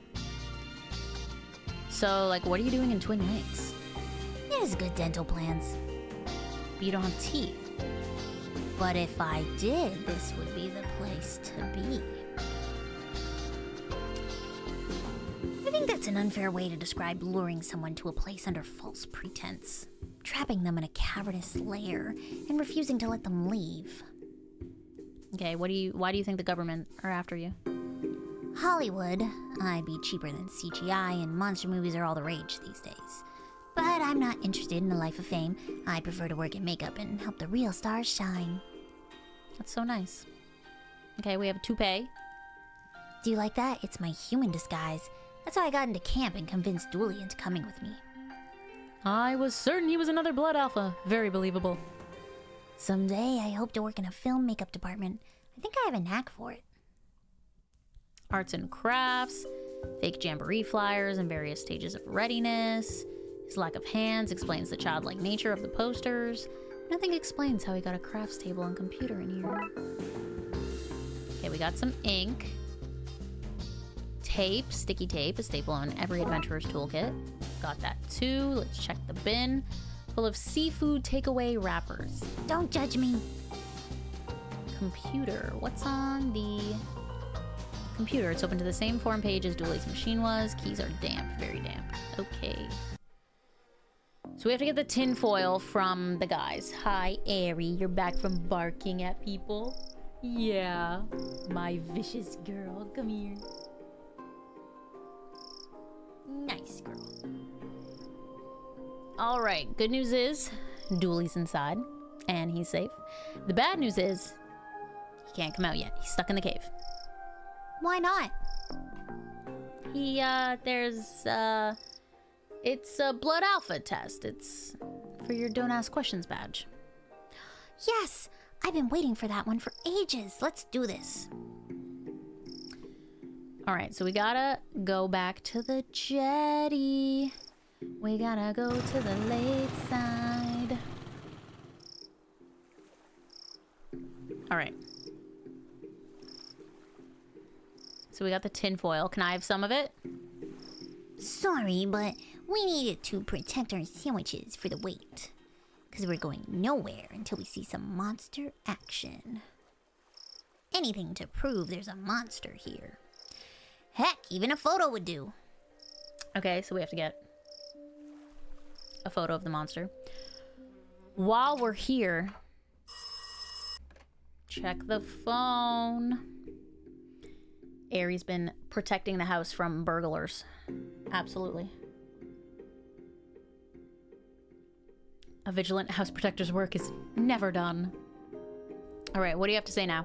So, like, what are you doing in Twin Lakes? It has good dental plans. But you don't have teeth. But if I did, this would be the place to be. I think that's an unfair way to describe luring someone to a place under false pretense, trapping them in a cavernous lair, and refusing to let them leave. Okay, why do you think the government are after you? Hollywood. I'd be cheaper than CGI, and monster movies are all the rage these days. But I'm not interested in a life of fame. I prefer to work in makeup and help the real stars shine. That's so nice. Okay, we have a toupee. Do you like that? It's my human disguise. That's how I got into camp and convinced Dooley into coming with me. I was certain he was another Blood Alpha. Very believable. Someday I hope to work in a film makeup department. I think I have a knack for it. Arts and crafts, fake jamboree flyers in various stages of readiness. His lack of hands explains the childlike nature of the posters. Nothing explains how he got a crafts table and computer in here. Okay, we got some ink. Tape, sticky tape, a staple on every adventurer's toolkit. Got that too. Let's check the bin. Full of seafood takeaway wrappers. Don't judge me. Computer. What's on the computer? It's open to the same form page as Dooley's machine was. Keys are damp, very damp. Okay. So we have to get the tin foil from the guys. Hi, Airy. You're back from barking at people? Yeah. My vicious girl. Come here. Nice girl. All right. Good news is Dooley's inside and he's safe. The bad news is he can't come out yet. He's stuck in the cave. Why not? It's a Blood Alpha test. It's for your Don't Ask Questions badge. Yes! I've been waiting for that one for ages. Let's do this. All right, so we gotta go back to the jetty. We gotta go to the lakeside. All right. So we got the tin foil. Can I have some of it? Sorry, but we need it to protect our sandwiches for the wait. Because we're going nowhere until we see some monster action. Anything to prove there's a monster here. Heck, even a photo would do. Okay, so we have to get a photo of the monster. While we're here, check the phone. Aries been protecting the house from burglars. Absolutely. A vigilant house protector's work is never done. All right, what do you have to say now?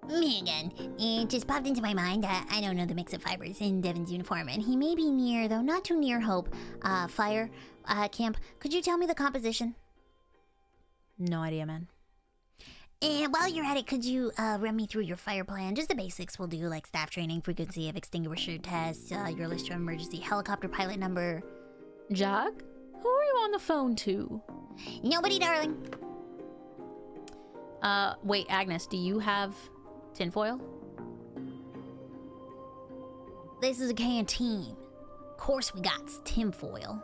Me again. It just popped into my mind that I don't know the mix of fibers in Devin's uniform, and he may be near, though not too near Hope. Fire, camp. Could you tell me the composition? No idea, man. And while you're at it, could you run me through your fire plan? Just the basics will do, like staff training, frequency of extinguisher tests, your list of emergency helicopter pilot number. Jack? Who are you on the phone to? Nobody, darling. Wait, Agnes, do you have tinfoil? This is a canteen. Of course we got tinfoil.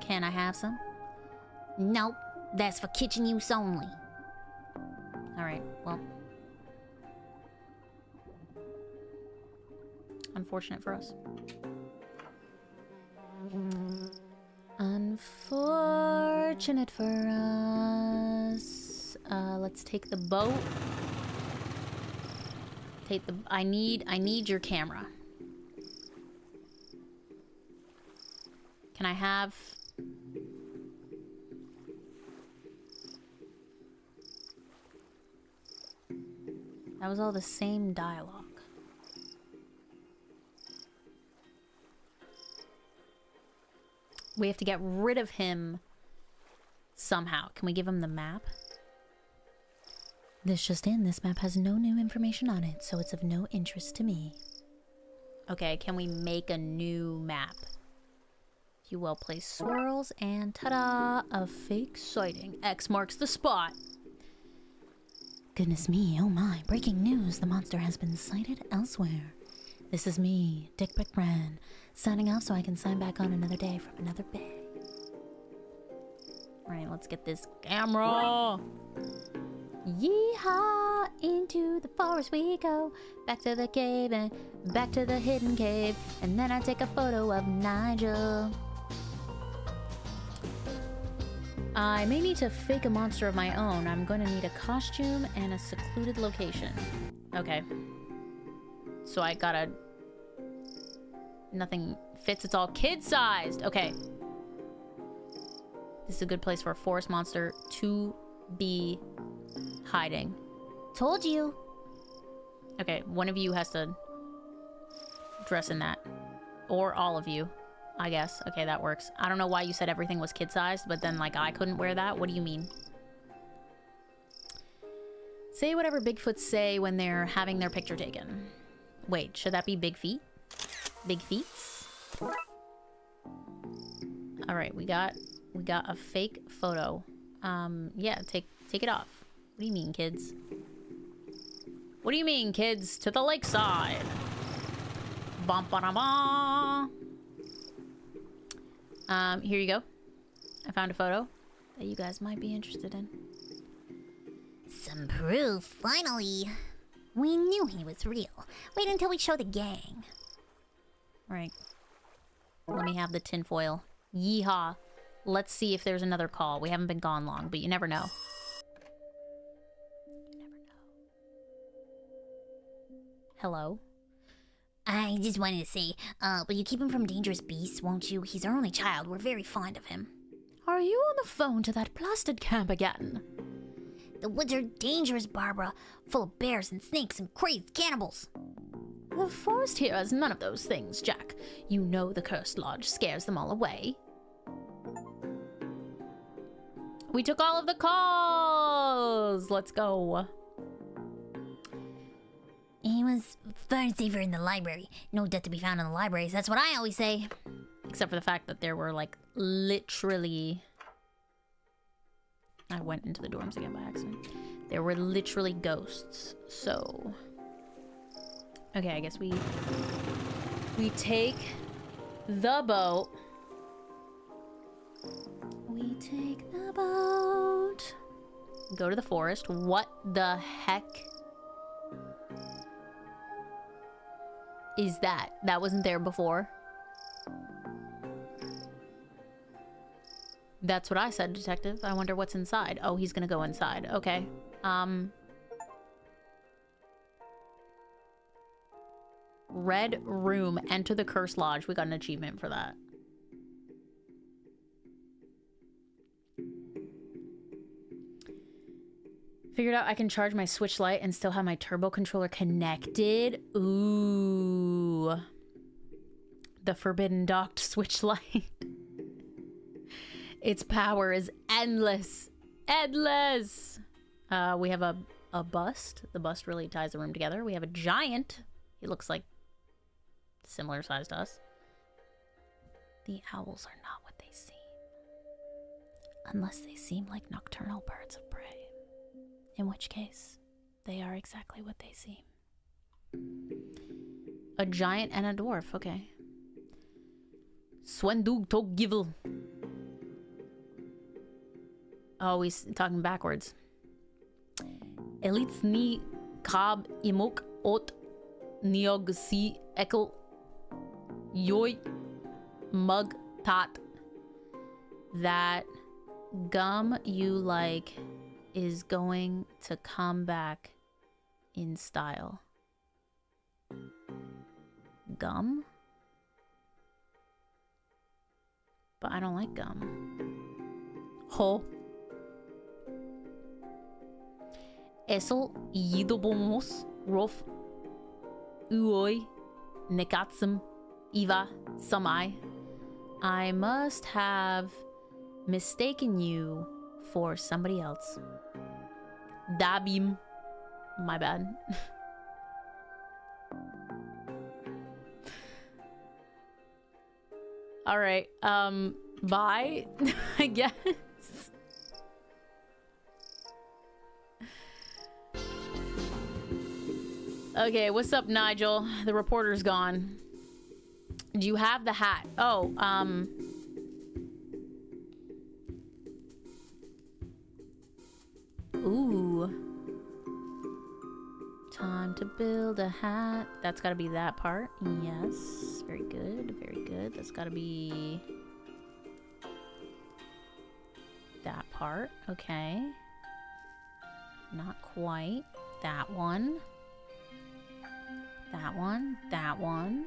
Can I have some? Nope, that's for kitchen use only. All right, well. Unfortunate for us. Unfortunate for us. Let's take the boat. I need your camera. Can I have... That was all the same dialogue. We have to get rid of him somehow. Can we give him the map? This just in, this map has no new information on it, so it's of no interest to me. Okay, can we make a new map? If you will, place swirls, and ta-da! A fake sighting. X marks the spot. Goodness me, oh my, breaking news, the monster has been sighted elsewhere. This is me, Dick McBran, signing off so I can sign back on another day from another bay. Alright, let's get this camera. Yeehaw! Into the forest we go. Back to the cave and back to the hidden cave. And then I take a photo of Nigel. I may need to fake a monster of my own. I'm going to need a costume and a secluded location. Okay. So I gotta... Nothing fits. It's all kid-sized. Okay. This is a good place for a forest monster to be hiding. Told you. Okay, one of you has to dress in that. Or all of you, I guess. Okay, that works. I don't know why you said everything was kid-sized, but then, like, I couldn't wear that. What do you mean? Say whatever Bigfoots say when they're having their picture taken. Wait, should that be big feet? Big feets? Alright, we got a fake photo. Yeah, take it off. What do you mean, kids? What do you mean, kids? To the lakeside. Bum ba da ba. Here you go. I found a photo that you guys might be interested in. Some proof, finally. We knew he was real. Wait until we show the gang. Right. Let me have the tinfoil. Yeehaw. Let's see if there's another call. We haven't been gone long, but you never know. You never know. Hello? I just wanted to say, will you keep him from dangerous beasts, won't you? He's our only child. We're very fond of him. Are you on the phone to that blasted camp again? The woods are dangerous, Barbara. Full of bears and snakes and crazed cannibals. The forest here has none of those things, Jack. You know the cursed lodge scares them all away. We took all of the calls! Let's go. He was far safer in the library. No death to be found in the libraries. That's what I always say. Except for the fact that there were, like, literally... I went into the dorms again by accident. There were literally ghosts, so... Okay, I guess we take the boat. We take the boat. Go to the forest. What the heck is that? That wasn't there before. That's what I said, detective. I wonder what's inside. Oh, he's gonna go inside. Okay. Red room. Enter the cursed lodge. We got an achievement for that. Figured out I can charge my Switch Lite and still have my turbo controller connected. Ooh. The forbidden docked Switch Lite. Its power is endless. Endless! We have a bust. The bust really ties the room together. We have a giant. He looks like similar size to us. The owls are not what they seem. Unless they seem like nocturnal birds of prey. In which case, they are exactly what they seem. A giant and a dwarf, okay. Swendug tog givel. Oh, he's talking backwards. Elits ni kab imok ot niog si ekel yoy mug tat. That gum you like is going to come back in style. Gum? But I don't like gum. Ho. Esel Yidobomos Rof Uoi Nekatsum Eva Samai. I must have mistaken you for somebody else. Dabim. My bad. Alright, bye, I guess. Okay, what's up, Nigel? The reporter's gone. Do you have the hat? Oh, ooh. Time to build a hat. That's gotta be that part. Yes. Very good. Very good. That's gotta be that part. Okay. Not quite. That one. That one. That one.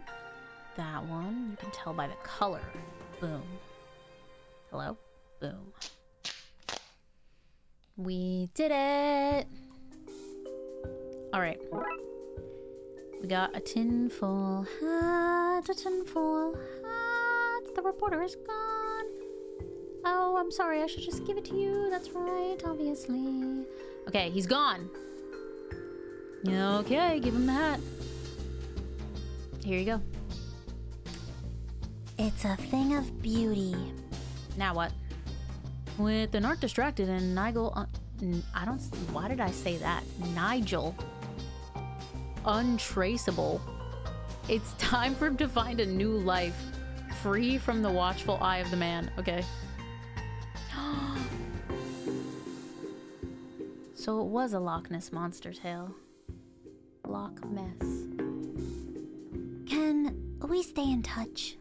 That one. You can tell by the color. Boom. Hello? Boom. We did it! Alright. We got a tinfoil hat, a tinfoil hat. The reporter is gone. Oh, I'm sorry. I should just give it to you. That's right, obviously. Okay, he's gone. Okay, give him the hat. Here you go. It's a thing of beauty. Now what? With an art distracted and Nigel... I don't... Why did I say that? Nigel. Untraceable. It's time for him to find a new life. Free from the watchful eye of the man. Okay. So it was a Loch Ness monster tale. Loch Ness. Can we stay in touch?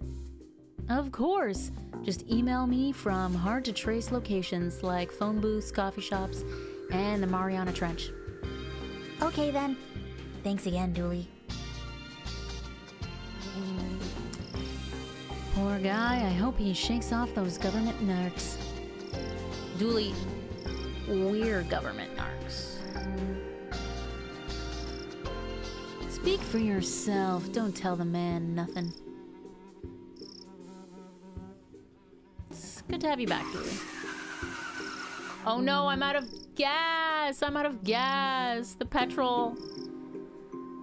Of course. Just email me from hard to trace locations like phone booths, coffee shops, and the Mariana Trench. Okay then. Thanks again, Dooley. Poor guy, I hope he shakes off those government narcs. Dooley, we're government narcs. Speak for yourself, don't tell the man nothing. It's good to have you back, Dooley. Oh no, I'm out of gas! I'm out of gas! The petrol.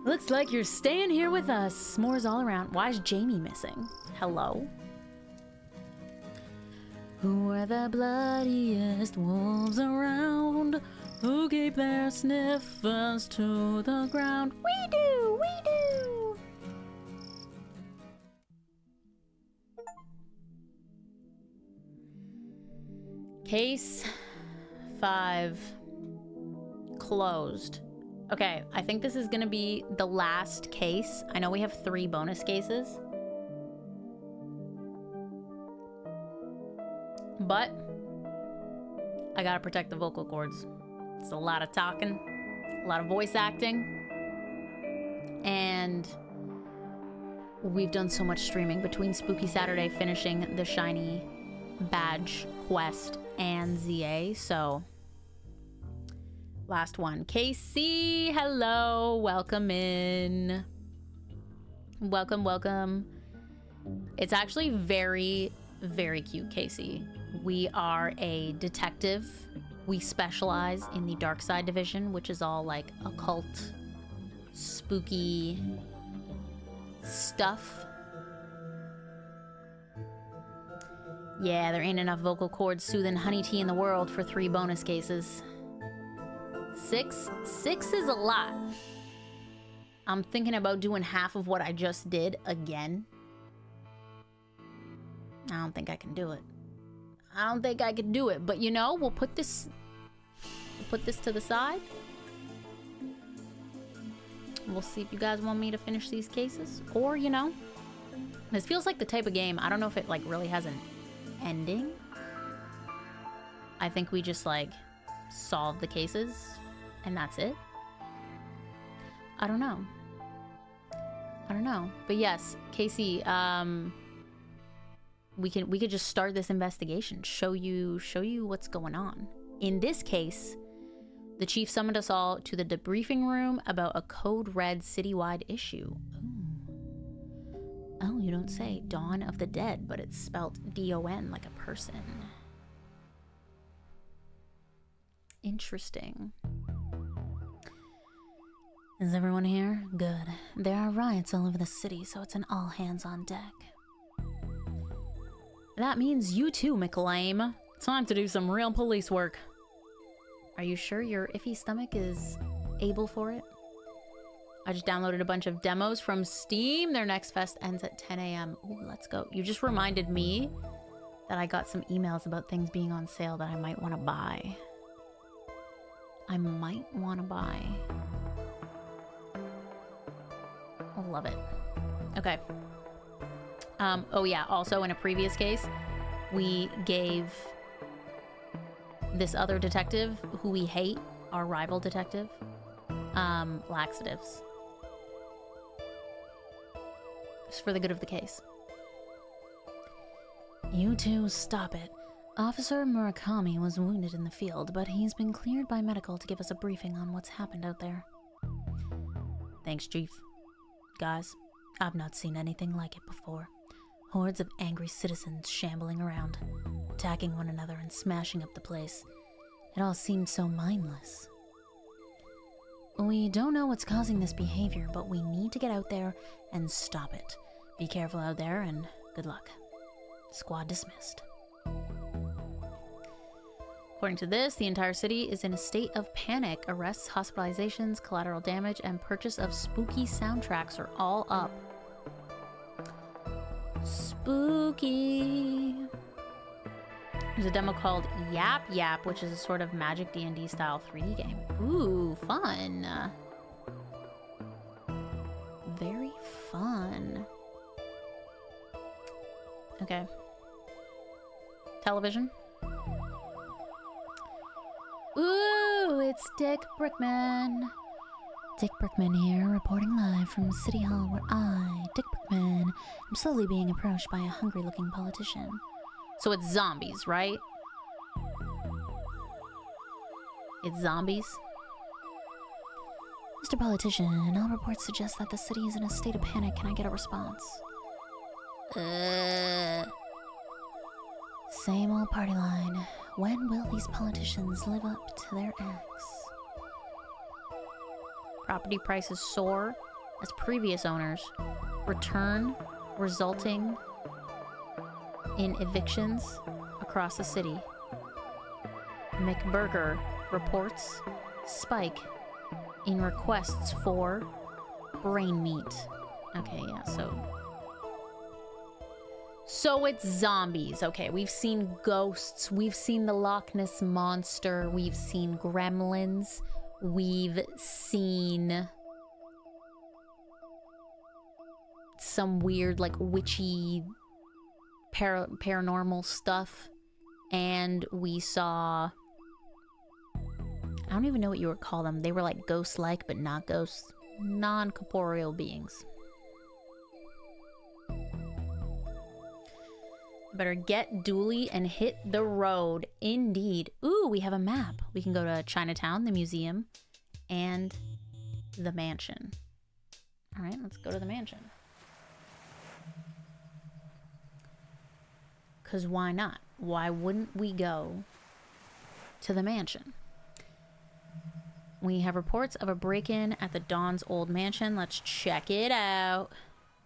Looks like you're staying here with us. S'mores all around. Why is Jamie missing? Hello? Who are the bloodiest wolves around? Who keep their sniffers to the ground? We do! We do! Case 5. Closed. Okay, I think this is gonna be the last case. I know we have 3 bonus cases. But I gotta protect the vocal cords. It's a lot of talking, a lot of voice acting. And we've done so much streaming between Spooky Saturday finishing the shiny badge quest and ZA, so last one. Casey, hello, welcome in. Welcome, welcome. It's actually very, very cute, Casey. We are a detective. We specialize in the Darkside division, which is all like occult, spooky stuff. Yeah, there ain't enough vocal cords soothing honey tea in the world for 3 bonus cases. 6 is a lot. I'm thinking about doing half of what I just did again. I don't think I can do it. I don't think I can do it, but you know, we'll put this to the side. We'll see if you guys want me to finish these cases, or you know, this feels like the type of game, I don't know if it like really has an ending. I think we just like solve the cases and that's it. I don't know. But yes, Casey, we could just start this investigation, show you what's going on. In this case, The chief summoned us all to the debriefing room about a code red citywide issue. Oh, you don't say. Dawn of the Dead, but it's spelt D-O-N like a person. Interesting. Is everyone here? Good. There are riots all over the city, so it's an all hands on deck. That means you too, McLean. Time to do some real police work. Are you sure your iffy stomach is able for it? I just downloaded a bunch of demos from Steam. Their next fest ends at 10 a.m. Ooh, let's go. You just reminded me that I got some emails about things being on sale that I might want to buy. I might want to buy. I love it. Okay. Oh yeah, also in a previous case, we gave this other detective who we hate, our rival detective, laxatives. Just for the good of the case. You two, stop it. Officer Murakami was wounded in the field, but he's been cleared by medical to give us a briefing on what's happened out there. Thanks, Chief. Guys, I've not seen anything like it before. Hordes of angry citizens shambling around, attacking one another and smashing up the place. It all seemed so mindless. We don't know what's causing this behavior, but we need to get out there and stop it. Be careful out there and good luck. Squad dismissed. According to this, the entire city is in a state of panic. Arrests, hospitalizations, collateral damage, and purchase of spooky soundtracks are all up. Spooky. There's a demo called Yap Yap, which is a sort of Magic D&D style 3D game. Ooh, fun. Very fun. Okay. Television. Ooh, it's Dick Brickman. Dick Brickman here, reporting live from City Hall, where I, Dick Brickman, am slowly being approached by a hungry-looking politician. So it's zombies, right? It's zombies? Mr. Politician, all reports suggest that the city is in a state of panic. Can I get a response? Same old party line. When will these politicians live up to their acts? Property prices soar as previous owners return, resulting in evictions across the city. McBurger reports spike in requests for brain meat. Okay, yeah, so it's zombies. Okay, we've seen ghosts, we've seen the Loch Ness Monster, we've seen gremlins, we've seen some weird, like, witchy paranormal stuff, and we saw, I don't even know what you would call them. They were like ghost-like, but not ghosts. Non-corporeal beings. Better get duly and hit the road. Indeed. Ooh, we have a map. We can go to Chinatown, the museum, and the mansion. All right, let's go to the mansion. Because why not? Why wouldn't we go to the mansion? We have reports of a break-in at the Dawn's old mansion. Let's check it out.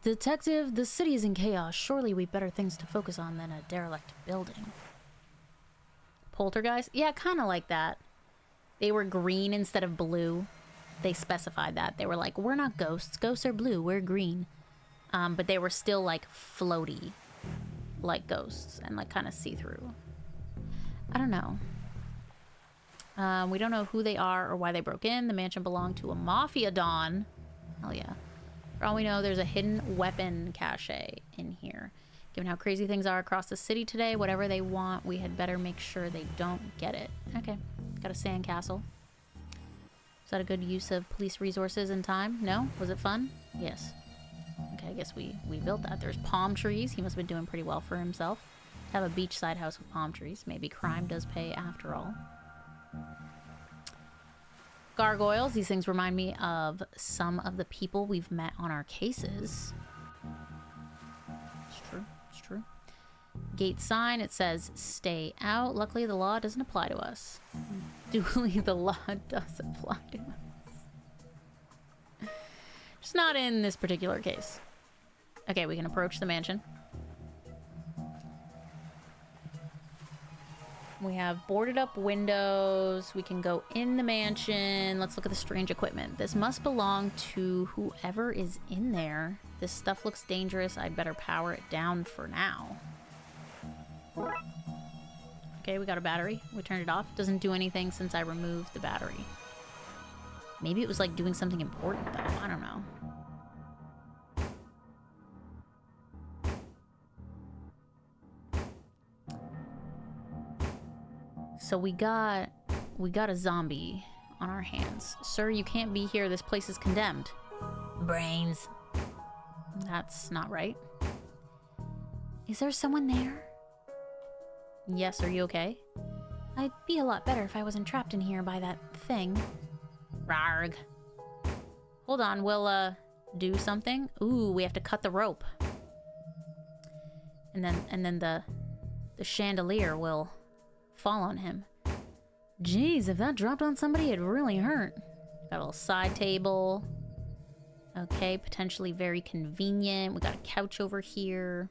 Detective, the city is in chaos. Surely we've better things to focus on than a derelict building. Poltergeist? Yeah, kind of like that. They were green instead of blue. They specified that. They were like, we're not ghosts. Ghosts are blue. We're green. But they were still like floaty, like ghosts, and like kind of see-through. I don't know. We don't know who they are or why they broke in. The mansion belonged to a mafia don. Hell yeah. For all we know, there's a hidden weapon cache in here. Given how crazy things are across the city today, whatever they want, we had better make sure they don't get it. Okay, got a sandcastle. Is that a good use of police resources and time? No? Was it fun? Yes. Okay, I guess we built that. There's palm trees. He must have been doing pretty well for himself. Have a beachside house with palm trees. Maybe crime does pay after all. Gargoyles. These things remind me of some of the people we've met on our cases. It's true. It's true. Gate sign. It says stay out. Luckily, the law doesn't apply to us. Duly, the law does apply to us. Just not in this particular case. Okay, we can approach the mansion. We have boarded up windows. We can go in the mansion. Let's look at the strange equipment. This must belong to whoever is in there. This stuff looks dangerous. I'd better power it down for now. Okay, we got a battery. We turned it off. Doesn't do anything since I removed the battery. Maybe it was like doing something important though. I don't know. So we got a zombie on our hands. Sir, you can't be here. This place is condemned. Brains. That's not right. Is there someone there? Yes, are you okay? I'd be a lot better if I wasn't trapped in here by that thing. Rarg. Hold on, we'll do something. Ooh, we have to cut the rope. And then the chandelier will fall on him. Jeez, if that dropped on somebody, it'd really hurt. Got a little side table. Okay, potentially very convenient. We got a couch over here.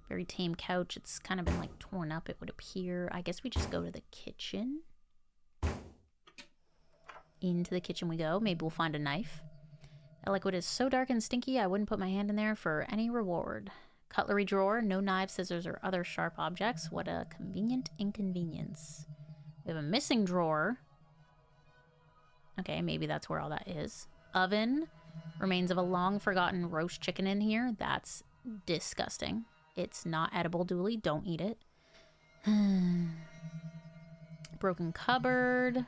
Very tame couch. It's kind of been like torn up, it would appear. I guess we just go to the kitchen. Into the kitchen we go. Maybe we'll find a knife. I like what is so dark and stinky, I wouldn't put my hand in there for any reward. Cutlery drawer, no knives, scissors, or other sharp objects. What a convenient inconvenience. We have a missing drawer. Okay, maybe that's where all that is. Oven. Remains of a long-forgotten roast chicken in here. That's disgusting. It's not edible, Dooley. Don't eat it. Broken cupboard.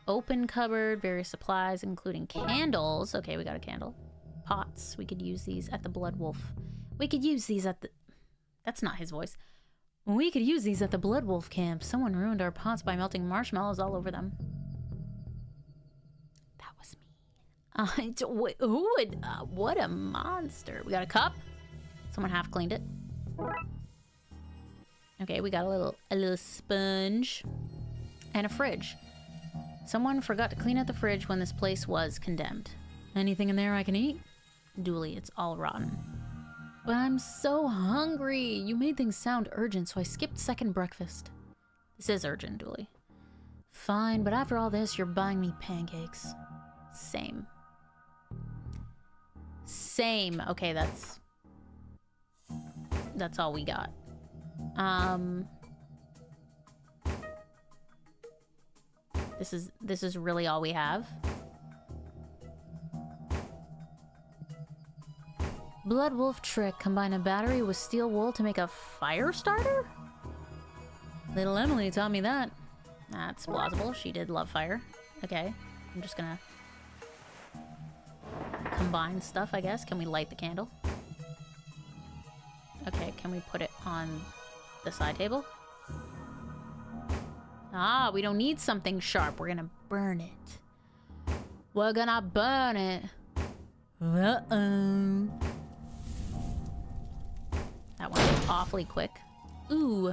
Open cupboard. Various supplies, including candles. Okay, we got a candle. Pots. We could use these at the Blood Wolf. We could use these at the... That's not his voice. We could use these at the Blood Wolf camp. Someone ruined our pots by melting marshmallows all over them. That was me. Who would... what a monster. We got a cup. Someone half cleaned it. Okay, we got a little sponge. And a fridge. Someone forgot to clean out the fridge when this place was condemned. Anything in there I can eat? Dooley, it's all rotten. But I'm so hungry. You made things sound urgent, so I skipped second breakfast. This is urgent, Dooley. Fine, but after all this, you're buying me pancakes. Same. Same. Okay, that's all we got. This is really all we have. Blood Wolf trick. Combine a battery with steel wool to make a fire starter? Little Emily taught me that. That's plausible. She did love fire. Okay. I'm just gonna combine stuff, I guess. Can we light the candle? Okay, can we put it on the side table? Ah, we don't need something sharp. We're gonna burn it. We're gonna burn it. Uh-oh. That went awfully quick. Ooh.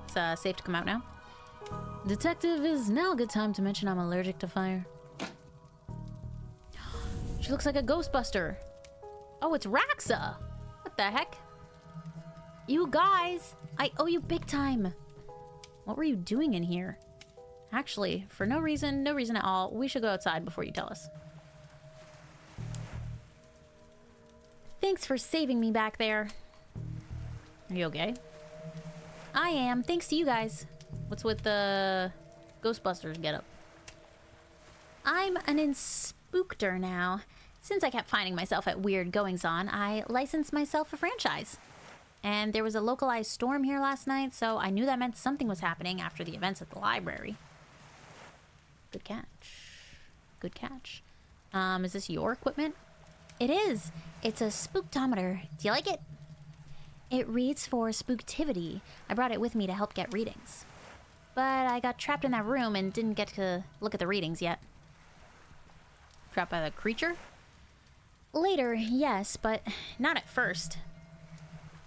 It's safe to come out now. Detective, is now a good time to mention I'm allergic to fire. She looks like a Ghostbuster. Oh, it's Raxa. What the heck? You guys, I owe you big time. What were you doing in here? Actually, for no reason at all, we should go outside before you tell us. Thanks for saving me back there. Are you okay? I am, thanks to you guys. What's with the Ghostbusters getup? I'm an inspookter now. Since I kept finding myself at weird goings-on, I licensed myself a franchise. And there was a localized storm here last night, so I knew that meant something was happening after the events at the library. Good catch. Good catch. Is this your equipment? It is. It's a spooktometer. Do you like it? It reads for spooktivity. I brought it with me to help get readings. But I got trapped in that room and didn't get to look at the readings yet. Trapped by the creature? Later, yes, but not at first.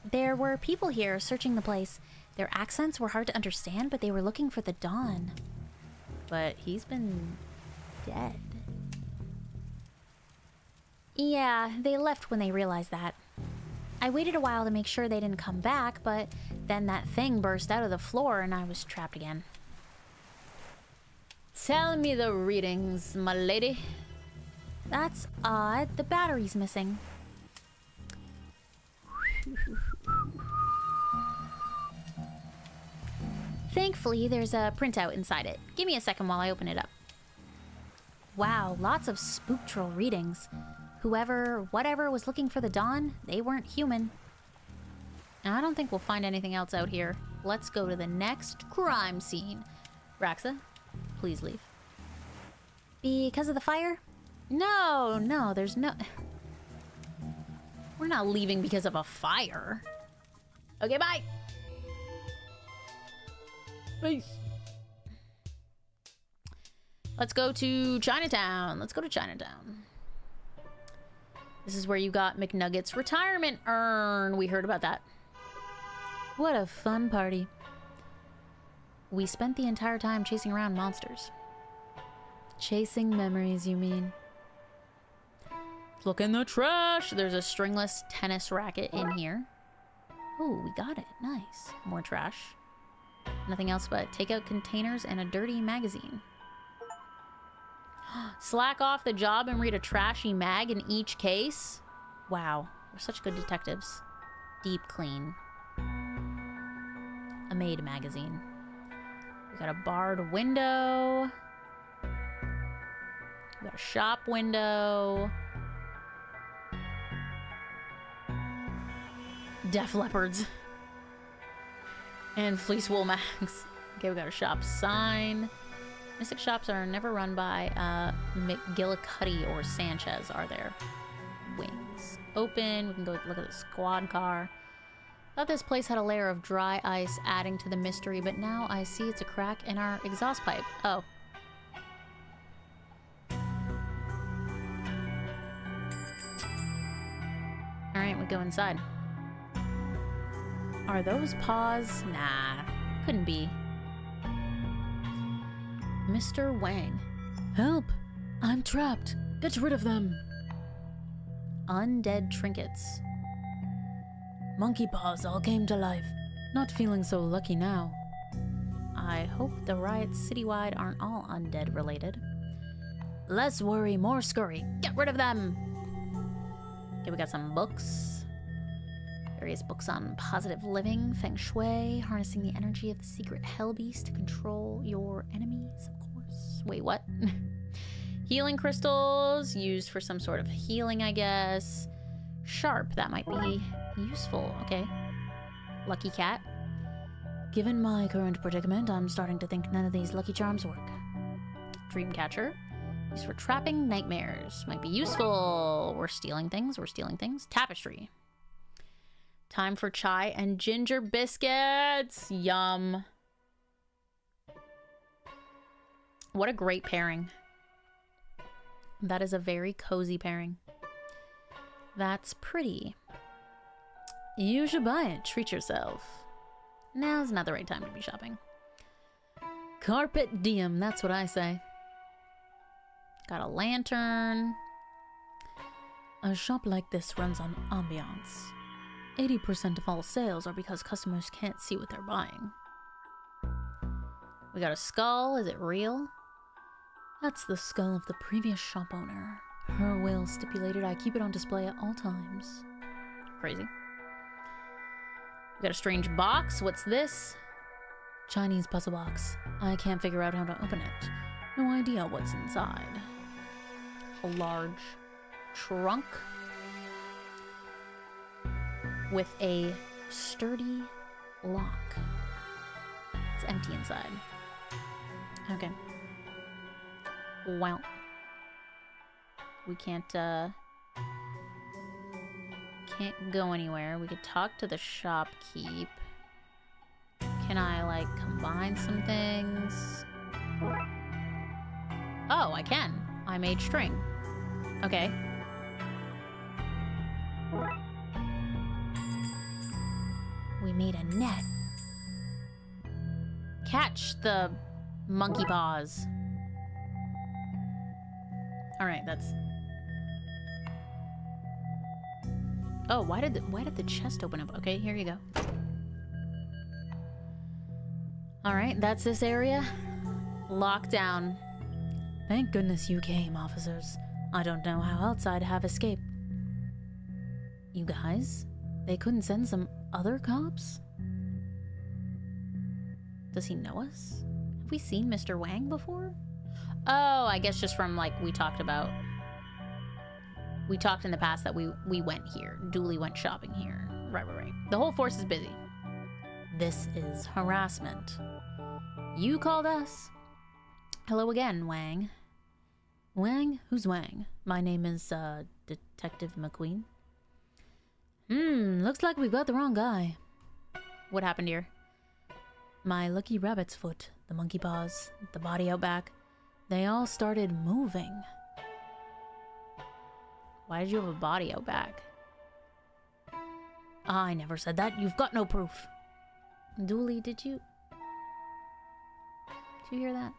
There were people here searching the place. Their accents were hard to understand, but they were looking for the Dawn. But he's been dead. Yeah, they left when they realized that. I waited a while to make sure they didn't come back, but then that thing burst out of the floor and I was trapped again. Tell me the readings, my lady. That's odd. The battery's missing. Thankfully, there's a printout inside it. Give me a second while I open it up. Wow, lots of spooktural readings. Whoever, whatever was looking for the Dawn, they weren't human. I don't think we'll find anything else out here. Let's go to the next crime scene. Raxa, please leave. Because of the fire? No, there's no... We're not leaving because of a fire. Okay, bye. Peace. Let's go to Chinatown. This is where you got McNugget's retirement urn. We heard about that. What a fun party. We spent the entire time chasing around monsters. Chasing memories, you mean? Look in the trash. There's a stringless tennis racket in here. Ooh, we got it. Nice. More trash. Nothing else but takeout containers and a dirty magazine. Slack off the job and read a trashy mag in each case? Wow, we're such good detectives. Deep clean. A maid magazine. We got a barred window. We got a shop window. Def leopards. And fleece wool mags. Okay, we got a shop sign. Mystic shops are never run by McGillicuddy or Sanchez, are there? Wings. Open. We can go look at the squad car. Thought this place had a layer of dry ice adding to the mystery, but now I see it's a crack in our exhaust pipe. Oh. Alright, we go inside. Are those paws? Nah, couldn't be. Mr. Wang. Help! I'm trapped. Get rid of them. Undead trinkets. Monkey paws all came to life. Not feeling so lucky now. I hope the riots citywide aren't all undead related. Less worry, more scurry. Get rid of them! Okay, we got some books. Various books on positive living, feng shui, harnessing the energy of the secret hell beast to control your enemies, of course. Wait, what? Healing crystals, used for some sort of healing, I guess. Sharp, that might be useful. Okay. Lucky cat. Given my current predicament, I'm starting to think none of these lucky charms work. Dreamcatcher. Used for trapping nightmares. Might be useful. We're stealing things. Tapestry. Time for chai and ginger biscuits. Yum. What a great pairing. That is a very cozy pairing. That's pretty. You should buy it. Treat yourself. Now's not the right time to be shopping. Carpet diem, that's what I say. Got a lantern. A shop like this runs on ambiance. 80% of all sales are because customers can't see what they're buying. We got a skull. Is it real? That's the skull of the previous shop owner. Her will stipulated I keep it on display at all times. Crazy. We got a strange box. What's this? Chinese puzzle box. I can't figure out how to open it. No idea what's inside. A large trunk with a sturdy lock. It's empty inside. Okay. Well, we can't go anywhere. We could talk to the shopkeep. Can I, like, combine some things? Oh, I can. I made string. Okay. We made a net. Catch the monkey paws. Alright, that's... Oh, why did the chest open up? Okay, here you go. Alright, that's this area. Locked down. Thank goodness you came, officers. I don't know how else I'd have escaped. You guys? They couldn't send some other cops? Does he know us? Have we seen Mr. Wang before? Oh, I guess just from, like, we talked in the past that we went here. Dooley went shopping here. Right. The whole force is busy. This is harassment. You called us? Hello again, Wang. Wang? Who's Wang? My name is, Detective McQueen. Looks like we've got the wrong guy. What happened here? My lucky rabbit's foot, the monkey paws, the body out back, they all started moving. Why did you have a body out back? I never said that. You've got no proof. Dooley, did you hear that?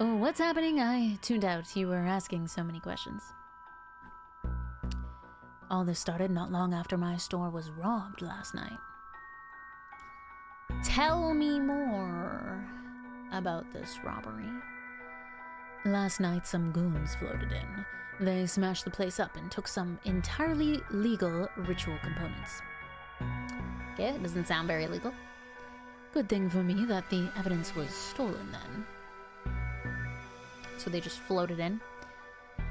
Oh, what's happening? I tuned out. You were asking so many questions. All this started not long after my store was robbed last night. Tell me more about this robbery. Last night, some goons floated in. They smashed the place up and took some entirely legal ritual components. Okay, it doesn't sound very legal. Good thing for me that the evidence was stolen then. So they just floated in?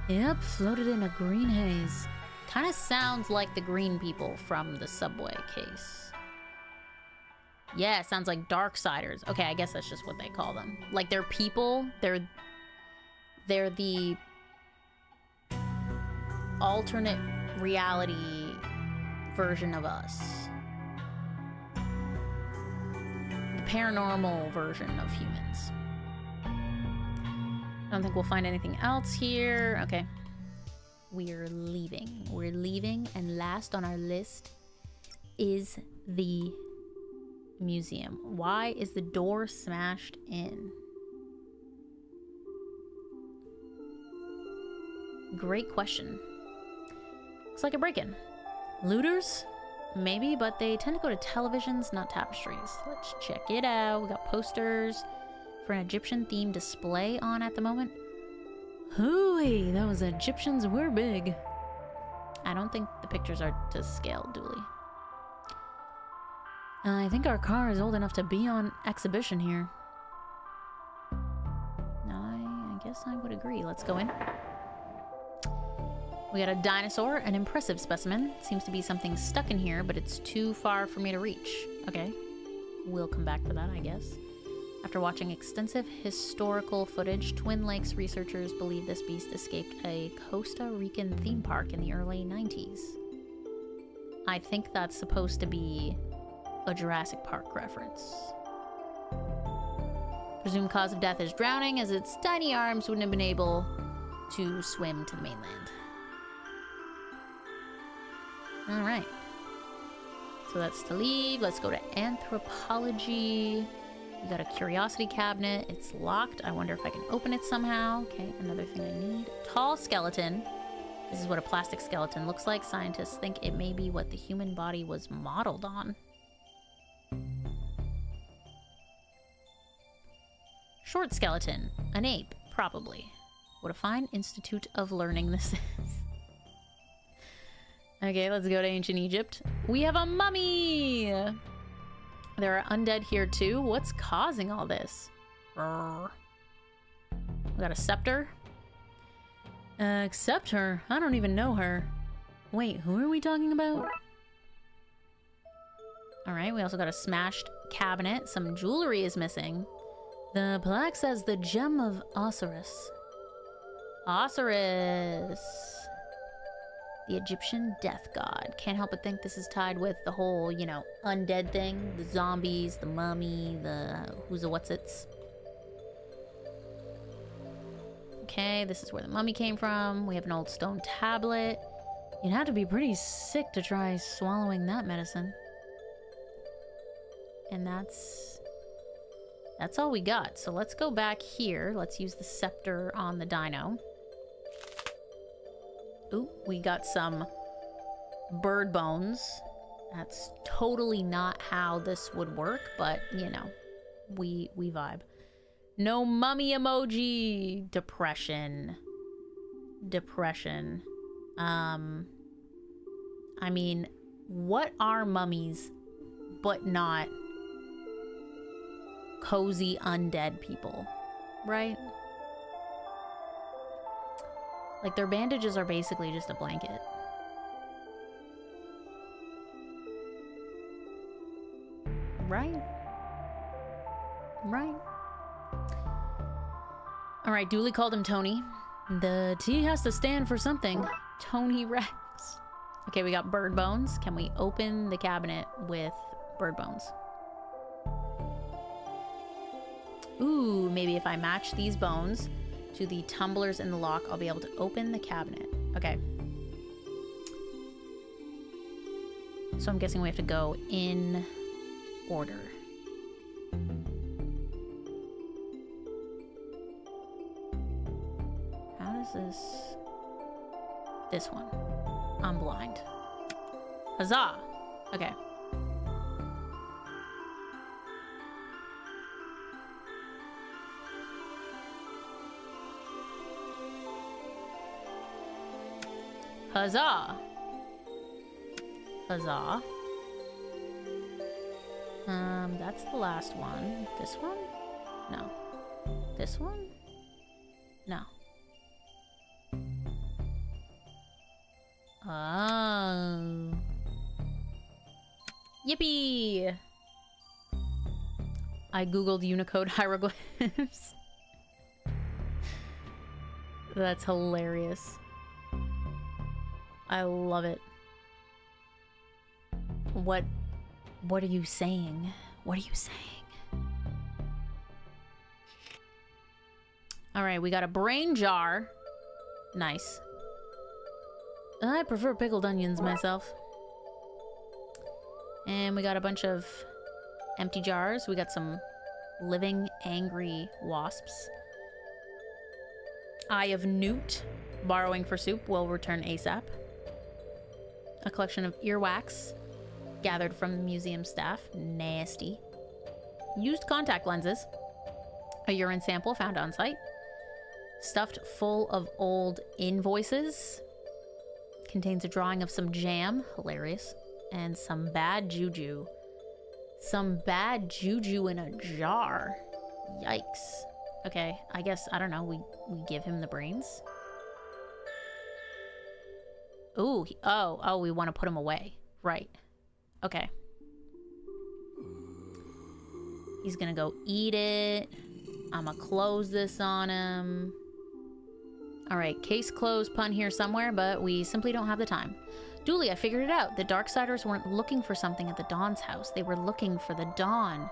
Yep, floated in a green haze. Kind of sounds like the green people from the subway case. Yeah, sounds like Darksiders. Okay, I guess that's just what they call them. Like, they're people. They're the alternate reality version of us. The paranormal version of humans. I don't think we'll find anything else here. Okay. We're leaving, and last on our list is the museum. Why is the door smashed in? Great question. Looks like a break-in. Looters? Maybe, but they tend to go to televisions, not tapestries. Let's check it out. We got posters for an Egyptian-themed display on at the moment. Hooey, those Egyptians were big. I don't think the pictures are to scale, Dooley. I think our car is old enough to be on exhibition here. I guess I would agree. Let's go in. We got a dinosaur, an impressive specimen. Seems to be something stuck in here, but it's too far for me to reach. Okay. We'll come back for that, I guess. After watching extensive historical footage, Twin Lakes researchers believe this beast escaped a Costa Rican theme park in the early 90s. I think that's supposed to be a Jurassic Park reference. Presumed cause of death is drowning, as its tiny arms wouldn't have been able to swim to the mainland. Alright. So that's to leave. Let's go to anthropology. We got a curiosity cabinet. It's locked. I wonder if I can open it somehow. Okay, another thing I need. Tall skeleton. This is what a plastic skeleton looks like. Scientists think it may be what the human body was modeled on. Short skeleton. An ape, probably. What a fine institute of learning this is. Okay, let's go to ancient Egypt. We have a mummy! There are undead here too. What's causing all this? We got a scepter. Except her. I don't even know her. Wait, who are we talking about? Alright, we also got a smashed cabinet. Some jewelry is missing. The plaque says the gem of Osiris. Osiris. The Egyptian death god. Can't help but think this is tied with the whole, you know, undead thing. The zombies, the mummy, the who's a what's-its. Okay, this is where the mummy came from. We have an old stone tablet. You'd have to be pretty sick to try swallowing that medicine. And that's all we got. So let's go back here. Let's use the scepter on the dino. Ooh, we got some bird bones. That's totally not how this would work, but you know, we vibe. No mummy emoji. Depression. I mean, what are mummies but not cozy undead people, right? Like, their bandages are basically just a blanket. Right? Right. Alright, duly called him Tony. The T has to stand for something. Tony Rex. Okay, we got bird bones. Can we open the cabinet with bird bones? Ooh, maybe if I match these bones to the tumblers in the lock, I'll be able to open the cabinet. Okay. So I'm guessing we have to go in order. How does this... This one. I'm blind. Huzzah! Okay. Huzzah! Huzzah. That's the last one. This one? No. This one? No. Oh. Yippee! I googled Unicode hieroglyphs. That's hilarious. I love it. What are you saying? What are you saying? All right, we got a brain jar. Nice. I prefer pickled onions myself. And we got a bunch of empty jars. We got some living angry wasps. Eye of Newt. Borrowing for soup will return ASAP. A collection of earwax gathered from the museum staff. Nasty. Used contact lenses. A urine sample found on site. Stuffed full of old invoices. Contains a drawing of some jam. Hilarious. And some bad juju. Some bad juju in a jar. Yikes. Okay, I guess, I don't know, we give him the brains. Ooh, oh, we want to put him away. Right. Okay. He's gonna go eat it. I'm gonna close this on him. Alright, case closed pun here somewhere, but we simply don't have the time. Duly, I figured it out. The Darksiders weren't looking for something at the Dawn's house. They were looking for the Dawn.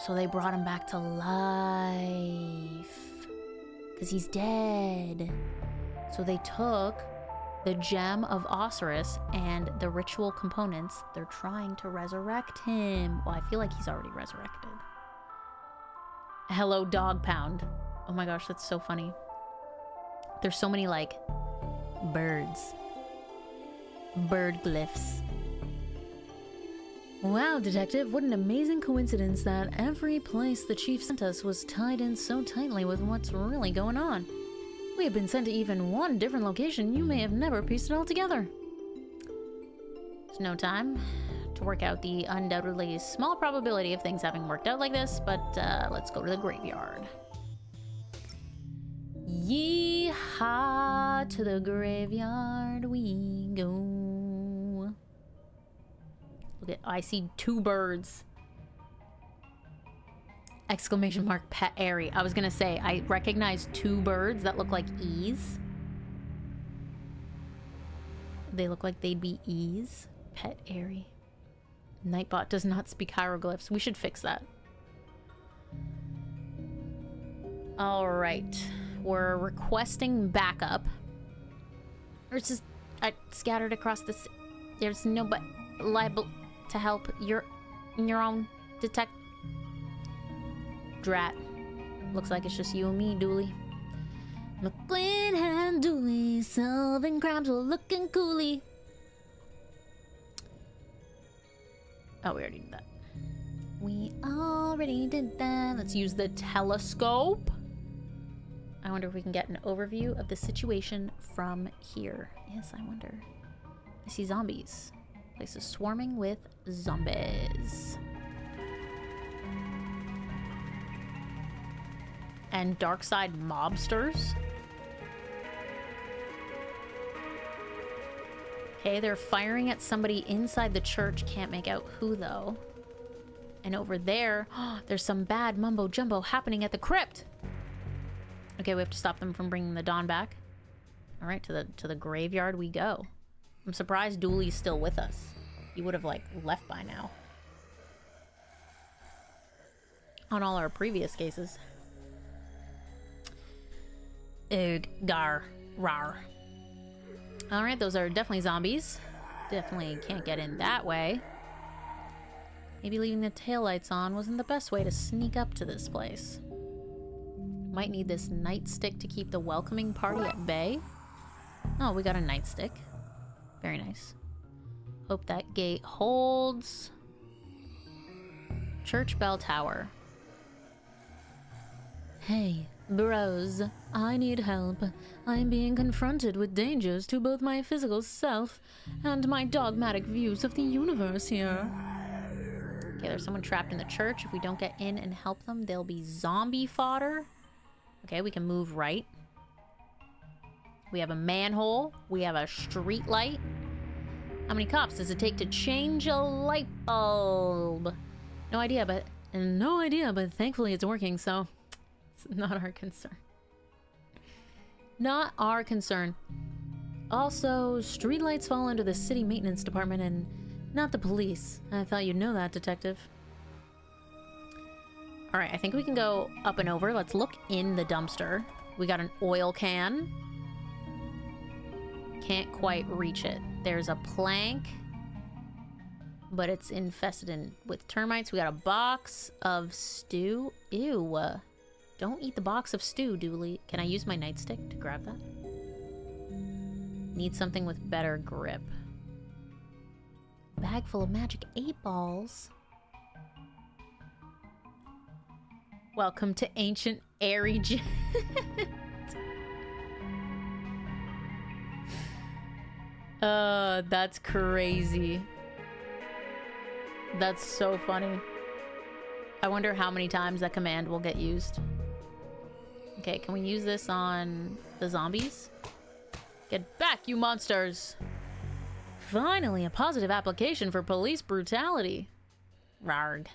So they brought him back to life. Because he's dead. So they took the gem of Osiris and the ritual components. They're trying to resurrect him. Well, I feel like he's already resurrected. Hello, dog pound. Oh my gosh, that's so funny. There's so many, like, birds. Bird glyphs. Wow, Detective, what an amazing coincidence that every place the Chief sent us was tied in so tightly with what's really going on. We have been sent to even one different location. You may have never pieced it all together. There's no time to work out the undoubtedly small probability of things having worked out like this, but let's go to the graveyard. Yeehaw, to the graveyard we go. Look at, I see 2 birds. Exclamation mark pet airy. I was gonna say, I recognize 2 birds that look like E's. They look like they'd be E's. Pet Airy. Nightbot does not speak hieroglyphs. We should fix that. Alright. We're requesting backup. It's just scattered across the there's nobody liable to help. You're your own detect. Drat. Looks like it's just you and me, Dooley. McQueen and Dooley solving crimes while looking coolie. Oh, we already did that. We already did that. Let's use the telescope. I wonder if we can get an overview of the situation from here. Yes, I wonder. I see zombies. Place is swarming with zombies. And Darkside mobsters. Okay, they're firing at somebody inside the church. Can't make out who, though. And over there, there's some bad mumbo-jumbo happening at the crypt. Okay, we have to stop them from bringing the dawn back. All right, to the graveyard we go. I'm surprised Dooley's still with us. He would have, like, left by now. On all our previous cases. Ugh, gar, rar. All right, those are definitely zombies. Definitely can't get in that way. Maybe leaving the taillights on wasn't the best way to sneak up to this place. Might need this nightstick to keep the welcoming party at bay. Oh, we got a nightstick. Very nice. Hope that gate holds. Church bell tower. Hey, bros. I need help. I'm being confronted with dangers to both my physical self and my dogmatic views of the universe here. Okay, there's someone trapped in the church. If we don't get in and help them, they'll be zombie fodder. Okay, we can move right. We have a manhole. We have a street light. How many cops does it take to change a light bulb? No idea, but thankfully it's working, so it's not our concern. Not our concern. Also, streetlights fall under the city maintenance department and not the police. I thought you'd know that, detective. All right, I think we can go up and over. Let's look in the dumpster. We got an oil can. Can't quite reach it. There's a plank, but it's infested with termites. We got a box of stew. Ew. Don't eat the box of stew, Dooley. Can I use my nightstick to grab that? Need something with better grip. Bag full of magic 8-balls. Welcome to ancient airy jet. That's crazy. That's so funny. I wonder how many times that command will get used. Okay, can we use this on the zombies? Get back, you monsters! Finally, a positive application for police brutality. Rarg.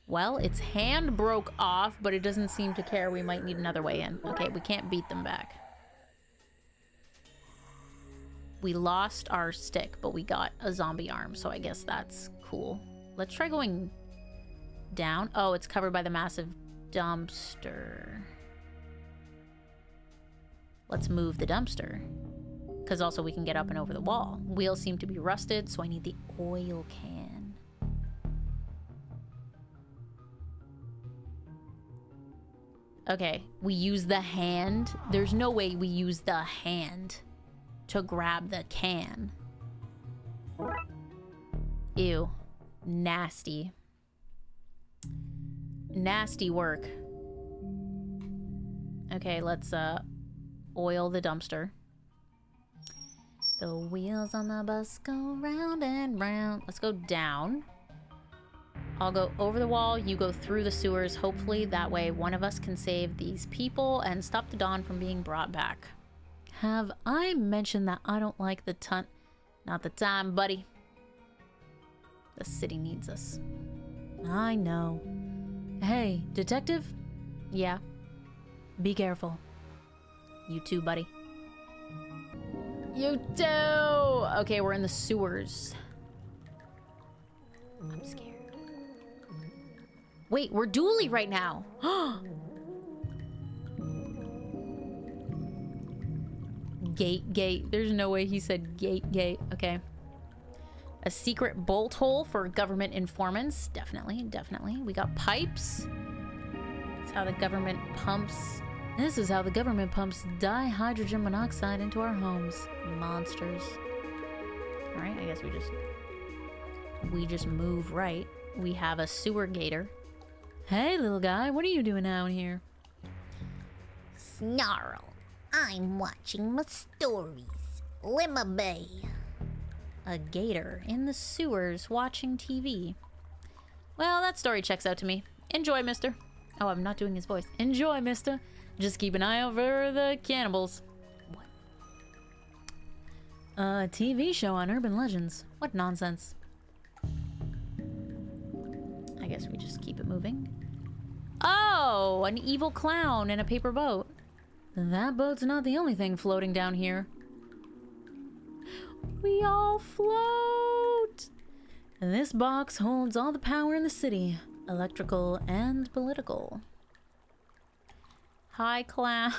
Well, its hand broke off, but it doesn't seem to care. We might need another way in. Okay, we can't beat them back. We lost our stick, but we got a zombie arm, so I guess that's cool. Let's try going down. Oh, it's covered by the massive dumpster. Let's move the dumpster. Because also we can get up and over the wall. Wheels seem to be rusted, so I need the oil can. Okay, we use the hand. There's no way we use the hand to grab the can. Ew. Nasty. Nasty work. Okay, let's oil the dumpster. The wheels on the bus go round and round. Let's go down. I'll go over the wall, you go through the sewers. Hopefully that way one of us can save these people and stop the dawn from being brought back. Have I mentioned that I don't like the Not the time, buddy. The city needs us. I know. Hey, detective? Yeah. Be careful. You too, buddy. You too! Okay, we're in the sewers. I'm scared. Wait, we're dually right now. Gate. There's no way he said gate. Okay. A secret bolt hole for government informants. Definitely. We got pipes. That's how the government pumps. This is how the government pumps dihydrogen monoxide into our homes. Monsters. Alright, I guess we just move right. We have a sewer gator. Hey, little guy, what are you doing out here? Snarl. I'm watching my stories. Lima Bay. A gator in the sewers watching TV. Well, that story checks out to me. Enjoy, mister. Oh, I'm not doing his voice. Enjoy, mister. Just keep an eye out for the cannibals. What? A TV show on urban legends. What nonsense. I guess we just keep it moving. Oh, an evil clown in a paper boat. That boat's not the only thing floating down here. We all float! This box holds all the power in the city, electrical and political. Hi, clown.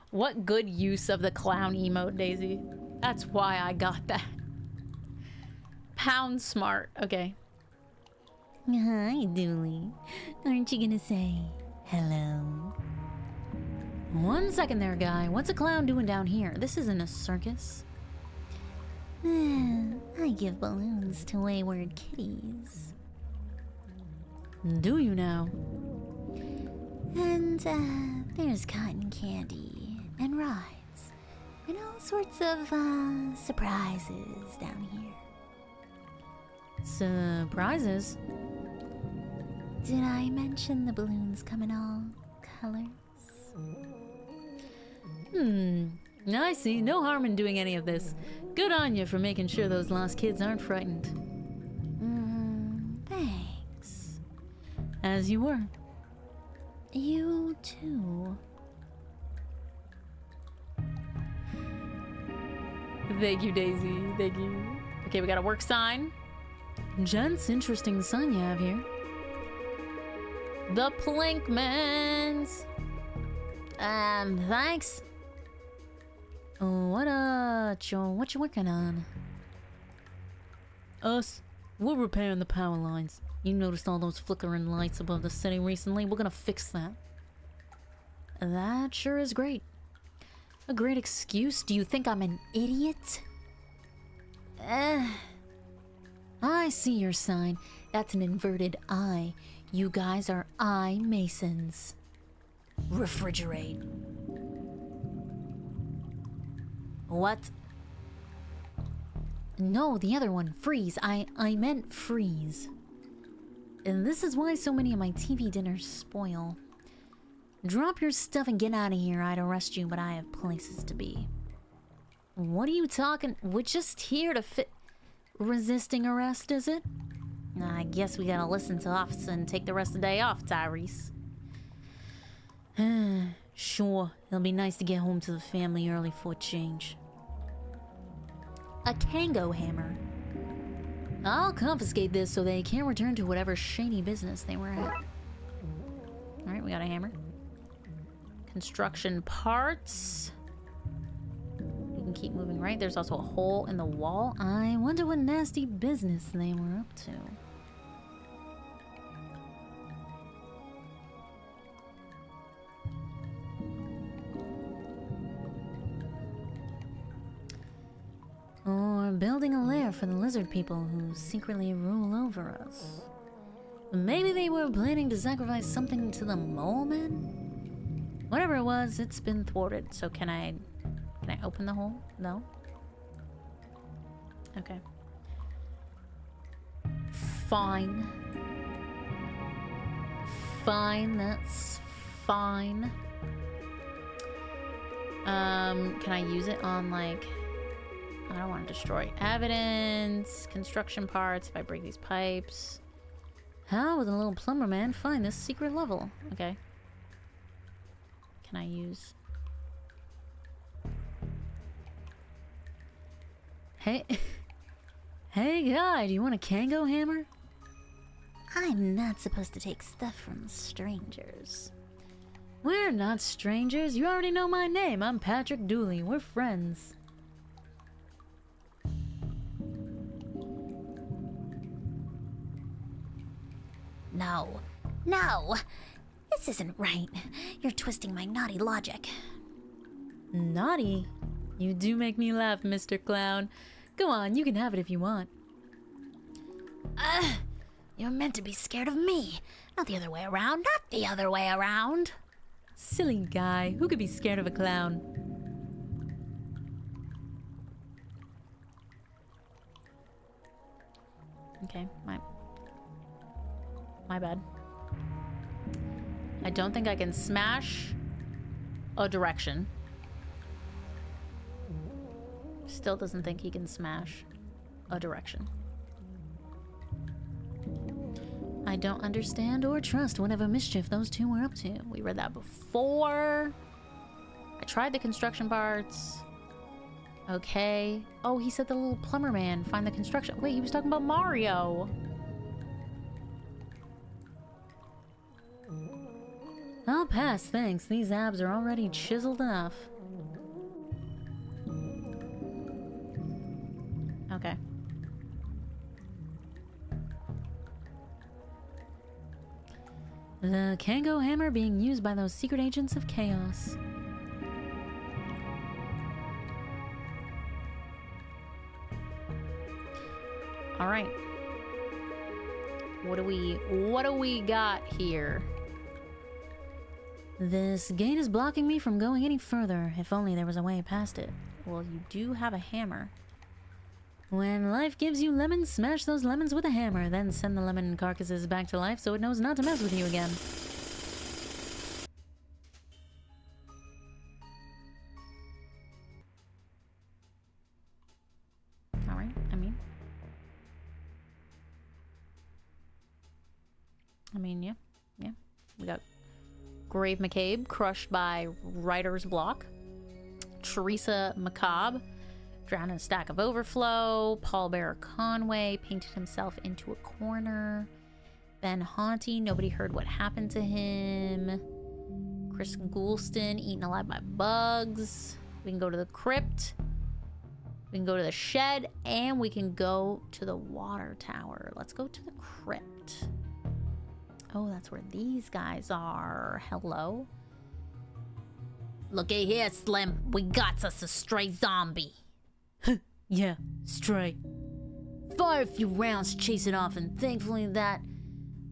What good use of the clown emote, Daisy. That's why I got that. Pound smart. Okay. Hi, Dooley. Aren't you gonna say hello? 1 second there, guy. What's a clown doing down here? This isn't a circus. I give balloons to wayward kitties. Do you now? And, there's cotton candy and rides and all sorts of, surprises down here. Surprises? Did I mention the balloons come in all colors? I see. No harm in doing any of this. Good on you for making sure those lost kids aren't frightened. Thanks. As you were. You too. Thank you, Daisy. Thank you. Okay, we got a work sign. Gents, interesting sign you have here. The Plankmans. Thanks. What you working on? Us. We're repairing the power lines. You noticed all those flickering lights above the city recently? We're gonna fix that. That sure is great. A great excuse? Do you think I'm an idiot? I see your sign. That's an inverted I. You guys are I Masons. Refrigerate. What? No, the other one. Freeze. I meant freeze. And this is why so many of my TV dinners spoil. Drop your stuff and get out of here. I'd arrest you, but I have places to be. What are you talking? We're just here to resisting arrest, is it? I guess we gotta listen to officer and take the rest of the day off, Tyrese. Sure, it'll be nice to get home to the family early for a change. A Kango hammer. I'll confiscate this so they can't return to whatever shady business they were at. Alright, we got a hammer. Construction parts. We can keep moving right. There's also a hole in the wall. I wonder what nasty business they were up to. Or building a lair for the lizard people who secretly rule over us. Maybe they were planning to sacrifice something to the mole men? Whatever it was, it's been thwarted. So can I open the hole? No? Okay. Fine. Fine, that's fine. Can I use it on, like... I don't want to destroy evidence, construction parts, if I break these pipes. How would the little plumber man find this secret level? Okay. Can I use... Hey, hey guy, do you want a Kango hammer? I'm not supposed to take stuff from strangers. We're not strangers. You already know my name. I'm Patrick Dooley. We're friends. No. No! This isn't right. You're twisting my naughty logic. Naughty? You do make me laugh, Mr. Clown. Go on, you can have it if you want. You're meant to be scared of me. Not the other way around. Not the other way around. Silly guy. Who could be scared of a clown? Okay, my bad. I don't think I can smash a direction. Still doesn't think he can smash a direction. I don't understand or trust whatever mischief those two were up to. We read that before. I tried the construction parts. Okay. Oh, he said the little plumber man find the construction. Wait, he was talking about Mario. I'll pass, thanks. These abs are already chiseled enough. Okay. The Kango hammer being used by those secret agents of chaos. All right. What do we got here? This gate is blocking me from going any further. If only there was a way past it. Well, you do have a hammer. When life gives you lemons, smash those lemons with a hammer, then send the lemon carcasses back to life so it knows not to mess with you again. Alright, I mean, yeah. We got Grave McCabe, crushed by writer's block. Teresa Macabre, drowned in a stack of overflow. Paul Bearer Conway painted himself into a corner. Ben Haunty, nobody heard what happened to him. Chris Goulston, eaten alive by bugs. We can go to the crypt. We can go to the shed. And we can go to the water tower. Let's go to the crypt. Oh, that's where these guys are. Hello. Looky here, Slim. We got us a stray zombie. Yeah, stray. Fire a few rounds, chase it off, and thankfully that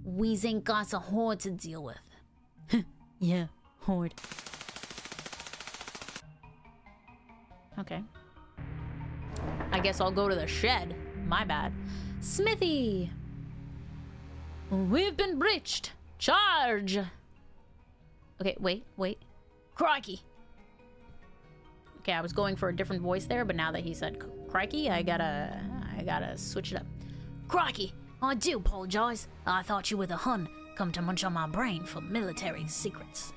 Weez ain't got a horde to deal with. Yeah, horde. Okay. I guess I'll go to the shed. My bad. Smithy! We've been breached! Charge! Okay, wait. Crikey! Okay, I was going for a different voice there, but now that he said crikey, I gotta switch it up. Crikey! I do apologize. I thought you were the Hun, come to munch on my brain for military secrets.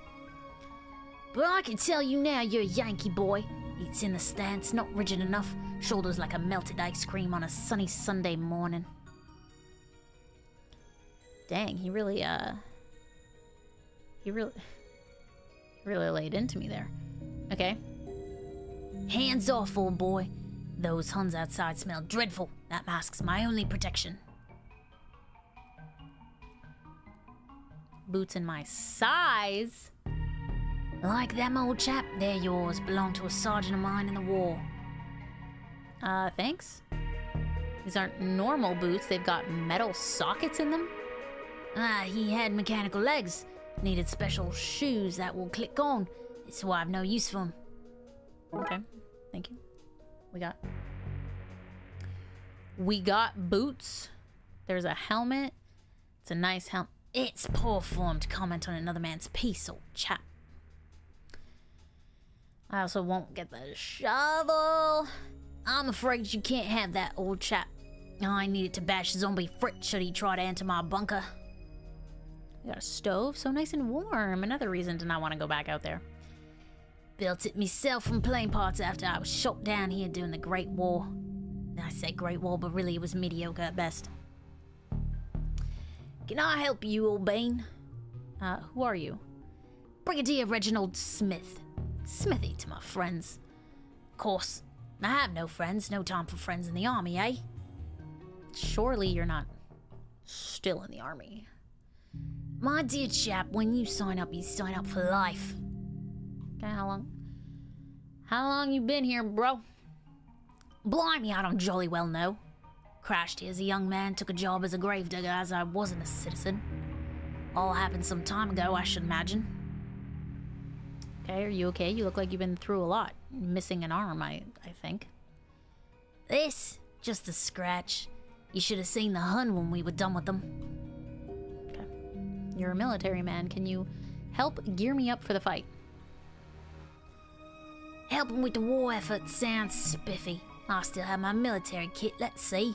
But I can tell you now you're a Yankee boy. Eats in the stance, not rigid enough. Shoulders like a melted ice cream on a sunny Sunday morning. Dang, he really laid into me there. Okay. Hands off, old boy. Those Huns outside smell dreadful. That mask's my only protection. Boots in my size? Like them, old chap, they're yours. Belong to a sergeant of mine in the war. Thanks. These aren't normal boots. They've got metal sockets in them. He had mechanical legs. Needed special shoes that will click on. It's why I've no use for them. Okay, thank you. We got boots. There's a helmet. It's a nice helmet. It's poor form to comment on another man's piece, old chap. I also won't get the shovel. I'm afraid you can't have that, old chap. I need it to bash zombie Fritz should he try to enter my bunker. We got a stove, so nice and warm. Another reason to not want to go back out there. Built it myself from plane parts after I was shot down here during the Great War. I say great war, but really it was mediocre at best. Can I help you, Urbane? Who are you? Brigadier Reginald Smith. Smithy to my friends. Of course, I have no friends, no time for friends in the army, eh? Surely you're not still in the army. My dear chap, when you sign up, you sign up for life. Okay, how long you been here, bro? Blimey, I don't jolly well know. Crashed here as a young man, took a job as a gravedigger as I wasn't a citizen. All happened some time ago, I should imagine. Okay, are you okay? You look like you've been through a lot. Missing an arm, I think. This, just a scratch. You should have seen the Hun when we were done with them. Okay. You're a military man. Can you help gear me up for the fight? Helping with the war effort sounds spiffy. I still have my military kit, let's see.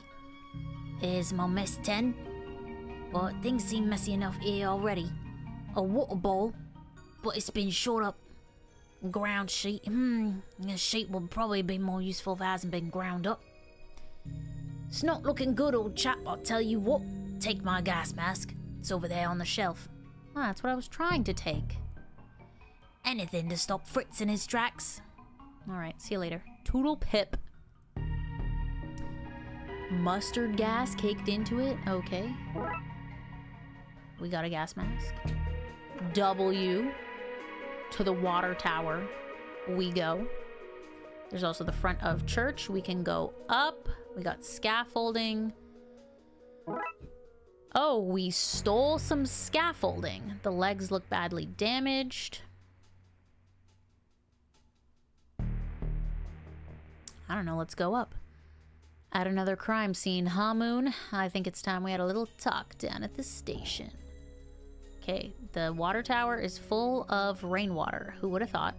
Here's my mess 10. But things seem messy enough here already. A water bowl, but it's been short up. Ground sheet. A sheet will probably be more useful if it hasn't been ground up. It's not looking good, old chap, I'll tell you what. Take my gas mask. It's over there on the shelf. Oh, that's what I was trying to take. Anything to stop Fritz in his tracks. Alright, see you later. Toodle pip. Mustard gas caked into it? Okay. We got a gas mask. W. To the water tower we go. There's also the front of church. We can go up. We got scaffolding. Oh, we stole some scaffolding. The legs look badly damaged. I don't know, let's go up. At another crime scene, huh, Moon? I think it's time we had a little talk down at the station. Okay, the water tower is full of rainwater. Who would have thought?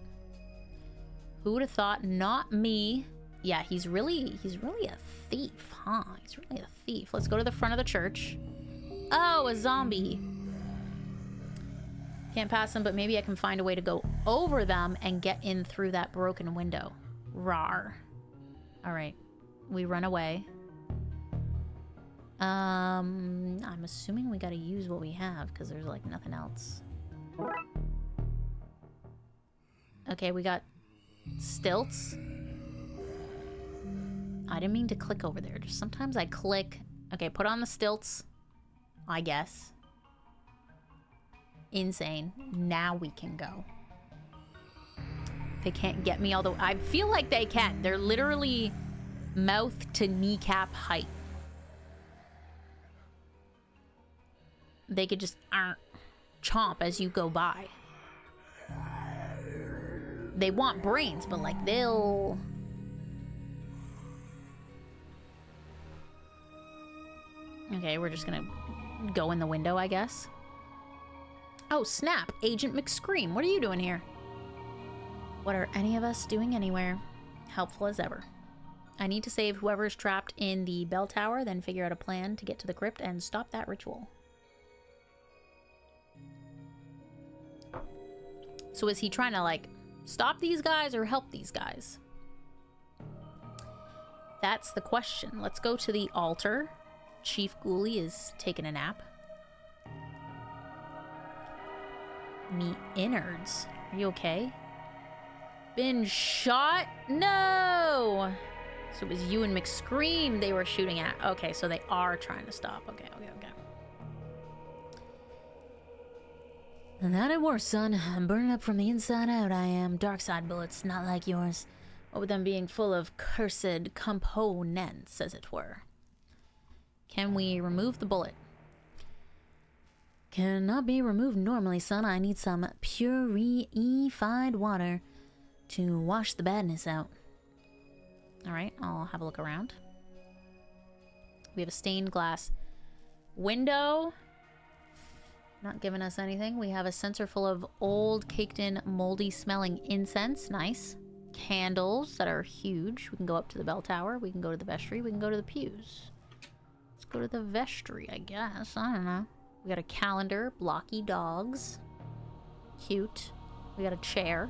Who would have thought? Not me. Yeah, he's really a thief, huh? He's really a thief. Let's go to the front of the church. Oh, a zombie. Can't pass them, but maybe I can find a way to go over them and get in through that broken window. Rawr. All right, we run away. I'm assuming we gotta use what we have because there's like nothing else. Okay, we got stilts. I didn't mean to click over there. Just sometimes I click. Okay, put on the stilts. I guess. Insane. Now we can go. They can't get me all the way. I feel like they can. They're literally mouth to kneecap height. They could just chomp as you go by. They want brains, but like they'll... Okay, we're just gonna go in the window, I guess. Oh, snap! Agent McScream, what are you doing here? What are any of us doing anywhere? Helpful as ever. I need to save whoever's trapped in the bell tower, then figure out a plan to get to the crypt and stop that ritual. So is he trying to, like, stop these guys or help these guys? That's the question. Let's go to the altar. Chief Ghoulie is taking a nap. Me innards. Are you okay? Been shot? No! So it was you and McScream they were shooting at. Okay, so they are trying to stop. Okay. That ain't worse, son. I'm burning up from the inside out, I am. Darkside bullets, not like yours. What with them being full of cursed components, as it were. Can we remove the bullet? Cannot be removed normally, son. I need some purified water to wash the badness out. Alright, I'll have a look around. We have a stained glass window. Not giving us anything. We have a censer full of old, caked-in, moldy-smelling incense. Nice. Candles that are huge. We can go up to the bell tower. We can go to the vestry. We can go to the pews. Let's go to the vestry, I guess. I don't know. We got a calendar. Blocky dogs. Cute. We got a chair.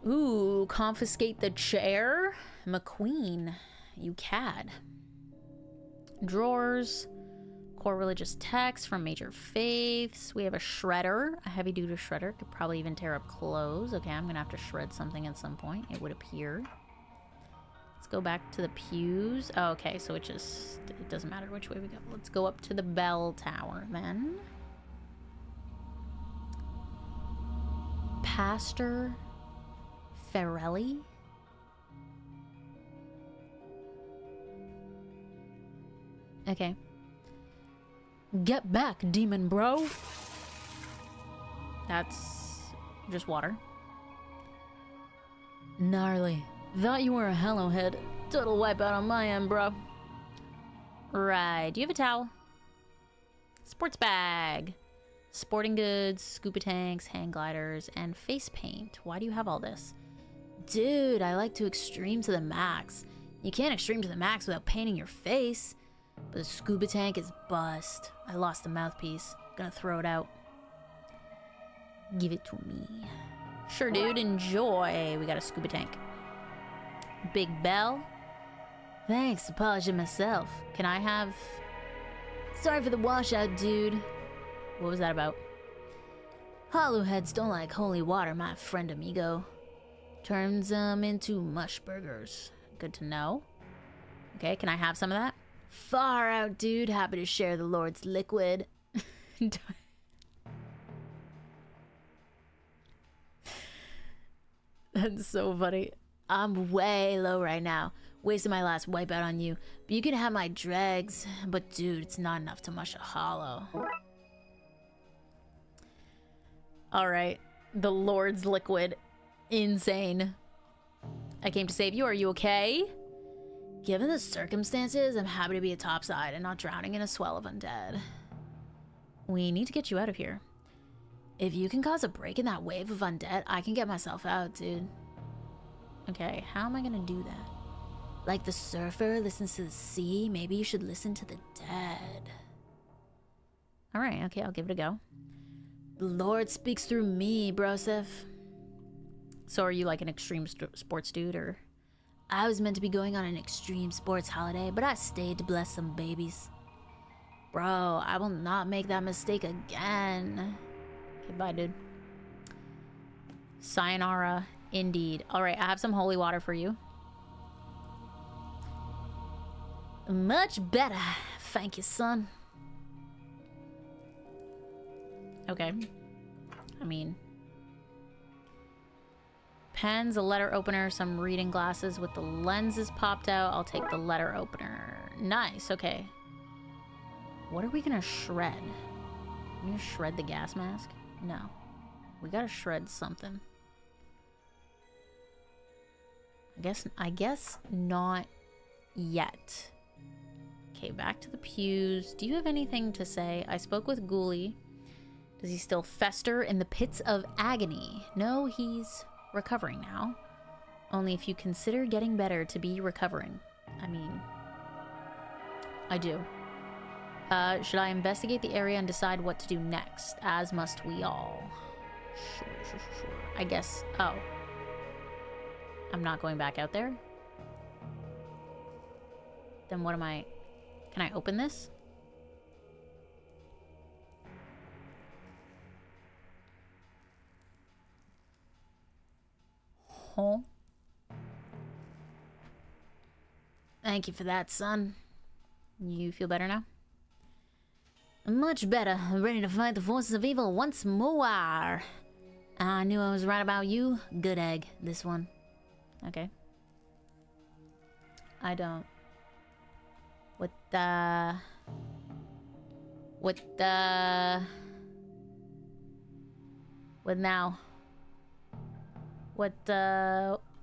Ooh, confiscate the chair. McQueen, you cad. Drawers. Core religious texts from major faiths. We have a shredder, a heavy-duty shredder. Could probably even tear up clothes. Okay, I'm gonna have to shred something at some point, it would appear. Let's go back to the pews. Oh, okay, so it doesn't matter which way we go. Let's go up to the bell tower then. Pastor Farelli. Okay. Get back, demon bro. That's just water. Gnarly. Thought you were a hello head. Total wipeout on my end, bro. Right. Do you have a towel? Sports bag. Sporting goods, scuba tanks, hang gliders, and face paint. Why do you have all this? Dude, I like to extreme to the max. You can't extreme to the max without painting your face. But the scuba tank is bust. I lost the mouthpiece. Gonna throw it out. Give it to me. Sure, dude. Enjoy. We got a scuba tank. Big bell. Thanks, apologizing myself. Can I have... Sorry for the washout, dude. What was that about? Hollowheads don't like holy water, my friend amigo. Turns them into mush burgers. Good to know. Okay, can I have some of that? Far out, dude. Happy to share the Lord's liquid. That's so funny. I'm way low right now. Wasting my last wipeout on you. But you can have my dregs. But dude, it's not enough to mush a hollow. Alright. The Lord's liquid. Insane. I came to save you. Are you okay? Given the circumstances, I'm happy to be a topside and not drowning in a swell of undead. We need to get you out of here. If you can cause a break in that wave of undead, I can get myself out, dude. Okay, how am I gonna do that? Like the surfer listens to the sea, maybe you should listen to the dead. Alright, okay, I'll give it a go. The Lord speaks through me, broseph. So are you like an extreme sports dude, or? I was meant to be going on an extreme sports holiday, but I stayed to bless some babies. Bro, I will not make that mistake again. Okay, bye, dude. Sayonara, indeed. Alright, I have some holy water for you. Much better. Thank you, son. Okay. I mean... Pens, a letter opener, some reading glasses with the lenses popped out. I'll take the letter opener. Nice, okay. What are we gonna shred? Are we gonna shred the gas mask? No. We gotta shred something. I guess not yet. Okay, back to the pews. Do you have anything to say? I spoke with Ghoulie. Does he still fester in the pits of agony? No, he's recovering now. Only if you consider getting better to be recovering. I mean, I do. Should I investigate the area and decide what to do next? As must we all. Sure. I guess, oh. I'm not going back out there? Then what am I... Can I open this? Huh? Thank you for that, son. You feel better now? Much better. I'm ready to fight the forces of evil once more. I knew I was right about you. Good egg, this one. Okay. I don't... What now?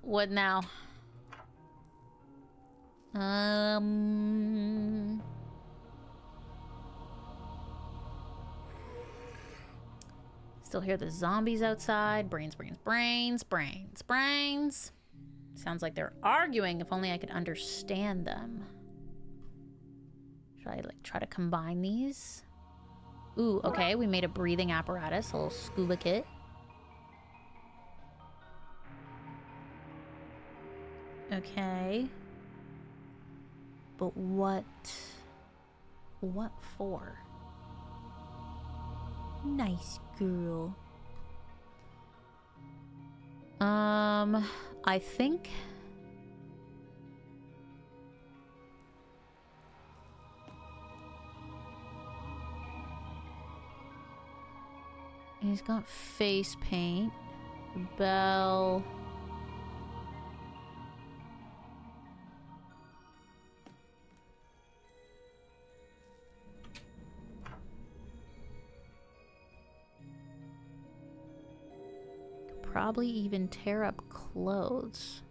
What now? Still hear the zombies outside. Brains. Sounds like they're arguing. If only I could understand them. Should I like try to combine these? Ooh, okay. We made a breathing apparatus, a little scuba kit. Okay. But what for? Nice girl. I think he's got face paint. Bell. Probably even tear up clothes.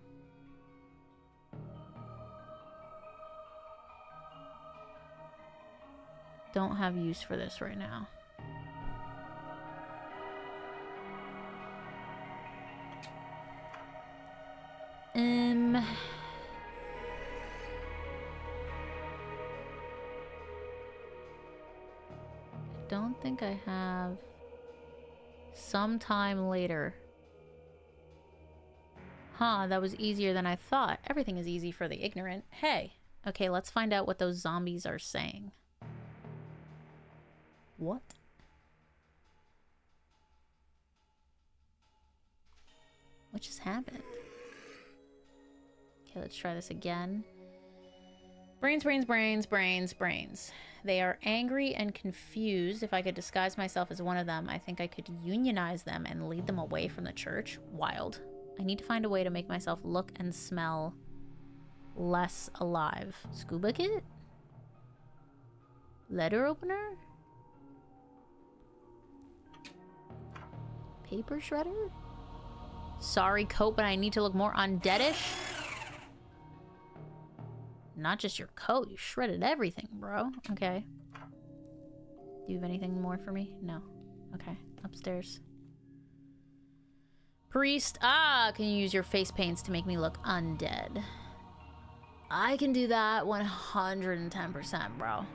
Don't have use for this right now. I don't think I have. Sometime later. Huh, that was easier than I thought. Everything is easy for the ignorant. Hey. Okay, let's find out what those zombies are saying. What? What just happened? Okay, let's try this again. Brains, brains, brains, brains, brains. They are angry and confused. If I could disguise myself as one of them, I think I could unionize them and lead them away from the church. Wild. I need to find a way to make myself look and smell less alive. Scuba kit? Letter opener? Paper shredder? Sorry, coat, but I need to look more undeadish. Not just your coat, you shredded everything, bro. Okay. Do you have anything more for me? No. Okay, upstairs. Priest, can you use your face paints to make me look undead? I can do that 110%, bro.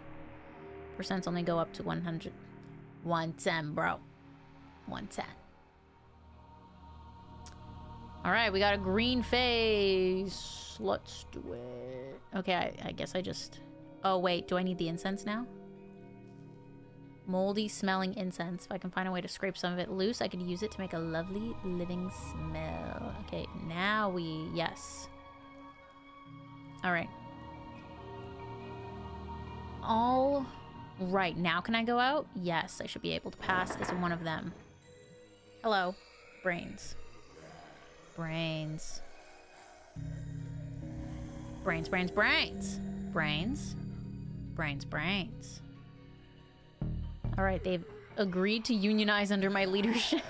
Percents only go up to 100. 110, bro. 110. Alright, we got a green face. Let's do it. Okay, I guess I just... Oh, wait. Do I need the incense now? Moldy smelling incense. If I can find a way to scrape some of it loose, I could use it to make a lovely living smell. Okay, now we... Yes. Alright. All right. Now can I go out? Yes, I should be able to pass as one of them. Hello. Brains. Brains. Brains, brains, brains. Brains. Brains, brains. Alright, they've agreed to unionize under my leadership.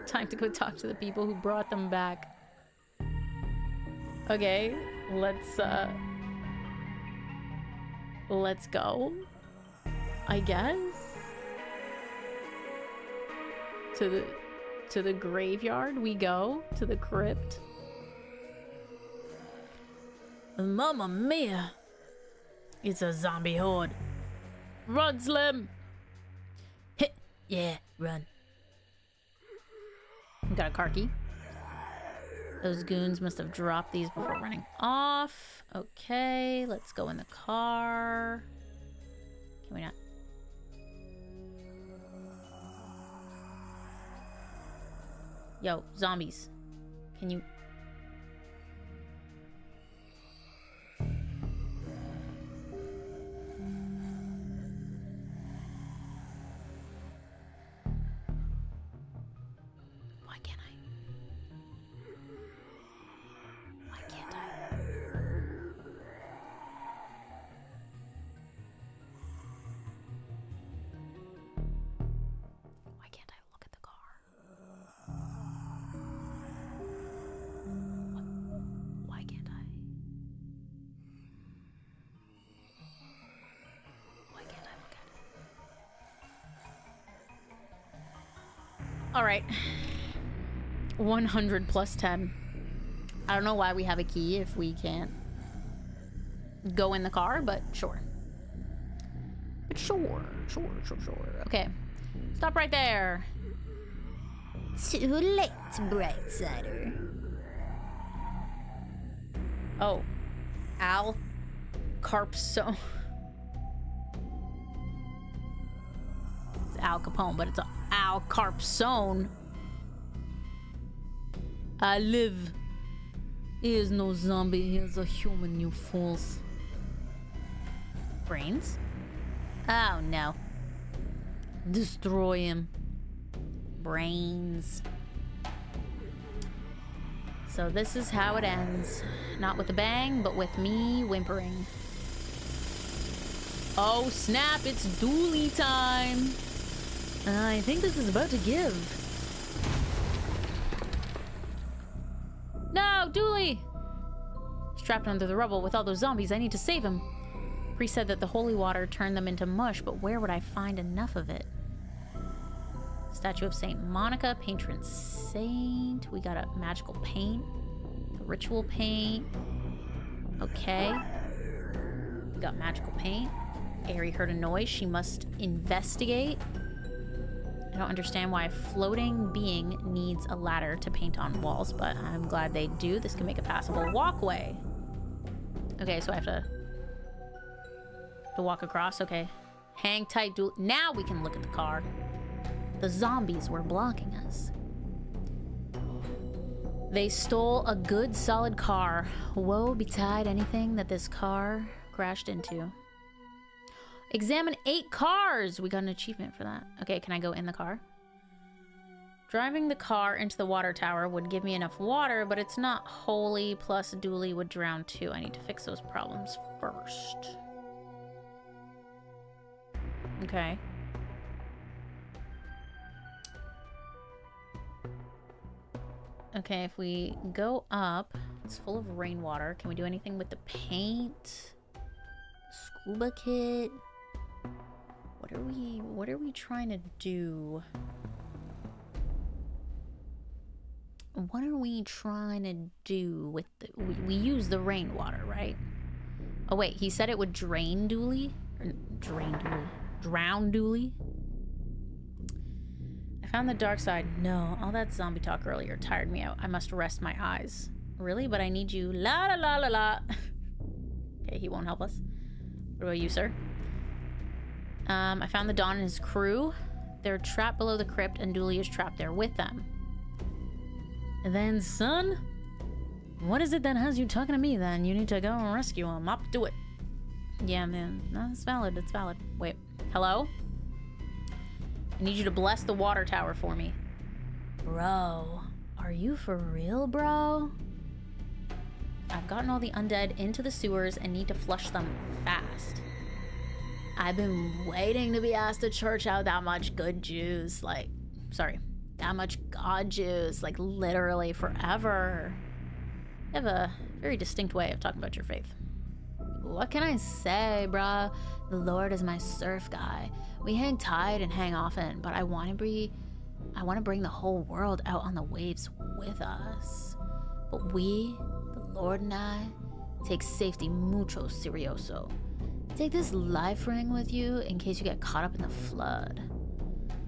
Time to go talk to the people who brought them back. Okay, let's go. I guess. To the graveyard we go. To the crypt. Mamma mia! It's a zombie horde. Run, Slim! Hit! Yeah, run. Got a car key. Those goons must have dropped these before running off. Okay, let's go in the car. Can we not? Yo, zombies. Can you... Why can't I? Why can't I? Why can't I look at the car? Why can't I? Why can't I look at it? All right. 100 plus 10. I don't know why we have a key if we can't go in the car, but sure. But sure. Okay. Stop right there. Too late, Brightsider. Oh. Al Carpso. It's Al Capone, but it's Al Carpsone. I live. He is no zombie. He is a human, you fools. Brains? Oh, no. Destroy him. Brains. So this is how it ends. Not with a bang, but with me whimpering. Oh, snap. It's dually time. I think this is about to give. No, Dooley! He's trapped under the rubble with all those zombies. I need to save him. Priest said that the holy water turned them into mush, but where would I find enough of it? Statue of Saint Monica, patron saint. We got a magical paint. The ritual paint. Okay. We got magical paint. Aerie heard a noise. She must investigate. I don't understand why a floating being needs a ladder to paint on walls, but I'm glad they do. This can make a passable walkway. Okay, so I have to walk across. Okay. Hang tight. Now we can look at the car. The zombies were blocking us. They stole a good, solid car. Woe betide anything that this car crashed into. Examine 8 cars! We got an achievement for that. Okay, can I go in the car? Driving the car into the water tower would give me enough water, but it's not holy, plus Dooley would drown too. I need to fix those problems first. Okay. Okay, if we go up, it's full of rainwater. Can we do anything with the paint? Scuba kit? What are we trying to do? What are we trying to do with the... We use the rainwater, right? Oh, wait. He said it would drain Dooley? Or drain Dooley? Drown Dooley? I found the dark side. No, all that zombie talk earlier tired me out. I must rest my eyes. Really? But I need you. La la la la la. Okay, he won't help us. What about you, sir? I found the Don and his crew. They're trapped below the crypt, and Dooley is trapped there with them. And then, son? What is it that has you talking to me, then? You need to go and rescue him. Up to it. Yeah, man. No, it's valid. It's valid. Wait. Hello? I need you to bless the water tower for me. Bro, are you for real, bro? I've gotten all the undead into the sewers and need to flush them fast. I've been waiting to be asked to church out that much good juice. That much God juice. Like, literally forever. You have a very distinct way of talking about your faith. What can I say, bruh? The Lord is my surf guy. We hang tight and hang often, but I want to bring the whole world out on the waves with us. But we, the Lord and I, take safety mucho serioso. Take this life ring with you in case you get caught up in the flood.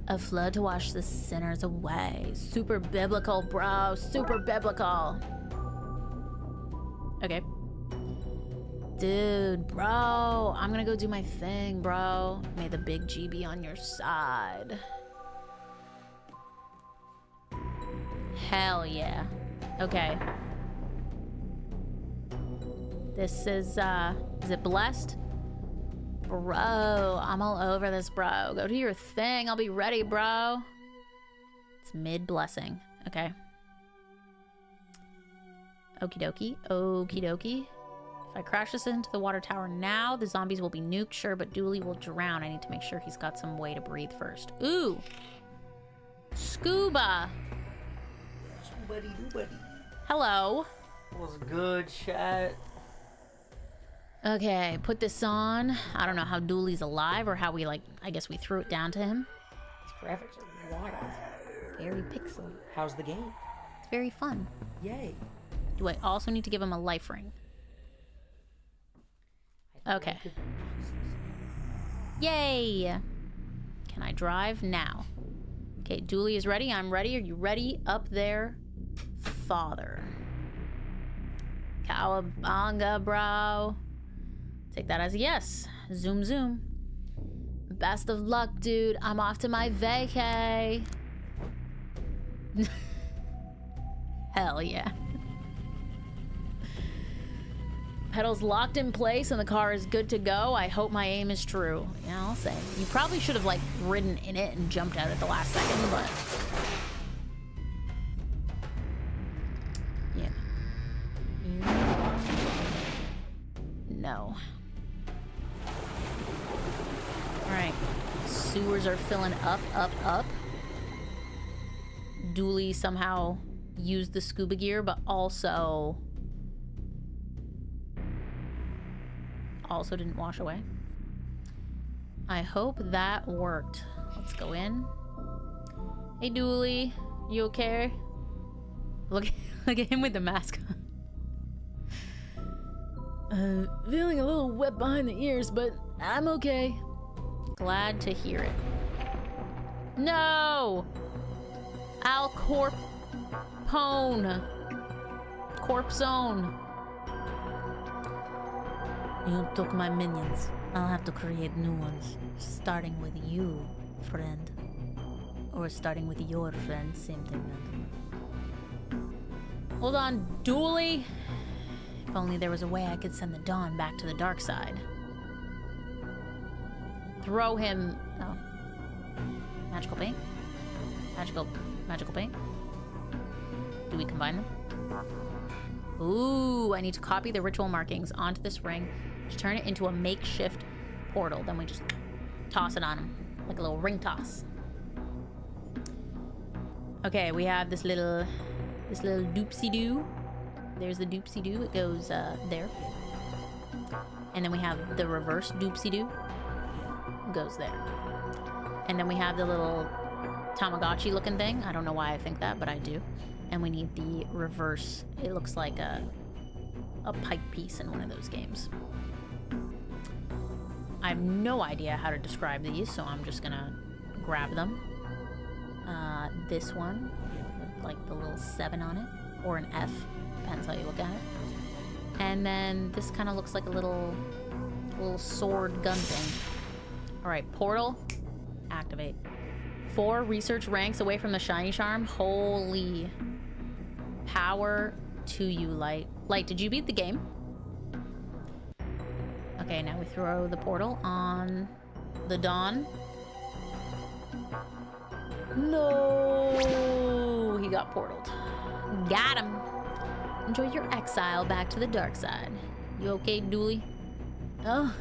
A flood to wash the sinners away. Super biblical, bro. Super biblical. Okay. Dude, bro. I'm gonna go do my thing, bro. May the big G be on your side. Hell yeah. Okay. This is it blessed? Bro, I'm all over this, bro. Go do your thing. I'll be ready, bro. It's mid-blessing. Okay. Okie dokie. Okie dokie. If I crash this into the water tower now, the zombies will be nuked, sure, but Dooley will drown. I need to make sure he's got some way to breathe first. Ooh! Scuba! Scuba-dee-doo-ba-dee. Hello. What's good, chat? Okay, put this on. I don't know how Dooley's alive or how we, I guess we threw it down to him. These graphics are wild. Very pixel. How's the game? It's very fun. Yay. Do I also need to give him a life ring? Okay. Yay! Can I drive now? Okay, Dooley is ready. I'm ready. Are you ready? Up there, father. Cowabunga, bro. Take that as a yes. Zoom, zoom. Best of luck, dude. I'm off to my vacay. Hell yeah. Pedals locked in place and the car is good to go. I hope my aim is true. Yeah, I'll say. You probably should have, like, ridden in it and jumped out at the last second, but... yeah. No. Alright. Sewers are filling up, up, up. Dooley somehow used the scuba gear, but also didn't wash away. I hope that worked. Let's go in. Hey, Dooley. You okay? Look at him with the mask on. Feeling a little wet behind the ears, but I'm okay. Glad to hear it. No! Al Corpone. Corpzone. You took my minions. I'll have to create new ones. Starting with you, friend. Or starting with your friend, same thing then. Hold on, Dooley. If only there was a way I could send the Dawn back to the dark side. Throw him. Oh. Magical paint? Magical paint? Do we combine them? Ooh, I need to copy the ritual markings onto this ring to turn it into a makeshift portal. Then we just toss it on him like a little ring toss. Okay, we have this little doopsie-doo. There's the doopsie-doo. It goes there. And then we have the reverse doopsie-doo. It goes there. And then we have the little Tamagotchi looking thing. I don't know why I think that, but I do. And we need the reverse. It looks like a pipe piece in one of those games. I have no idea how to describe these, so I'm just gonna grab them. This one with like the little 7 on it, or an F, depends how you look at it. And then this kind of looks like a little sword gun thing. All right, portal, activate. 4 research ranks away from the shiny charm. Holy power to you, Light. Light, did you beat the game? Okay, now we throw the portal on the Dawn. No, he got portaled. Got him. Enjoy your exile back to the dark side. You okay, Dooley? Oh,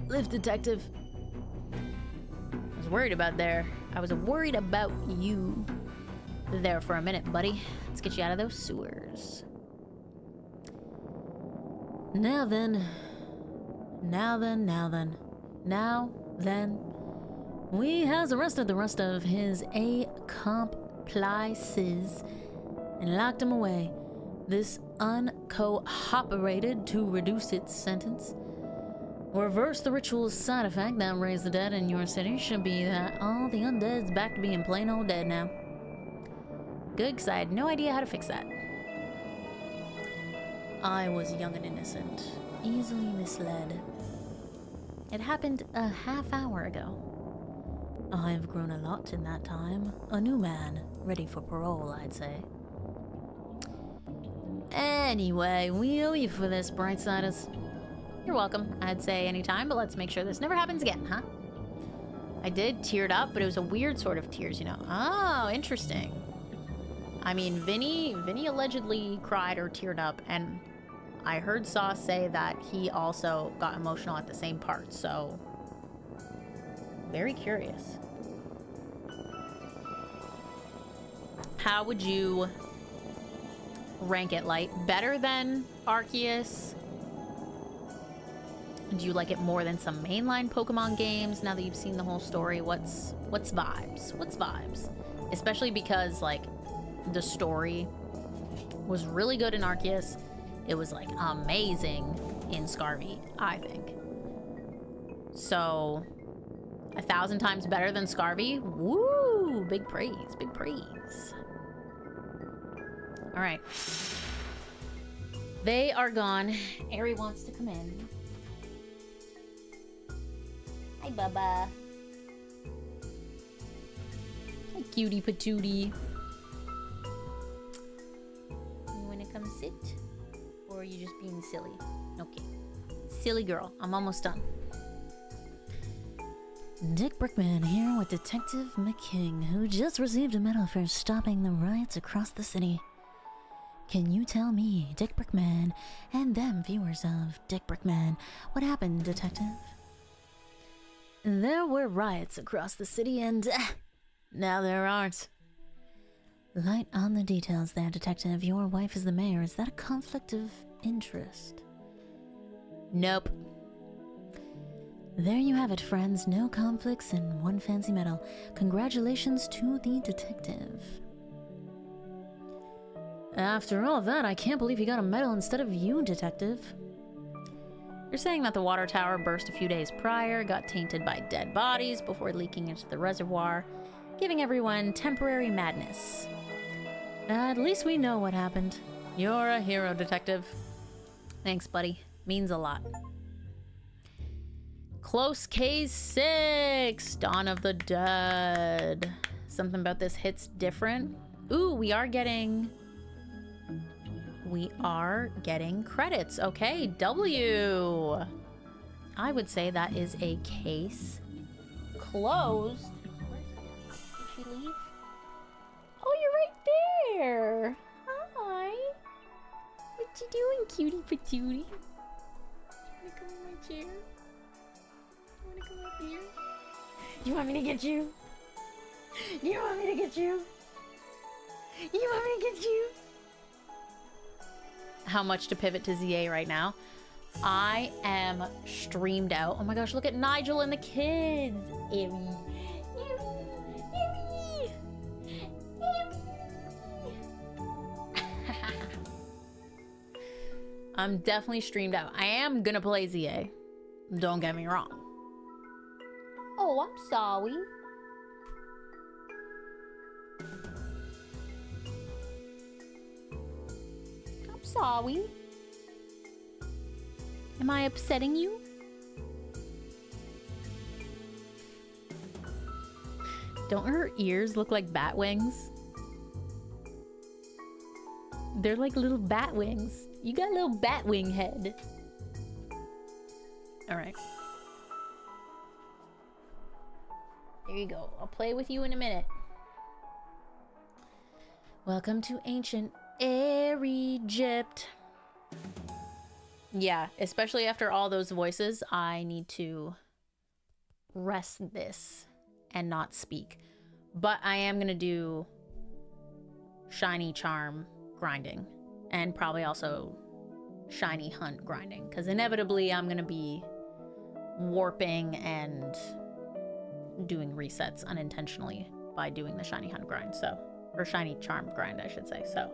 lift detective. I was worried about you there for a minute, buddy. Let's get you out of those sewers. Now then. We has arrested the rest of his accomplices and locked him away. This uncooperated to reduce its sentence. Reverse the ritual's side effect that raised the dead in your city should be that all the undead's back to being plain old dead now. Good, because I had no idea how to fix that. I was young and innocent, easily misled. It happened a half hour ago. I've grown a lot in that time. A new man, ready for parole, I'd say. Anyway, we owe you for this, Brightsiders. You're welcome. I'd say anytime, but let's make sure this never happens again, huh? I did teared up, but it was a weird sort of tears, you know. Oh, interesting. I mean, Vinny allegedly cried or teared up, and I heard Sauce say that he also got emotional at the same part, so very curious. How would you rank it, Light? Better than Arceus? Do you like it more than some mainline Pokemon games now that you've seen the whole story? What's vibes? What's vibes? Especially because, like, the story was really good in Arceus. It was, like, amazing in Scarvy, I think. So, 1,000 times better than Scarvy? Woo! Big praise, big praise. All right. They are gone. Ari wants to come in. Hi, Bubba. Hi, cutie patootie. You wanna come sit? Or are you just being silly? Okay. Silly girl. I'm almost done. Dick Brickman here with Detective McKing, who just received a medal for stopping the riots across the city. Can you tell me, Dick Brickman, and them viewers of Dick Brickman, what happened, Detective? There were riots across the city and now there aren't. Light on the details there, Detective. Your wife is the mayor. Is that a conflict of interest? Nope. There you have it, friends. No conflicts and one fancy medal. Congratulations to the detective. After all that, I can't believe he got a medal instead of you, Detective. You're saying that the water tower burst a few days prior, got tainted by dead bodies before leaking into the reservoir, giving everyone temporary madness. At least we know what happened. You're a hero, Detective. Thanks, buddy. Means a lot. Close case 6, Dawn of the Dead. Something about this hits different. Ooh, we are getting credits. Okay, W. I would say that is a case closed. Did she leave? Oh, you're right there. Hi. What you doing, cutie patootie? Wanna come in my chair? Wanna come up here? You want me to get you? You want me to get you? You want me to get you? How much to pivot to ZA right now? I am streamed out. Oh my gosh, look at Nigel and the kids. Ewy. Ewy. I'm definitely streamed out. I am gonna play ZA. Don't get me wrong. Oh, I'm sorry. I'm sorry. Am I upsetting you? Don't her ears look like bat wings? They're like little bat wings. You got a little bat wing head. All right. There you go. I'll play with you in a minute. Welcome to ancient Egypt. Yeah, especially after all those voices, I need to rest this and not speak. But I am going to do shiny charm grinding and probably also shiny hunt grinding because inevitably I'm going to be warping and doing resets unintentionally by doing the shiny hunt grind. So, or shiny charm grind, I should say. So,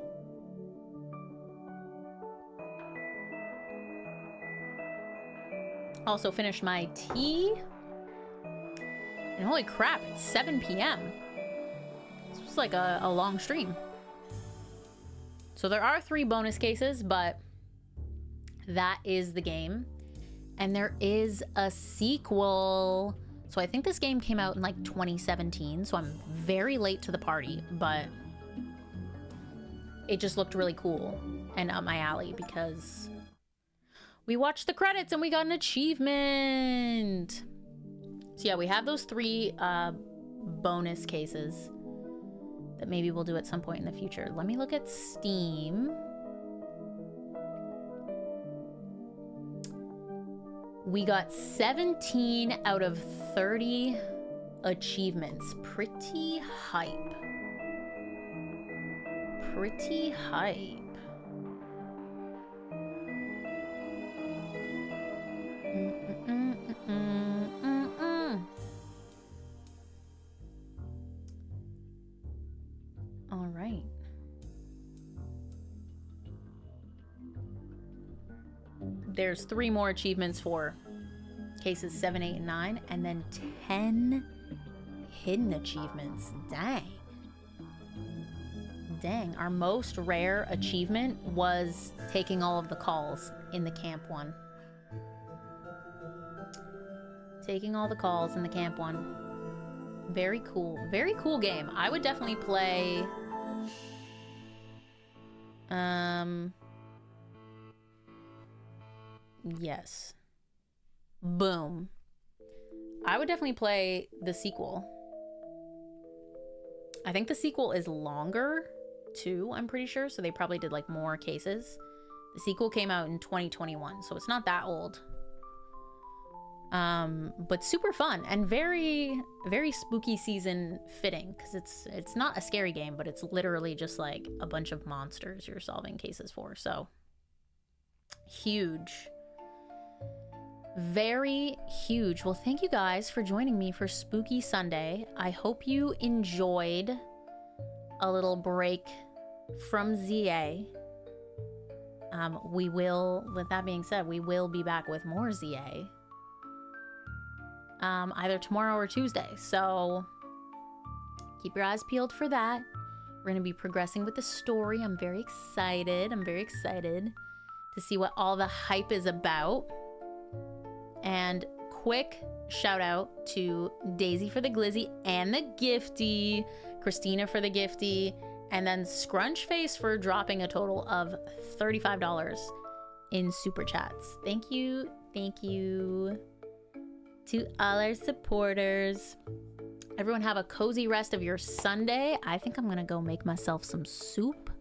also finished my tea. And holy crap, it's 7 p.m. This was like a long stream. So there are 3 bonus cases, but that is the game. And there is a sequel. So I think this game came out in like 2017, so I'm very late to the party, but it just looked really cool and up my alley because we watched the credits and we got an achievement. So yeah, we have those 3 bonus cases that maybe we'll do at some point in the future. Let me look at Steam. We got 17 out of 30 achievements. Pretty hype. Pretty hype. All right. There's 3 more achievements for cases 7, 8, and 9, and then 10 hidden achievements. Dang. Dang, our most rare achievement was taking all of the calls in the camp one. Taking all the calls in the camp one. Very cool. Very cool game. I would definitely play... Yes. Boom. I would definitely play the sequel. I think the sequel is longer, too, I'm pretty sure. So they probably did, like, more cases. The sequel came out in 2021, so it's not that old. But super fun and very, very spooky season fitting, because it's not a scary game, but it's literally just like a bunch of monsters you're solving cases for. So huge, very huge. Well, thank you guys for joining me for Spooky Sunday. I hope you enjoyed a little break from ZA. We will, with that being said, we will be back with more ZA. Either tomorrow or Tuesday. So keep your eyes peeled for that. We're going to be progressing with the story. I'm very excited. I'm very excited to see what all the hype is about. And quick shout out to Daisy for the glizzy and the gifty, Christina for the gifty, and then Scrunchface for dropping a total of $35 in super chats. Thank you. Thank you to all our supporters. Everyone have a cozy rest of your Sunday. I think I'm gonna go make myself some soup.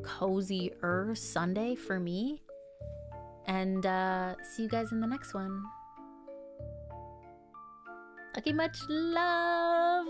Cozier Sunday for me. And see you guys in the next one. Okay, much love.